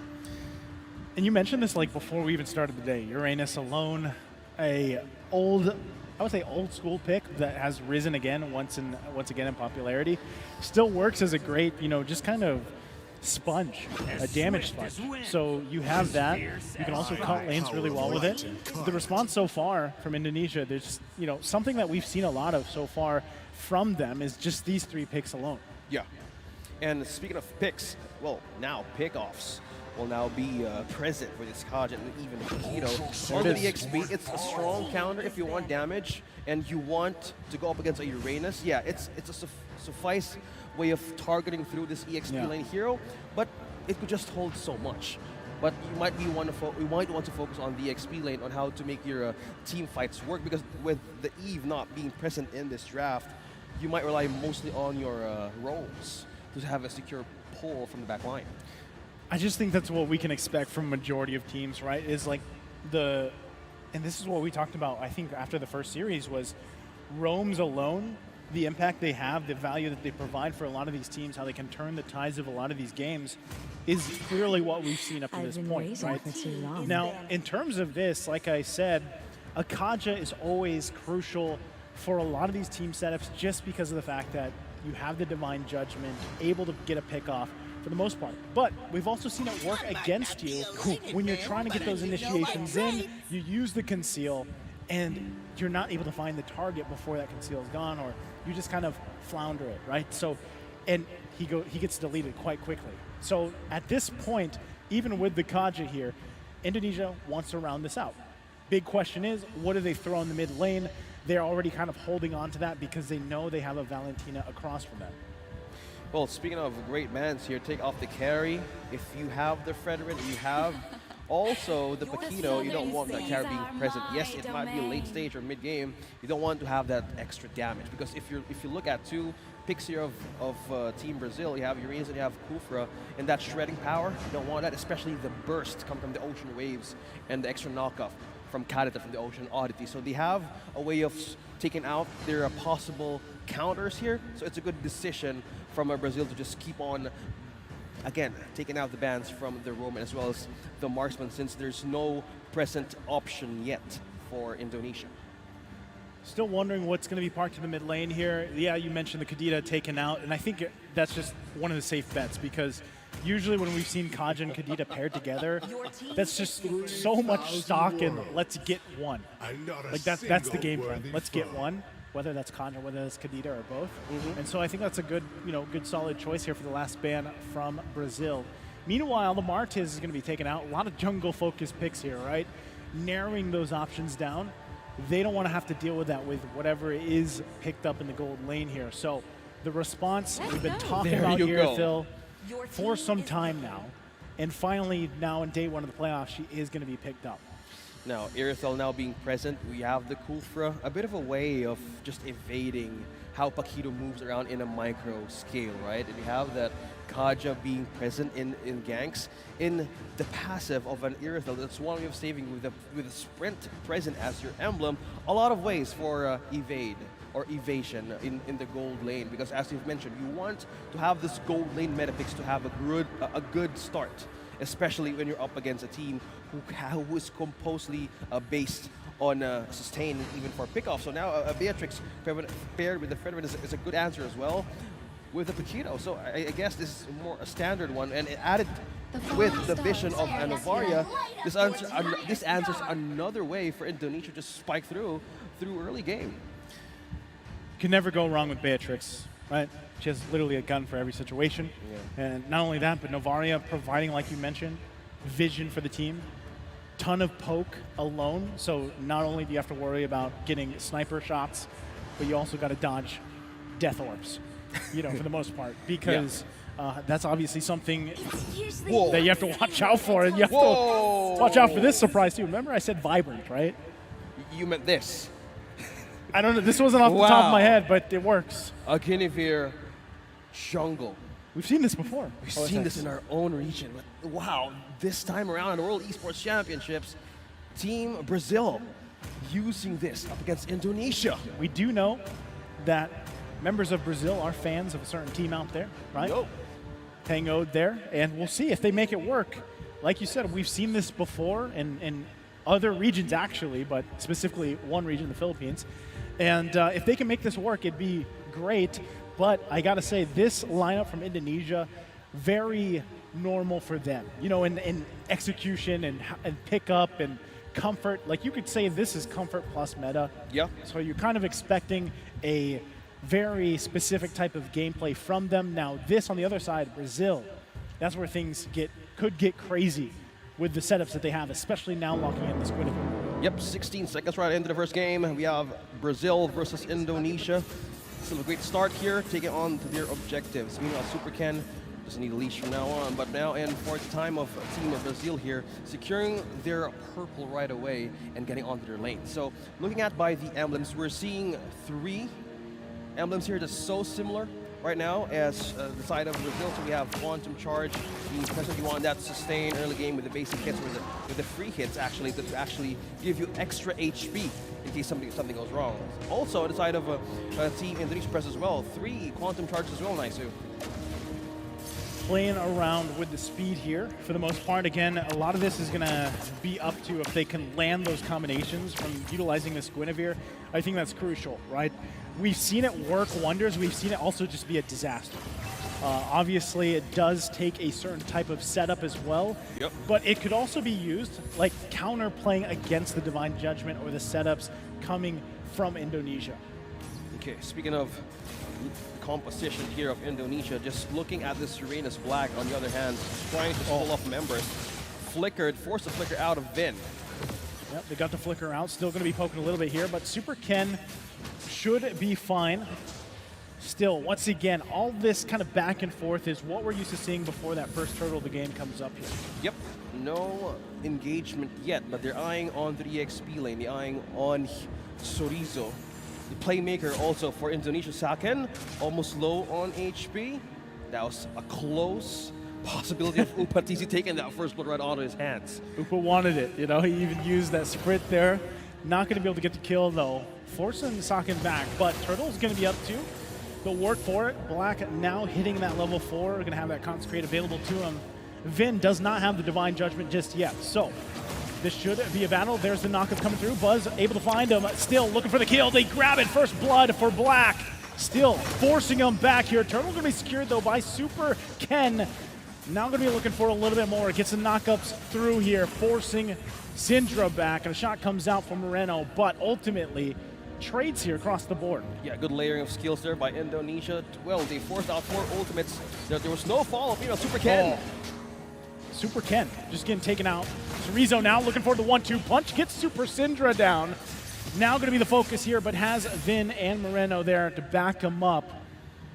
And you mentioned this like before we even started the day. Uranus alone, I would say old school pick that has risen again once again in popularity. Still works as a great, just kind of sponge, a damage sponge. So you have that. You can also cut lanes really well with it. The response so far from Indonesia, there's something that we've seen a lot of so far from them is just these 3 picks alone. Yeah. And speaking of picks, well, now pickoffs will now be present for this Kazakh and even on the XP. It's a strong counter if you want damage and you want to go up against a Uranus. Yeah, it's a suffice way of targeting through this EXP lane hero, but it could just hold so much. But you might want to focus on the XP lane on how to make your team fights work, because with the Eve not being present in this draft, you might rely mostly on your roles to have a secure pull from the back line. I just think that's what we can expect from majority of teams, right? Is like and this is what we talked about, I think, after the first series was roams alone, the impact they have, the value that they provide for a lot of these teams, how they can turn the tides of a lot of these games is clearly what we've seen up to this point, right? Now, in terms of this, like I said, Akaja is always crucial for a lot of these team setups just because of the fact that you have the divine judgment, able to get a pick off for the most part. But we've also seen it work against you when you're trying to get those initiations in, you use the conceal, and you're not able to find the target before that conceal is gone, or you just kind of flounder it, right? So, and he gets deleted quite quickly. So at this point, even with the Kaja here, Indonesia wants to round this out. Big question is, what do they throw in the mid lane? They're already kind of holding on to that because they know they have a Valentina across from them. Well, speaking of great mans here, take off the carry. If you have the Frederick, you have also the Paquito, you don't want that carry being present. Yes, it might be a late stage or mid game. You don't want to have that extra damage because if you look at two picks here of Team Brazil, you have Urias and you have Kufra, and that shredding power, you don't want that, especially the burst come from the ocean waves and the extra knockoff from Kadita from the Ocean Oddity. So they have a way of taking out their possible counters here. So it's a good decision from Brazil to just keep on, again, taking out the bans from the Roman as well as the marksman, since there's no present option yet for Indonesia. Still wondering what's going to be parked in the mid lane here. Yeah, you mentioned the Kadita taken out, and I think that's just one of the safe bets because usually when we've seen Kaja and Kadita paired together, that's just so much stock and let's get one. Like that's the game plan. Let's get one, whether that's Kaja, whether that's Kadita or both. And so I think that's a good, good solid choice here for the last ban from Brazil. Meanwhile, the Martez is going to be taken out. A lot of jungle-focused picks here, right? Narrowing those options down. They don't want to have to deal with that with whatever is picked up in the gold lane here. So the response, we've been talking about Irithil for some time now. And finally, now in day one of the playoffs, she is going to be picked up. Now, Irithel now being present, we have the Kulfra, a bit of a way of just evading how Paquito moves around in a micro scale, right? And you have that Kaja being present in ganks. In the passive of an Irithel, that's one way of saving with a sprint present as your emblem. A lot of ways for evade or evasion in the gold lane, because as you've mentioned, you want to have this gold lane meta picks to have a good start, especially when you're up against a team who is composedly based on sustain even for pickoff. So now Beatrix paired with the Frederick is a good answer as well with the Paquito. So I guess this is more a standard one, and it added with the vision of Novaria, this answers another way for Indonesia to spike through early game. Can never go wrong with Beatrix, right? She has literally a gun for every situation. Yeah. And not only that, but Novaria providing, like you mentioned, vision for the team. Ton of poke alone, so not only do you have to worry about getting sniper shots, but you also got to dodge death orbs, for the most part, because that's obviously something that you have to watch out for, and you have to watch out for this surprise too. Remember I said vibrant, right? You meant this. I don't know, this wasn't off the top of my head, but it works. A Guinevere jungle. We've seen this before. We've seen this in our own region. But wow, this time around in the World Esports Championships, Team Brazil using this up against Indonesia. We do know that members of Brazil are fans of a certain team out there, right? Yo. Tango there, and we'll see if they make it work. Like you said, we've seen this before in other regions actually, but specifically one region, the Philippines. And if they can make this work, it'd be great. But I got to say, this lineup from Indonesia, very normal for them. In execution and pickup and comfort. Like, you could say this is comfort plus meta. Yeah. So you're kind of expecting a very specific type of gameplay from them. Now, this on the other side, Brazil, that's where things could get crazy with the setups that they have, especially now locking in this Guinevere. Yep, 16 seconds right into the first game. We have Brazil versus Indonesia. Still a great start here, taking on to their objectives. Meanwhile, Super Ken doesn't need a leash from now on, but now in fourth time of Team Brazil here, securing their purple right away and getting onto their lane. So looking at by the emblems, we're seeing 3 emblems here that's so similar right now as the side of Brazil. So we have Quantum Charge, being present. You want that to sustain early game with the basic hits, with the free hits actually, to actually give you extra HP in case something goes wrong. Also, on the side of Team Indonesia Press as well, 3 Quantum Charges as well, Naisu. Playing around with the speed here for the most part. Again, a lot of this is going to be up to if they can land those combinations from utilizing this Guinevere. I think that's crucial, right? We've seen it work wonders. We've seen it also just be a disaster. Obviously, it does take a certain type of setup as well, but it could also be used like counter-playing against the Divine Judgment or the setups coming from Indonesia. Okay, speaking of composition here of Indonesia, just looking at this Serena's Black, on the other hand, trying to pull off members. Flickered, forced to flicker out of Vin. Yep, they got the flicker out. Still going to be poking a little bit here, but Super Ken should be fine. Still, once again, all this kind of back and forth is what we're used to seeing before that first turtle of the game comes up here. Yep, no engagement yet, but they're eyeing on the EXP lane. They're eyeing on Chorizo. The playmaker also for Indonesia, Saken, almost low on HP. That was a close possibility of Upatisi taking that first blood right out of his hands. Upa wanted it, you know, he even used that sprint there. Not going to be able to get the kill though, forcing Saken back, but Turtle's going to be up too. They'll work for it. Black now hitting that level 4, going to have that consecrate available to him. Vin does not have the Divine Judgment just yet, so this should be a battle. There's the knockup coming through. Buzz able to find him, still looking for the kill. They grab it, first blood for Black. Still forcing him back here. Turtle going to be secured though by Super Ken. Now going to be looking for a little bit more. Gets the knockups through here, forcing Syndra back, and a shot comes out from Moreno, but ultimately trades here across the board. Yeah, good layering of skills there by Indonesia. Well, they forced out 4 ultimates. There was no follow-up. You know, Super Ken. Super Ken just getting taken out. Chorizo now looking for the 1-2 punch. Gets Super Syndra down. Now going to be the focus here, but has Vin and Moreno there to back him up.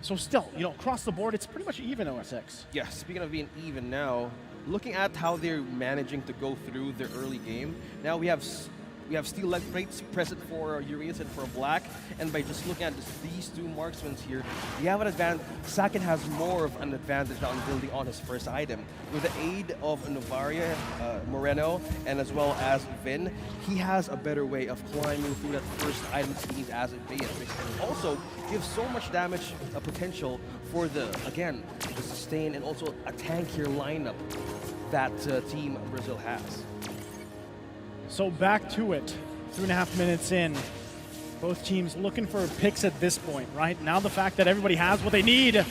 So still, you know, across the board, it's pretty much even, OSX. Yeah, speaking of being even now, looking at how they're managing to go through their early game, now we have steel leg plates present for Urias and for Black, and by just looking at these 2 marksmen here, you have an advantage. Saken has more of an advantage on building on his first item. With the aid of Novaria, Moreno, and as well as Vin, he has a better way of climbing through that first item speed as it may, and also gives so much damage potential for the sustain and also a tankier lineup that Team Brazil has. So back to it, 3.5 minutes in. Both teams looking for picks at this point, right? Now the fact that everybody has what they need.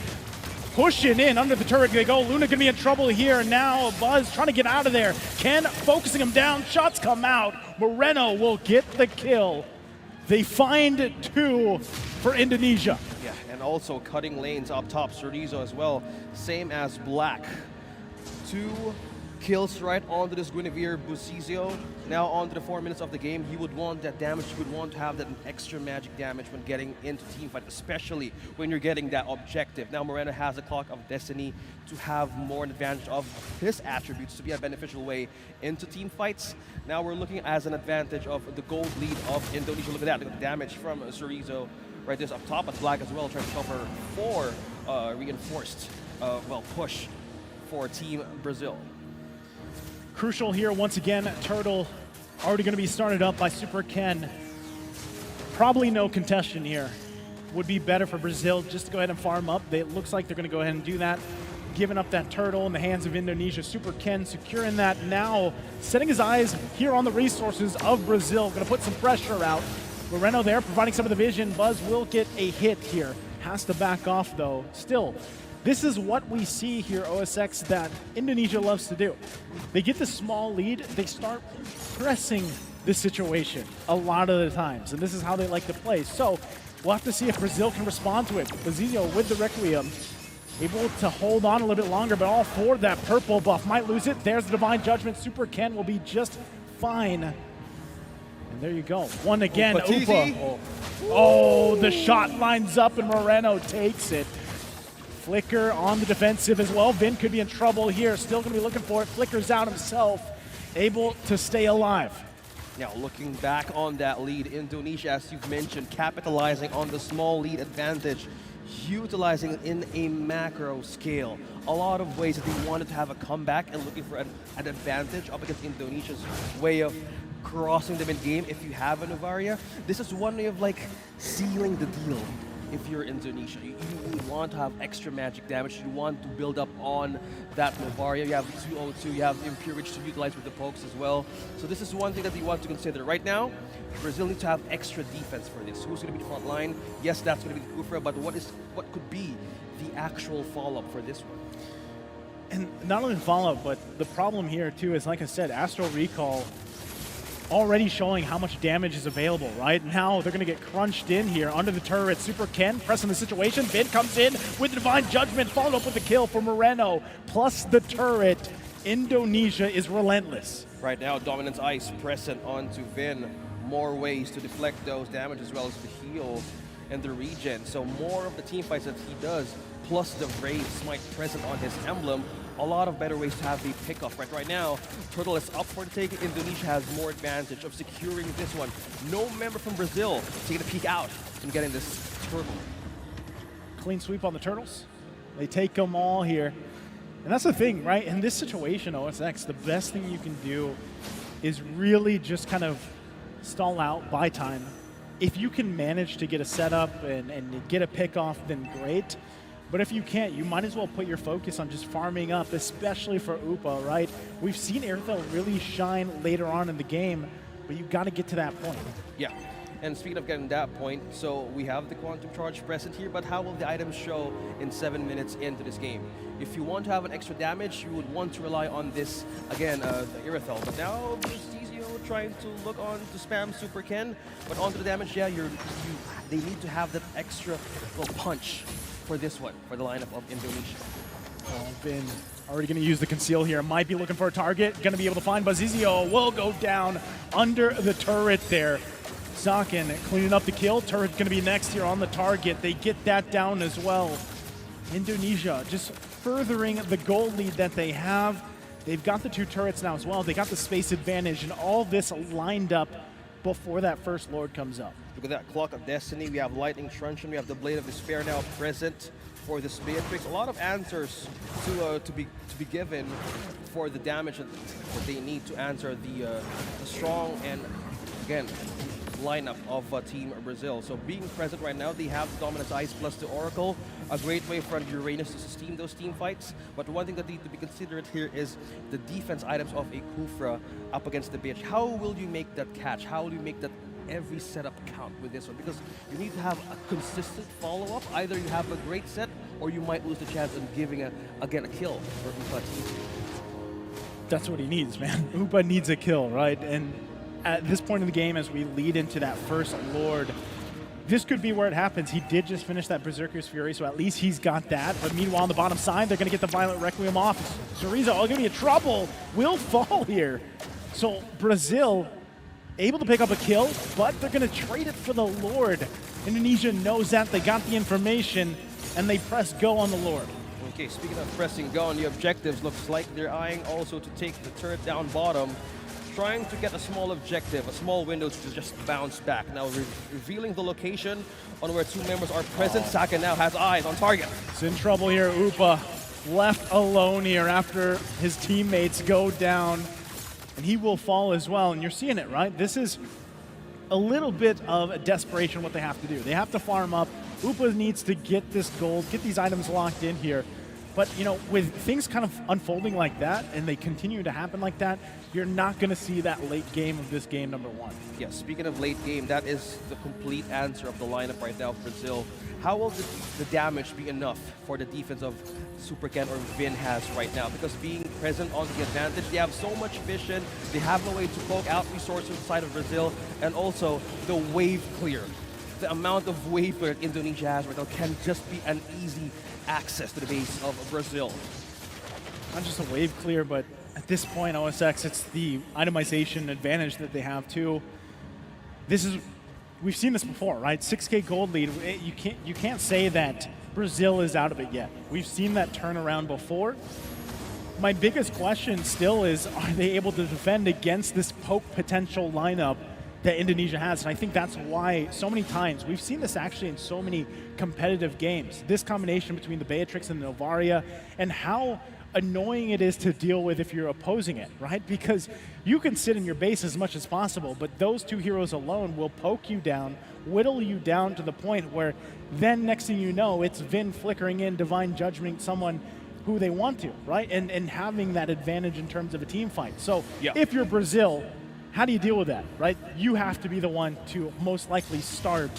Pushing in under the turret they go. Luna gonna be in trouble here. Now Buzz trying to get out of there. Ken focusing him down. Shots come out. Moreno will get the kill. They find 2 for Indonesia. Yeah, and also cutting lanes up top. Chorizo as well, same as Black. 2 kills right onto this Guinevere Busizio. Now onto the 4 minutes of the game, he would want that damage, he would want to have that extra magic damage when getting into team fight, especially when you're getting that objective. Now Moreno has a Clock of Destiny to have more advantage of his attributes to be a beneficial way into team fights. Now we're looking as an advantage of the gold lead of Indonesia. Look at that, look at the damage from Chorizo right there up top, but Black as well trying to cover for reinforced push for Team Brazil. Crucial here once again. Turtle already going to be started up by Super Ken. Probably no contestation here. Would be better for Brazil just to go ahead and farm up. It looks like they're going to go ahead and do that. Giving up that turtle in the hands of Indonesia. Super Ken securing that now. Setting his eyes here on the resources of Brazil. Going to put some pressure out. Moreno there providing some of the vision. Buzz will get a hit here. Has to back off though. Still, this is what we see here, OSX, that Indonesia loves to do. They get the small lead, they start pressing the situation a lot of the times, and this is how they like to play. So we'll have to see if Brazil can respond to it. Bazillo with the Requiem, able to hold on a little bit longer, but all for that purple buff. Might lose it. There's the Divine Judgment. Super Ken will be just fine. And there you go. One again, Upa. Oh, the shot lines up and Moreno takes it. Flicker on the defensive as well. Vin could be in trouble here. Still going to be looking for it. Flickers out himself. Able to stay alive. Now looking back on that lead, Indonesia, as you've mentioned, capitalizing on the small lead advantage, utilizing it in a macro scale. A lot of ways that they wanted to have a comeback and looking for an advantage up against Indonesia's way of crossing them in game. If you have a Novaria, this is one way of like sealing the deal. If you're Indonesia, you want to have extra magic damage. You want to build up on that Novaria. You have 202, you have Impurage to utilize with the pokes as well. So this is one thing that you want to consider. Right now, Brazil needs to have extra defense for this. Who's going to be the front line? Yes, that's going to be the Kufra, but what could be the actual follow-up for this one? And not only the follow-up, but the problem here too is, like I said, Astral Recall already showing how much damage is available, right? Now they're going to get crunched in here under the turret. Super Ken pressing the situation. Vin comes in with the Divine Judgment, followed up with the kill for Moreno, plus the turret. Indonesia is relentless. Right now, Dominance Ice present onto Vin. More ways to deflect those damage as well as to heal and the regen. So more of the team fights that he does, plus the Brave Smite present on his emblem, a lot of better ways to have the pickup. Right now, Turtle is up for the taking. Indonesia has more advantage of securing this one. No member from Brazil taking a peek out and getting this Turtle. Clean sweep on the Turtles. They take them all here. And that's the thing, right? In this situation, OSX, the best thing you can do is really just kind of stall out, buy time. If you can manage to get a setup and get a pick off, then great. But if you can't, you might as well put your focus on just farming up, especially for Upa, right? We've seen Airthel really shine later on in the game, but you got to get to that point. Yeah. And speaking of getting that point, so we have the Quantum Charge present here, but how will the items show in 7 minutes into this game? If you want to have an extra damage, you would want to rely on this, again, the Irithel. But now, Brustizio trying to look on to spam Super Ken, but onto the damage, yeah, they need to have that extra little punch for this one, for the lineup of Indonesia. Vin already going to use the conceal here. Might be looking for a target. Going to be able to find Bazizio. Will go down under the turret there. Sakin cleaning up the kill. Turret going to be next here on the target. They get that down as well. Indonesia just furthering the goal lead that they have. They've got the 2 turrets now as well. They got the space advantage, and all this lined up before that first Lord comes up. Look at that Clock of Destiny. We have Lightning Truncheon. We have the Blade of Despair now present for this Beatrix. A lot of answers to be given for the damage that they need to answer the strong and, again, lineup of Team Brazil. So being present right now, they have the Dominance Ice plus the Oracle, a great way for Uranus to sustain those team fights. But one thing that needs to be considered here is the defense items of a Kufra up against the bitch. How will you make that catch? How will you make that every setup count with this one? Because you need to have a consistent follow-up. Either you have a great set, or you might lose the chance of giving, again, a kill for Upa team. That's what he needs, man. Upa needs a kill, right? And at this point in the game, as we lead into that first Lord, this could be where it happens. He did just finish that Berserker's Fury, so at least he's got that. But meanwhile, on the bottom side, they're going to get the Violent Requiem off. Zoriza, all going to be in trouble. Will fall here. So Brazil able to pick up a kill, but they're going to trade it for the Lord. Indonesia knows that. They got the information, and they press go on the Lord. Okay, speaking of pressing go on the objectives, looks like they're eyeing also to take the turret down bottom, trying to get a small objective, a small window to just bounce back. Now revealing the location on where 2 members are present. Saka now has eyes on target. It's in trouble here. Upa left alone here after his teammates go down, and he will fall as well. And you're seeing it, right? This is a little bit of a desperation what they have to do. They have to farm up. Upa needs to get this gold, get these items locked in here. But, you know, with things kind of unfolding like that, and they continue to happen like that, you're not going to see that late game of this game number 1. Yeah, speaking of late game, that is the complete answer of the lineup right now of Brazil. How will the damage be enough for the defense of Super Ken or Vin has right now? Because being present on the advantage, they have so much vision, they have no way to poke out resources inside of Brazil, and also the wave clear. The amount of wave clear that Indonesia has right now can just be an easy access to the base of Brazil. Not just a wave clear, but at this point, OSX, it's the itemization advantage that they have too. We've seen this before, right? 6K gold lead. You can't say that Brazil is out of it yet. We've seen that turnaround before. My biggest question still is, are they able to defend against this poke potential lineup that Indonesia has? And I think that's why so many times, we've seen this actually in so many competitive games, this combination between the Beatrix and the Novaria, and how annoying it is to deal with if you're opposing it, right? Because you can sit in your base as much as possible, but those 2 heroes alone will poke you down, whittle you down to the point where then next thing you know, it's Vin flickering in, Divine Judgment, someone who they want to, right? And having that advantage in terms of a team fight. So if you're Brazil, how do you deal with that, right? You have to be the one to most likely start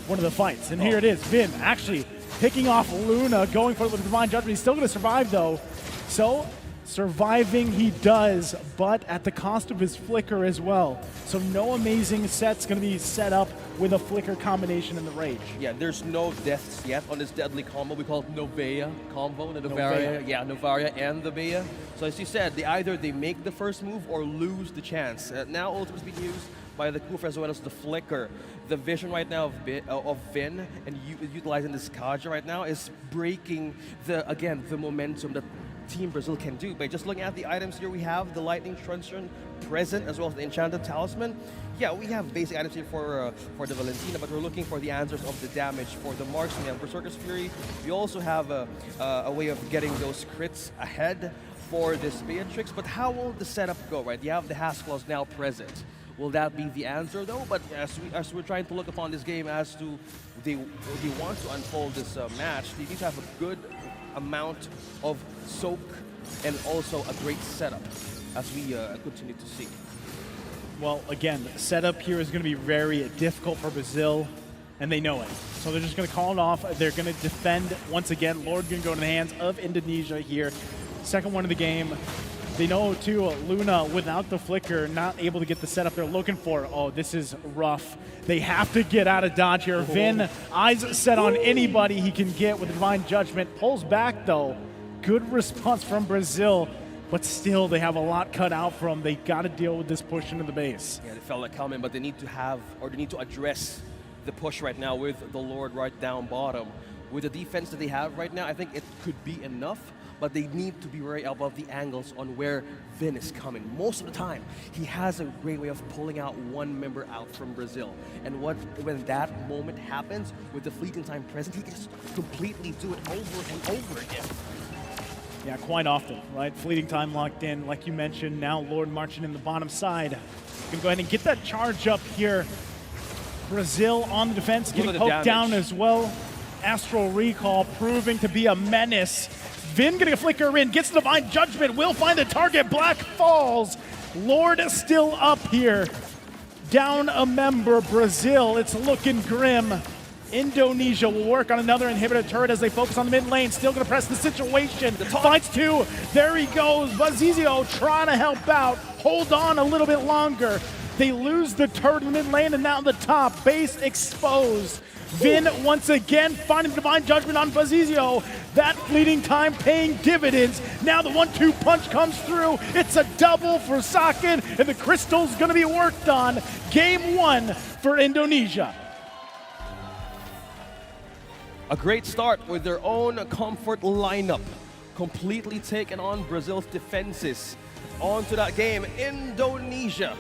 one of the fights. And here it is, Vin actually picking off Luna, going for it with Divine Judgment. He's still going to survive, though. So, surviving he does, but at the cost of his flicker as well. So no amazing set's going to be set up with a flicker combination in the Rage. Yeah, there's no deaths yet on this deadly combo. We call it Novea combo, the Novaria. Novea. Yeah, Novaria and the Bea. So as you said, either they make the first move or lose the chance. Now ultimate's being used by the Kufra as well as the Flicker. The vision right now of Vin and utilizing this Kaja right now is breaking the momentum that Team Brazil can do. By just looking at the items here, we have the Lightning Truncheon present as well as the Enchanted Talisman. Yeah, we have basic items here for the Valentina, but we're looking for the answers of the damage for the Marksman and Berserker's Fury. We also have a way of getting those crits ahead for this Beatrix, but how will the setup go, right? You have the Hasclaws now present. Will that be the answer though? But as we're trying to look upon this game as to they want to unfold this match, they need to have a good amount of soak and also a great setup as we continue to see. Well, again, the setup here is going to be very difficult for Brazil, and they know it. So they're just going to call it off. They're going to defend once again. Lord going to go in the hands of Indonesia here. Second one of the game. They know, too, Luna, without the flicker, not able to get the setup they're looking for. Oh, this is rough. They have to get out of dodge here. Vin, eyes set on anybody he can get with Divine Judgment. Pulls back, though. Good response from Brazil, but still, they have a lot cut out for them. They got to deal with this push into the base. Yeah, they felt like coming, but they need to address the push right now with the Lord right down bottom. With the defense that they have right now, I think it could be enough, but they need to be very above the angles on where Vin is coming. Most of the time, he has a great way of pulling out one member out from Brazil. And when that moment happens, with the fleeting time present, he can just completely do it over and over again. Yeah, quite often, right? Fleeting time locked in, like you mentioned. Now Lord marching in the bottom side. Gonna go ahead and get that charge up here. Brazil on the defense, getting poked down as well. Astral Recall proving to be a menace. Vin getting a flicker in, gets the Divine Judgment, will find the target, Black falls. Lord is still up here. Down a member, Brazil, it's looking grim. Indonesia will work on another inhibitor turret as they focus on the mid lane, still gonna press the situation. Finds two, there he goes, Bazizio trying to help out, hold on a little bit longer. They lose the turret in the mid lane and now the top, base exposed. Vin once again finding Divine Judgment on Bazizio. That fleeting time paying dividends. Now the 1-2 punch comes through. It's a double for Sakin, and the crystal's gonna be worked on. Game one for Indonesia. A great start with their own comfort lineup. Completely taken on Brazil's defenses. On to that game, Indonesia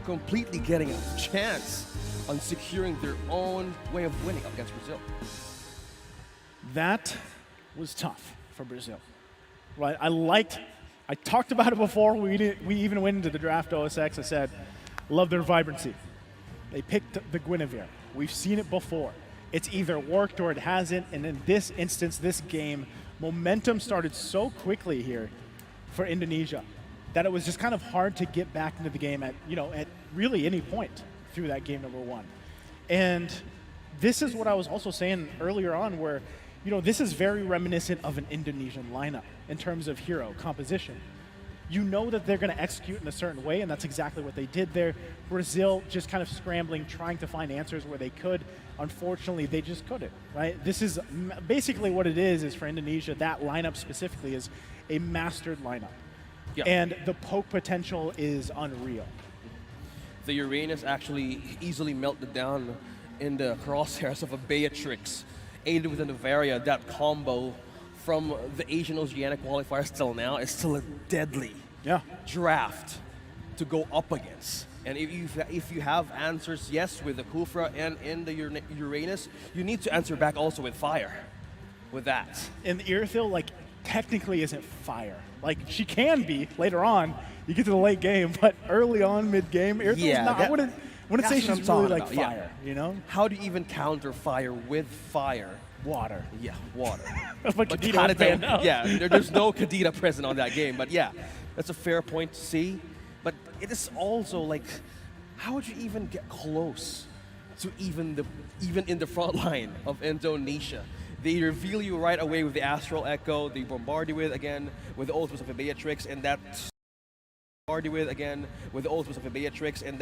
completely getting a chance on securing their own way of winning against Brazil. That was tough for Brazil, right? I talked about it before we even went into the draft OSX. I said, love their vibrancy. They picked the Guinevere. We've seen it before. It's either worked or it hasn't, and in this instance, this game, momentum started so quickly here for Indonesia that it was just kind of hard to get back into the game at really any point through that game number one. And this is what I was also saying earlier on where, this is very reminiscent of an Indonesian lineup in terms of hero composition. You know that they're going to execute in a certain way, and that's exactly what they did there. Brazil just kind of scrambling, trying to find answers where they could. Unfortunately, they just couldn't, right? This is basically what it is for Indonesia. That lineup specifically is a mastered lineup. Yeah. And the poke potential is unreal. The Uranus actually easily melted down in the crosshairs of a Beatrix, aided with a Novaria. That combo from the Asian Oceanic qualifiers till now is still a deadly draft to go up against. And if you have answers, yes, with the Kufra and in the Uranus, you need to answer back also with fire, with that. And the Irithyll, technically isn't fire. She can be later on. You get to the late game, but early on, mid-game, Irithyll's not. I wouldn't say she's really fire, How do you even counter fire with fire? Water. Yeah, water. But Kadita there's no Kadita present on that game, but yeah, that's a fair point to see. But it is also how would you even get close to even in the front line of Indonesia? They reveal you right away with the Astral Echo, they bombard you with the ultimates of a Beatrix, and that started with, again, with the ultimates of a Beatrix, and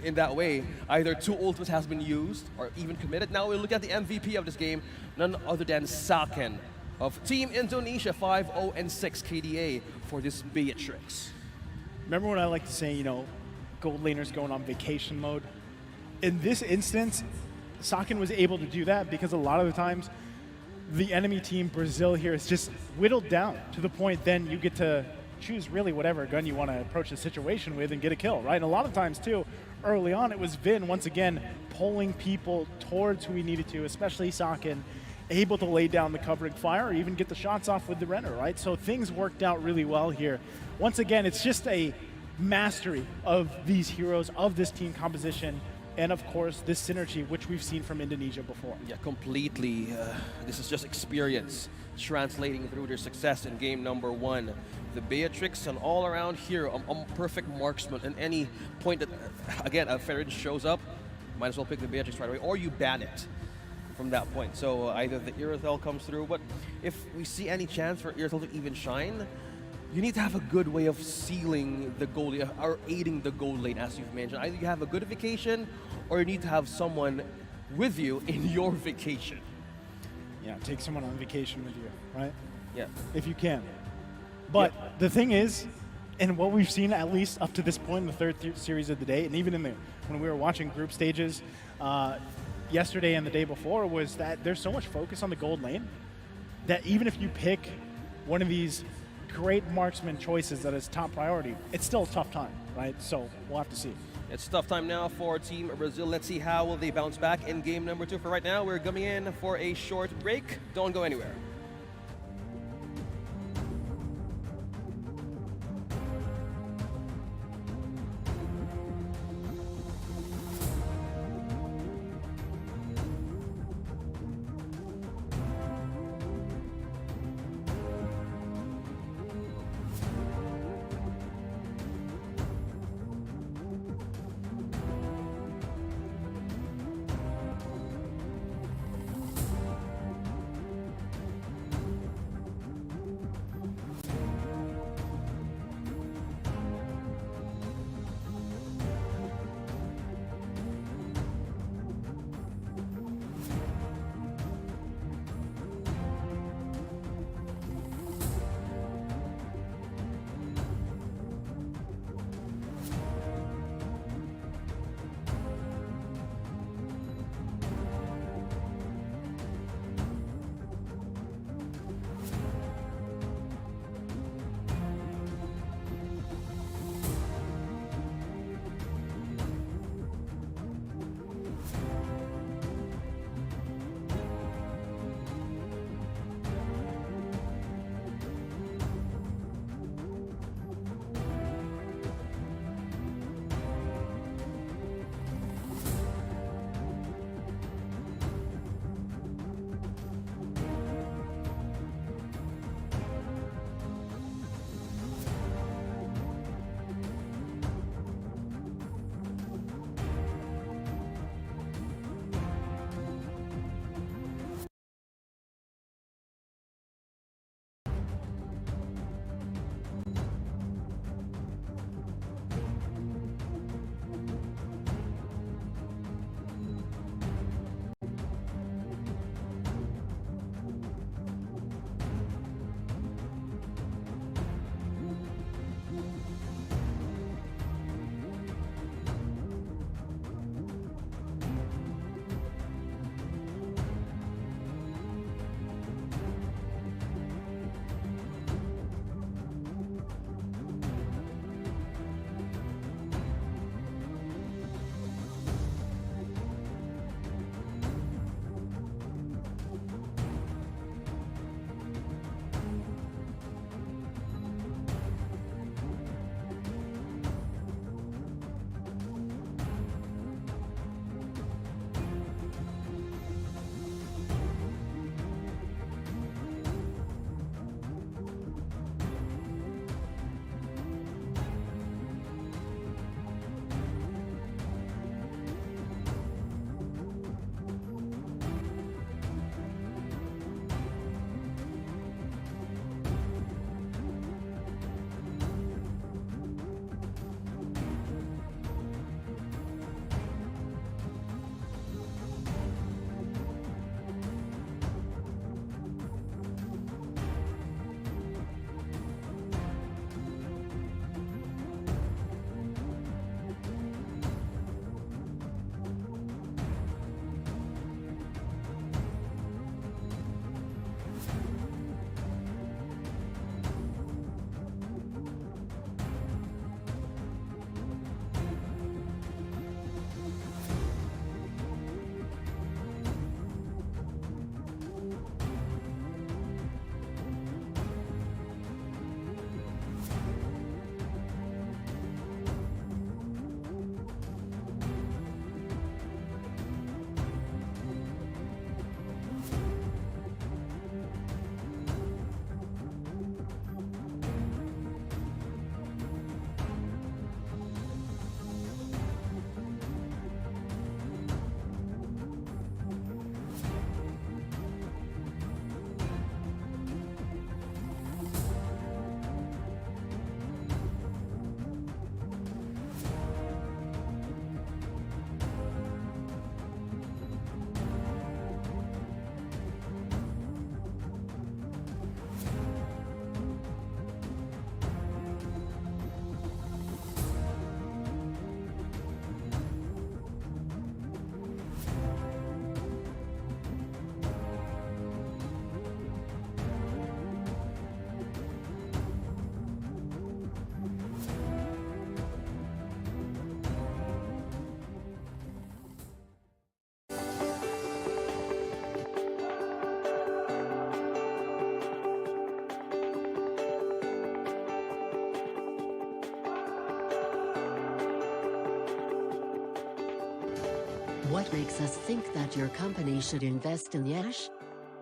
in that way, either 2 ultimates has been used or even committed. Now we look at the MVP of this game, none other than Saken of Team Indonesia, 5-0-6 KDA for this Beatrix. Remember when I like to say, you know, gold laners going on vacation mode? In this instance, Saken was able to do that because a lot of the times the enemy team, Brazil here, is just whittled down to the point then you get to choose really whatever gun you want to approach the situation with and get a kill, right? And a lot of times too, early on it was Vin once again pulling people towards who he needed to, especially Saken, able to lay down the covering fire or even get the shots off with the Renner, right? So things worked out really well here. Once again, it's just a mastery of these heroes, of this team composition, and of course, this synergy, which we've seen from Indonesia before. Yeah, completely. This is just experience translating through their success in game number 1. The Beatrix, an all-around hero, a perfect marksman. At any point that, again, a Ferid shows up, might as well pick the Beatrix right away, or you ban it from that point. So either the Irithel comes through, but if we see any chance for Irithel to even shine, you need to have a good way of sealing the gold, or aiding the gold lane, as you've mentioned. Either you have a good vacation, or you need to have someone with you in your vacation. Yeah, take someone on vacation with you, right? Yeah. If you can. But the thing is, and what we've seen at least up to this point in the third series of the day, and even in when we were watching group stages yesterday and the day before, was that there's so much focus on the gold lane that even if you pick one of these great marksman choices that is top priority, it's still a tough time, right? So we'll have to see. It's tough time now for Team Brazil. Let's see how will they bounce back in game number 2. For right now, we're coming in for a short break. Don't go anywhere. What makes us think that your company should invest in Yash?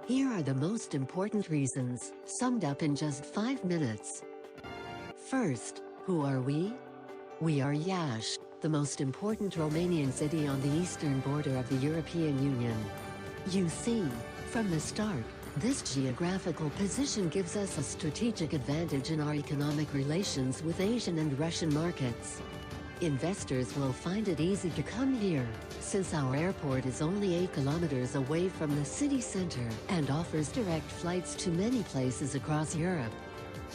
Here are the most important reasons, summed up in just 5 minutes. First, who are we? We are Yash, the most important Romanian city on the eastern border of the European Union. You see, from the start, this geographical position gives us a strategic advantage in our economic relations with Asian and Russian markets. Investors will find it easy to come here, since our airport is only 8 kilometers away from the city center and offers direct flights to many places across Europe.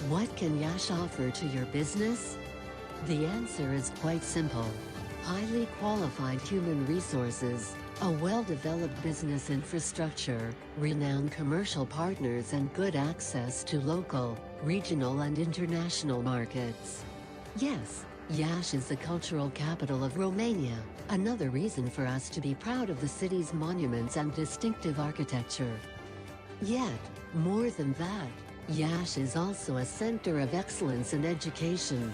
What can Yash offer to your business? The answer is quite simple. Highly qualified human resources, a well-developed business infrastructure, renowned commercial partners and good access to local, regional and international markets. Yes, Yash is the cultural capital of Romania, another reason for us to be proud of the city's monuments and distinctive architecture. Yet, more than that, Yash is also a center of excellence in education.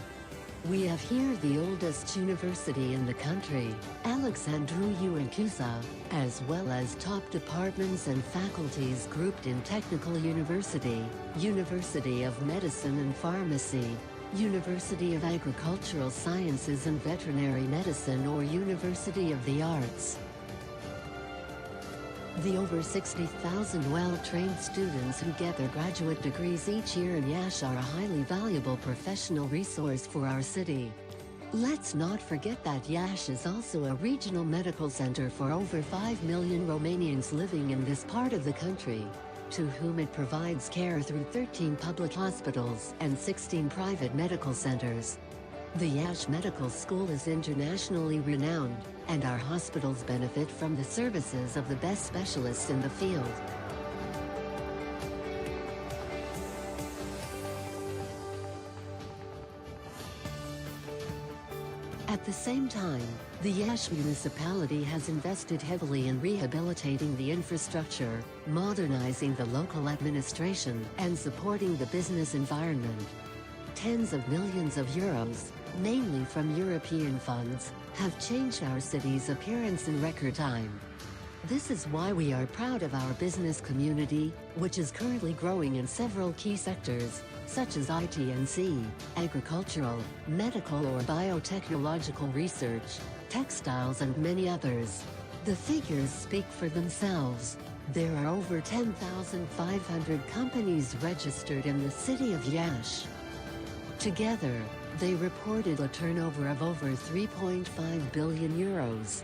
We have here the oldest university in the country, Alexandru Ioan, as well as top departments and faculties grouped in Technical University, University of Medicine and Pharmacy, University of Agricultural Sciences and Veterinary Medicine or University of the Arts. The over 60,000 well-trained students who get their graduate degrees each year in Yash are a highly valuable professional resource for our city. Let's not forget that Yash is also a regional medical center for over 5 million Romanians living in this part of the country, to whom it provides care through 13 public hospitals and 16 private medical centers. The Yash Medical School is internationally renowned, and our hospitals benefit from the services of the best specialists in the field. At the same time, the Yash municipality has invested heavily in rehabilitating the infrastructure, modernizing the local administration, and supporting the business environment. Tens of millions of euros, mainly from European funds, have changed our city's appearance in record time. This is why we are proud of our business community, which is currently growing in several key sectors, such as IT&C, agricultural, medical or biotechnological research, textiles and many others. The figures speak for themselves. There are over 10,500 companies registered in the city of Yash. Together, they reported a turnover of over 3.5 billion euros.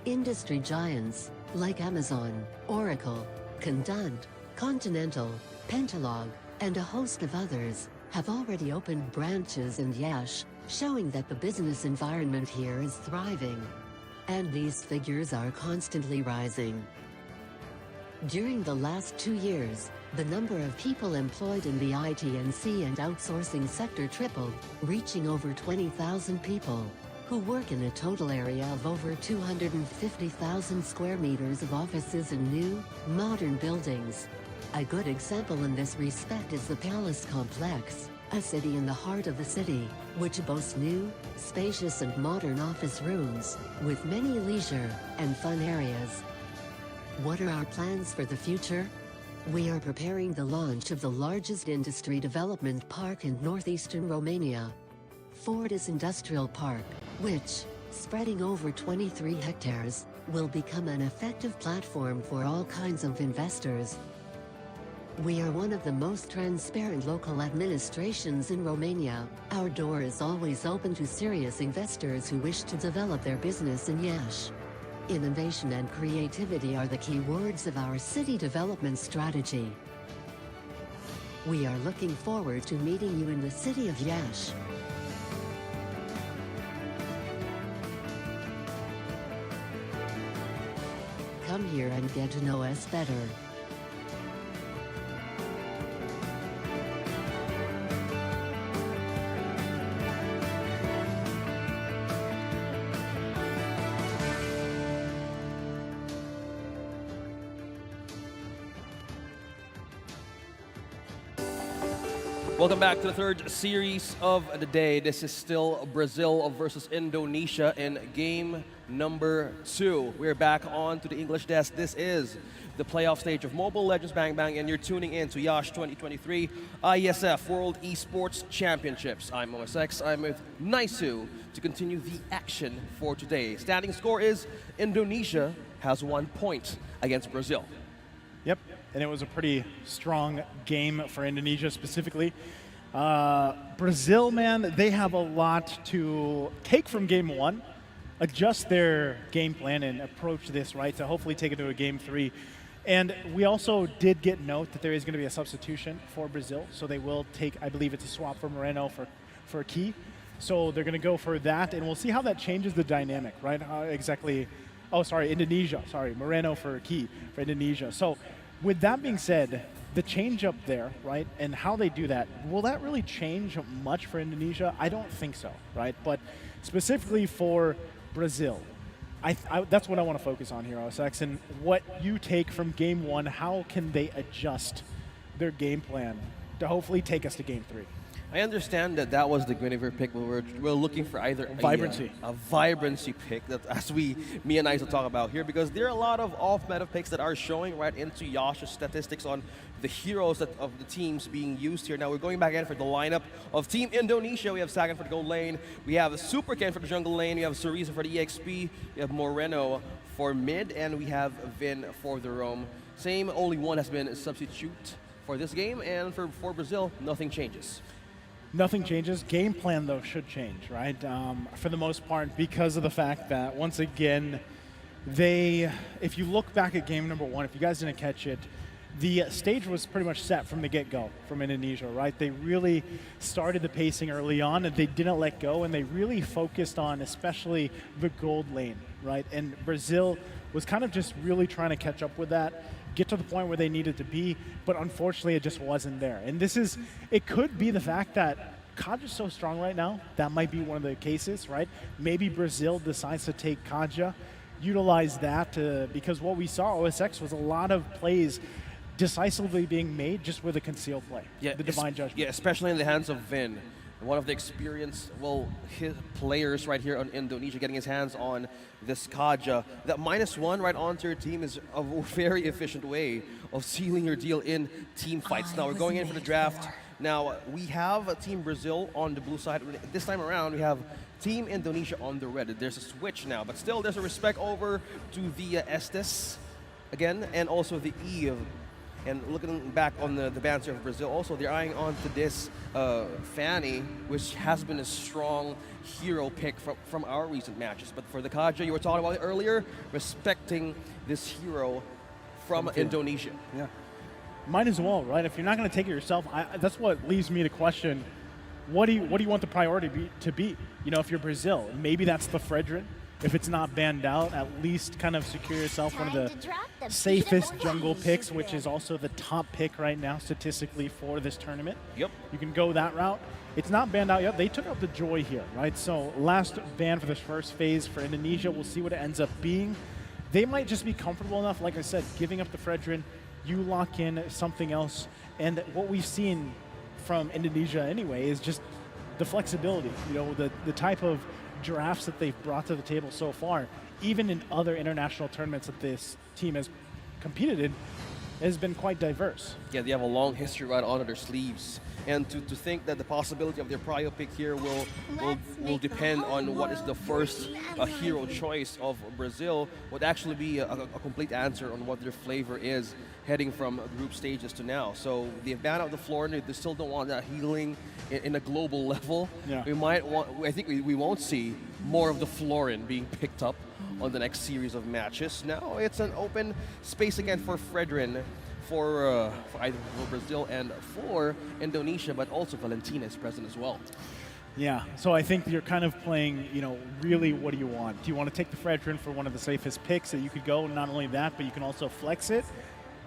Industry giants, like Amazon, Oracle, Condant, Continental, Pentalog, and a host of others, have already opened branches in Yash, showing that the business environment here is thriving. And these figures are constantly rising. During the last 2 years, the number of people employed in the IT&C and outsourcing sector tripled, reaching over 20,000 people, who work in a total area of over 250,000 square meters of offices in new, modern buildings. A good example in this respect is the Palace Complex, a city in the heart of the city, which boasts new, spacious and modern office rooms, with many leisure and fun areas. What are our plans for the future? We are preparing the launch of the largest industry development park in northeastern Romania, Fortis Industrial Park, which, spreading over 23 hectares, will become an effective platform for all kinds of investors. We are one of the most transparent local administrations in Romania. Our door is always open to serious investors who wish to develop their business in Yash. Innovation and creativity are the key words of our city development strategy. We are looking forward to meeting you in the city of Yash. Come here and get to know us better. Welcome back to the third series of the day. This is still Brazil versus Indonesia in game number 2. We're back on to the English desk. This is the playoff stage of Mobile Legends Bang Bang, and you're tuning in to Yash 2023 IESF World Esports Championships. I'm OSX. I'm with Naisu to continue the action for today. Standing score is Indonesia has 1 point against Brazil. Yep, and it was a pretty strong game for Indonesia specifically. Brazil, man, they have a lot to take from game 1, adjust their game plan and approach this, right, to hopefully take it to a game 3. And we also did get note that there is going to be a substitution for Brazil, so they will take, I believe it's a swap for Moreno for Key. So they're going to go for that, and we'll see how that changes the dynamic, right? Indonesia. Moreno for Key for Indonesia. So with that being said, the change up there, right, and how they do that, will that really change much for Indonesia? I don't think so, right? But specifically for Brazil, that's what I want to focus on here, OSX, and what you take from game 1, how can they adjust their game plan to hopefully take us to game 3? I understand that was the Guinevere pick. We're looking for either a vibrancy pick, that as me and I will talk about here, because there are a lot of off-meta picks that are showing right into Yash's statistics on the heroes of the teams being used here. Now we're going back in for the lineup of Team Indonesia. We have Sagan for the gold lane. We have Super Ken for the jungle lane. We have Cereza for the EXP. We have Moreno for mid, and we have Vin for the roam. Only one has been a substitute for this game, and for Brazil, nothing changes. Nothing changes. Game plan, though, should change, right? For the most part, because of the fact that, once again, if you look back at game number 1, if you guys didn't catch it, the stage was pretty much set from the get-go from Indonesia, right? They really started the pacing early on, and they didn't let go, and they really focused on especially the gold lane, right? And Brazil was kind of just really trying to catch up with that, get to the point where they needed to be, but unfortunately it just wasn't there. And it could be the fact that Kaja's so strong right now, that might be one of the cases, right? Maybe Brazil decides to take Kaja, utilize that because what we saw OSX was a lot of plays decisively being made just with a concealed play, the Divine Judgment. Yeah, especially in the hands of Vin. One of the experienced, his players right here on Indonesia getting his hands on this Kaja. That -1 right onto your team is a very efficient way of sealing your deal in team fights. Now we're going in for the draft. Now we have Team Brazil on the blue side. This time around we have Team Indonesia on the red. There's a switch now, but still there's a respect over to the Estes again, and also the Eve. And looking back on the banter of Brazil, also they're eyeing on to this Fanny, which has been a strong hero pick from our recent matches. But for the Kaja, you were talking about it earlier, respecting this hero from Indonesia. Yeah, might as well, right? If you're not going to take it yourself, that's what leaves me to question, what do you want the priority to be? You know, if you're Brazil, maybe that's the Fredrin. If it's not banned out, at least kind of secure yourself one of the safest jungle picks, which is also the top pick right now statistically for this tournament. Yep. You can go that route. It's not banned out yet. They took out the Joy here, right? So last ban for this first phase for Indonesia. We'll see what it ends up being. They might just be comfortable enough, like I said, giving up the Fredrin. You lock in something else. And what we've seen from Indonesia anyway is just the flexibility, you know, the type of drafts that they've brought to the table so far, even in other international tournaments that this team has competed in, has been quite diverse. Yeah, they have a long history right on their sleeves. And to think that the possibility of their prio pick here will depend on what is the first hero choice of Brazil would actually be a complete answer on what their flavor is heading from group stages to now. So they've banned out the Florin. They still don't want that healing in a global level. Yeah. I think we won't see more of the Florin being picked up on the next series of matches. Now it's an open space again for Fredrin, for either for Brazil and for Indonesia, but also Valentina is present as well. Yeah, so I think you're kind of playing, you know, really what do you want? Do you want to take the Fredrin for one of the safest picks that you could go, and not only that, but you can also flex it?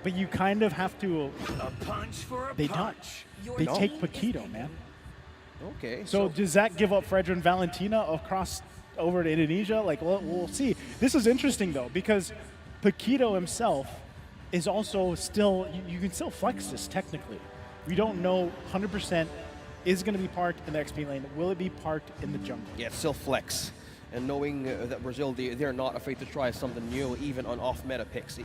But you kind of have to... A punch for a they punch. They take Paquito, man. Okay. So does that give up Fredrin Valentina across over to Indonesia? Like, we'll see. This is interesting, though, because Paquito himself is also still... You can still flex this, technically. We don't know 100% is going to be parked in the XP lane. Will it be parked in the jungle? Yeah, it's still flex. And knowing that Brazil, they're not afraid to try something new, even on off-meta picks.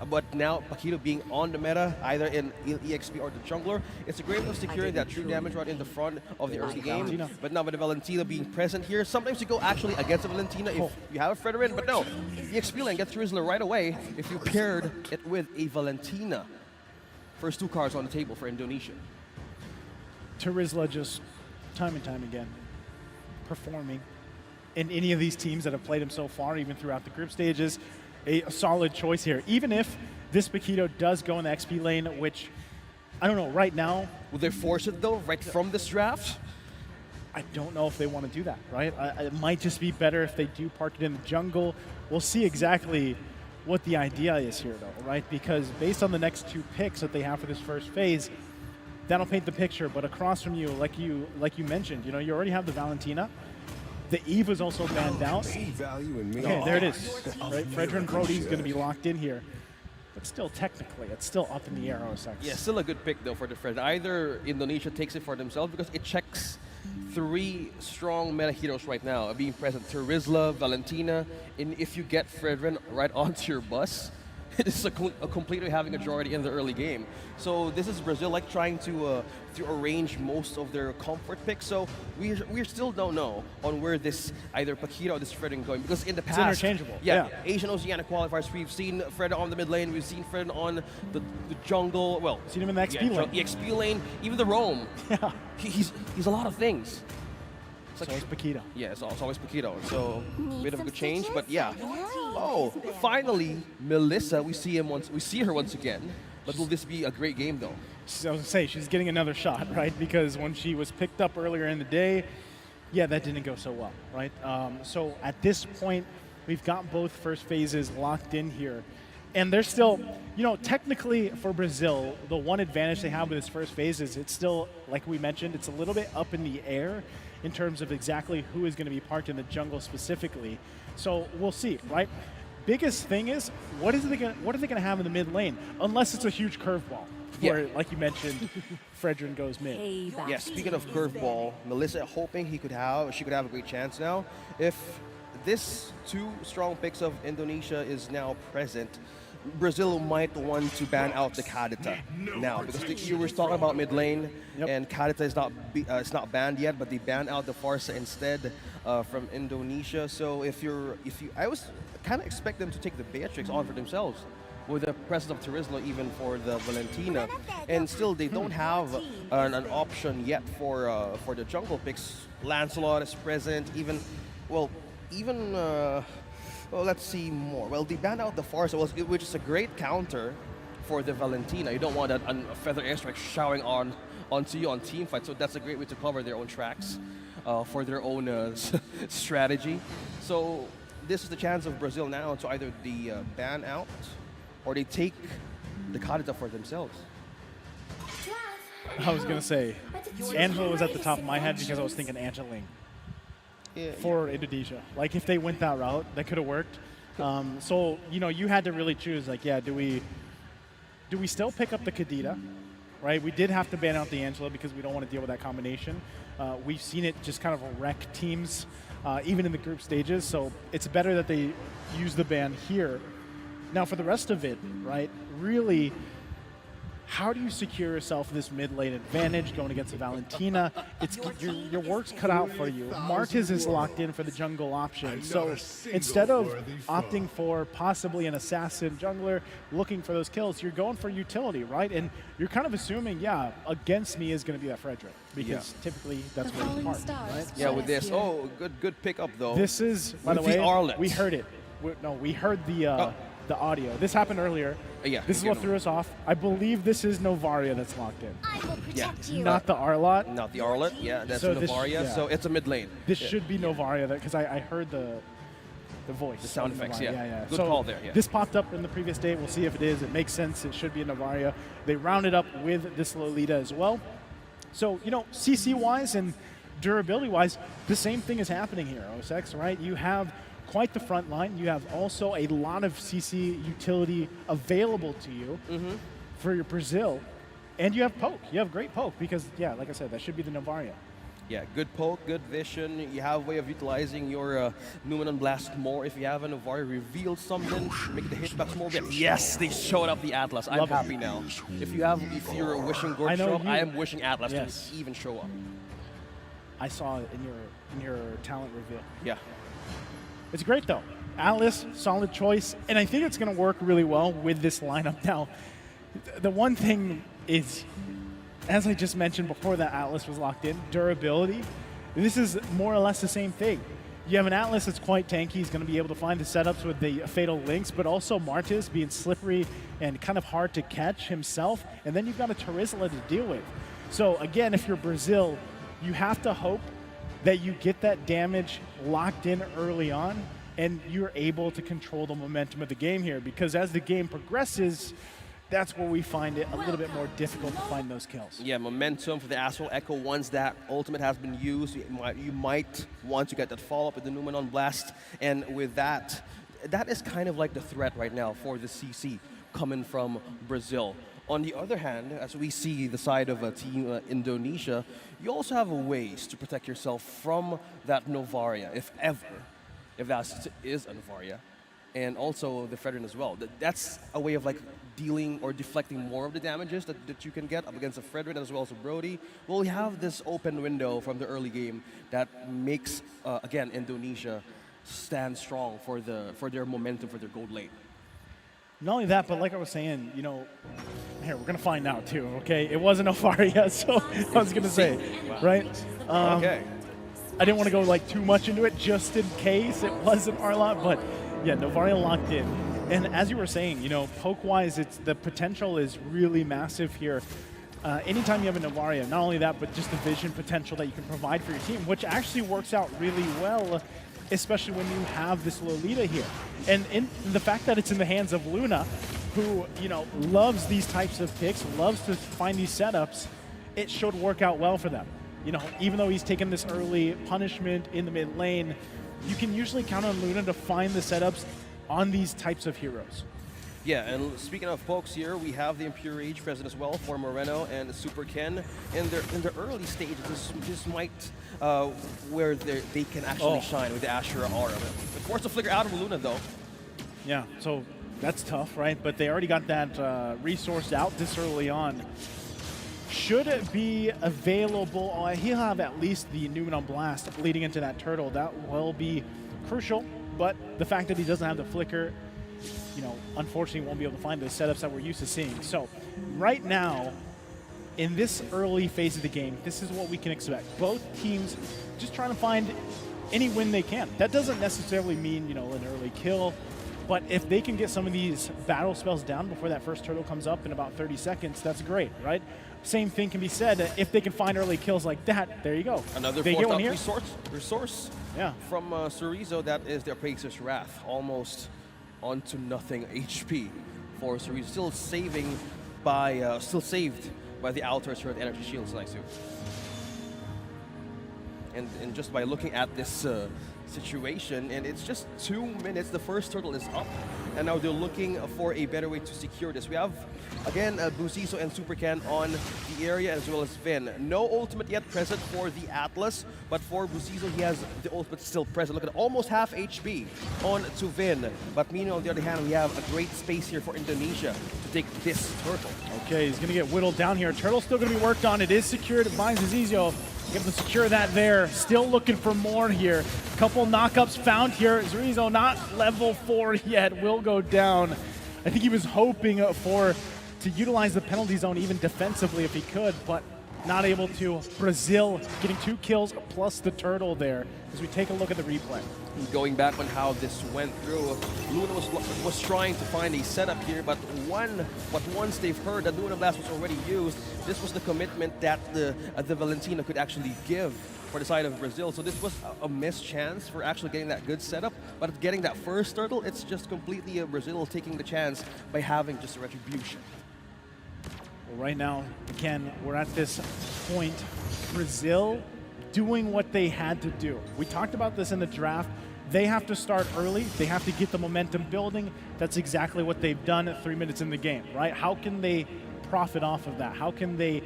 But now, Paquito being on the meta, either in EXP or the jungler, it's a great way of securing that true damage right in the front of the early game. But now with the Valentina being present here, sometimes you go actually against the Valentina if you have a Fredrin, but no, EXP lane gets Rizzler right away if you paired it with a Valentina. First 2 cards on the table for Indonesia. Terizla just time and time again performing in any of these teams that have played him so far, even throughout the group stages. A solid choice here. Even if this Paquito does go in the XP lane, which, I don't know, right now... Will they force it, though, right from this draft? I don't know if they want to do that, right? It might just be better if they do park it in the jungle. We'll see exactly what the idea is here, though, right? Because based on the next 2 picks that they have for this first phase, that'll paint the picture. But across from you, like you mentioned, you already have the Valentina. The Eve was also banned out. Okay, there it is. Right, Fredrin Brody's going to be locked in here. But still, technically, it's still up in the air, OSX. Yeah, still a good pick, though, for the Fred. Either Indonesia takes it for themselves because it checks 3 strong meta heroes right now being present. Terizla, Valentina, and if you get Fredrin right onto your bus, it's a completely having a majority in the early game. So this is Brazil like trying to arrange most of their comfort picks. So we still don't know on where this either Paquito or this Fred going, because in the past, it's interchangeable. Yeah, Asian Oceania qualifiers, we've seen Fred on the mid lane, we've seen Fred on the jungle. Well, seen him in the XP lane. XP lane, even the roam. Yeah, he's a lot of things. It's always Paquito. Yeah, it's always Paquito. So a bit of a good change, but yeah. Oh, finally, Melissa. We see her once again. But will this be a great game, though? I was going to say, she's getting another shot, right? Because when she was picked up earlier in the day, yeah, that didn't go so well, right? So at this point, we've got both first phases locked in here. And they're still, technically for Brazil, the one advantage they have with this first phase is it's still, like we mentioned, it's a little bit up in the air in terms of exactly who is going to be parked in the jungle specifically. So we'll see, right? Biggest thing is, what are they going to have in the mid lane? Unless it's a huge curveball, where, like you mentioned, Fredrin goes mid. Yeah, speaking of curveball, Melissa hoping she could have a great chance now. If this 2 strong picks of Indonesia is now present, Brazil might want to ban out the Kadita now, because you were talking about mid lane, and Kadita is not banned yet, but they banned out the Farsa instead from Indonesia. So I was kind of expect them to take the Beatrix on for themselves with the presence of Terizla, even for the Valentina, and still they don't have an option yet for the jungle picks. Lancelot is present, well, let's see more. Well, they banned out the Farsa, which is a great counter for the Valentina. You don't want a feather airstrike showering onto you on team fight, so that's a great way to cover their own tracks for their own strategy. So this is the chance of Brazil now to either the ban out or they take the Kadita for themselves. I was going to say, Angela was at the top of my head because I was thinking Angeling. For Indonesia. Like, if they went that route, that could have worked. So, you had to really choose, like, do we still pick up the Kadita, right? We did have to ban out the Angela because we don't want to deal with that combination. We've seen it just kind of wreck teams, even in the group stages, so it's better that they use the ban here. Now, for the rest of it, right, really, how do you secure yourself this mid lane advantage going against the Valentina? It's your work's cut out for you. Martez is locked in for the jungle option. So instead of opting for possibly an assassin jungler looking for those kills, you're going for utility, right? And you're kind of assuming, against me is going to be that Fredrin, because typically that's where you park, right? Yeah, with this. Oh, good pickup though. This is, by the way, we heard it. We heard the audio. This happened earlier. This is what threw us off. I believe this is Novaria that's locked in. I will protect you. Not the Arlott. Not the Arlott. Yeah, that's Novaria. So it's a mid lane. This should be Novaria, because I heard the voice. The sound effects, yeah. Good call there, yeah. This popped up in the previous day. We'll see if it is. It makes sense. It should be a Novaria. They rounded up with this Lolita as well. So, CC-wise and durability-wise, the same thing is happening here, OSX, right? You have quite the front line. You have also a lot of CC utility available to you for your Brazil. And you have poke. You have great poke because, yeah, like I said, that should be the Novaria. Yeah, good poke, good vision. You have a way of utilizing your Numenon Blast more. If you have a Novaria reveal something, make the hitbox more. Yes, they showed up the Atlas. I'm happy now. If you're wishing Gorg show up, I am wishing Atlas to even show up. I saw it in your talent reveal. Yeah. It's great though. Atlas, solid choice, and I think it's going to work really well with this lineup. Now, the one thing is, as I just mentioned before that Atlas was locked in, durability. This is more or less the same thing. You have an Atlas that's quite tanky. He's going to be able to find the setups with the Fatal Links, but also Martis being slippery and kind of hard to catch himself. And then you've got a Terizla to deal with. So again, if you're Brazil, you have to hope that you get that damage locked in early on and you're able to control the momentum of the game here, because as the game progresses, that's where we find it a little bit more difficult to find those kills. Yeah, momentum for the Astral Echo. Once that ultimate has been used, you might want to get that follow-up with the Numenon Blast. And with that is kind of like the threat right now for the CC coming from Brazil. On the other hand, as we see the side of Team Indonesia, you also have ways to protect yourself from that Novaria, if that is a Novaria. And also the Fredrin as well. That's a way of like dealing or deflecting more of the damages that you can get up against a Fredrin as well as a Brody. Well, we have this open window from the early game that makes, again, Indonesia stand strong for their momentum, for their gold lane. Not only that, but like I was saying, you know, here, we're going to find out too, okay? It wasn't Novaria, so I was going to say, right? Okay. I didn't want to go like too much into it just in case it wasn't Arlot, but yeah, Novaria locked in. And as you were saying, you know, poke-wise, the potential is really massive here. Anytime you have a Novaria, not only that, but just the vision potential that you can provide for your team, which actually works out really well, especially when you have this Lolita here. And in the fact that it's in the hands of Luna, who, you know, loves these types of picks, loves to find these setups, it should work out well for them. You know, even though he's taken this early punishment in the mid lane, you can usually count on Luna to find the setups on these types of heroes. Yeah, and speaking of pokes here, we have the Impure Rage present as well for Moreno and Super Ken. In their early stages, this might where they can actually shine with the Ashura aura. Of course, the flicker out of Luna though. Yeah, so that's tough, right? But they already got that resource out this early on. Should it be available, he'll have at least the Numenon Blast leading into that turtle. That will be crucial, but the fact that he doesn't have the flicker, you know, unfortunately won't be able to find those setups that we're used to seeing. So right now, in this early phase of the game, this is what we can expect. Both teams just trying to find any win they can. That doesn't necessarily mean, you know, an early kill, but if they can get some of these battle spells down before that first turtle comes up in about 30 seconds, that's great, right? Same thing can be said if they can find early kills like that. There you go. Another they get one here. resource from Cerezo. That is their Pegasus Wrath, almost onto nothing HP for Cerezo. Still saved by the Altar's Turret Energy Shields, nice. And just by looking at this situation, and it's just 2 minutes. The first turtle is up, and now they're looking for a better way to secure this. We have, again, Buzizo and Supercan on the area, as well as Vin. No ultimate yet present for the Atlas, but for Buzizo, he has the ultimate still present. Look at almost half HP on to Vin. But meanwhile, on the other hand, we have a great space here for Indonesia to take this turtle. Okay, he's going to get whittled down here. Turtle's still going to be worked on. It is secured by Buzizo. Able to secure that there. Still looking for more here. Couple knockups found here. Zurizo not level 4 yet. Will go down. I think he was hoping to utilize the penalty zone even defensively if he could, but not able to. Brazil getting 2 kills plus the turtle there as we take a look at the replay. Going back on how this went through, Luna was trying to find a setup here, but once they've heard that Luna Blast was already used, this was the commitment that the Valentina could actually give for the side of Brazil. So this was a missed chance for actually getting that good setup, but getting that first turtle, it's just completely Brazil taking the chance by having just a retribution. Well, right now, again, we're at this point, Brazil doing what they had to do. We talked about this in the draft. They have to start early. They have to get the momentum building. That's exactly what they've done at 3 minutes in the game, right? How can they profit off of that? How can they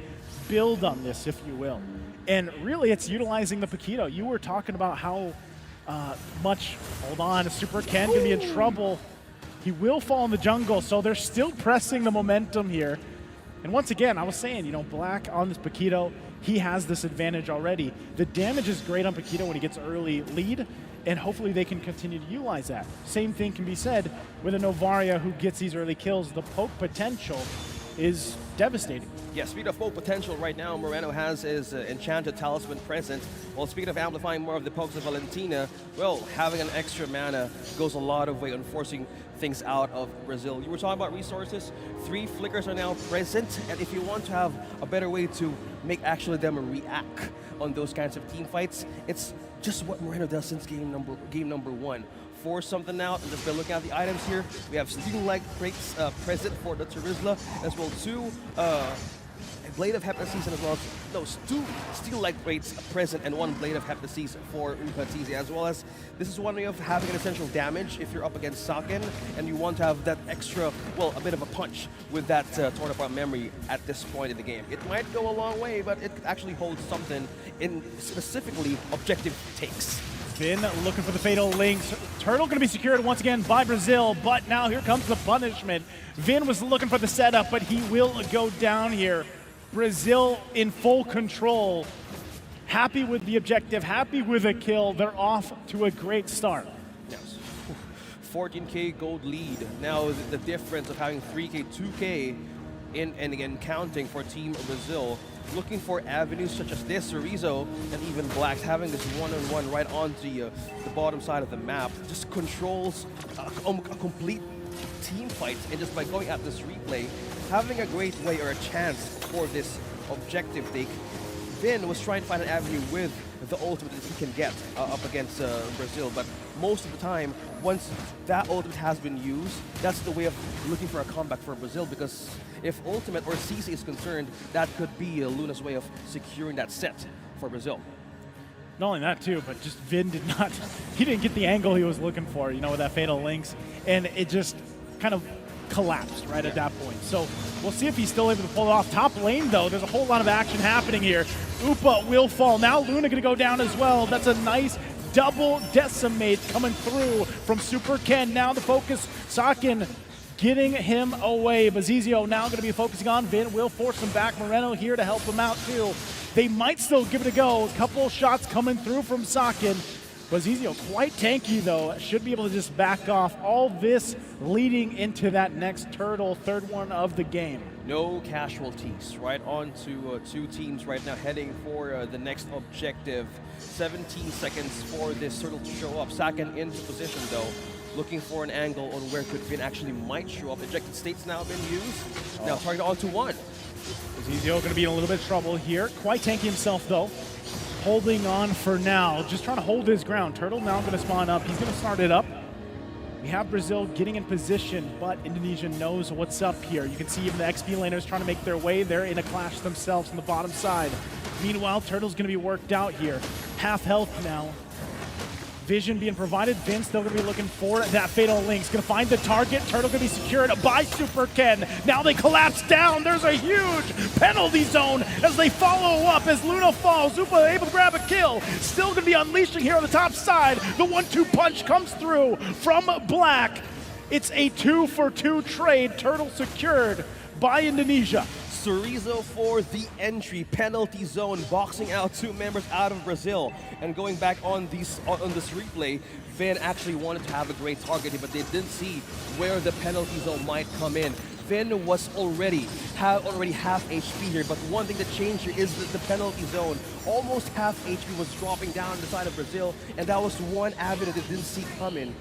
build on this, if you will? And really, it's utilizing the Paquito. You were talking about how much, hold on, Super Ken gonna be in trouble. He will fall in the jungle, so they're still pressing the momentum here. And once again, I was saying, you know, Black on this Paquito, he has this advantage already. The damage is great on Paquito when he gets early lead, and hopefully they can continue to utilize that. Same thing can be said with a Novaria who gets these early kills. The poke potential is devastating. Yeah, speaking of poke potential, right now Moreno has his Enchanted Talisman present. Well, speaking of amplifying more of the pokes of Valentina, well, having an extra mana goes a lot of way on forcing things out of Brazil. You were talking about resources. 3 flickers are now present, and if you want to have a better way to make actually them react on those kinds of team fights, it's just what Moreno does since game number 1. Force something out, and just by looking at the items here, we have Steel Leg Breaks present for the Terizla, as well 2 Blade of Heptaseason as well. No, 2 Steel Leg Breaks present and 1 Blade of Heptaseason for Unkatizi, as well as this is one way of having an essential damage if you're up against Saken and you want to have that extra, well, a bit of a punch with that torn apart memory at this point in the game. It might go a long way, but it actually holds something in specifically objective takes. Vin looking for the Fatal Links. Turtle going to be secured once again by Brazil, but now here comes the punishment. Vin was looking for the setup, but he will go down here. Brazil in full control. Happy with the objective, happy with a kill. They're off to a great start. Yes. 14K gold lead. Now the difference of having 3K, 2K in, and again counting for Team Brazil. Looking for avenues such as this, Cerezo, and even Blacks having this one-on-one right onto the bottom side of the map just controls a complete team fight, and just by going at this replay, having a great way or a chance for this objective take. Vin was trying to find an avenue with the ultimate that he can get up against Brazil, but most of the time, once that ultimate has been used, that's the way of looking for a comeback for Brazil, because if ultimate or CC is concerned, that could be Luna's way of securing that set for Brazil. Not only that too, but just Vin he didn't get the angle he was looking for, you know, with that Fatal Links, and it just kind of collapsed right at that point. So we'll see if he's still able to pull it off. Top lane though, there's a whole lot of action happening here. Upa will fall. Now Luna gonna go down as well. That's a nice double decimate coming through from Super Ken. Now the focus, Saken getting him away. Bazizio now going to be focusing on Vin. Will force him back. Moreno here to help him out too. They might still give it a go. A couple shots coming through from Saken. Bazizio quite tanky though. Should be able to just back off. All this leading into that next turtle, third one of the game. No casualties. Right on to 2 teams right now heading for the next objective. 17 seconds for this turtle to show up. Saken into position though. Looking for an angle on where could Vin actually might show up. Ejected state's now been used. Now target on to 1. Bazizio going to be in a little bit of trouble here. Quite tanky himself though. Holding on for now. Just trying to hold his ground. Turtle now going to spawn up. He's going to start it up. We have Brazil getting in position, but Indonesia knows what's up here. You can see even the XP laners trying to make their way. They're in a clash themselves on the bottom side. Meanwhile, Turtle's going to be worked out here. Half health now. Vision being provided. Vin still going to be looking for that Fatal Links. Going to find the target. Turtle going to be secured by Super Ken. Now they collapse down. There's a huge penalty zone as they follow up as Luna falls. Zupa able to grab a kill. Still going to be unleashing here on the top side. The 1-2 punch comes through from Black. It's a 2-for-2 trade. Turtle secured by Indonesia. Cerezo for the entry. Penalty zone, boxing out 2 members out of Brazil. And going back on this replay, Vin actually wanted to have a great target, but they didn't see where the penalty zone might come in. Vin was already half HP here, but one thing that changed here is that the penalty zone. Almost half HP was dropping down the side of Brazil, and that was one avenue that didn't see coming.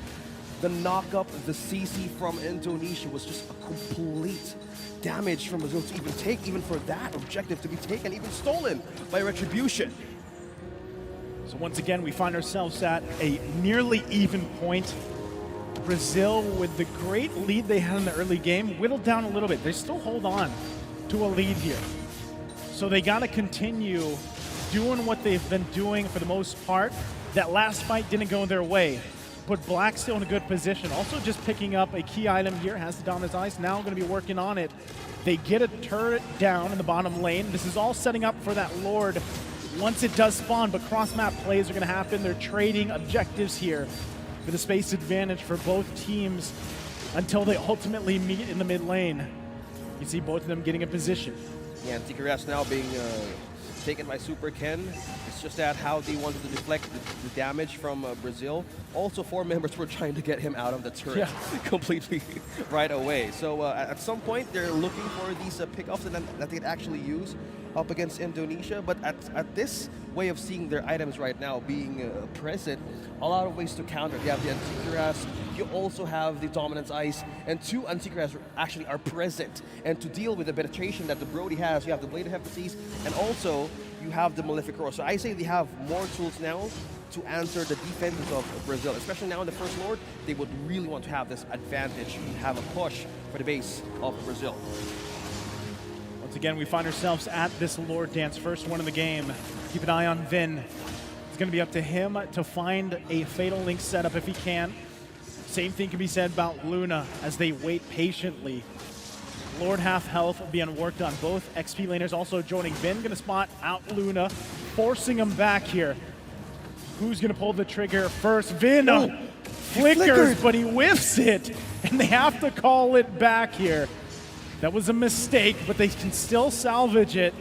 The knock-up, the CC from Indonesia was just a complete damage from Brazil to even take, even for that objective to be taken, even stolen by Retribution. So once again, we find ourselves at a nearly even point. Brazil, with the great lead they had in the early game, whittled down a little bit. They still hold on to a lead here. So they got to continue doing what they've been doing for the most part. That last fight didn't go their way. but Black's still in a good position. Also just picking up a key item here, has the Dominance Ice, now going to be working on it. They get a turret down in the bottom lane. This is all setting up for that Lord once it does spawn, but cross-map plays are going to happen. They're trading objectives here for the space advantage for both teams until they ultimately meet in the mid lane. You see both of them getting a position. Yeah, and TKRS now being taken by Super Ken. It's just that how they wanted to deflect the damage from Brazil. Also, 4 members were trying to get him out of the turret completely right away. So at some point, they're looking for these pickoffs that they can actually use up against Indonesia. But at this way of seeing their items right now being present, a lot of ways to counter. You have the Antikyras, you also have the Dominance Ice, and 2 Antikyras actually are present. And to deal with the penetration that the Brody has, you have the Blade of Hephaestus, and also you have the Malefic Roar. So I say they have more tools now to answer the defenses of Brazil, especially now in the First Lord. They would really want to have this advantage and have a push for the base of Brazil. Once again, we find ourselves at this Lord Dance, first one in the game. Keep an eye on Vin. It's going to be up to him to find a Fatal Link setup if he can. Same thing can be said about Luna as they wait patiently. Lord half health being worked on. Both XP laners also joining. Vin going to spot out Luna, forcing him back here. Who's going to pull the trigger first? Vin flickers, but he whiffs it, and they have to call it back here. That was a mistake, but they can still salvage it.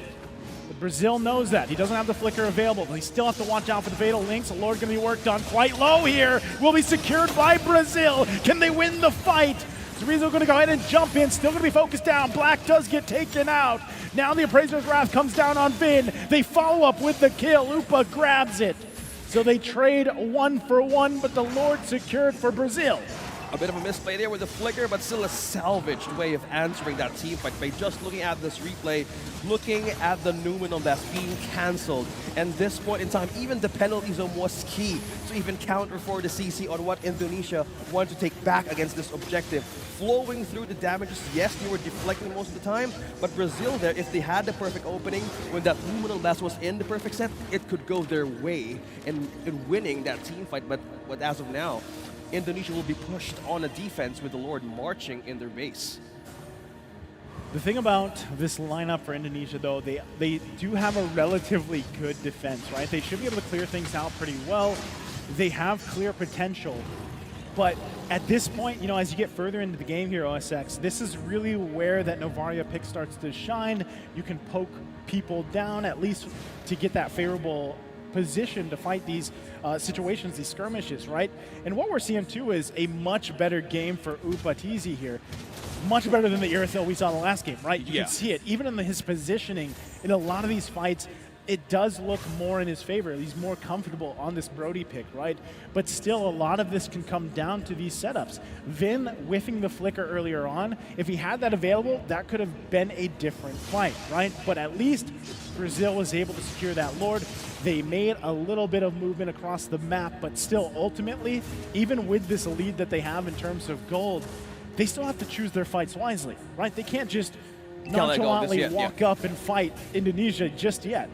But Brazil knows that. He doesn't have the flicker available, but they still have to watch out for the Fatal Links. The Lord going to be worked on quite low here. Will be secured by Brazil. Can they win the fight? Zarizo going to go ahead and jump in. Still going to be focused down. Black does get taken out. Now the Appraiser's Wrath comes down on Vin. They follow up with the kill. Upa grabs it. So they trade 1 for 1, but the Lord secured for Brazil. A bit of a misplay there with the flicker, but still a salvaged way of answering that team fight by just looking at this replay, looking at the Numenor that's being cancelled. And this point in time, even the penalty zone was key to even counter for the CC on what Indonesia wanted to take back against this objective. Flowing through the damages, yes, they were deflecting most of the time, but Brazil there, if they had the perfect opening, when that Numenor blast was in the perfect set, it could go their way in winning that team fight. But as of now, Indonesia will be pushed on a defense with the Lord marching in their base. The thing about this lineup for Indonesia, though, they do have a relatively good defense, right? They should be able to clear things out pretty well. They have clear potential. But at this point, you know, as you get further into the game here, OSX, this is really where that Novaria pick starts to shine. You can poke people down, at least to get that favorable position to fight these situations, these skirmishes, right? And what we're seeing too is a much better game for Upatizi here. Much better than the Irithyll we saw in the last game, right? You can see it. Even in his positioning, in a lot of these fights, it does look more in his favor. He's more comfortable on this Brody pick, right? But still, a lot of this can come down to these setups. Vin whiffing the flicker earlier on, if he had that available, that could have been a different fight, right? But at least Brazil was able to secure that Lord. They made a little bit of movement across the map, but still, ultimately, even with this lead that they have in terms of gold, they still have to choose their fights wisely, right? They can't just nonchalantly walk up and fight Indonesia just yet.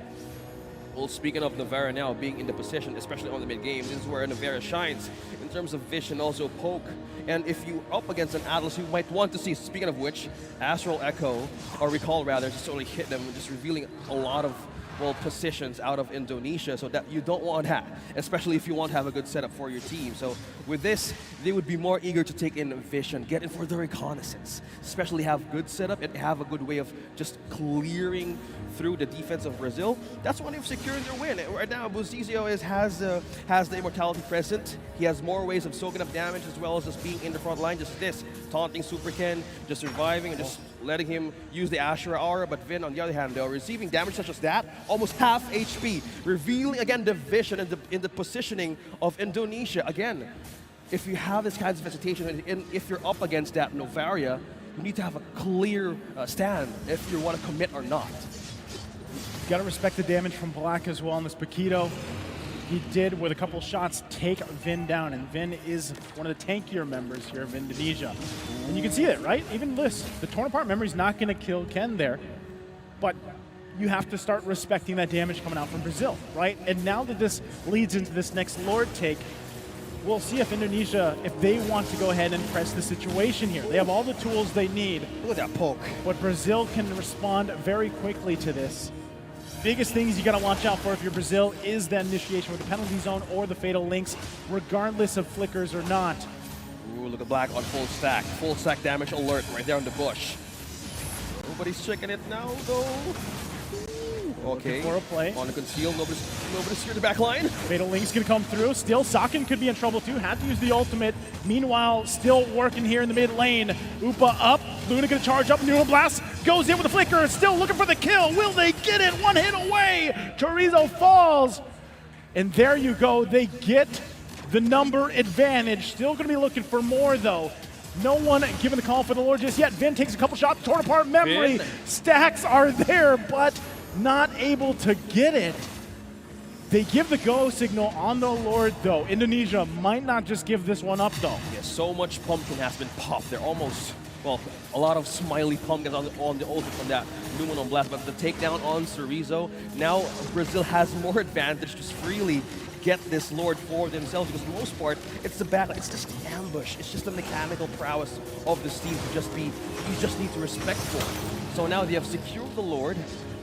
Well, speaking of Navarra now being in the position, especially on the mid-game, this is where Navarra shines in terms of vision, also poke. And if you're up against an Atlas, you might want to see, speaking of which, Astral Echo, or Recall rather, just only hit them, just revealing a lot of, well, positions out of Indonesia, so that you don't want that, especially if you want to have a good setup for your team. So with this, they would be more eager to take in vision, get in for the reconnaissance, especially have good setup and have a good way of just clearing through the defense of Brazil. That's one way of securing their win. Right now, Buzizio has the immortality present. He has more ways of soaking up damage as well as just being in the front line. Just this, taunting Super Ken, just surviving and just letting him use the Ashura aura. But Vin, on the other hand, though, receiving damage such as that, almost half HP, revealing again the vision and in the positioning of Indonesia. Again, if you have this kind of hesitation, and if you're up against that Novaria, you need to have a clear stand if you want to commit or not. Got to respect the damage from Black as well on this Paquito. He did, with a couple shots, take Vin down, and Vin is one of the tankier members here of Indonesia. And you can see it, right? Even this, the torn apart memory is not going to kill Ken there, but you have to start respecting that damage coming out from Brazil, right? And now that this leads into this next Lord take, we'll see if Indonesia, if they want to go ahead and press the situation here. They have all the tools they need. Look at that poke. But Brazil can respond very quickly to this. Biggest things you got to watch out for if you're Brazil is that initiation with the penalty zone or the fatal links, regardless of flickers or not. Ooh, look at Black on full stack. Full stack damage alert right there on the bush. Nobody's checking it now, though. Okay. For a play. On the conceal, nobody's here the back line. Fatal Link's gonna come through. Still, Sakin could be in trouble too. Had to use the ultimate. Meanwhile, still working here in the mid lane. Upa up. Luna gonna charge up. Neural Blast goes in with a flicker. Still looking for the kill. Will they get it? One hit away. Chorizo falls. And there you go. They get the number advantage. Still gonna be looking for more though. No one giving the call for the Lord just yet. Vin takes a couple shots. Torn apart memory. Vin. Stacks are there, but not able to get it. They give the go signal on the Lord though. Indonesia might not just give this one up though. Yeah, so much pumpkin has been popped. They're almost, well, a lot of smiley pumpkins on the ultimate from that Luminum Blast, but the takedown on Chorizo, now Brazil has more advantage to freely get this Lord for themselves, because for the most part, it's the battle, it's just the ambush, it's just the mechanical prowess of this team to just be, you just need to respect for. So now they have secured the Lord,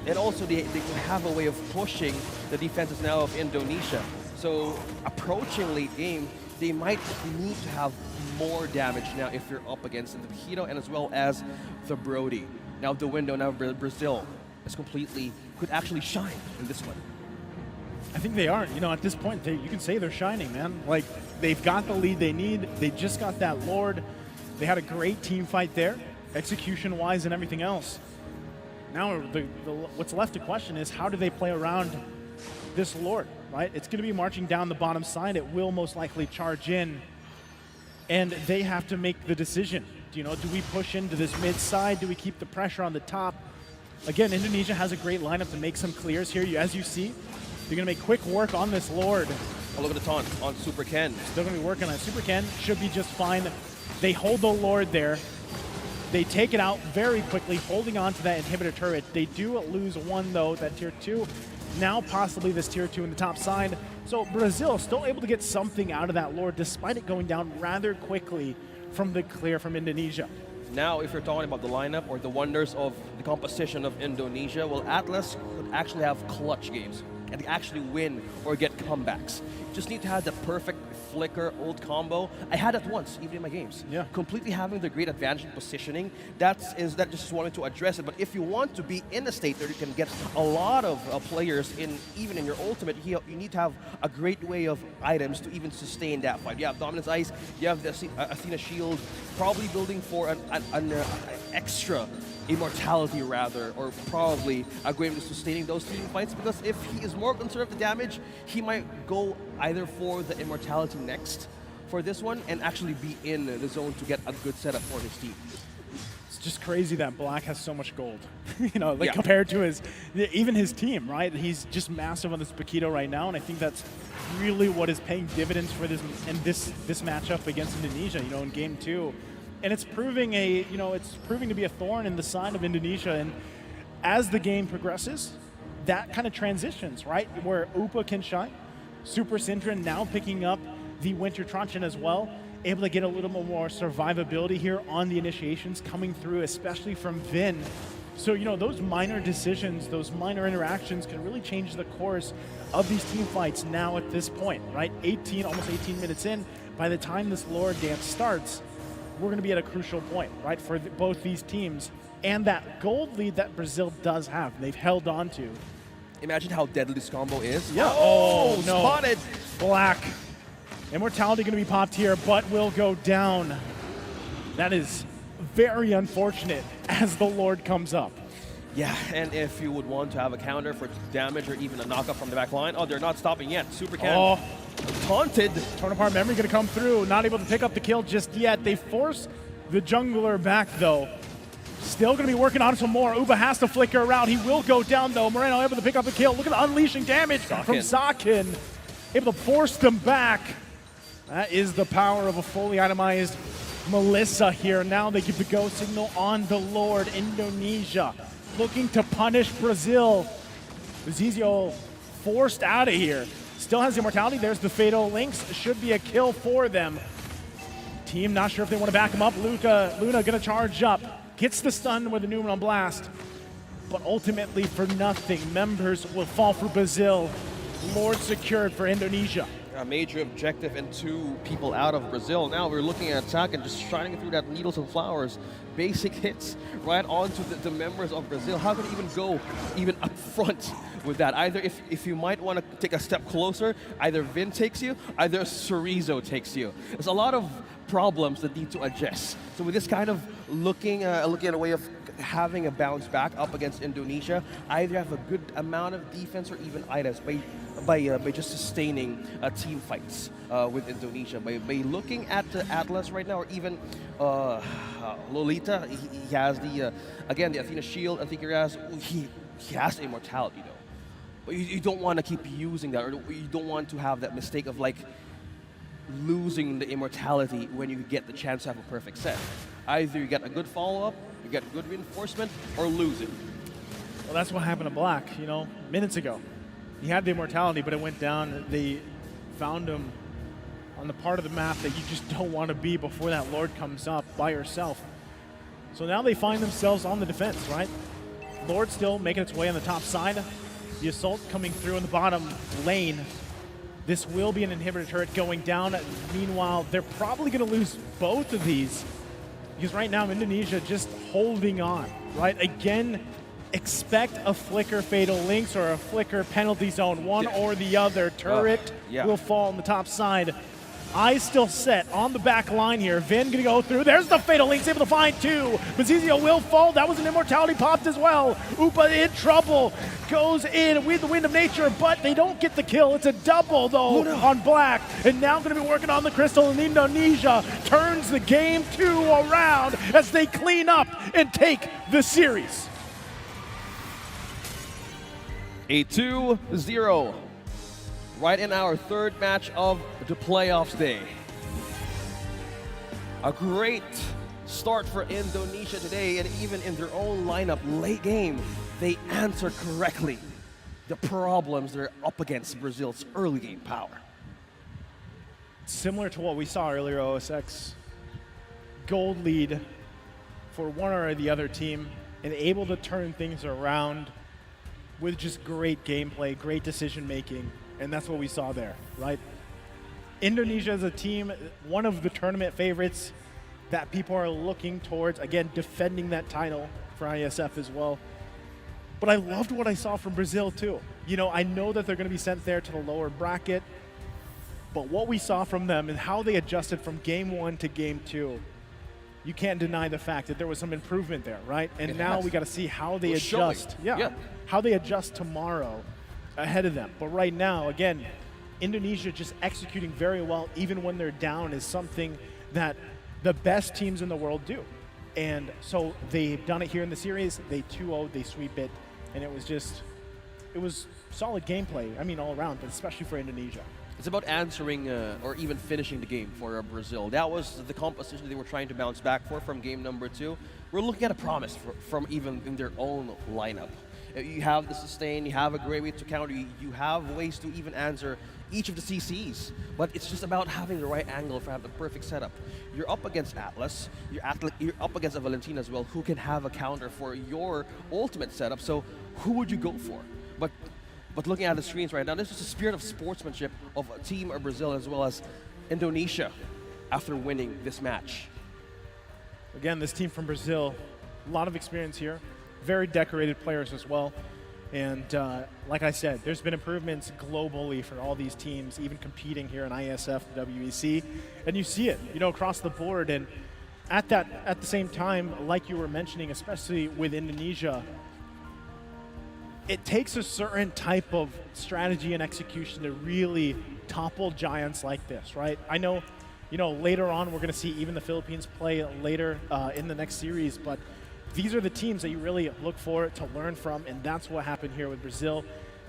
and also they have a way of pushing the defenses now of Indonesia. So approaching late game, they might need to have more damage now if they're up against the Taquito and as well as the Brody. Now the window, now Brazil is completely, could actually shine in this one. I think they are. You know, at this point, you can say they're shining, man. Like, they've got the lead they need. They just got that Lord. They had a great team fight there, execution-wise and everything else. Now, what's left to question is how do they play around this Lord, right? It's going to be marching down the bottom side. It will most likely charge in, and they have to make the decision. You know, do we push into this mid side? Do we keep the pressure on the top? Again, Indonesia has a great lineup to make some clears here. As you see, they're going to make quick work on this Lord. Oh, look at the taunt on Super Ken. Still going to be working on it. Super Ken should be just fine. They hold the Lord there. They take it out very quickly, holding on to that inhibitor turret. They do lose one, though, that tier 2. Now possibly this tier 2 in the top side. So Brazil still able to get something out of that Lord, despite it going down rather quickly from the clear from Indonesia. Now, if you're talking about the lineup or the wonders of the composition of Indonesia, well, Atlas could actually have clutch games and actually win or get comebacks. You just need to have the perfect flicker ult combo. I had that once, even in my games. Yeah. Completely having the great advantage in positioning. That just wanted to address it. But if you want to be in a state where you can get a lot of players in, even in your ultimate, you need to have a great way of items to even sustain that fight. You have Dominance Ice, you have the Athena Shield, probably building for an extra immortality rather, or probably a great way of sustaining those team fights, because if he is more concerned with the damage, he might go either for the immortality next for this one and actually be in the zone to get a good setup for his team. It's just crazy that Black has so much gold, you know, like compared to even his team, right? He's just massive on this Paquito right now, and I think that's really what is paying dividends for this and this matchup against Indonesia, you know, in game 2. And it's proving to be a thorn in the side of Indonesia. And as the game progresses, that kind of transitions, right? Where Upa can shine. Super Syndra now picking up the Winter Truncheon as well, able to get a little bit more survivability here on the initiations coming through, especially from Vin. So, you know, those minor decisions, those minor interactions can really change the course of these team fights now at this point, right? Almost 18 minutes in, by the time this Lord dance starts, we're going to be at a crucial point, right, for both these teams. And that gold lead that Brazil does have, they've held on to. Imagine how deadly this combo is. Yeah. Oh, no. Spotted. Black. Immortality going to be popped here, but will go down. That is very unfortunate as the Lord comes up. Yeah, and if you would want to have a counter for damage or even a knockup from the back line, oh, they're not stopping yet. Super Ken. Taunted. Torn apart memory going to come through. Not able to pick up the kill just yet. They force the jungler back, though. Still going to be working on some more. Uba has to flicker around. He will go down, though. Moreno able to pick up the kill. Look at the unleashing damage from Zakin. Able to force them back. That is the power of a fully itemized Melissa here. Now they give the go signal on the Lord. Indonesia looking to punish Brazil. Zizio forced out of here. Still has the immortality. There's the Fatal Links. Should be a kill for them. Team not sure if they want to back him up. Luna gonna charge up. Gets the stun with the Numeron Blast. But ultimately for nothing. Members will fall for Brazil. Lord secured for Indonesia. A major objective and 2 people out of Brazil. Now we're looking at attack and just shining through that needles and flowers. Basic hits right onto the members of Brazil. How can you even go even up front with that? Either if you might want to take a step closer, either Vin takes you, either Chorizo takes you. There's a lot of problems that need to adjust. So with this kind of looking at a way of having a bounce back up against Indonesia, either have a good amount of defense or even items by just sustaining team fights with Indonesia. By looking at the Atlas right now, or even Lolita, he has the again the Athena shield. I think he has immortality though, but you don't want to keep using that, or you don't want to have that mistake of like losing the immortality when you get the chance to have a perfect set. Either you get a good follow-up, you get good reinforcement, or lose it. Well, that's what happened to Black, minutes ago. He had the immortality, but it went down. They found him on the part of the map that you just don't want to be before that Lord comes up by yourself. So now they find themselves on the defense, right? Lord still making its way on the top side. The assault coming through in the bottom lane. This will be an inhibitor turret going down. Meanwhile, they're probably going to lose both of these because right now Indonesia just holding on, right? Again, expect a flicker Fatal Links or a flicker penalty zone, one or the other. Turret will fall on the top side. Eyes still set on the back line here. Vin gonna go through. There's the Fatal Links, able to find 2. Mazizio will fall. That was an immortality popped as well. Upa in trouble. Goes in with the Wind of Nature, but they don't get the kill. It's a double though on Black. And now gonna be working on the Crystal, and Indonesia turns the game 2 around as they clean up and take the series. A 2-0. Right in our 3rd match of the playoffs day. A great start for Indonesia today, and even in their own lineup, late game, they answered correctly the problems they're up against Brazil's early game power. Similar to what we saw earlier, OSX. Gold lead for one or the other team, and able to turn things around with just great gameplay, great decision making. And that's what we saw there, right? Indonesia is a team, one of the tournament favorites that people are looking towards, again, defending that title for IESF as well. But I loved what I saw from Brazil too. I know that they're gonna be sent there to the lower bracket, but what we saw from them and how they adjusted from game 1 to game 2, you can't deny the fact that there was some improvement there, right? And now we gotta see how they adjust. How they adjust tomorrow ahead of them. But right now, again, Indonesia just executing very well, even when they're down, is something that the best teams in the world do. And so they've done it here in the series. They 2-0'd, they sweep it, and it was solid gameplay, all around, but especially for Indonesia. It's about answering or even finishing the game for Brazil. That was the composition they were trying to bounce back for from game number 2. We're looking at a promise from even in their own lineup. You have the sustain, you have a great way to counter, you have ways to even answer each of the CCs, but it's just about having the right angle for having the perfect setup. You're up against Atlas, you're up against a Valentina as well, who can have a counter for your ultimate setup, so who would you go for? But looking at the screens right now, this is the spirit of sportsmanship of Team Brazil as well as Indonesia after winning this match. Again, this team from Brazil, a lot of experience here. Very decorated players as well. And like I said, there's been improvements globally for all these teams, even competing here in IESF, WEC. And you see it, across the board. And at the same time, like you were mentioning, especially with Indonesia, it takes a certain type of strategy and execution to really topple giants like this, right? I know, later on we're going to see even the Philippines play later in the next series, but these are the teams that you really look for to learn from, and that's what happened here with Brazil.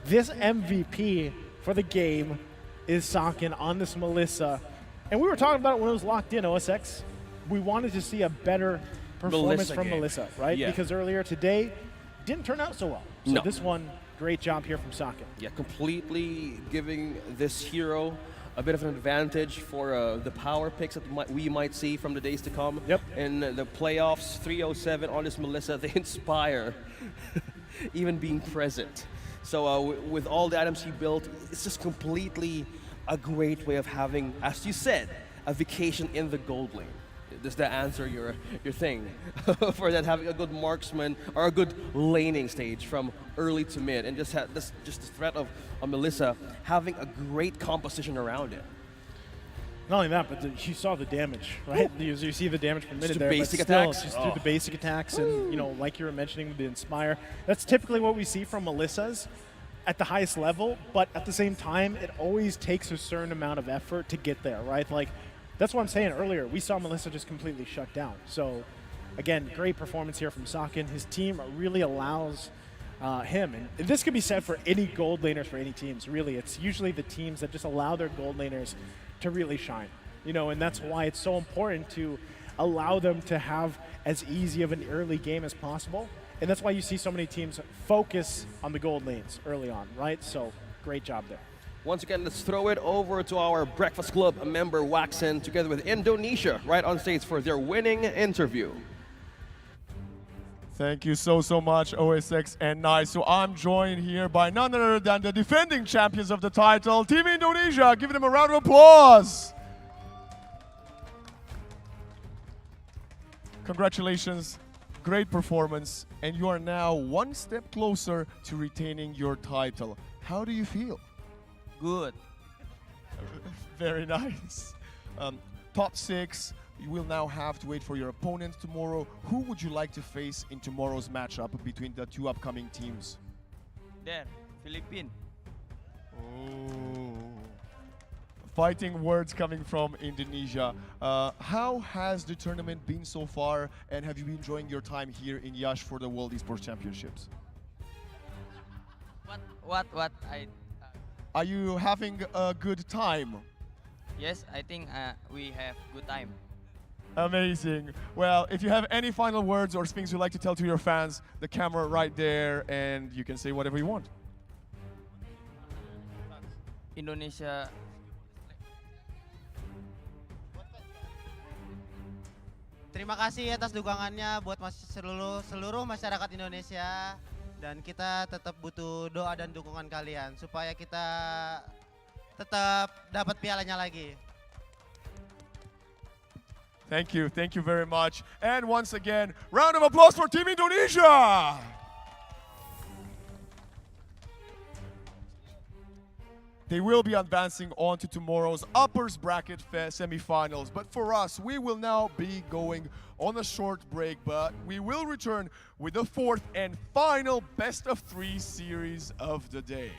This MVP for the game is Sakin on this Melissa. And we were talking about it when it was locked in, OSX. We wanted to see a better performance from Melissa, right? Yeah. Because earlier today, didn't turn out so well. So No. this one, great job here from Sakin. Yeah, completely giving this hero a bit of an advantage for the power picks that we might see from the days to come. Yep. In the playoffs, 307 on this Melissa, they inspire even being present. So with all the items he built, it's just completely a great way of having, as you said, a vacation in the gold lane. Does that answer your thing? For that, having a good marksman or a good laning stage from early to mid, and just the threat of Melissa having a great composition around it. Not only that, but you saw the damage, right? You see the damage from mid there. Basic but still, attacks. just through the basic attacks, and like you were mentioning, the Inspire. That's typically what we see from Melissas at the highest level, but at the same time, it always takes a certain amount of effort to get there, right? Like, that's what I'm saying earlier. We saw Melissa just completely shut down. So, again, great performance here from Sakin. His team really allows him, and this could be said for any gold laners for any teams, really. It's usually the teams that just allow their gold laners to really shine, and that's why it's so important to allow them to have as easy of an early game as possible. And that's why you see so many teams focus on the gold lanes early on, right? So, great job there. Once again, let's throw it over to our Breakfast Club member, Waxen, together with Indonesia, right on stage for their winning interview. Thank you so much, OSX and Nice. So I'm joined here by none other than the defending champions of the title, Team Indonesia. Give them a round of applause. Congratulations, great performance, and you are now one step closer to retaining your title. How do you feel? Good. Very nice. Top 6. You will now have to wait for your opponents tomorrow. Who would you like to face in tomorrow's matchup between the two upcoming teams? There, Philippines. Oh. Fighting words coming from Indonesia. How has the tournament been so far, and have you been enjoying your time here in Yash for the World Esports Championships? What? Are you having a good time? Yes, I think we have good time. Amazing. Well, if you have any final words or things you'd like to tell to your fans, the camera right there, and you can say whatever you want. Indonesia. Terima kasih atas dukungannya buat seluruh masyarakat Indonesia, dan kita tetap butuh doa dan dukungan kalian supaya kita tetap dapat pialanya lagi. Thank you very much. And once again, round of applause for Team Indonesia! They will be advancing on to tomorrow's uppers bracket semifinals. But for us, we will now be going on a short break, but we will return with the 4th and final best of 3 series of the day.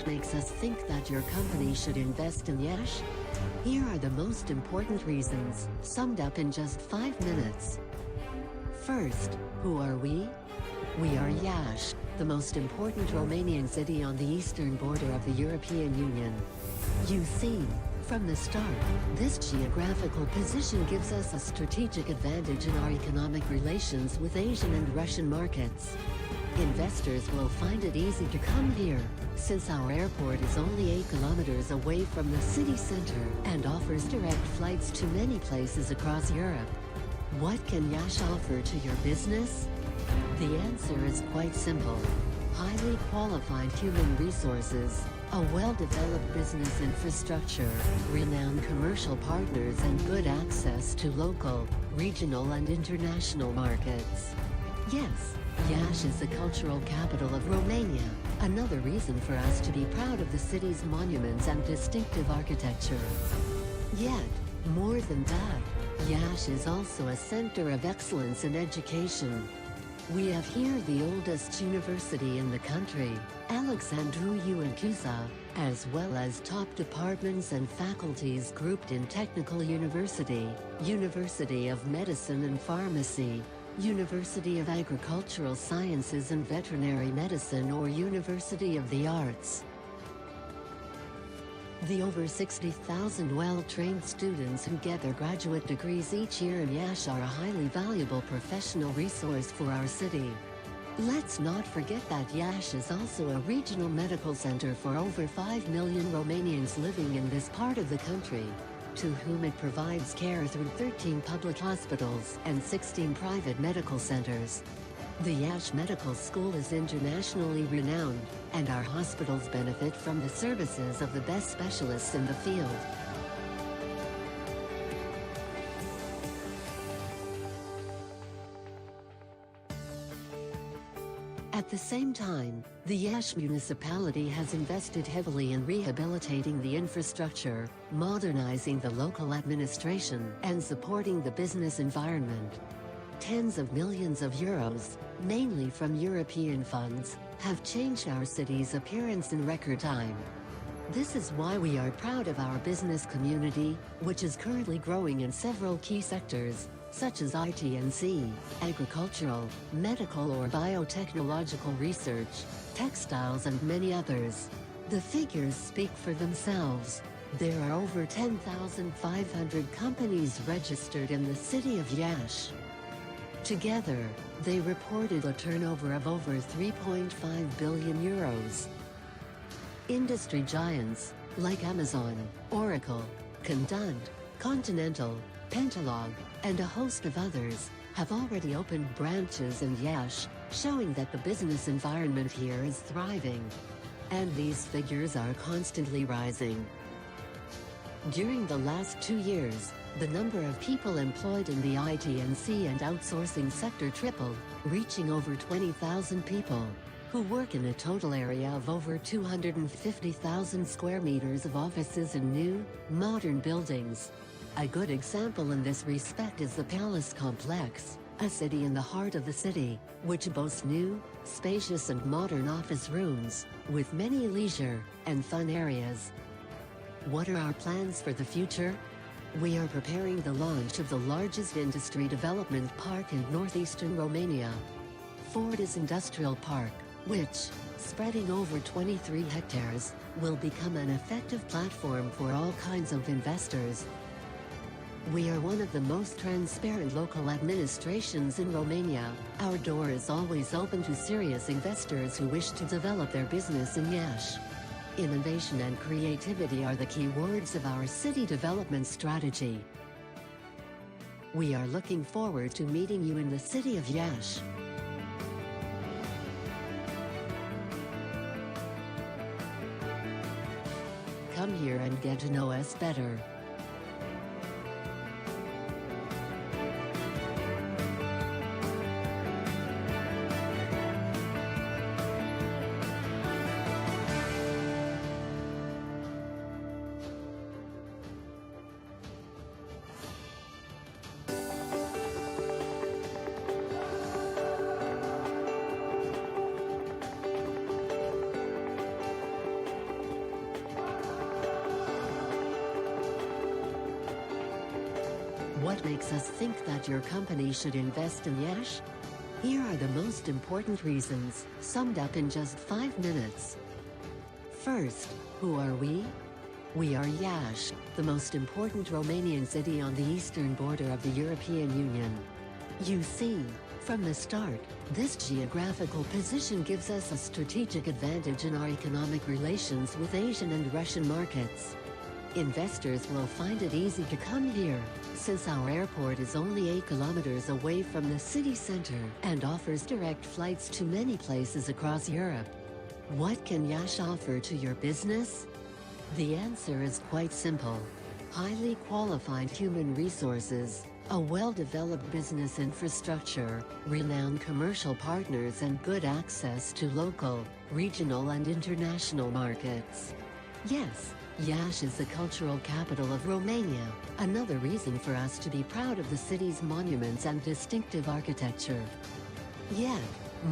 What makes us think that your company should invest in Yash? Here are the most important reasons, summed up in just 5 minutes. First, who are we? We are Yash, the most important Romanian city on the eastern border of the European Union. You see, from the start, this geographical position gives us a strategic advantage in our economic relations with Asian and Russian markets. Investors will find it easy to come here, since our airport is only 8 kilometers away from the city center and offers direct flights to many places across Europe. What can Yash offer to your business? The answer is quite simple. Highly qualified human resources, a well-developed business infrastructure, renowned commercial partners and good access to local, regional and international markets. Yes, Yash is the cultural capital of Romania, another reason for us to be proud of the city's monuments and distinctive architecture. Yet, more than that, Yash is also a center of excellence in education. We have here the oldest university in the country, Alexandru Ioan, as well as top departments and faculties grouped in Technical University, University of Medicine and Pharmacy, University of Agricultural Sciences and Veterinary Medicine or University of the Arts. The over 60,000 well-trained students who get their graduate degrees each year in Yash are a highly valuable professional resource for our city. Let's not forget that Yash is also a regional medical center for over 5 million Romanians living in this part of the country, to whom it provides care through 13 public hospitals and 16 private medical centers. The Yash Medical School is internationally renowned, and our hospitals benefit from the services of the best specialists in the field. At the same time, the Yash municipality has invested heavily in rehabilitating the infrastructure, modernizing the local administration, and supporting the business environment. Tens of millions of euros, mainly from European funds, have changed our city's appearance in record time. This is why we are proud of our business community, which is currently growing in several key sectors, such as IT&C, agricultural, medical or biotechnological research, textiles and many others. The figures speak for themselves. There are over 10,500 companies registered in the city of Yash. Together, they reported a turnover of over 3.5 billion euros. Industry giants, like Amazon, Oracle, Condund, Continental, Pentalog, and a host of others, have already opened branches in Yash, showing that the business environment here is thriving. And these figures are constantly rising. During the last 2 years, the number of people employed in the IT&C and outsourcing sector tripled, reaching over 20,000 people, who work in a total area of over 250,000 square meters of offices in new, modern buildings. A good example in this respect is the Palace Complex, a city in the heart of the city, which boasts new, spacious and modern office rooms, with many leisure and fun areas. What are our plans for the future? We are preparing the launch of the largest industry development park in northeastern Romania, Fortis Industrial Park, which, spreading over 23 hectares, will become an effective platform for all kinds of investors. We are one of the most transparent local administrations in Romania. Our door is always open to serious investors who wish to develop their business in Yash. Innovation and creativity are the key words of our city development strategy. We are looking forward to meeting you in the city of Yash. Come here and get to know us better. What makes us think that your company should invest in Yash? Here are the most important reasons, summed up in just 5 minutes. First, who are we? We are Yash, the most important Romanian city on the eastern border of the European Union. You see, from the start, this geographical position gives us a strategic advantage in our economic relations with Asian and Russian markets. Investors will find it easy to come here, since our airport is only 8 kilometers away from the city center and offers direct flights to many places across Europe. What can Yash offer to your business? The answer is quite simple. Highly qualified human resources, a well-developed business infrastructure, renowned commercial partners and good access to local, regional and international markets. Yes, Yash is the cultural capital of Romania, another reason for us to be proud of the city's monuments and distinctive architecture. Yet,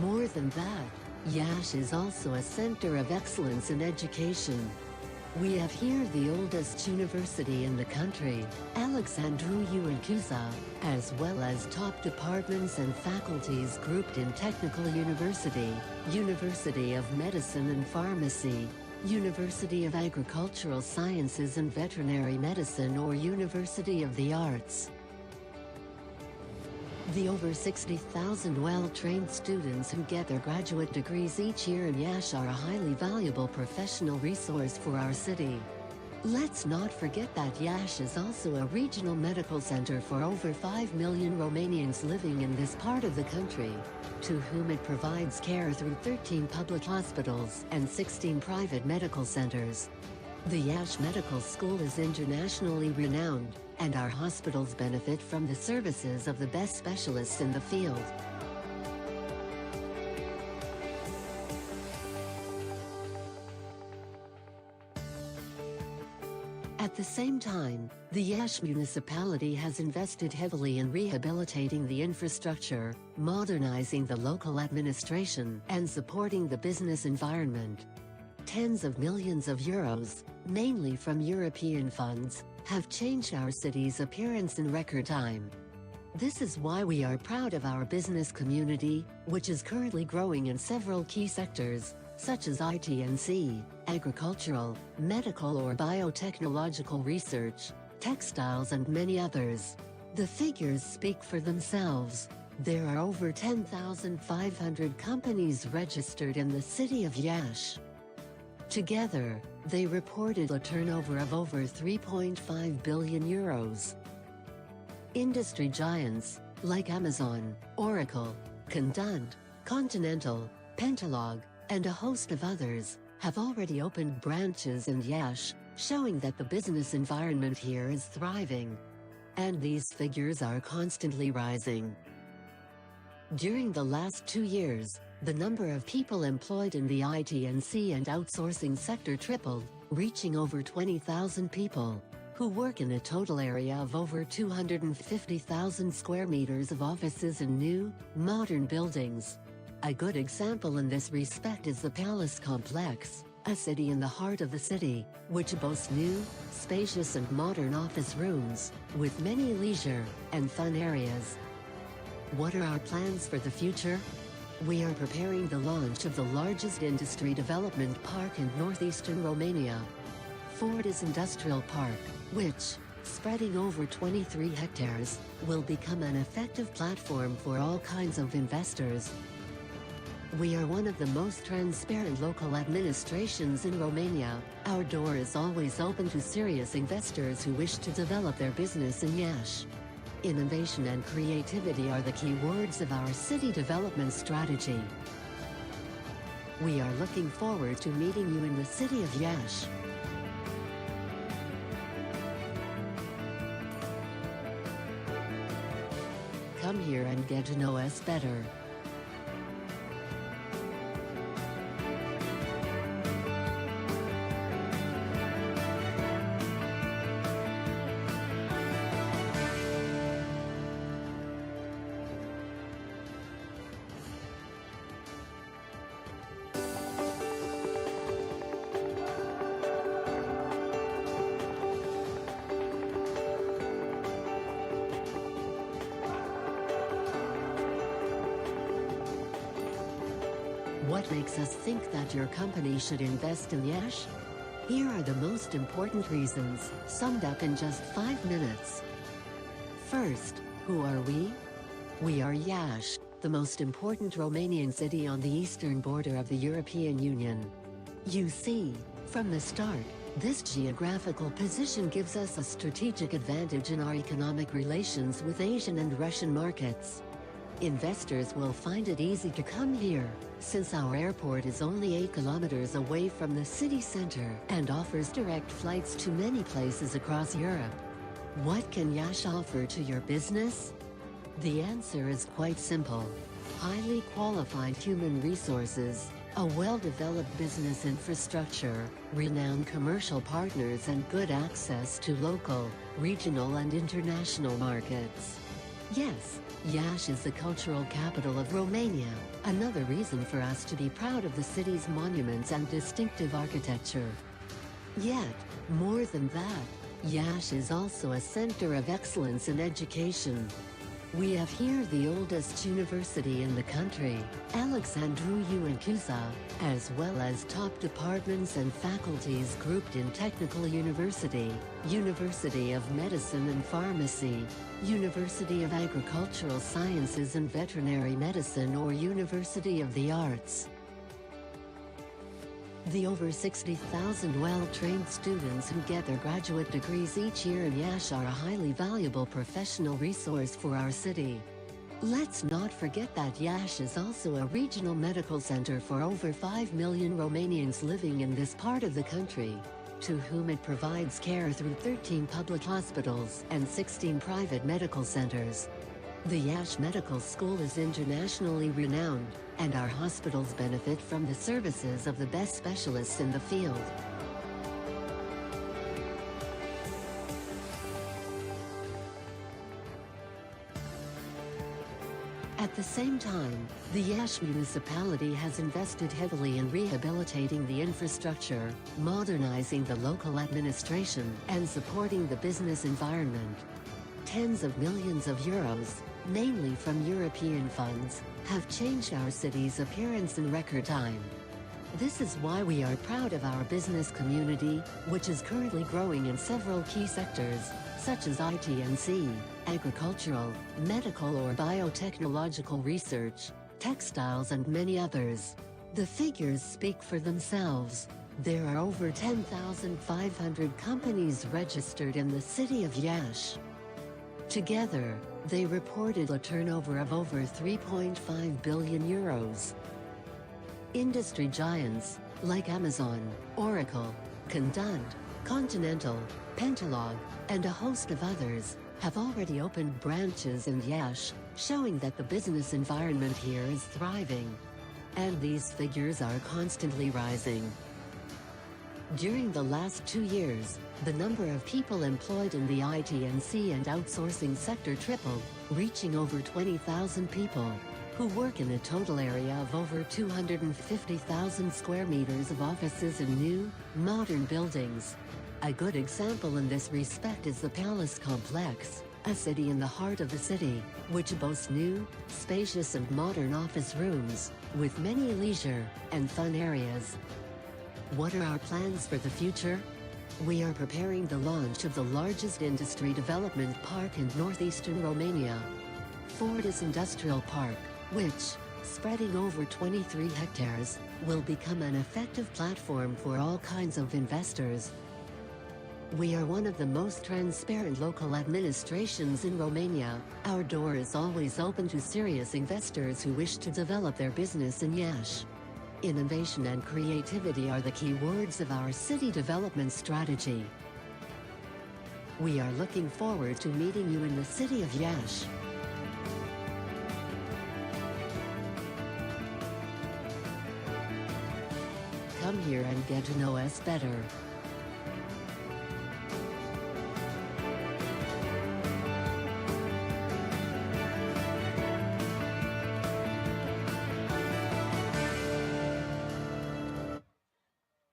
more than that, Yash is also a center of excellence in education. We have here the oldest university in the country, Alexandru Ioan, as well as top departments and faculties grouped in Technical University, University of Medicine and Pharmacy, University of Agricultural Sciences and Veterinary Medicine or University of the Arts. The over 60,000 well-trained students who get their graduate degrees each year in Yash are a highly valuable professional resource for our city. Let's not forget that Yash is also a regional medical center for over 5 million Romanians living in this part of the country, to whom it provides care through 13 public hospitals and 16 private medical centers. The Yash Medical School is internationally renowned, and our hospitals benefit from the services of the best specialists in the field. At the same time, the Yash municipality has invested heavily in rehabilitating the infrastructure, modernizing the local administration, and supporting the business environment. Tens of millions of euros, mainly from European funds, have changed our city's appearance in record time. This is why we are proud of our business community, which is currently growing in several key sectors, such as IT&C, agricultural, medical or biotechnological research, textiles and many others. The figures speak for themselves. There are over 10,500 companies registered in the city of Yash. Together, they reported a turnover of over 3.5 billion euros. Industry giants, like Amazon, Oracle, Condant, Continental, Pentalog, and a host of others, have already opened branches in Yash, showing that the business environment here is thriving. And these figures are constantly rising. During the last 2 years, the number of people employed in the IT&C and outsourcing sector tripled, reaching over 20,000 people, who work in a total area of over 250,000 square meters of offices in new, modern buildings. A good example in this respect is the Palace Complex, a city in the heart of the city, which boasts new, spacious and modern office rooms, with many leisure and fun areas. What are our plans for the future? We are preparing the launch of the largest industry development park in northeastern Romania, Fortis Industrial Park, which, spreading over 23 hectares, will become an effective platform for all kinds of investors. We are one of the most transparent local administrations in Romania. Our door is always open to serious investors who wish to develop their business in Yash. Innovation and creativity are the key words of our city development strategy. We are looking forward to meeting you in the city of Yash. Come here and get to know us better. What makes us think that your company should invest in Yash? Here are the most important reasons, summed up in just 5 minutes. First, who are we? We are Yash, the most important Romanian city on the eastern border of the European Union. You see, from the start, this geographical position gives us a strategic advantage in our economic relations with Asian and Russian markets. Investors will find it easy to come here, since our airport is only 8 kilometers away from the city center and offers direct flights to many places across Europe. What can Yash offer to your business? The answer is quite simple. Highly qualified human resources, a well-developed business infrastructure, renowned commercial partners and good access to local, regional and international markets. Yes, Yash is the cultural capital of Romania, another reason for us to be proud of the city's monuments and distinctive architecture. Yet, more than that, Yash is also a center of excellence in education. We have here the oldest university in the country, Alexandru Ioan, as well as top departments and faculties grouped in Technical University, University of Medicine and Pharmacy, University of Agricultural Sciences and Veterinary Medicine or University of the Arts. The over 60,000 well-trained students who get their graduate degrees each year in Yash are a highly valuable professional resource for our city. Let's not forget that Yash is also a regional medical center for over 5 million Romanians living in this part of the country, to whom it provides care through 13 public hospitals and 16 private medical centers. The Yash Medical School is internationally renowned, and our hospitals benefit from the services of the best specialists in the field. At the same time, the Yash municipality has invested heavily in rehabilitating the infrastructure, modernizing the local administration, and supporting the business environment. Tens of millions of euros, mainly from European funds, have changed our city's appearance in record time. This is why we are proud of our business community, which is currently growing in several key sectors, such as IT&C, agricultural, medical or biotechnological research, textiles and many others. The figures speak for themselves. There are over 10,500 companies registered in the city of Yash. Together, they reported a turnover of over 3.5 billion euros. Industry giants, like Amazon, Oracle, Condund, Continental, Pentalog, and a host of others, have already opened branches in Yash, showing that the business environment here is thriving. And these figures are constantly rising. During the last 2 years, the number of people employed in the IT&C and outsourcing sector tripled, reaching over 20,000 people, who work in a total area of over 250,000 square meters of offices in new, modern buildings. A good example in this respect is the Palace Complex, a city in the heart of the city, which boasts new, spacious and modern office rooms, with many leisure and fun areas. What are our plans for the future? We are preparing the launch of the largest industry development park in northeastern Romania, Fortis Industrial Park, which, spreading over 23 hectares, will become an effective platform for all kinds of investors. We are one of the most transparent local administrations in Romania. Our door is always open to serious investors who wish to develop their business in Yash. Innovation and creativity are the key words of our city development strategy. We are looking forward to meeting you in the city of Yash. Come here and get to know us better.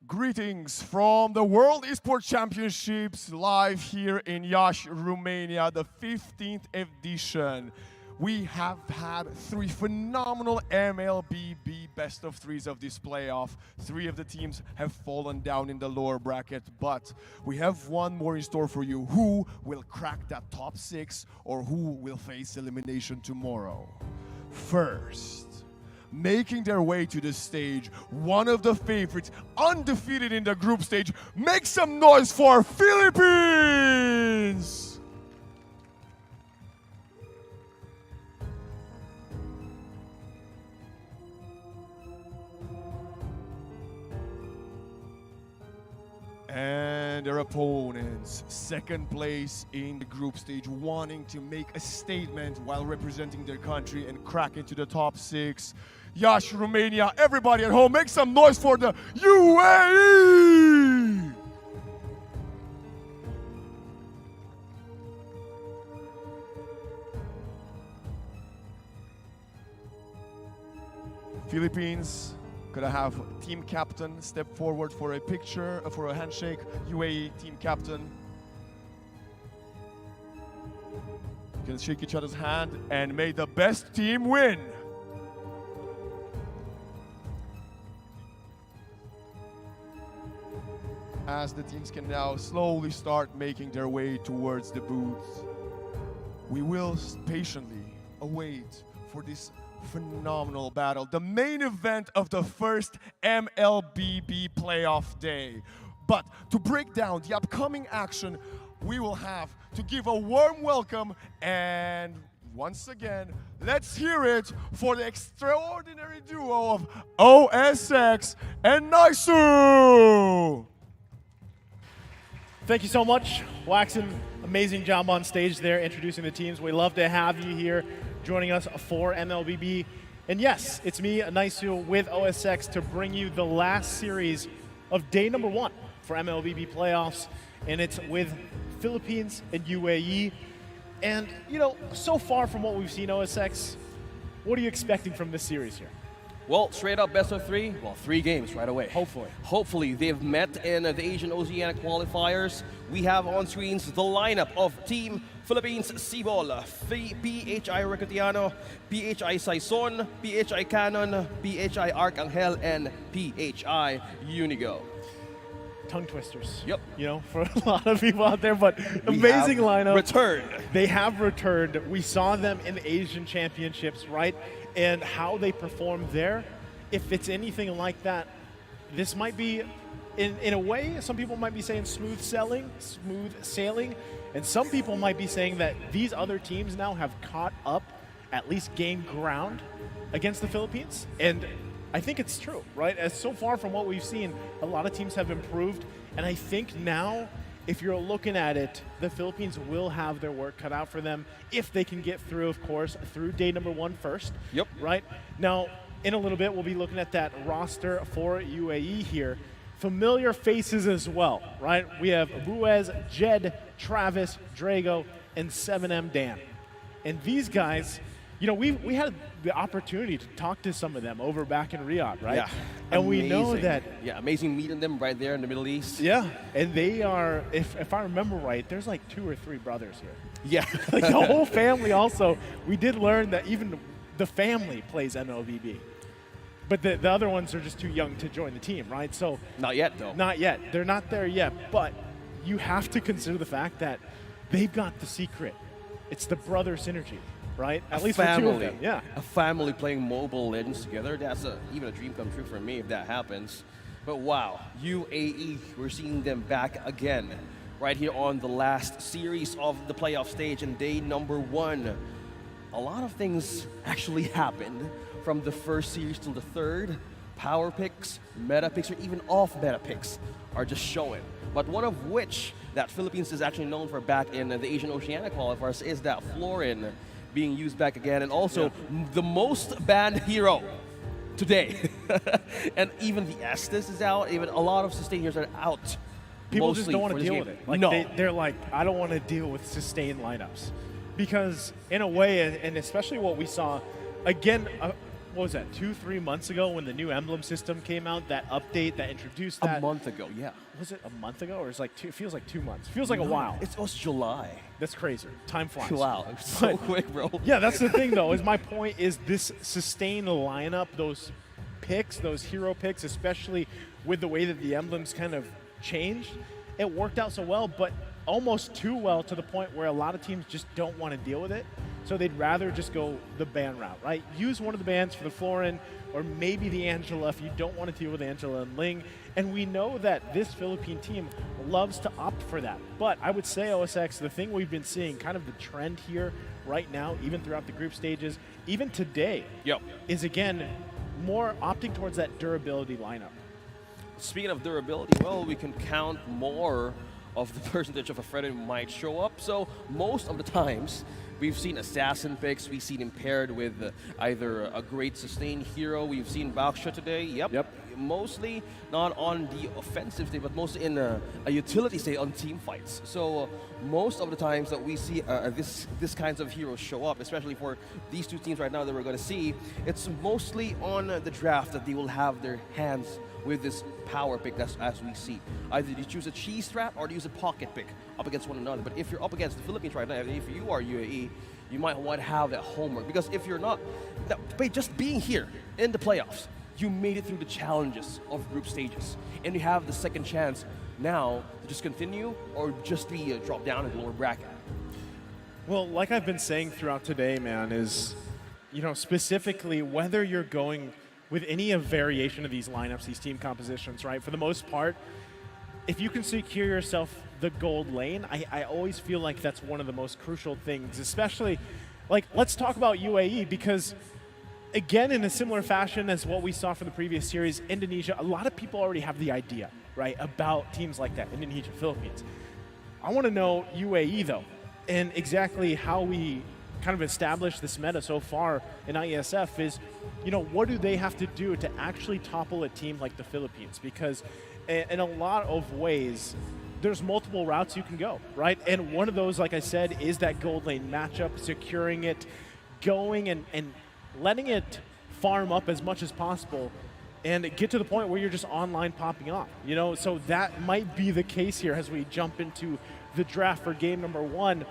Greetings from the World Esports Championships live here in Iași, Romania, the 15th edition. We have had 3 phenomenal MLBB best of threes of this playoff. 3 of the teams have fallen down in the lower bracket, but we have one more in store for you. Who will crack that top 6 or who will face elimination tomorrow? First, making their way to the stage, one of the favorites, undefeated in the group stage. Make some noise for Philippines! And their opponents, second place in the group stage, wanting to make a statement while representing their country and crack into the top 6. Yash, Romania, everybody at home, make some noise for the UAE! Philippines. Could I have team captain step forward for a picture, for a handshake? UAE team captain. You can shake each other's hand and may the best team win. As the teams can now slowly start making their way towards the booths, we will patiently await for this phenomenal battle, the main event of the first MLBB playoff day. But to break down the upcoming action, we will have to give a warm welcome, and once again, let's hear it for the extraordinary duo of OSX and Naisu. Thank you so much, Waxon. Amazing job on stage there, introducing the teams. We love to have you here joining us for MLBB. And yes, it's me, Naisu, with OSX to bring you the last series of day number 1 for MLBB playoffs. And it's with Philippines and UAE. And, you know, so far from what we've seen, OSX, what are you expecting from this series here? Well, straight up best of 3. Well, 3 games right away. Hopefully. Hopefully. They've met in the Asian Oceanic qualifiers. We have on screens the lineup of Team Philippines Cebol, PHI Recutiano, PHI Saison, PHI Cannon, PHI Arcangel, and PHI Unigo. Tongue twisters. Yep. You know, for a lot of people out there, but amazing lineup. Returned. They have returned. We saw them in the Asian Championships, right? And how they performed there. If it's anything like that, this might be, in a way, some people might be saying smooth sailing, and some people might be saying that these other teams now have caught up, at least gained ground against the Philippines. And I think it's true, right? As so far from what we've seen, a lot of teams have improved, and I think now, if you're looking at it, the Philippines will have their work cut out for them if they can get through, of course, through day number 1 first. Yep. Right? Now, in a little bit, we'll be looking at that roster for UAE here. Familiar faces as well, right? We have Ruiz, Jed, Travis, Drago, and 7M Dan. And these guys, you know, we had the opportunity to talk to some of them over back in Riyadh, right? Yeah. And amazing. we know that. Yeah, amazing meeting them right there in the Middle East. Yeah, and they are, if I remember right, there's like 2 or 3 brothers here. Yeah. Like the whole family also. We did learn that even the family plays MLBB. But the other ones are just too young to join the team, right? So not yet, though. Not yet. They're not there yet. But you have to consider the fact that they've got the secret. It's the brother synergy, right? At least for 2 of them. Yeah. A family playing Mobile Legends together. That's even a dream come true for me if that happens. But wow, UAE, we're seeing them back again, right here on the last series of the playoff stage and day number 1. A lot of things actually happened. From the first series to the third, power picks, meta picks, or even off-meta picks are just showing. But one of which that Philippines is actually known for back in the Asian Oceanic qualifiers is that Florin being used back again, and also the most banned hero today. And even the Estes is out, even a lot of sustainers are out. People just don't want to deal with it. Like no. They're like, I don't want to deal with sustained lineups. Because in a way, and especially what we saw, again, what was that, 2-3 months ago when the new emblem system came out, that update that introduced that? A month ago, yeah. Was it a month ago, or it feels like 2 months? Feels like a while. It was July. That's crazy. Time flies. Wow, so quick, bro. Yeah, that's the thing, though, is my point is this sustained lineup, those picks, those hero picks, especially with the way that the emblems kind of changed, it worked out so well, but almost too well to the point where a lot of teams just don't want to deal with it. So they'd rather just go the ban route, right? Use one of the bans for the Florin or maybe the Angela if you don't want to deal with Angela and Ling. And we know that this Philippine team loves to opt for that. But I would say, OSX, the thing we've been seeing, kind of the trend here right now, even throughout the group stages, even today, is again, more opting towards that durability lineup. Speaking of durability, well, we can count more of the percentage of a friend who might show up. So most of the times, we've seen assassin picks. We've seen him paired with either a great sustained hero. We've seen Baksha today. Yep. Mostly not on the offensive state, but mostly in a utility state on team fights. So most of the times that we see this kinds of heroes show up, especially for these two teams right now that we're going to see, it's mostly on the draft that they will have their hands with this power pick as we see. Either you choose a cheese strat or you use a pocket pick up against one another. But if you're up against the Philippines right now, if you are UAE, you might want to have that homework. Because if you're not, by just being here in the playoffs, you made it through the challenges of group stages. And you have the second chance now to just continue or just be dropped down in the lower bracket. Well, like I've been saying throughout today, man, is, specifically whether you're going with any variation of these lineups, these team compositions, right? For the most part, if you can secure yourself the gold lane, I always feel like that's one of the most crucial things, especially, let's talk about UAE, because again, in a similar fashion as what we saw for the previous series, Indonesia, a lot of people already have the idea, right, about teams like that, Indonesia, Philippines. I want to know UAE, though, and exactly how we kind of established this meta so far in IESF is, what do they have to do to actually topple a team like the Philippines? Because in a lot of ways, there's multiple routes you can go, right? And one of those, like I said, is that gold lane matchup, securing it, going and letting it farm up as much as possible and get to the point where you're just online popping off, So that might be the case here as we jump into the draft for game number 1.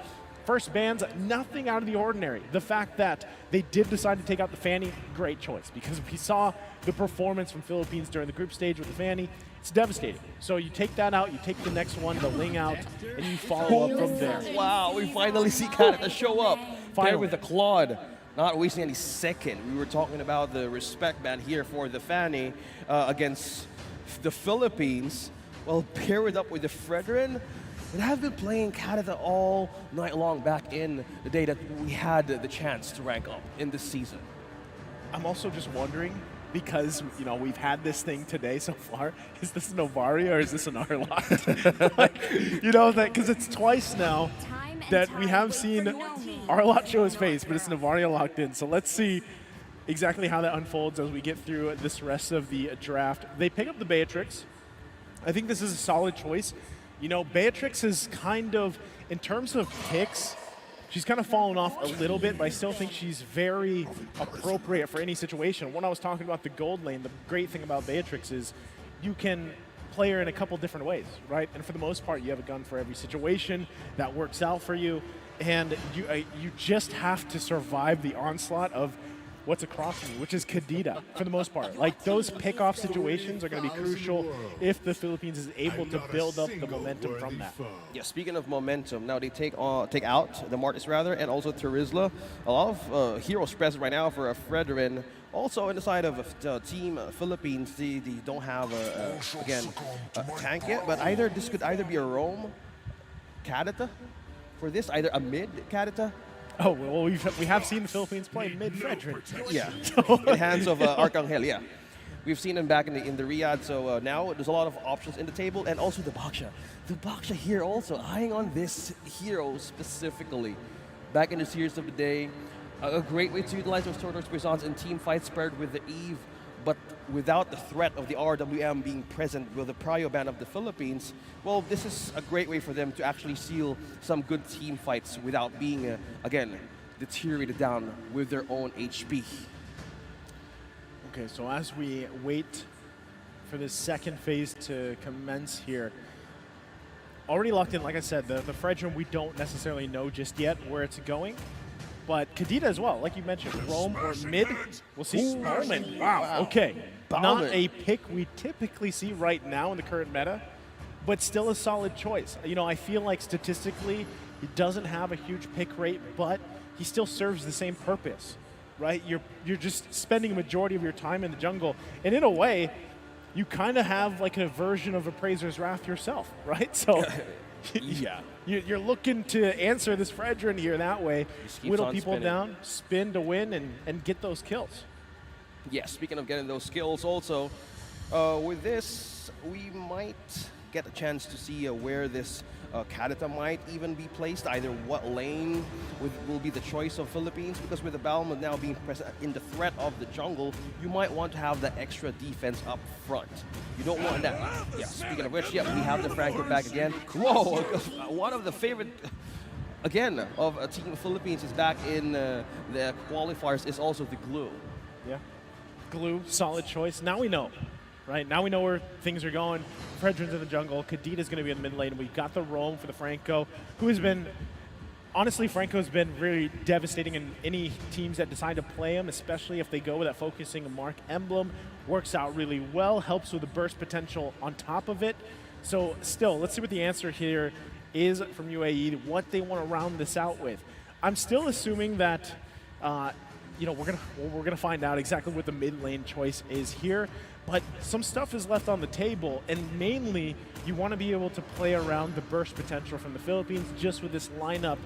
First bans, nothing out of the ordinary. The fact that they did decide to take out the Fanny, great choice, because we saw the performance from Philippines during the group stage with the Fanny. It's devastating. So you take that out, you take the next one, the Ling out, and you follow up from there. Wow, we finally see Canada show up. Paired with the Claude. Not wasting any second. We were talking about the respect ban here for the Fanny against the Philippines. Well, paired up with the Fredrin. And have been playing Canada all night long back in the day that we had the chance to rank up in this season. I'm also just wondering, because, we've had this thing today so far, is this a Novaria or is this an Arlot? Because it's twice now that we have seen Arlot show his face, but it's Novaria locked in. So let's see exactly how that unfolds as we get through this rest of the draft. They pick up the Beatrix. I think this is a solid choice. Beatrix is kind of, in terms of picks, she's kind of fallen off a little bit, but I still think she's very appropriate for any situation. When I was talking about the gold lane, the great thing about Beatrix is you can play her in a couple different ways, right? And for the most part, you have a gun for every situation that works out for you, and you just have to survive the onslaught of what's across from you, which is Kadita, for the most part. Those pick-off situations are going to be crucial if the Philippines is able to build up the momentum from that. Yeah, speaking of momentum, now they take out the Martis rather, and also Terizla. A lot of heroes present right now for a Fredrin. Also, in the side of Team Philippines, they don't have a tank yet, but this could either be a Rome Kadita for this, either a mid Kadita. Oh, well, we have seen the Philippines play mid-Fredrin. Yeah, in the hands of Arcangel, yeah. We've seen him back in the Riyadh, so now there's a lot of options in the table, and also the Baksha. The Baksha here also, eyeing on this hero specifically. Back in the series of the day, a great way to utilize those Tortoise Puissants in team fights paired with the Eve, but without the threat of the RWM being present with the Prio ban of the Philippines. Well, this is a great way for them to actually seal some good team fights without being, again, deteriorated down with their own HP. Okay, so as we wait for the second phase to commence here, already locked in, like I said, the Fredrin, we don't necessarily know just yet where it's going. But Kadita as well, like you mentioned, roam or mid. We'll see. Bowman. Wow. Okay. Not a pick we typically see right now in the current meta, but still a solid choice. You know, I feel like statistically, he doesn't have a huge pick rate, but he still serves the same purpose, right? You're just spending a majority of your time in the jungle, and in a way, you kind of have like a version of Appraiser's Wrath yourself, right? So. Yeah. You're looking to answer this Fredrin here that way, whittle people spinning down, spin to win, and get those kills. Yeah, speaking of getting those skills also, with this, we might get a chance to see where this Kadita might even be placed, either what lane will be the choice of Philippines, because with the Balmond now being present in the threat of the jungle, you might want to have that extra defense up front. You don't want that. Yeah, speaking of which, yeah, we have the Franco back again. Whoa, one of the favorite, again, of Team Philippines is back in the qualifiers is also the glue. Yeah, glue, solid choice. Now we know. Right, now we know where things are going. Fredrin's in the jungle. Kadita's going to be in the mid lane. We've got the roam for the Franco, who has been, honestly, Franco's been really devastating in any teams that decide to play him, especially if they go with that focusing mark emblem. Works out really well, helps with the burst potential on top of it. So still, let's see what the answer here is from UAE, what they want to round this out with. I'm still assuming that, you know, we're gonna find out exactly what the mid lane choice is here. But some stuff is left on the table, and mainly you want to be able to play around the burst potential from the Philippines just with this lineup,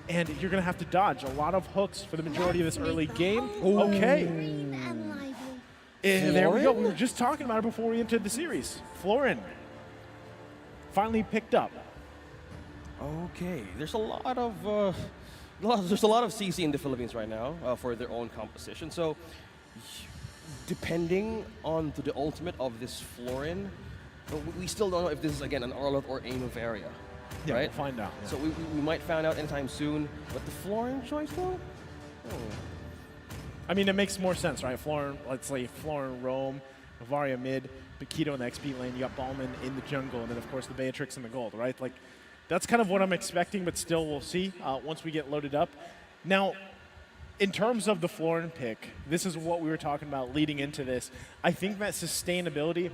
and you're going to have to dodge a lot of hooks for the majority of this early game. Ooh. Okay. And there we go. We were just talking about it before we entered the series. Florin finally picked up. Okay, there's a lot of CC in the Philippines right now for their own composition. So depending on the ultimate of this Florin, we still don't know if this is again an Arlot or a Novaria. Yeah, right? we'll find out. Yeah. So we might find out anytime soon. But the Florin choice though? Oh. I mean, it makes more sense, right? Florin, let's say Florin, Rome, Novaria mid, Paquito in the XP lane, you got Ballman in the jungle, and then of course the Beatrix in the gold, right? Like, that's kind of what I'm expecting, but still we'll see once we get loaded up. Now, in terms of the Florin pick, this is what we were talking about leading into this. I think that sustainability,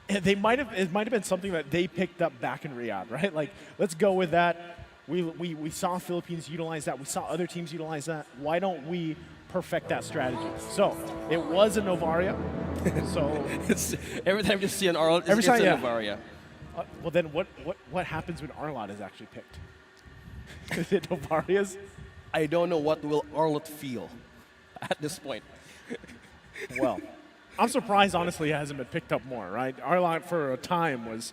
it might have been something that they picked up back in Riyadh, right? Like, let's go with that. We saw Philippines utilize that. We saw other teams utilize that. Why don't we perfect that strategy? So it was a Novaria. So it's, every time you see an Arlot, it's a Novaria. Well, then what happens when Arlot is actually picked? Is it Novaria's? I don't know what will Arlot feel at this point. Well, I'm surprised, honestly, it hasn't been picked up more, right? Arlot, for a time, was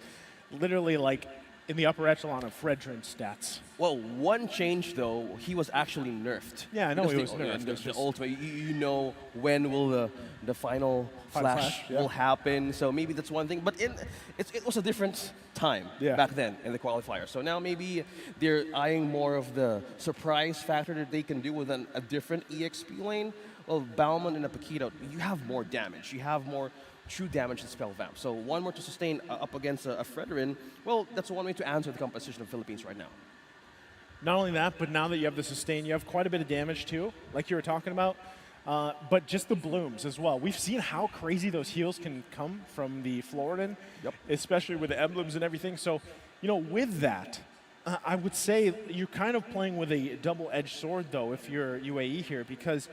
literally like in the upper echelon of Fredrin's stats. Well, one change, though, he was actually nerfed. Yeah, I know he was nerfed. The ultimate, you know when will the final flash will happen. So maybe that's one thing. But it was a different time back then in the qualifier. So now maybe they're eyeing more of the surprise factor that they can do with a different EXP lane. Well, Bauman and a Paquito, you have more damage. You have more true damage than Spell Vamp. So one more to sustain up against a Fredrin, well, that's one way to answer the composition of Philippines right now. Not only that, but now that you have the sustain, you have quite a bit of damage too, like you were talking about. But just the blooms as well. We've seen how crazy those heals can come from the Floridan, especially with the emblems and everything. So, you know, with that, I would say you're kind of playing with a double-edged sword, though, if you're UAE here, because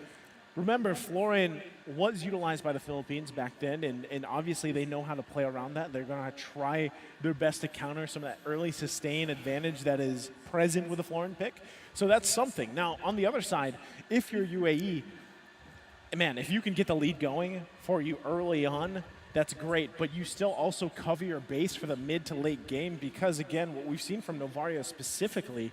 remember, Florin was utilized by the Philippines back then, and obviously they know how to play around that. They're going to try their best to counter some of that early sustain advantage that is present with the Florin pick. So that's something. Now, on the other side, if you're UAE, man, if you can get the lead going for you early on, that's great. But you still also cover your base for the mid to late game because, again, what we've seen from Novaria specifically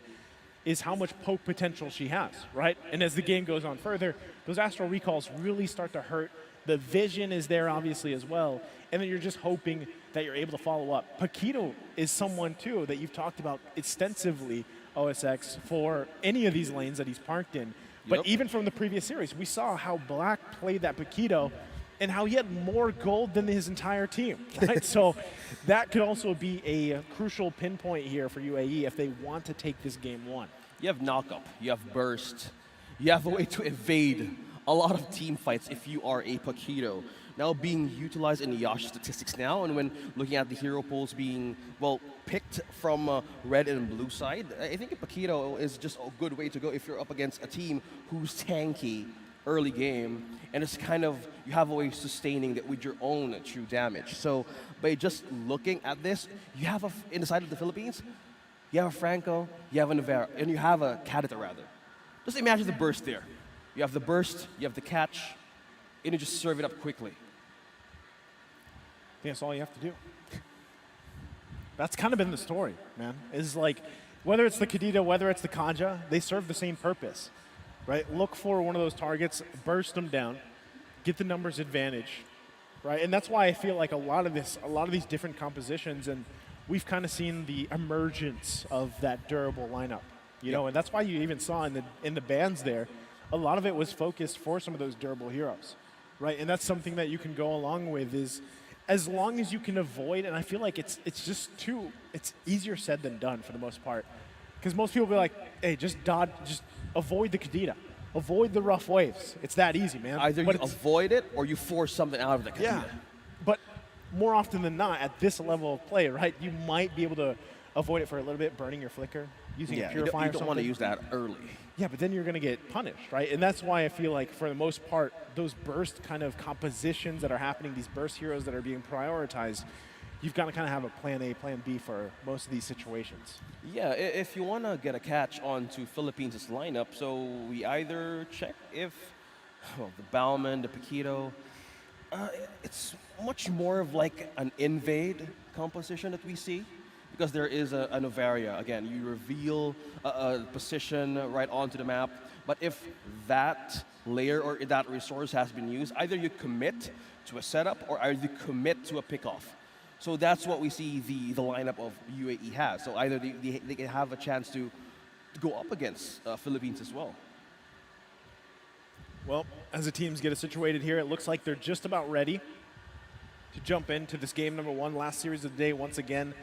is how much poke potential she has, right? And as the game goes on further, those astral recalls really start to hurt. The vision is there, obviously, as well. And then you're just hoping that you're able to follow up. Paquito is someone, too, that you've talked about extensively, OSX, for any of these lanes that he's parked in. But even from the previous series, we saw how Black played that Paquito and how he had more gold than his entire team, right? So that could also be a crucial pinpoint here for UAE if they want to take this game one. You have knock-up, you have burst, You have a way to evade a lot of team fights if you are a Paquito. Now being utilized in Yash statistics now, and when looking at the hero pools being, well, picked from red and blue side, I think a Paquito is just a good way to go if you're up against a team who's tanky early game, and it's kind of, you have a way of sustaining that with your own true damage. So by just looking at this, you have in the side of the Philippines, you have a Franco, you have a Navarro, and you have a Kadita rather. Just imagine the burst there. You have the burst, you have the catch, and you just serve it up quickly. I think that's all you have to do. That's kind of been the story, man. Is like, whether it's the Kadita, whether it's the Kaja, they serve the same purpose, right? Look for one of those targets, burst them down, get the numbers advantage, right? And that's why I feel like a lot of these different compositions, and we've kind of seen the emergence of that durable lineup, you know, and that's why you even saw in the bans there, a lot of it was focused for some of those durable heroes, right? And that's something that you can go along with is, as long as you can avoid, and I feel like it's easier said than done for the most part, because most people be like, hey, just avoid the Kadita, avoid the rough waves. It's that easy, man. Either you avoid it or you force something out of the Kadita. Yeah, but more often than not, at this level of play, right, you might be able to avoid it for a little bit, burning your flicker, using a purifier. You don't want to use that early. Yeah, but then you're going to get punished, right? And that's why I feel like, for the most part, those burst kind of compositions that are happening, these burst heroes that are being prioritized, you've got to kind of have a plan A, plan B for most of these situations. Yeah, if you want to get a catch onto Philippines' lineup, so we either check if the Bauman, the Paquito, it's much more of like an invade composition that we see. Because there is a Novaria. Again, you reveal a position right onto the map. But if that layer or that resource has been used, either you commit to a setup or either you commit to a pickoff. So that's what we see the lineup of UAE has. So either they can have a chance to go up against Philippines as well. Well, as the teams get situated here, it looks like they're just about ready to jump into this game number 1, last series of the day once again.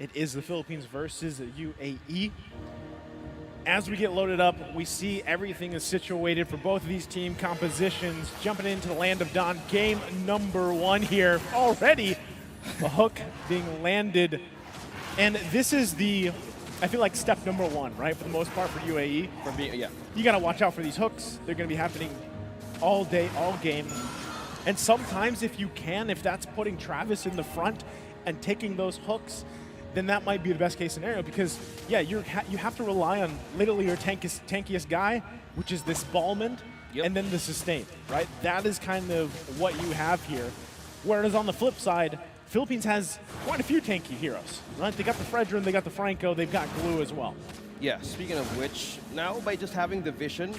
It is the Philippines versus the UAE. As we get loaded up, we see everything is situated for both of these team compositions. Jumping into the land of Dawn, game number 1 here. Already a hook being landed. And this is I feel like step number 1, right, for the most part for UAE. You got to watch out for these hooks. They're going to be happening all day, all game. And sometimes if that's putting Travis in the front and taking those hooks, then that might be the best case scenario, because you have to rely on literally your tankiest guy, which is this Ballman, and then the sustain, right? That is kind of what you have here. Whereas on the flip side, Philippines has quite a few tanky heroes, right? They got the Fredrin, they got the Franco, they've got Glue as well. Yeah, speaking of which, now by just having the vision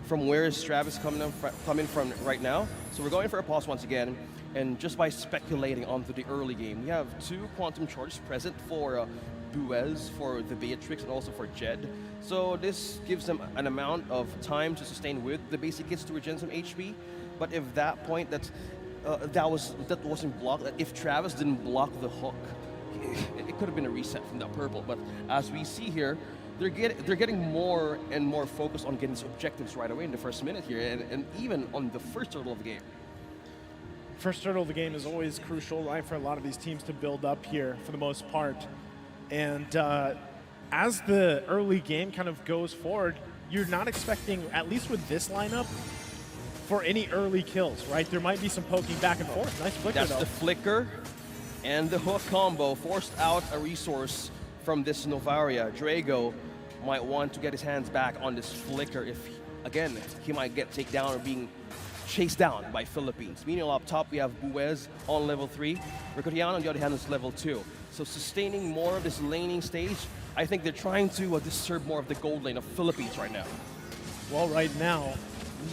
from where is Travis coming from right now, so we're going for a pause once again. And just by speculating onto the early game, we have 2 quantum charges present for Buez, for the Beatrix, and also for Jed. So this gives them an amount of time to sustain with the basic kits to regen some HP. But if that point that wasn't blocked, if Travis didn't block the hook, it could have been a reset from that purple. But as we see here, they're getting more and more focused on getting these objectives right away in the first minute here, and even on the first turtle of the game. First turtle of the game is always crucial, right, for a lot of these teams to build up here for the most part. And as the early game kind of goes forward, you're not expecting, at least with this lineup, for any early kills, right? There might be some poking back and forth. Nice flicker, That's the flicker and the hook combo forced out a resource from this Novaria. Drago might want to get his hands back on this flicker if, again, he might get taken down or being chased down by Philippines. Meanwhile, up top, we have Buez on level 3. Ricotiano, on the other hand, is level 2. So sustaining more of this laning stage, I think they're trying to disturb more of the gold lane of Philippines right now. Well, right now,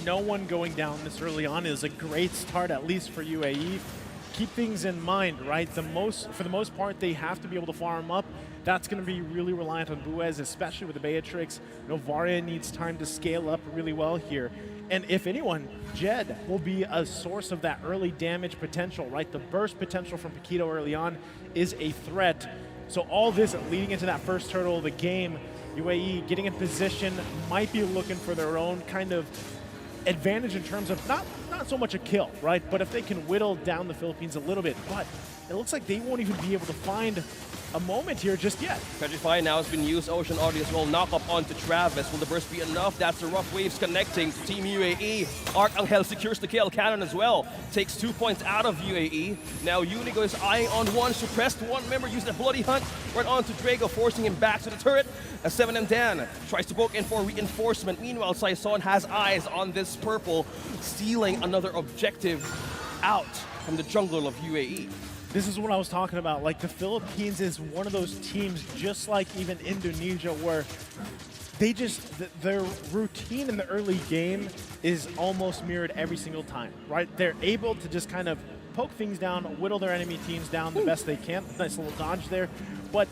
no one going down this early on is a great start, at least for UAE. Keep things in mind, right? For the most part, they have to be able to farm up. That's going to be really reliant on Buez, especially with the Beatrix. Novaria needs time to scale up really well here. And if anyone, Jed will be a source of that early damage potential, right? The burst potential from Paquito early on is a threat. So all this leading into that first turtle of the game, UAE getting in position, might be looking for their own kind of advantage in terms of not so much a kill, right? But if they can whittle down the Philippines a little bit. But it looks like they won't even be able to find a moment here just yet. Petrify now has been used. Ocean Audi as well. Knock up onto Travis. Will the burst be enough? That's the rough waves connecting to Team UAE. Arcangel secures the kill. Cannon as well. Takes 2 points out of UAE. Now Unigo is eyeing on one. Suppressed one member. Using a bloody hunt. Right on to Drago, forcing him back to the turret. As 7 and Dan tries to poke in for reinforcement. Meanwhile, Saison has eyes on this purple, stealing another objective out from the jungle of UAE. This is what I was talking about. Like, the Philippines is one of those teams, just like even Indonesia, where they just, their routine in the early game is almost mirrored every single time, right? They're able to just kind of poke things down, whittle their enemy teams down the best they can. Nice little dodge there. But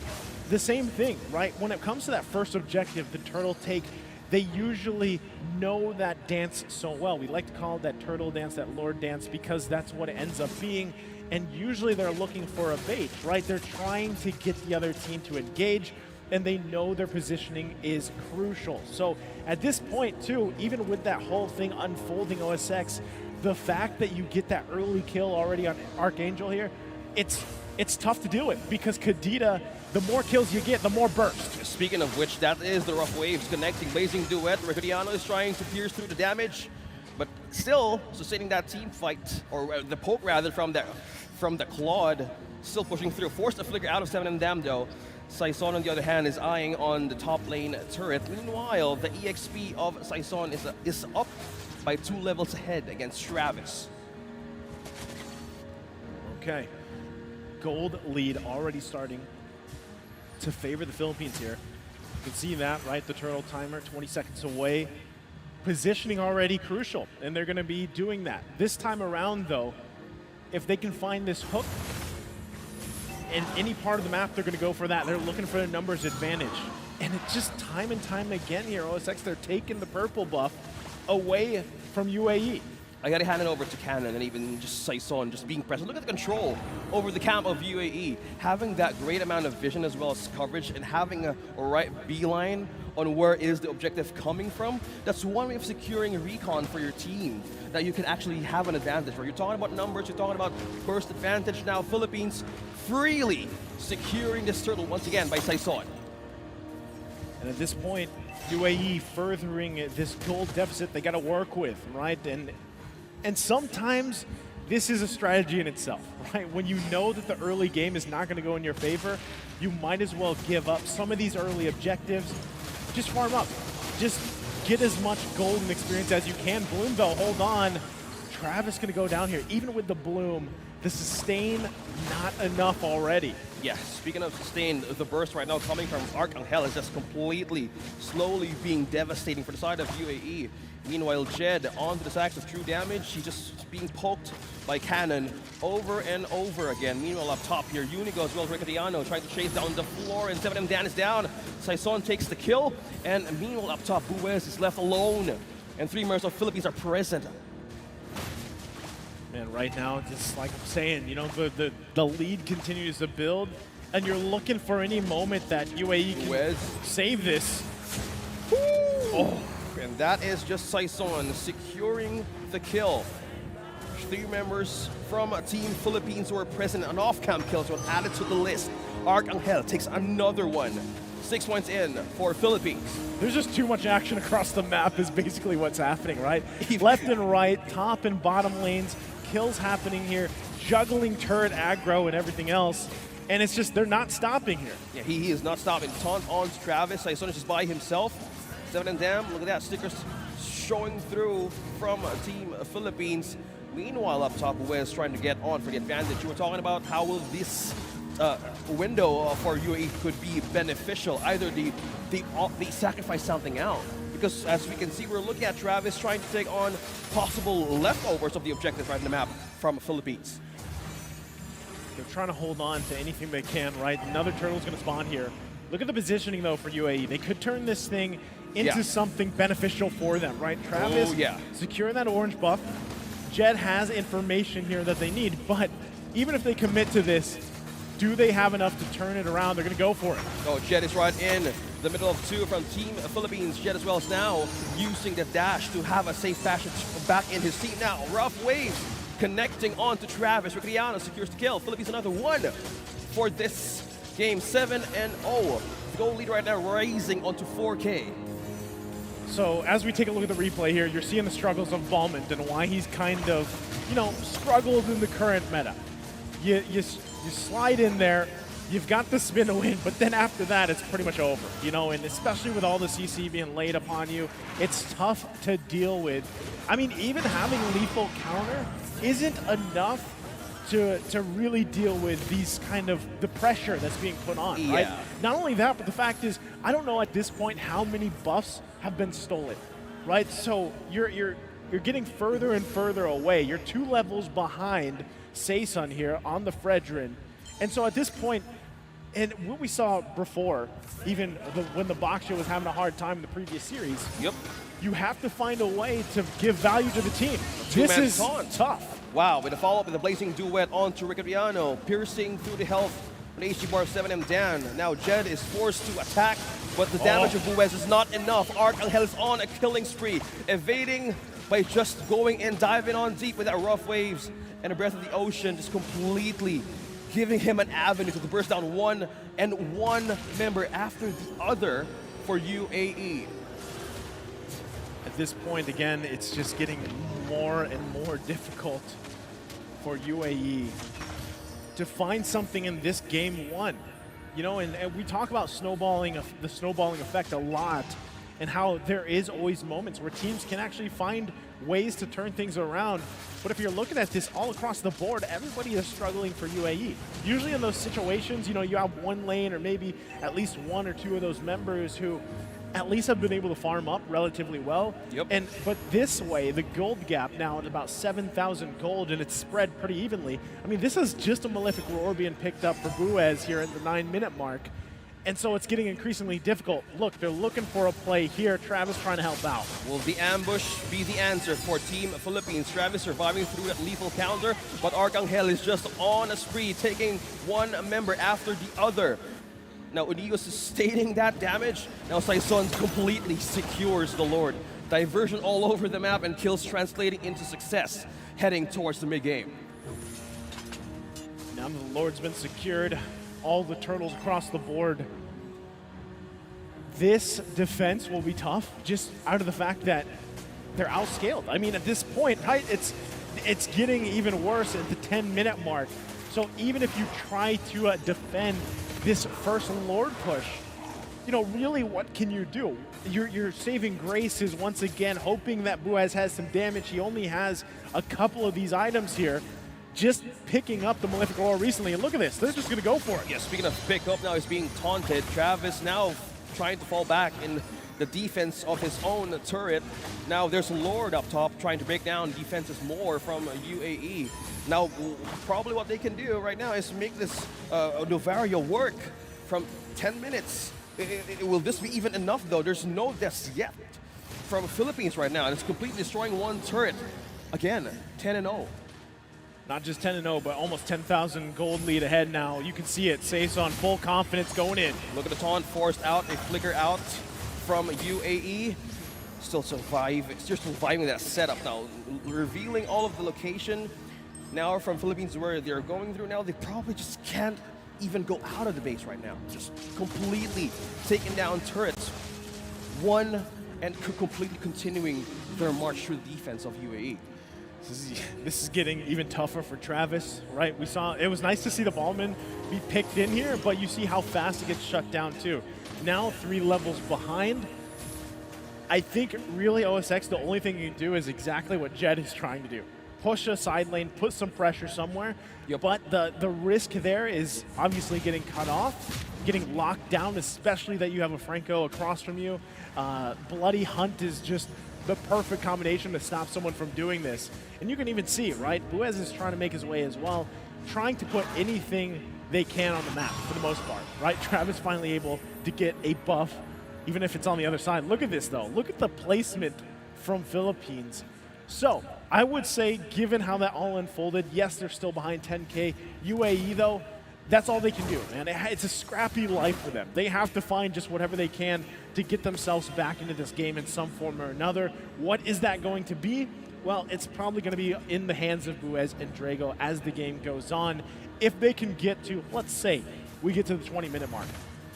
the same thing, right? When it comes to that first objective, the turtle take, they usually know that dance so well. We like to call it that turtle dance, that lord dance, because that's what it ends up being. And usually they're looking for a bait, right? They're trying to get the other team to engage, and they know their positioning is crucial. So at this point too, even with that whole thing unfolding OSX, the fact that you get that early kill already on Archangel here, it's tough to do it, because Kadita, the more kills you get, the more burst. Speaking of which, that is the rough waves connecting. Blazing Duet. Recodiano is trying to pierce through the damage, but still sustaining that team fight, or the poke rather, from the Claude, still pushing through. Forced to flicker out of 7 and Dam though. Saison on the other hand is eyeing on the top lane turret. Meanwhile, the EXP of Saison is up by 2 levels ahead against Travis. Okay. Gold lead already starting to favor the Philippines here. You can see that, right? The turtle timer, 20 seconds away. Positioning already crucial, and they're going to be doing that. This time around, though, if they can find this hook in any part of the map, they're going to go for that. They're looking for the numbers advantage. And it's just time and time again here, OSX, they're taking the purple buff away from UAE. I gotta hand it over to Cannon and even just Saison just being present. Look at the control over the camp of UAE. Having that great amount of vision as well as coverage, and having a right beeline on where is the objective coming from. That's one way of securing recon for your team, that you can actually have an advantage. Where you're talking about numbers, you're talking about burst advantage. Now Philippines freely securing this turtle once again by Saison. And at this point, UAE furthering this gold deficit they got to work with, right? And sometimes this is a strategy in itself, right? When you know that the early game is not going to go in your favor, you might as well give up some of these early objectives. Just farm up. Just get as much golden experience as you can. Bloom, though, hold on. Travis going to go down here. Even with the Bloom, the sustain, not enough already. Yeah, speaking of sustain, the burst right now coming from Arcangel is just completely, slowly being devastating for the side of UAE. Meanwhile, Jed onto the sacks of true damage. He's just being poked by Cannon over and over again. Meanwhile, up top here, Unigo as well as Recodiano trying to chase down the floor, and 7M Dan is down. Saison takes the kill, and meanwhile up top, Buez is left alone, and 3 members of Philippines are present. Man, right now, just like I'm saying, you know, the lead continues to build, and you're looking for any moment that UAE can save this. Woo! Oh. And that is just Saison securing the kill. 3 members from Team Philippines who are present on off-camp kills were added to the list. Arcangel takes another one. 6 points in for Philippines. There's just too much action across the map is basically what's happening, right? Left and right, top and bottom lanes, kills happening here, juggling turret aggro and everything else. And it's just, they're not stopping here. Yeah, he is not stopping. Taunt on to Travis. Saison is just by himself. 7 and Dam, look at that, stickers showing through from Team Philippines. Meanwhile, up top, Wes trying to get on for the advantage. You were talking about how will this window for UAE could be beneficial. Either they sacrifice something out, because as we can see, we're looking at Travis trying to take on possible leftovers of the objective right in the map from Philippines. They're trying to hold on to anything they can, right? Another turtle's going to spawn here. Look at the positioning, though, for UAE. They could turn this thing into something beneficial for them, right? Travis securing that orange buff. Jed has information here that they need, but even if they commit to this, do they have enough to turn it around? They're going to go for it. Oh, Jed is right in. The middle of two from Team Philippines. Jet as well is now using the dash to have a safe passage back in his team now. Rough waves connecting on to Travis. Ricriano secures the kill. Philippines another one for this game. 7-0. The goal lead right now rising onto 4K. So as we take a look at the replay here, you're seeing the struggles of Balmond and why he's kind of, struggled in the current meta. You slide in there, you've got the spin to win, but then after that, it's pretty much over, and especially with all the CC being laid upon you, it's tough to deal with. I mean, even having lethal counter isn't enough to really deal with these kind of the pressure that's being put on, right? Not only that, but the fact is, I don't know at this point how many buffs have been stolen, right? So you're getting further and further away. You're 2 levels behind Saysun here on the Fredrin. And so at this point, and what we saw before, even when the Boxer was having a hard time in the previous series, you have to find a way to give value to the team. This is tough. Wow, with a follow-up with a blazing duet onto Ricriano, piercing through the health on HG bar of 7M down. Now Jed is forced to attack, but the damage of Buez is not enough. Arcangel is on a killing spree, evading by just going and diving on deep with that rough waves and a breath of the ocean, just completely giving him an avenue to burst down one member after the other for UAE. At this point, again, it's just getting more and more difficult for UAE to find something in this game 1. And we talk about the snowballing effect a lot, and how there is always moments where teams can actually find ways to turn things around. But if you're looking at this all across the board, everybody is struggling for UAE. Usually in those situations, you have one lane or maybe at least 1 or 2 of those members who at least have been able to farm up relatively well. But this way, the gold gap now at about 7,000 gold, and it's spread pretty evenly. I mean, this is just a Malefic Roar being picked up for Buez here at the 9-minute mark. And so it's getting increasingly difficult. Look, they're looking for a play here. Travis trying to help out. Will the ambush be the answer for Team Philippines? Travis surviving through that lethal counter, but Arcangel is just on a spree, taking one member after the other. Now Unigo sustaining that damage. Now Saysun completely secures the Lord. Diversion all over the map and kills translating into success, heading towards the mid-game. Now the Lord's been secured. All the turtles across the board. This defense will be tough, just out of the fact that they're outscaled. I mean, at this point, right, it's getting even worse at the 10-minute mark. So even if you try to defend this first Lord push, really what can you do? Your saving grace is once again hoping that Buez has some damage. He only has a couple of these items here. Just picking up the Malefic Roar recently, and look at this, they're just gonna go for it. Yeah, speaking of pick up, now he's being taunted. Travis now trying to fall back in the defense of his own turret. Now there's a Lord up top trying to break down defenses more from UAE. Now, probably what they can do right now is make this Novaria work from 10 minutes. Will this be even enough though? There's no deaths yet from Philippines right now, and it's completely destroying one turret. Again, 10-0. Not just 10-0, but almost 10,000 gold lead ahead now. You can see it. Saysun full confidence going in. Look at the taunt forced out. They flicker out from UAE. Still surviving that setup now. Revealing all of the location now from Philippines where they're going through now. They probably just can't even go out of the base right now. Just completely taking down turrets. And completely continuing their march through the defense of UAE. This is getting even tougher for Travis, right? We saw, it was nice to see the Ballman be picked in here, but you see how fast it gets shut down too. Now 3 levels behind. I think really OSX, the only thing you can do is exactly what Jed is trying to do. Push a side lane, put some pressure somewhere, but the risk there is obviously getting cut off, getting locked down, especially that you have a Franco across from you. Bloody Hunt is just the perfect combination to stop someone from doing this. And you can even see, right? Buez is trying to make his way as well, trying to put anything they can on the map for the most part, right? Travis finally able to get a buff, even if it's on the other side. Look at this though. Look at the placement from Philippines. So I would say, given how that all unfolded, yes, they're still behind 10K. UAE though, that's all they can do, man. It's a scrappy life for them. They have to find just whatever they can to get themselves back into this game in some form or another. What is that going to be? Well, it's probably going to be in the hands of Buez and Drago as the game goes on. If they can get to, let's say, we get to the 20-minute mark.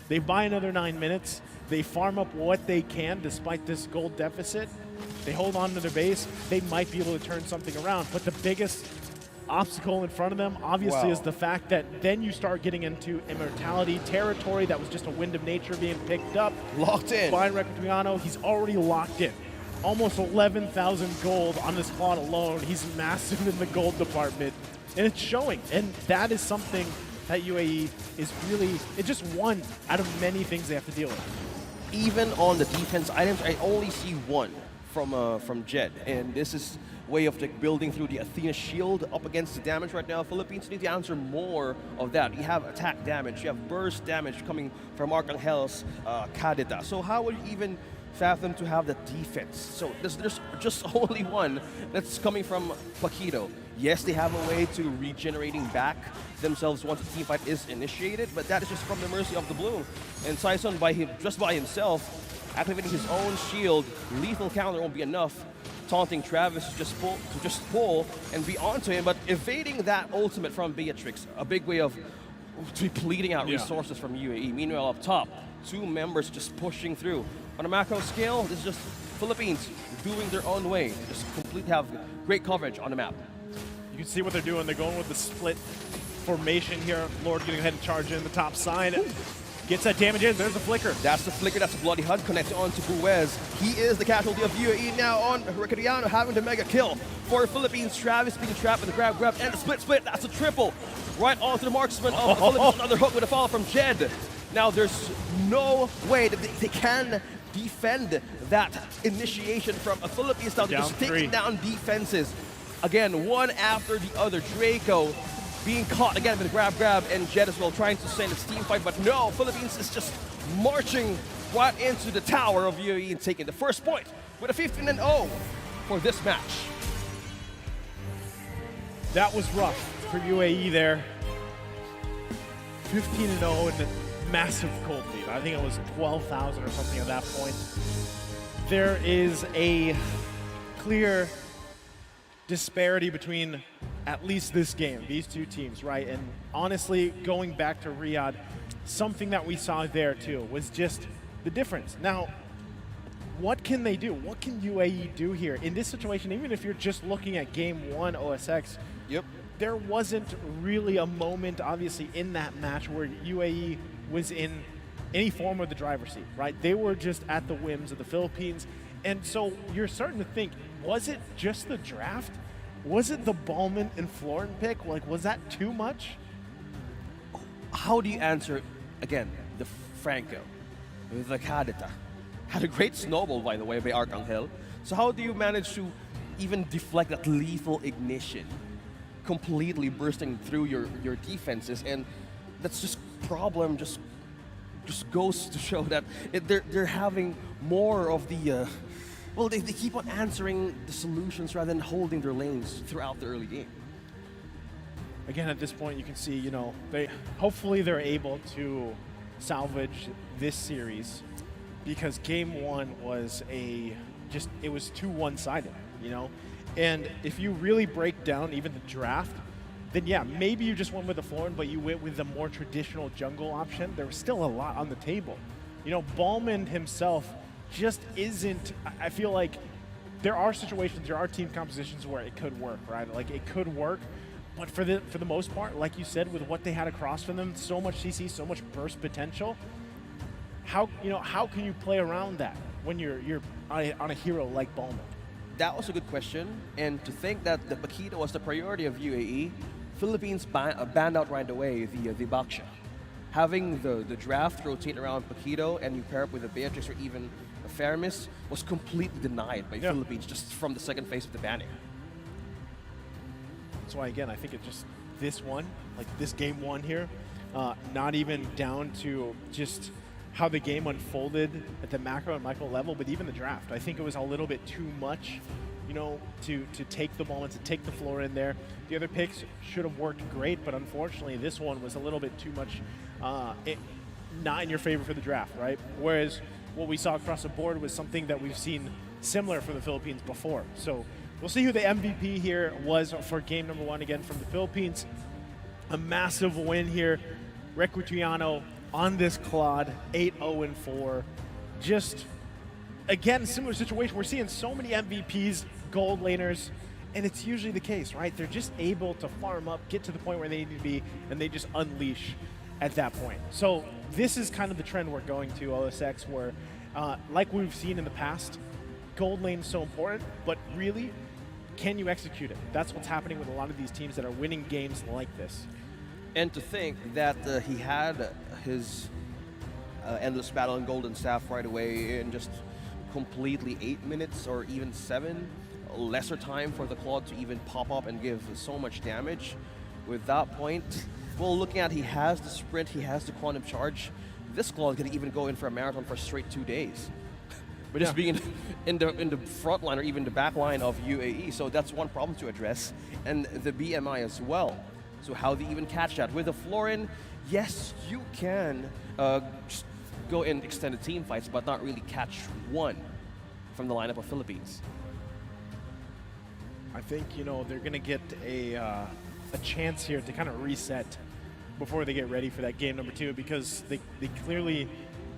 They buy another 9 minutes. They farm up what they can despite this goal deficit. They hold on to their base. They might be able to turn something around. But the biggest obstacle in front of them, obviously, is the fact that then you start getting into immortality territory. That was just a wind of nature being picked up. Locked in. By Requitiano, he's already locked in. Almost 11,000 gold on this plot alone. He's massive in the gold department, and it's showing. And that is something that UAE is really, it's just one out of many things they have to deal with. Even on the defense items, I only see one from Jed, and this is way of like building through the Athena shield up against the damage right now. Philippines need to answer more of that. You have attack damage, you have burst damage coming from Archangel's Kadita. So how would you even fathom to have that defense? So there's just only one that's coming from Paquito. Yes, they have a way to regenerating back themselves once the team fight is initiated, but that is just from the mercy of the blue. And Saison, just by himself, activating his own shield, lethal counter won't be enough. Taunting Travis to just pull and be onto him, but evading that ultimate from Beatrix, a big way of depleting out resources from UAE. Meanwhile, up top, two members just pushing through. On a macro scale, this is just Philippines doing their own way. Just completely have great coverage on the map. You can see what they're doing. They're going with the split formation here. Lord getting ahead and charge in the top side. Gets that damage in. There's the flicker. That's the flicker. That's the bloody HUD connected on to Buez. He is the casualty of UAE now on Requitiano having the mega kill for Philippines. Travis being trapped with the grab and the split. That's a triple. Right onto the marksman of the Philippines. Another hook with a follow from Jed. Now there's no way that they can defend that initiation from a Philippines style. They're just taking down defenses. Again, one after the other. Draco being caught again with grab, and Jed as well trying to send a team fight, but no, Philippines is just marching right into the tower of UAE and taking the first point with a 15-0 for this match. That was rough for UAE there. 15-0 and a massive gold lead. I think it was 12,000 or something at that point. There is a clear disparity between at least this game, these two teams, right? And honestly, going back to Riyadh, something that we saw there too was just the difference. Now, what can they do? What can UAE do here? In this situation, even if you're just looking at game one OSX, there wasn't really a moment, obviously, in that match where UAE was in any form of the driver's seat, right? They were just at the whims of the Philippines. And so you're starting to think, was it just the draft? Was it the Ballman and Florin pick? Like, was that too much? How do you answer, again, the Franco, the Kadita? Had a great snowball, by the way, by Arcangel. So how do you manage to even deflect that lethal ignition, completely bursting through your defenses? And that's just problem, just goes to show that they're having more of the, well, they keep on answering the solutions rather than holding their lanes throughout the early game. Again, at this point, you can see, you know, hopefully they're able to salvage this series, because game one was it was too one-sided, you know? And if you really break down even the draft, then yeah, maybe you just went with the Florin, but you went with the more traditional jungle option. There was still a lot on the table. You know, Ballman himself just isn't, I feel like there are situations, there are team compositions where it could work, right? Like, it could work, but for the most part, like you said, with what they had across from them, so much CC, so much burst potential, how can you play around that when you're on a hero like Ballman? That was a good question, and to think that the Paquito was the priority of UAE, Philippines banned out right away the Baksha. Having the draft rotate around Paquito and you pair up with a Beatrix or even a Faramis was completely denied by Philippines just from the second phase of the banning. That's why, again, I think it's just this one, like this game one here, not even down to just how the game unfolded at the macro and micro level, but even the draft. I think it was a little bit too much you know, to take the moment, to take the floor in there. The other picks should have worked great, but unfortunately this one was a little bit too much not in your favor for the draft, right? Whereas what we saw across the board was something that we've seen similar from the Philippines before. So we'll see who the MVP here was for game number 1 again from the Philippines. A massive win here. Requitiano on this Claude, 8-0-4. Just, again, similar situation. We're seeing so many MVPs, gold laners, and it's usually the case, right? They're just able to farm up, get to the point where they need to be, and they just unleash at that point. So this is kind of the trend we're going to, OSX, where, like we've seen in the past, gold lane is so important, but really, can you execute it? That's what's happening with a lot of these teams that are winning games like this. And to think that he had his endless battle in Golden Staff right away in just completely 8 minutes or even 7, lesser time for the Claude to even pop up and give so much damage. With that point, well, looking at he has the sprint, he has the quantum charge. This Claude could even go in for a marathon for straight 2 days. But just being in the front line or even the back line of UAE, so that's one problem to address, and the BMI as well. So how do you even catch that? With a Florin, yes, you can just go in extended team fights, but not really catch one from the lineup of Philippines. I think, you know, they're going to get a chance here to kind of reset before they get ready for that game number 2, because they clearly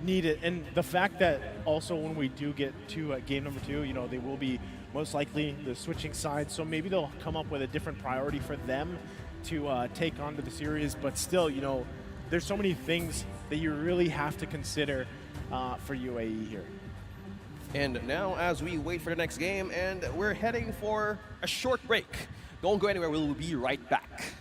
need it. And the fact that also when we do get to game number 2, you know, they will be most likely the switching sides, so maybe they'll come up with a different priority for them to take onto the series. But still, you know, there's so many things that you really have to consider for UAE here. And now as we wait for the next game, and we're heading for a short break. Don't go anywhere, we'll be right back.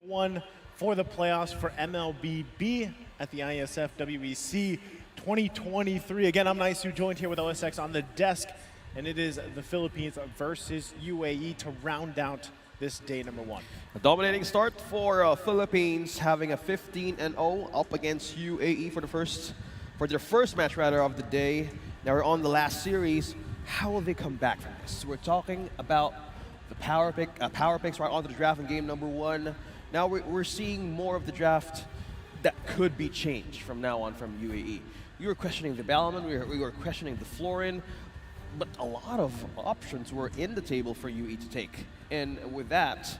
One for the playoffs for MLBB at the IESF WEC 2023. Again, I'm Nice, joined here with OSX on the desk, and it is the Philippines versus UAE to round out this day number one. A dominating start for Philippines, having a 15-0 up against UAE for their first match of the day. Now we're on the last series. How will they come back from this? We're talking about the power picks right onto the draft in game number one. Now we're seeing more of the draft that could be changed from now on from UAE. We were questioning the Balmain, we were questioning the Florin, but a lot of options were in the table for UAE to take. And with that,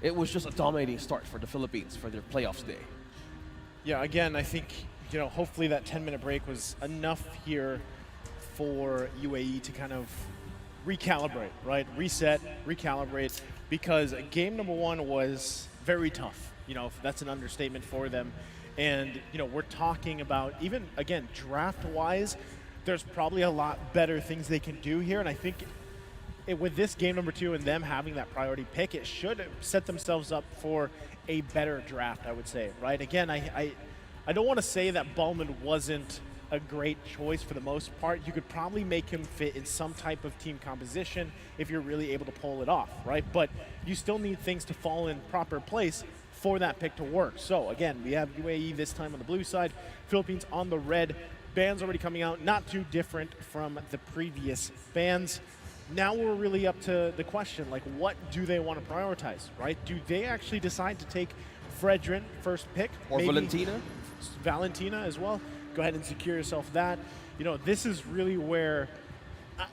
it was just a dominating start for the Philippines for their playoffs day. Yeah, again, I think, hopefully that 10-minute break was enough here for UAE to kind of recalibrate, right? Reset, recalibrate, because game number one was very tough. That's an understatement for them. And, we're talking about, even, again, draft-wise, there's probably a lot better things they can do here. And I think with this game number two and them having that priority pick, it should set themselves up for a better draft, I would say, right? Again, I don't want to say that Balmain wasn't a great choice for the most part. You could probably make him fit in some type of team composition if you're really able to pull it off, right? But you still need things to fall in proper place for that pick to work. So again, we have UAE this time on the blue side, Philippines on the red. Bans already coming out, not too different from the previous bans. Now we're really up to the question, what do they want to prioritize, right? Do they actually decide to take Fredrin first pick? Or maybe Valentina? Valentina as well. Go ahead and secure yourself that. This is really where,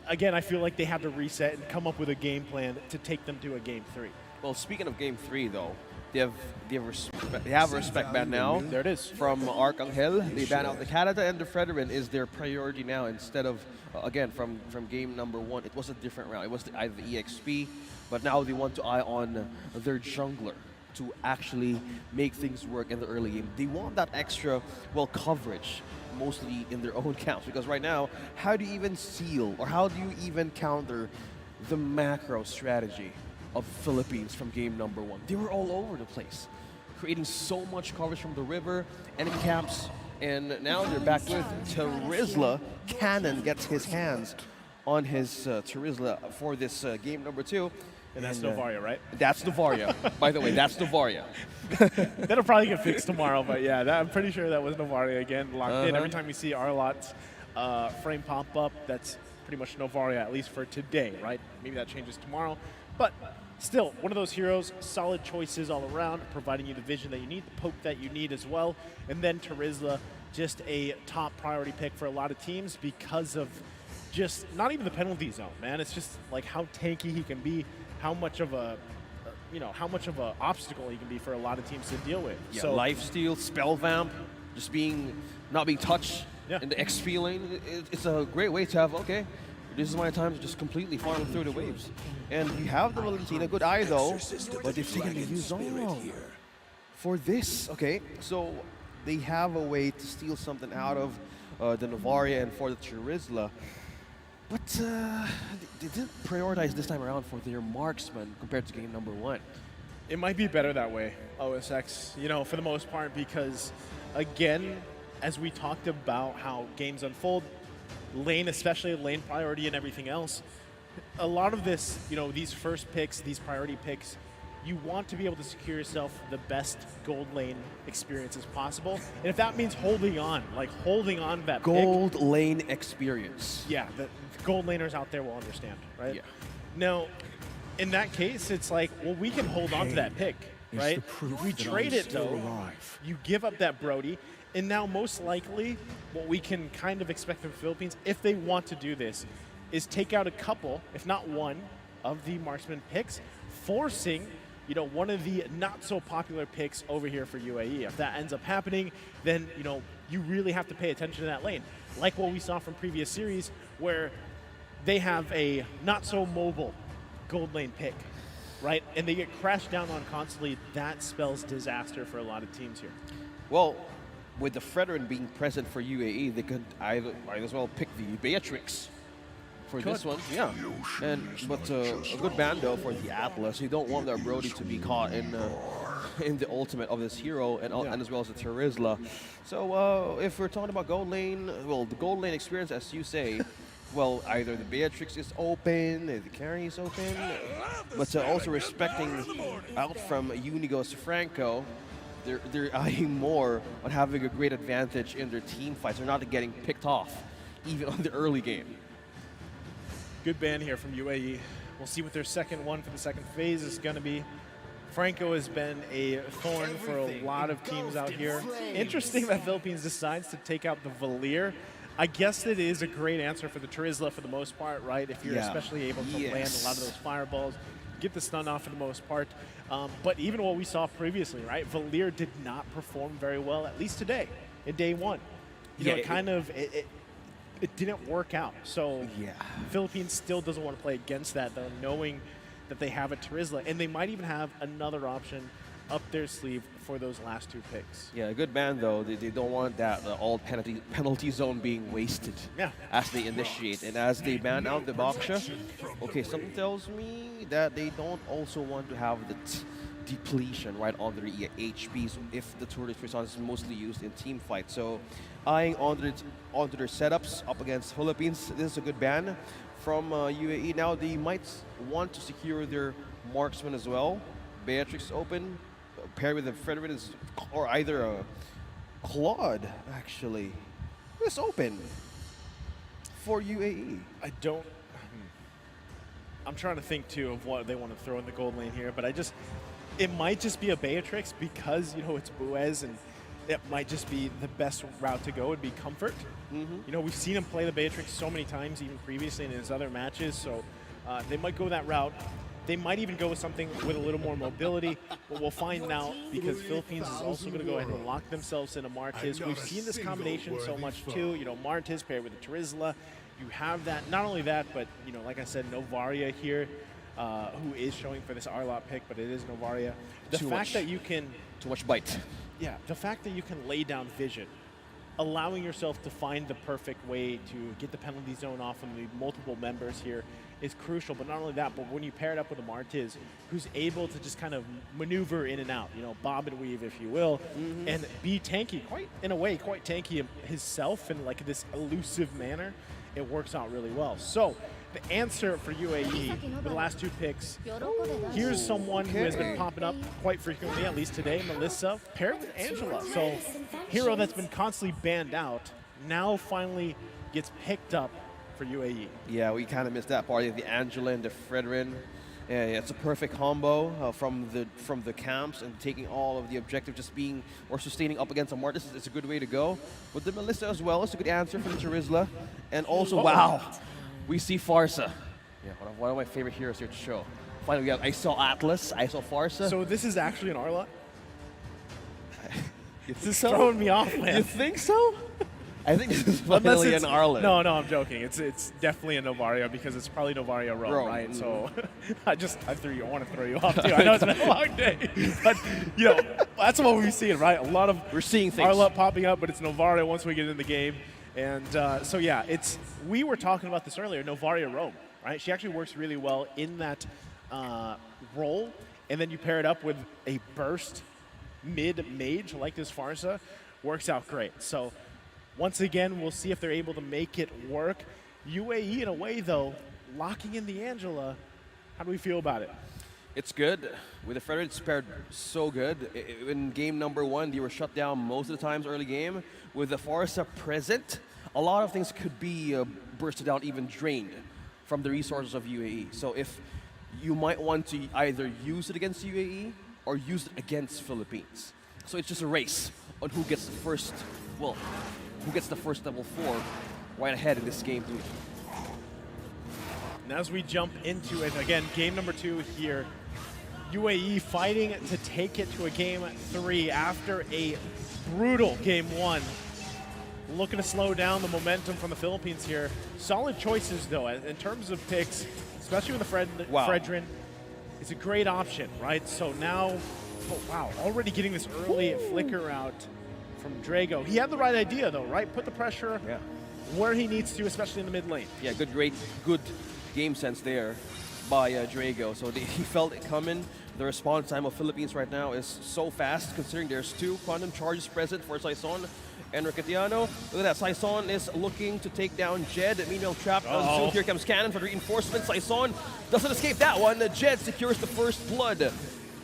again, I feel like they have to reset and come up with a game plan to take them to a game three. Well, speaking of game three, though, they have a respect ban now. There it is. From Arcangel. They ban out the Canada, and the Fredrin is their priority now instead of, again, from game number one. It was a different round. It was either the EXP, but now they want to eye on their jungler to actually make things work in the early game. They want that extra, coverage, mostly in their own camps, because right now, how do you even seal, or how do you even counter the macro strategy of Philippines from game number one? They were all over the place, creating so much coverage from the river, enemy camps, and now they're back with Terizla. Cannon gets his hands on his Terizla for this game number two. And that's Novaria, right? That's Novaria. By the way, that's Novaria. That'll probably get fixed tomorrow, but yeah, I'm pretty sure that was Novaria again, locked in. Every time we see Arlot's frame pop up, that's pretty much Novaria, at least for today, right? Maybe that changes tomorrow. But still, one of those heroes, solid choices all around, providing you the vision that you need, the poke that you need as well. And then Terizla, just a top priority pick for a lot of teams because of just not even the penalty zone, man. It's just like how tanky he can be, how much of a obstacle he can be for a lot of teams to deal with. Yeah, so lifesteal, spell vamp, just not being touched in the XP lane. It's a great way to have, this is my time to just completely farm through the waves. And you have the Valentina, good eye though, but they've taken the use wrong for this. Okay, so they have a way to steal something out of the Novaria and for the Terizla. But they didn't prioritize this time around for their marksman compared to game number one. It might be better that way, OSX, for the most part, because, again, as we talked about how games unfold, lane, especially lane priority and everything else, a lot of this, these first picks, these priority picks, you want to be able to secure yourself the best gold lane experience as possible. And if that means holding on to that gold pick, lane experience. Yeah, the gold laners out there will understand, right? Yeah. Now, in that case, it's like, well, we can hold on to that pick, right? We trade it, though. You give up that Brody, and now most likely what we can kind of expect from the Philippines, if they want to do this, is take out a couple, if not one, of the marksman picks, forcing one of the not so popular picks over here for UAE. If that ends up happening, then you really have to pay attention to that lane. Like what we saw from previous series where they have a not so mobile gold lane pick, right? And they get crashed down on constantly. That spells disaster for a lot of teams here. Well, with the Fredrin being present for UAE, they could might as well pick the Beatrix for this one. Yeah. But a good ban though for the Atlas. You don't want their Brody to be caught in in the ultimate of this hero, and as well as the Terizla. So if we're talking about gold lane, well, the gold lane experience, as you say, well, either the Beatrix is open, the carry is open, but also respecting out from Unigo's Franco, they're eyeing more on having a great advantage in their team fights. They're not getting picked off, even on the early game. Good ban here from UAE. We'll see what their second one for the second phase is going to be. Franco has been a thorn for a lot of teams out here. Interesting that Philippines decides to take out the Valir. I guess it is a great answer for the Terizla for the most part, right? If you're especially able to land a lot of those fireballs, get the stun off for the most part. But even what we saw previously, right? Valir did not perform very well, at least today, in day one. You know, it didn't work out. So Philippines still doesn't want to play against that, though, knowing that they have a Terizla. And they might even have another option up their sleeve for those last two picks. Yeah, a good ban, though. They don't want that all penalty zone being wasted as they initiate. And as they ban out the Baksha, okay, something tells me that they don't also want to have the depletion right on their HPs if the Tourist Response is mostly used in team fights. So eyeing onto their setups up against Philippines, this is a good ban from UAE. Now they might want to secure their marksman as well. Beatrix open, paired with a Frederick or either a Claude, actually. It's open for UAE. I'm trying to think, too, of what they want to throw in the gold lane here, but it might just be a Beatrix because, you know, it's Buez, and it might just be the best route to go would be Comfort. You know, we've seen him play the Beatrix so many times, even previously in his other matches, so they might go that route. They might even go with something with a little more mobility, but we'll find out because Philippines is also going to go ahead and lock themselves into Martiz. We've seen this combination so much too. You know, Martiz paired with the Terizla. You have that. Not only that, but, you know, like I said, Novaria here, who is showing for this Arlot pick, but it is Novaria. The fact that you can... Too much bite. Yeah, the fact that you can lay down vision, allowing yourself to find the perfect way to get the penalty zone off of the multiple members here is crucial. But not only that, but when you pair it up with a Martiz, who's able to just kind of maneuver in and out, you know, bob and weave, if you will, and be tanky, in a way, quite tanky himself in like this elusive manner, it works out really well. So the answer for UAE, the last two picks, here's someone who has been popping up quite frequently, at least today, Melissa, paired with Angela. So hero that's been constantly banned out now finally gets picked up for UAE. Yeah, we kind of missed that part. The Angela and the Fredrin. Yeah, it's a perfect combo from the camps and taking all of the objective, just being or sustaining up against a Martiz. It's a good way to go. But the Melissa as well, it's a good answer from the Terizla. And also, wow, we see Farsa. Yeah, one of my favorite heroes here to show. Finally, I saw Atlas, I saw Farsa. So this is actually an Arlot? This is throwing me off, man. You think so? I think this is finally an Arlen. No, I'm joking. It's definitely a Novaria because it's probably Novaria Rome, right? So I want to throw you off too. I know it's been a long day, but you know that's what we're seeing, right? A lot of we're seeing things. Arlet popping up, but it's Novaria once we get in the game, and so yeah, we were talking about this earlier. Novaria Rome, right? She actually works really well in that role, and then you pair it up with a burst mid mage like this Farsa, works out great. So. Once again, we'll see if they're able to make it work. UAE, in a way, though, locking in the Angela. How do we feel about it? It's good. With the Frederick, it's paired so good. In game number one, they were shut down most of the times early game. With the Farsa present, a lot of things could be bursted out, even drained from the resources of UAE. So if you might want to either use it against UAE or use it against Philippines. So it's just a race on who gets the first, who gets the first level 4 right ahead in this game, too. And as we jump into it, again, game number 2 here, UAE fighting to take it to a game 3 after a brutal game 1. Looking to slow down the momentum from the Philippines here. Solid choices, though, in terms of picks, especially with the Fredrin. It's a great option, right? So now, already getting this early flicker out from Drago. He had the right idea, though, right? Put the pressure where he needs to, especially in the mid lane. Yeah, good game sense there by Drago. So he felt it coming. The response time of Philippines right now is so fast, considering there's 2 quantum charges present for Saison and Ricatiano. Look at that, Saison is looking to take down Jed. Meanwhile, trapped on Zoom. Here comes Cannon for the reinforcement. Saison doesn't escape that one. Jed secures the first blood.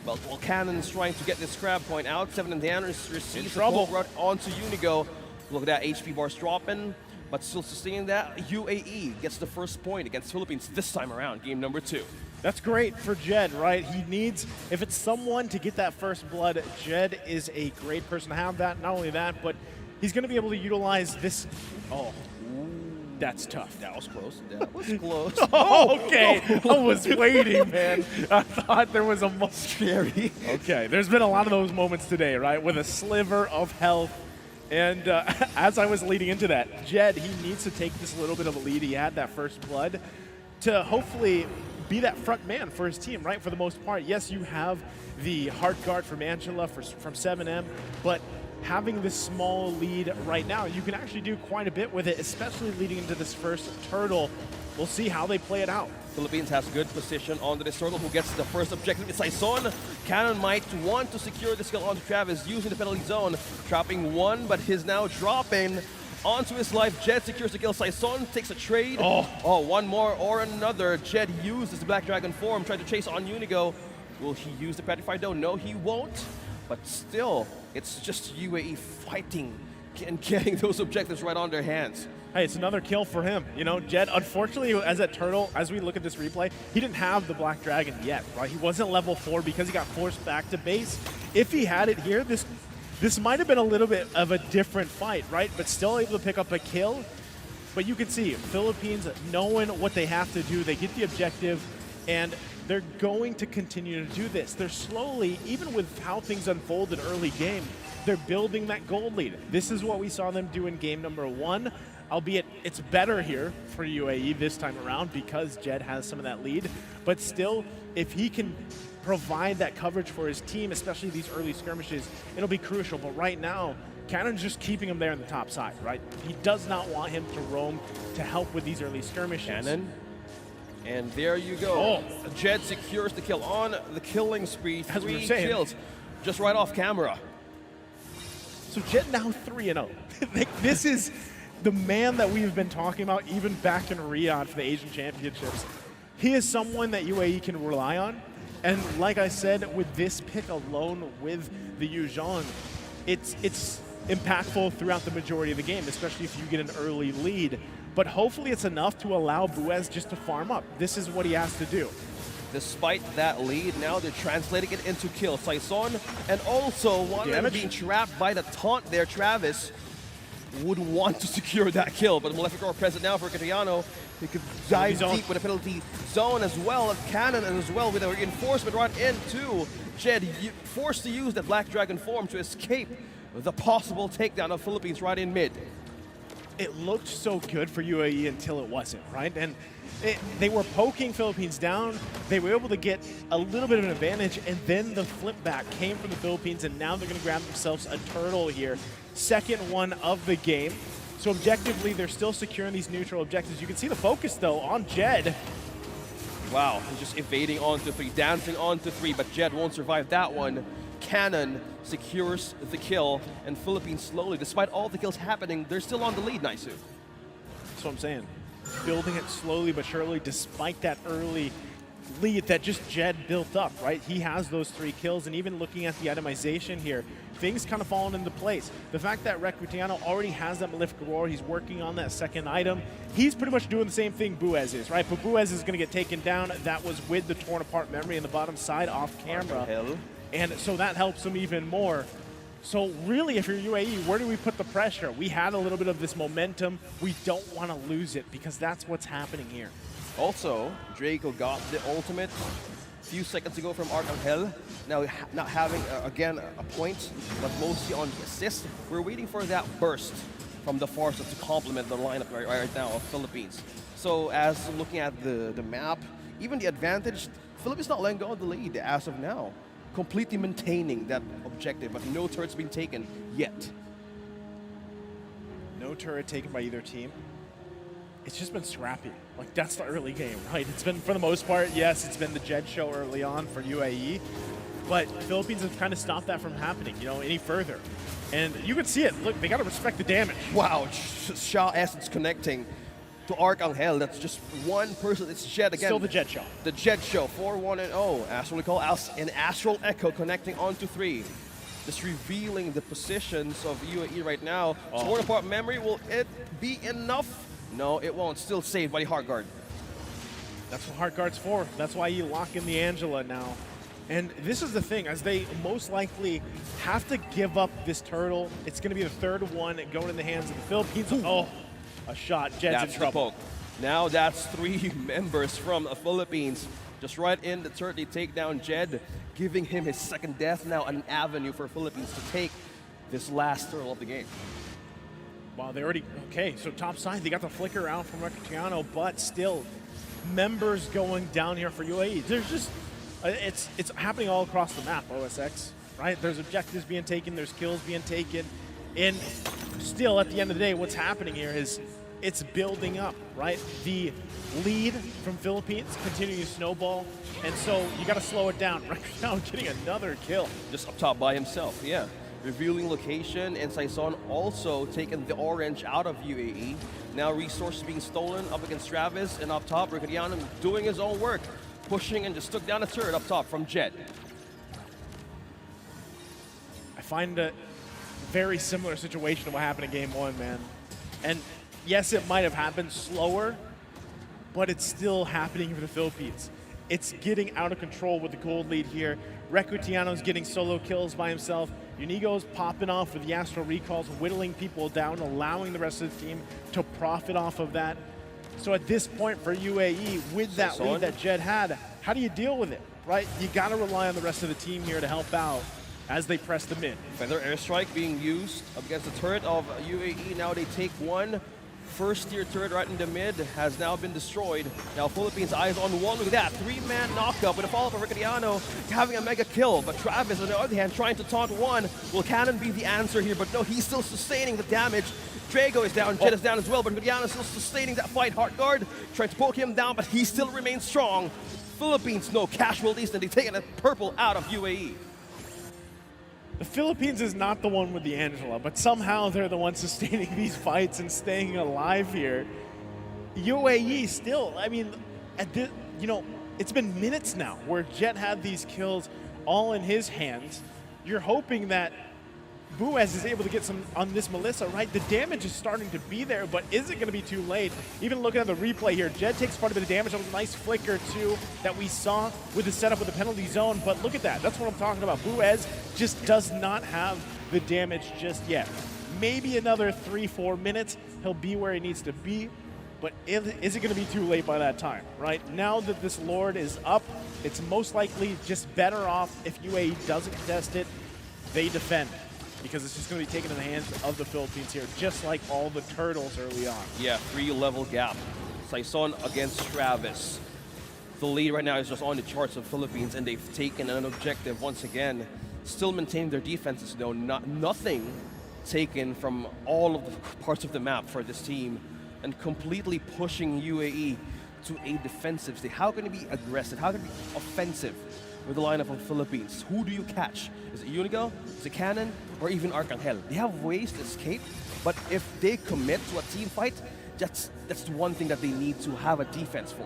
Well, Cannon's trying to get this grab point out. 7 and down receives the cold run onto Unigo. Look at that, HP bars dropping, but still sustaining that. UAE gets the first point against Philippines this time around, game number 2. That's great for Jed, right? He needs, if it's someone to get that first blood, Jed is a great person to have that. Not only that, but he's going to be able to utilize this. Oh, that's tough. That was close. That was close. Okay. I was waiting, man. I thought there was a scary. Okay, there's been a lot of those moments today, right? With a sliver of health. And as I was leading into that, Jed, he needs to take this little bit of a lead. He had that first blood to hopefully be that front man for his team, right? For the most part. Yes, you have the heart guard from Angela from 7M, but having this small lead right now, you can actually do quite a bit with it, especially leading into this first turtle. We'll see how they play it out. Philippines has good position onto this turtle. Who gets the first objective? It's Saison. Cannon might want to secure this kill onto Travis using the penalty zone. Trapping 1, but he's now dropping onto his life. Jed secures the kill. Saison takes a trade. Oh, one more or another. Jed uses the Black Dragon form, tried to chase on Unigo. Will he use the Petrified though? No, he won't. But still, it's just UAE fighting and getting those objectives right on their hands. Hey, it's another kill for him. You know, Jed, unfortunately, as a turtle, as we look at this replay, he didn't have the Black Dragon yet, right? He wasn't level 4 because he got forced back to base. If he had it here, this might have been a little bit of a different fight, right? But still able to pick up a kill. But you can see Philippines knowing what they have to do. They get the objective, and they're going to continue to do this. They're slowly, even with how things unfold in early game, they're building that gold lead. This is what we saw them do in game number 1. Albeit it's better here for UAE this time around because Jed has some of that lead. But still, if he can provide that coverage for his team, especially these early skirmishes, it'll be crucial. But right now, Cannon's just keeping him there on the top side, right? He does not want him to roam to help with these early skirmishes. Cannon. And there you go. Jed secures the kill on the killing spree. 3 kills just right off camera. So Jed now 3-0. This is the man that we've been talking about even back in Riyadh for the Asian Championships. He is someone that UAE can rely on. And like I said, with this pick alone with the Yuzhong, it's impactful throughout the majority of the game, especially if you get an early lead. But hopefully it's enough to allow Buez just to farm up. This is what he has to do. Despite that lead, now they're translating it into kill. Saison, and also one of them being trapped by the taunt there, Travis, would want to secure that kill, but Maleficor present now for Catriano. He could dive deep with a penalty zone as well, a cannon as well with a reinforcement right into Jed, forced to use the Black Dragon form to escape the possible takedown of Philippines right in mid. It looked so good for UAE until it wasn't, right? And they were poking Philippines down. They were able to get a little bit of an advantage, and then the flip back came from the Philippines, and now they're going to grab themselves a turtle here. Second one of the game. So objectively, they're still securing these neutral objectives. You can see the focus, though, on Jed. Wow, he's just evading onto 3, dancing onto 3, but Jed won't survive that one. Cannon secures the kill, and Philippines slowly, despite all the kills happening, they're still on the lead, Naisu. That's what I'm saying. Building it slowly but surely, despite that early lead that just Jed built up, right? He has those 3 kills, and even looking at the itemization here, things kind of fallen into place. The fact that Recrutiano already has that Malefic Roar, he's working on that second item. He's pretty much doing the same thing Buez is, right? But Buez is going to get taken down. That was with the torn apart memory in the bottom side off camera. And so that helps him even more. So really, if you're UAE, where do we put the pressure? We had a little bit of this momentum. We don't want to lose it because that's what's happening here. Also, Draco got the ultimate a few seconds ago from Arcangel. Now not having, again, a point, but mostly on the assist. We're waiting for that burst from the Force to complement the lineup right now of Philippines. So as looking at the map, even the advantage, Philippines not letting go of the lead as of now. Completely maintaining that objective, but no turret's been taken yet. No turret taken by either team. it's just been scrappy. Like, that's the early game, right? It's been, for the most part, yes, it's been the Jed show early on for UAE, but Philippines have kind of stopped that from happening, you know, any further. And you can see it. Look, they got to respect the damage. Wow, Shah Essence connecting to Arcangel. That's just one person. It's Jed again. Still the Jed show. The Jed show, 4-1-0. Astral Recall, an Astral Echo connecting onto 3. Just revealing the positions of UAE right now. Torn apart memory, will it be enough? No, it won't. Still saved by the Heart Guard. That's what Heart Guard's for. That's why you lock in the Angela now. And this is the thing, as they most likely have to give up this turtle, it's going to be the third one going in the hands of the Philippines. Oh, a shot. Jed's in trouble. Now that's 3 members from the Philippines. Just right in the turret, they take down Jed, giving him his second death, now an avenue for Philippines to take this last turtle of the game. Wow, they already, okay, so top side, they got the flicker out from Recutiano, but still, members going down here for UAE. There's just, it's happening all across the map, OSX, right? There's objectives being taken, there's kills being taken, and still, at the end of the day, what's happening here is it's building up, right? The lead from Philippines continuing to snowball, and so you got to slow it down. Right now, getting another kill. Just up top by himself, yeah. Revealing location, and Saison also taking the orange out of UAE. Now resources being stolen up against Travis, and up top, Recutiano doing his own work, pushing and just took down a turret up top from Jed. I find a very similar situation to what happened in Game 1, man. And yes, it might have happened slower, but it's still happening for the Philippines. It's getting out of control with the gold lead here. Recutiano's getting solo kills by himself. Unigo's popping off with the Astral Recalls, whittling people down, allowing the rest of the team to profit off of that. So at this point for UAE, with that lead that Jed had, how do you deal with it, right? You got to rely on the rest of the team here to help out as they press the mid. Feather airstrike being used up against the turret of UAE. Now they take one. First tier turret right in the mid has now been destroyed. Now Philippines eyes on one. Look at that, 3-man knockup with a follow-up of Recutiano having a mega kill. But Travis, on the other hand, trying to taunt one. Will Cannon be the answer here? But no, he's still sustaining the damage. Drago is down, Jed is down as well, but Recutiano is still sustaining that fight. Heart Guard trying to poke him down, but he still remains strong. Philippines, no casualties, and they've taken a purple out of UAE. The Philippines is not the one with the Angela, but somehow they're the ones sustaining these fights and staying alive here. UAE still, I mean, you know, it's been minutes now where Jet had these kills all in his hands. You're hoping that Buez is able to get some on this Melissa, right? The damage is starting to be there, but is it going to be too late? Even looking at the replay here, Jed takes part of the damage. That was a nice flicker, too, that we saw with the setup with the penalty zone. But look at that. That's what I'm talking about. Buez just does not have the damage just yet. Maybe another 3-4 minutes, he'll be where he needs to be. But is it going to be too late by that time, right? Now that this Lord is up, it's most likely just better off if UAE doesn't contest it, they defend. Because it's just going to be taken in the hands of the Philippines here, just like all the turtles early on. Yeah, 3-level gap. Saison against Travis. The lead right now is just on the charts of Philippines, and they've taken an objective once again. Still maintaining their defenses, though. Nothing taken from all of the parts of the map for this team, and completely pushing UAE to a defensive state. How can it be aggressive? How can it be offensive with the lineup of the Philippines? Who do you catch? Is it Unigo? Is it Cannon? Or even Arcangel? They have ways to escape, but if they commit to a team fight, that's one thing that they need to have a defense for.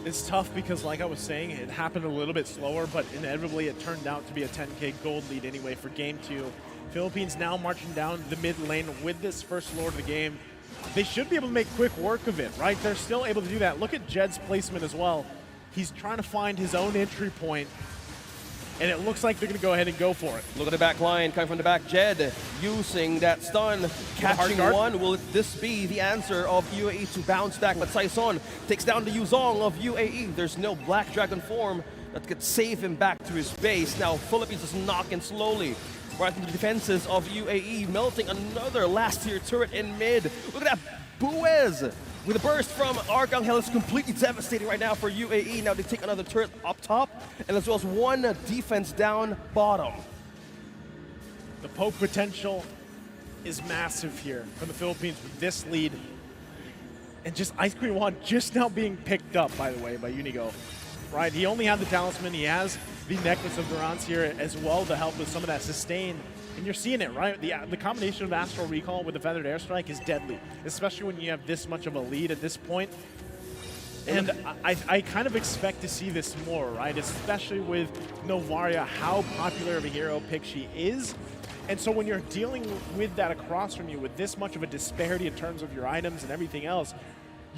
It's tough because, like I was saying, it happened a little bit slower, but inevitably it turned out to be a 10K gold lead anyway for Game 2. Philippines now marching down the mid lane with this first Lord of the game. They should be able to make quick work of it, right? They're still able to do that. Look at Jed's placement as well. He's trying to find his own entry point, and it looks like they're going to go ahead and go for it. Look at the back line coming from the back. Jed using that stun, catching one. Will this be the answer of UAE to bounce back? But Saison takes down the Yuzong of UAE. There's no Black Dragon form that could save him back to his base. Now Philippines is knocking slowly right into the defenses of UAE, melting another last tier turret in mid. Look at that, Buez with a burst from Arcangel is completely devastating right now for UAE. Now they take another turret up top, and as well as one defense down bottom. The poke potential is massive here from the Philippines with this lead. And just Ice Queen 1 just now being picked up, by the way, by Unigo. Right, he only had the talisman, he has the necklace of Durance here as well to help with some of that sustain. And you're seeing it, right? The combination of Astral Recall with the Feathered Airstrike is deadly, especially when you have this much of a lead at this point. And I kind of expect to see this more, right? Especially with Novaria, how popular of a hero pick she is. And so when you're dealing with that across from you with this much of a disparity in terms of your items and everything else,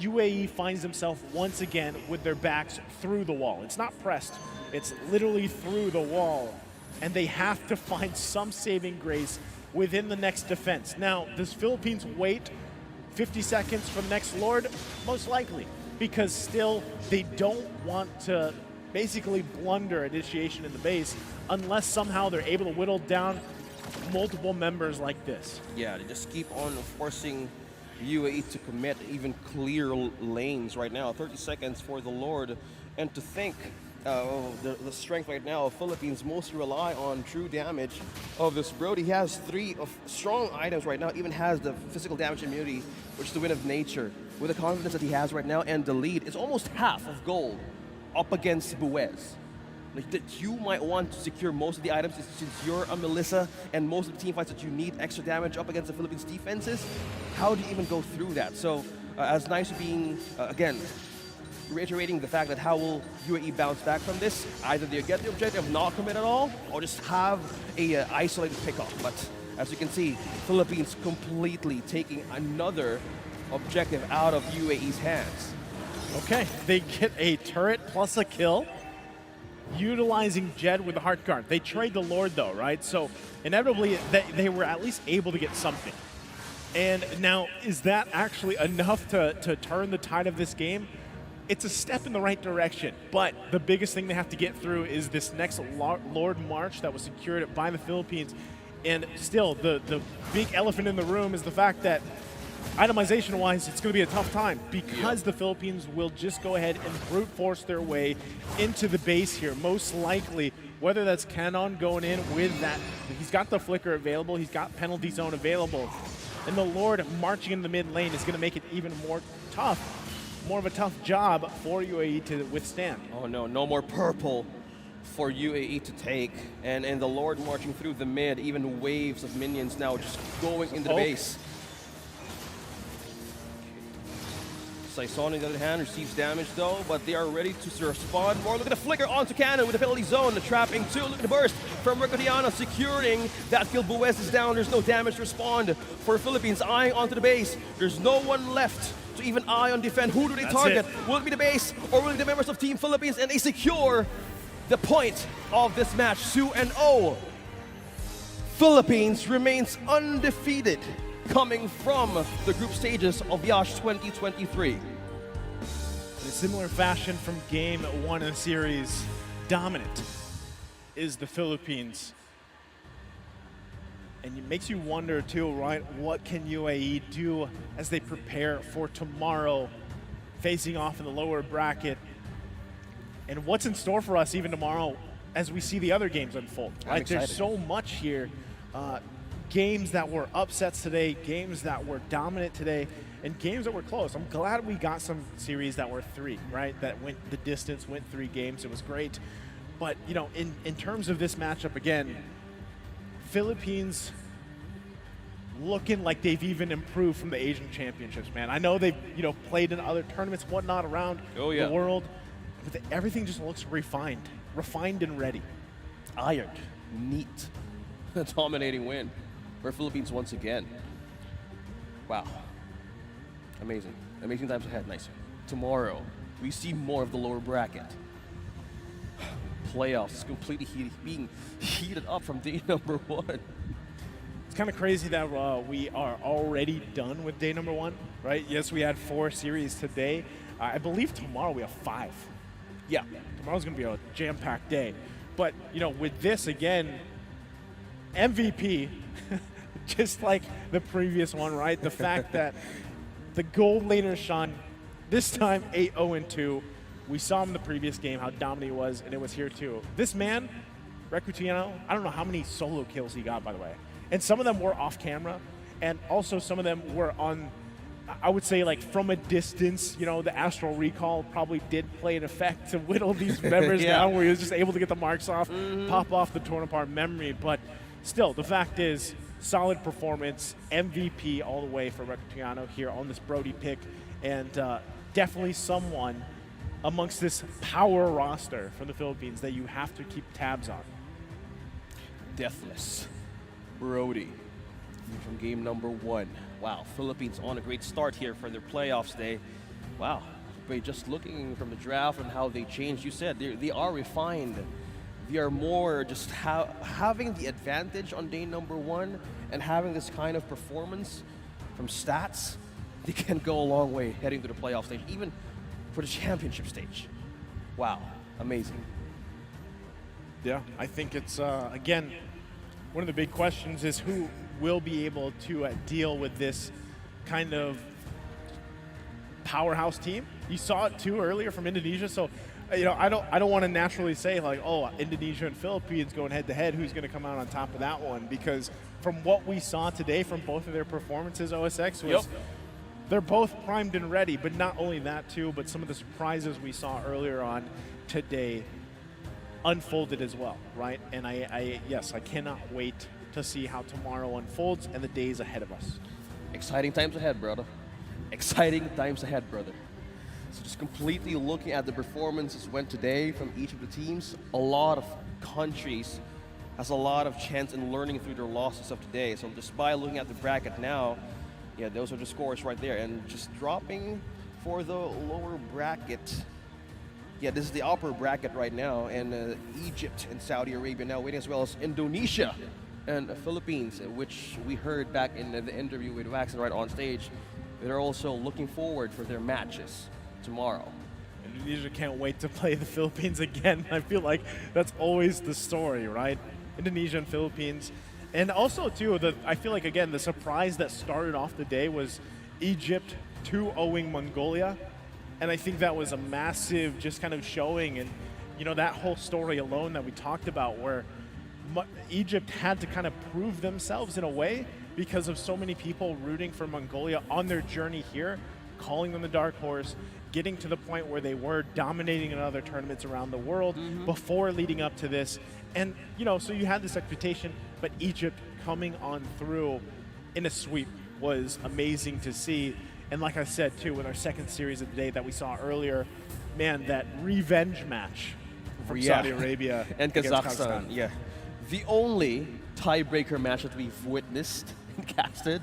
UAE finds themselves once again with their backs through the wall. It's not pressed, it's literally through the wall. And they have to find some saving grace within the next defense. Now, does Philippines wait 50 seconds for the next Lord? Most likely, because still they don't want to basically blunder initiation in the base unless somehow they're able to whittle down multiple members like this. Yeah, they just keep on forcing UAE to commit, even clear lanes right now. 30 seconds for the Lord. And to think the strength right now of Philippines mostly rely on true damage of this Brody. He has 3 of strong items right now, even has the physical damage immunity, which is the Wind of Nature. With the confidence that he has right now and the lead, it's almost half of gold up against Buez. Like that you might want to secure most of the items since you're a Melissa and most of the team fights that you need extra damage up against the Philippines defenses. How do you even go through that? So as nice being, again, reiterating the fact that how will UAE bounce back from this? Either they get the objective, not commit at all, or just have a isolated pickoff. But as you can see, Philippines completely taking another objective out of UAE's hands. Okay, they get a turret plus a kill, utilizing Jed with the Heart Guard. They trade the Lord though, right? So inevitably they were at least able to get something. And now, is that actually enough to turn the tide of this game? It's a step in the right direction, but the biggest thing they have to get through is this next Lord March that was secured by the Philippines. And still, the big elephant in the room is the fact that itemization-wise, it's going to be a tough time because the Philippines will just go ahead and brute force their way into the base here, most likely, whether that's Canon going in with that. He's got the Flicker available, he's got Penalty Zone available, and the Lord marching in the mid lane is going to make it even more of a tough job for UAE to withstand. Oh no, no more purple for UAE to take, and the Lord marching through the mid, even waves of minions now just going into the base. Saison, on the other hand, receives damage though, but they are ready to respond more. Look at the flicker onto Cannon with the penalty zone, the trapping too. Look at the burst from Ricotiana, securing that kill. Buez is down, there's no damage to respond for Philippines, eyeing onto the base. There's no one left to even eye on defend. Who do they target? Will it be the base or will it be the members of Team Philippines? And they secure the point of this match, 2-0. Philippines remains undefeated coming from the group stages of Yash 2023. In a similar fashion from game 1 of the series, dominant is the Philippines. And it makes you wonder too, right, what can UAE do as they prepare for tomorrow, facing off in the lower bracket, and what's in store for us even tomorrow as we see the other games unfold, right? There's so much here. Games that were upsets today, games that were dominant today, and games that were close. I'm glad we got some series that were 3, right? That went the distance, went 3 games. It was great. But, you know, in terms of this matchup, again, Philippines looking like they've even improved from the Asian Championships, man. I know they've, you know, played in other tournaments, whatnot around the world, but everything just looks refined and ready. Ironed, neat, a dominating win for Philippines once again. Wow. Amazing. Amazing times ahead. Nice. Tomorrow, we see more of the lower bracket. Playoffs completely being heated up from day number 1. It's kind of crazy that we are already done with day number 1, right? Yes, we had 4 series today. I believe tomorrow we have 5. Yeah. Tomorrow's going to be a jam-packed day. But, you know, with this, again, MVP, just like the previous one, right? The fact that the gold laner Sean, this time 8-0-2. We saw him in the previous game, how dominant he was, and it was here too. This man, Recutiano, I don't know how many solo kills he got, by the way. And some of them were off camera, and also some of them were on I would say, like, from a distance, you know, the astral recall probably did play an effect to whittle these members down, where he was just able to get the marks off, pop off the torn apart memory. But still, the fact is, solid performance, MVP all the way for Rectiano here on this Brody pick, and definitely someone amongst this power roster from the Philippines that you have to keep tabs on. Deathless Brody from game number 1. Wow, Philippines on a great start here for their playoffs day. Wow, but just looking from the draft and how they changed, you said they are refined. They are more just having the advantage on day number 1 and having this kind of performance from stats. They can go a long way heading to the playoff stage, even for the championship stage. Wow, amazing. Yeah, I think it's, again, one of the big questions is who will be able to deal with this kind of powerhouse team. You saw it too earlier from Indonesia, so you know I don't want to naturally say like, oh, Indonesia and Philippines going head to head, who's going to come out on top of that one? Because from what we saw today from both of their performances, OSX was they're both primed and ready. But not only that too, but some of the surprises we saw earlier on today unfolded as well, right? And yes, I cannot wait to see how tomorrow unfolds and the days ahead of us. Exciting times ahead, brother. Exciting times ahead, brother. So just completely looking at the performances went today from each of the teams, a lot of countries has a lot of chance in learning through their losses of today. So just by looking at the bracket now, yeah, those are the scores right there. And just dropping for the lower bracket. Yeah, this is the upper bracket right now, and Egypt and Saudi Arabia now waiting, as well as Indonesia and the Philippines, which we heard back in the interview with Waxon right on stage. They're also looking forward for their matches tomorrow. Indonesia can't wait to play the Philippines again. I feel like that's always the story, right? Indonesia and Philippines. And also, too, I feel like, again, the surprise that started off the day was Egypt 2-0ing Mongolia. And I think that was a massive just kind of showing, and, you know, that whole story alone that we talked about, where Egypt had to kind of prove themselves in a way because of so many people rooting for Mongolia on their journey here, calling them the dark horse, getting to the point where they were dominating in other tournaments around the world before leading up to this. And, you know, so you had this expectation, but Egypt coming on through in a sweep was amazing to see. And like I said, too, with our second series of the day that we saw earlier, man, that revenge match from Saudi Arabia and Kazakhstan. Yeah. The only tiebreaker match that we've witnessed and casted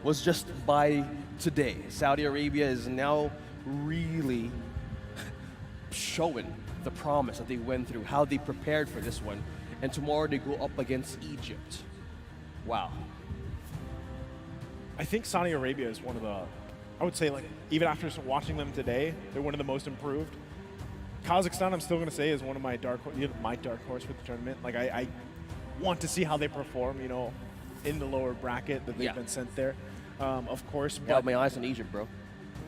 was just by today. Saudi Arabia is now really showing the promise that they went through, how they prepared for this one. And tomorrow they go up against Egypt. Wow. I think Saudi Arabia is one of the, I would say, like, even after watching them today, they're one of the most improved. Kazakhstan, I'm still going to say, is one of my dark horse for the tournament. Like, I want to see how they perform, you know, in the lower bracket that they've been sent there, of course. But I have my eyes on Egypt, bro.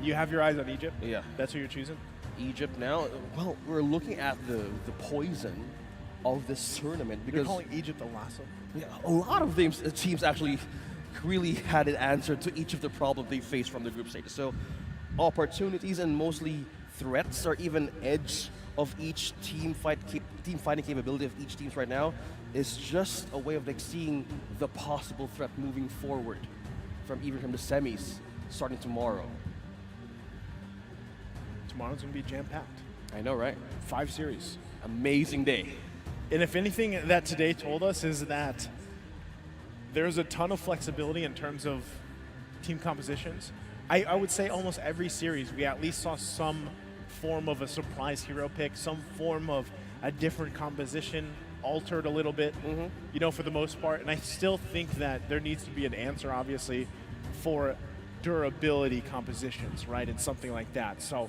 You have your eyes on Egypt? Yeah. That's who you're choosing? Egypt now. Well, we're looking at the poison of this tournament, because you're calling Egypt a lasso. Yeah, a lot of teams actually really had an answer to each of the problems they faced from the group stage. So opportunities and mostly threats, or even edge of each team fighting capability of each teams right now, is just a way of like seeing the possible threat moving forward from the semis starting tomorrow. Tomorrow's going to be jam-packed. I know, right? 5 series. Amazing day. And if anything that today told us is that there's a ton of flexibility in terms of team compositions. I would say almost every series we at least saw some form of a surprise hero pick, some form of a different composition, altered a little bit, you know, for the most part. And I still think that there needs to be an answer, obviously, for durability compositions, right, and something like that. So,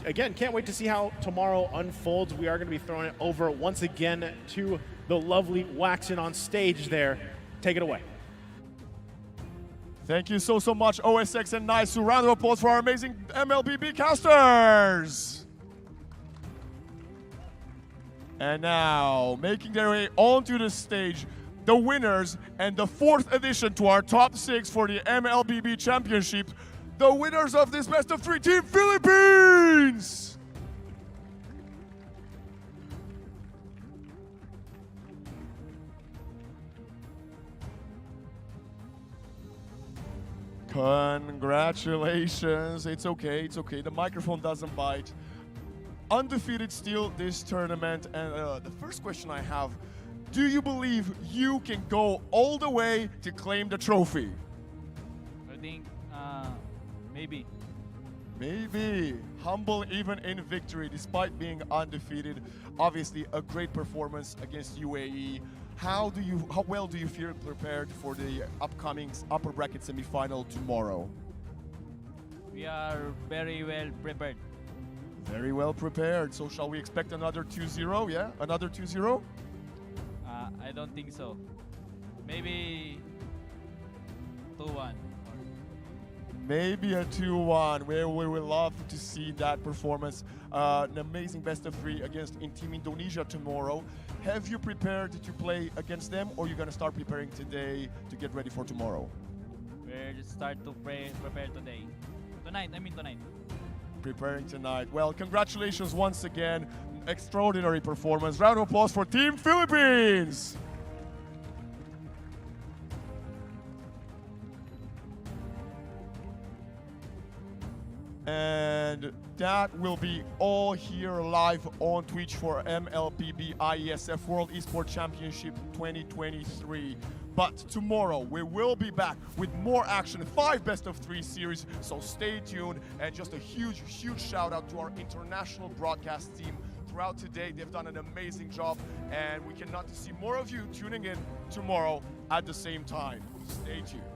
again, can't wait to see how tomorrow unfolds. We are going to be throwing it over once again to the lovely Waxon on stage there. Take it away. Thank you so much, OSX and Nice. Round of applause for our amazing MLBB casters. And now, making their way onto the stage, the winners and the 4th addition to our top 6 for the MLBB Championship, the winners of this best of 3, Team Philippines! Congratulations. It's okay, it's okay. The microphone doesn't bite. Undefeated still this tournament. And the first question I have, do you believe you can go all the way to claim the trophy? I think maybe. Maybe. Humble even in victory, despite being undefeated. Obviously, a great performance against UAE. How well do you feel prepared for the upcoming upper bracket semifinal tomorrow? We are very well prepared. Very well prepared. So shall we expect another 2-0? Yeah, another 2-0? I don't think so. Maybe 2-1. Maybe a 2-1, where we will love to see that performance. An amazing best of 3 against Team Indonesia tomorrow. Have you prepared to play against them, or are you going to start preparing today to get ready for tomorrow? We'll start to prepare today. Tonight. Preparing tonight. Well, congratulations once again. Extraordinary performance. Round of applause for Team Philippines! And that will be all here live on Twitch for MLBB IESF World Esports Championship 2023. But tomorrow we will be back with more action, 5 best of 3 series, so stay tuned. And just a huge shout out to our international broadcast team throughout today. They've done an amazing job, and we cannot see more of you tuning in tomorrow at the same time. Stay tuned.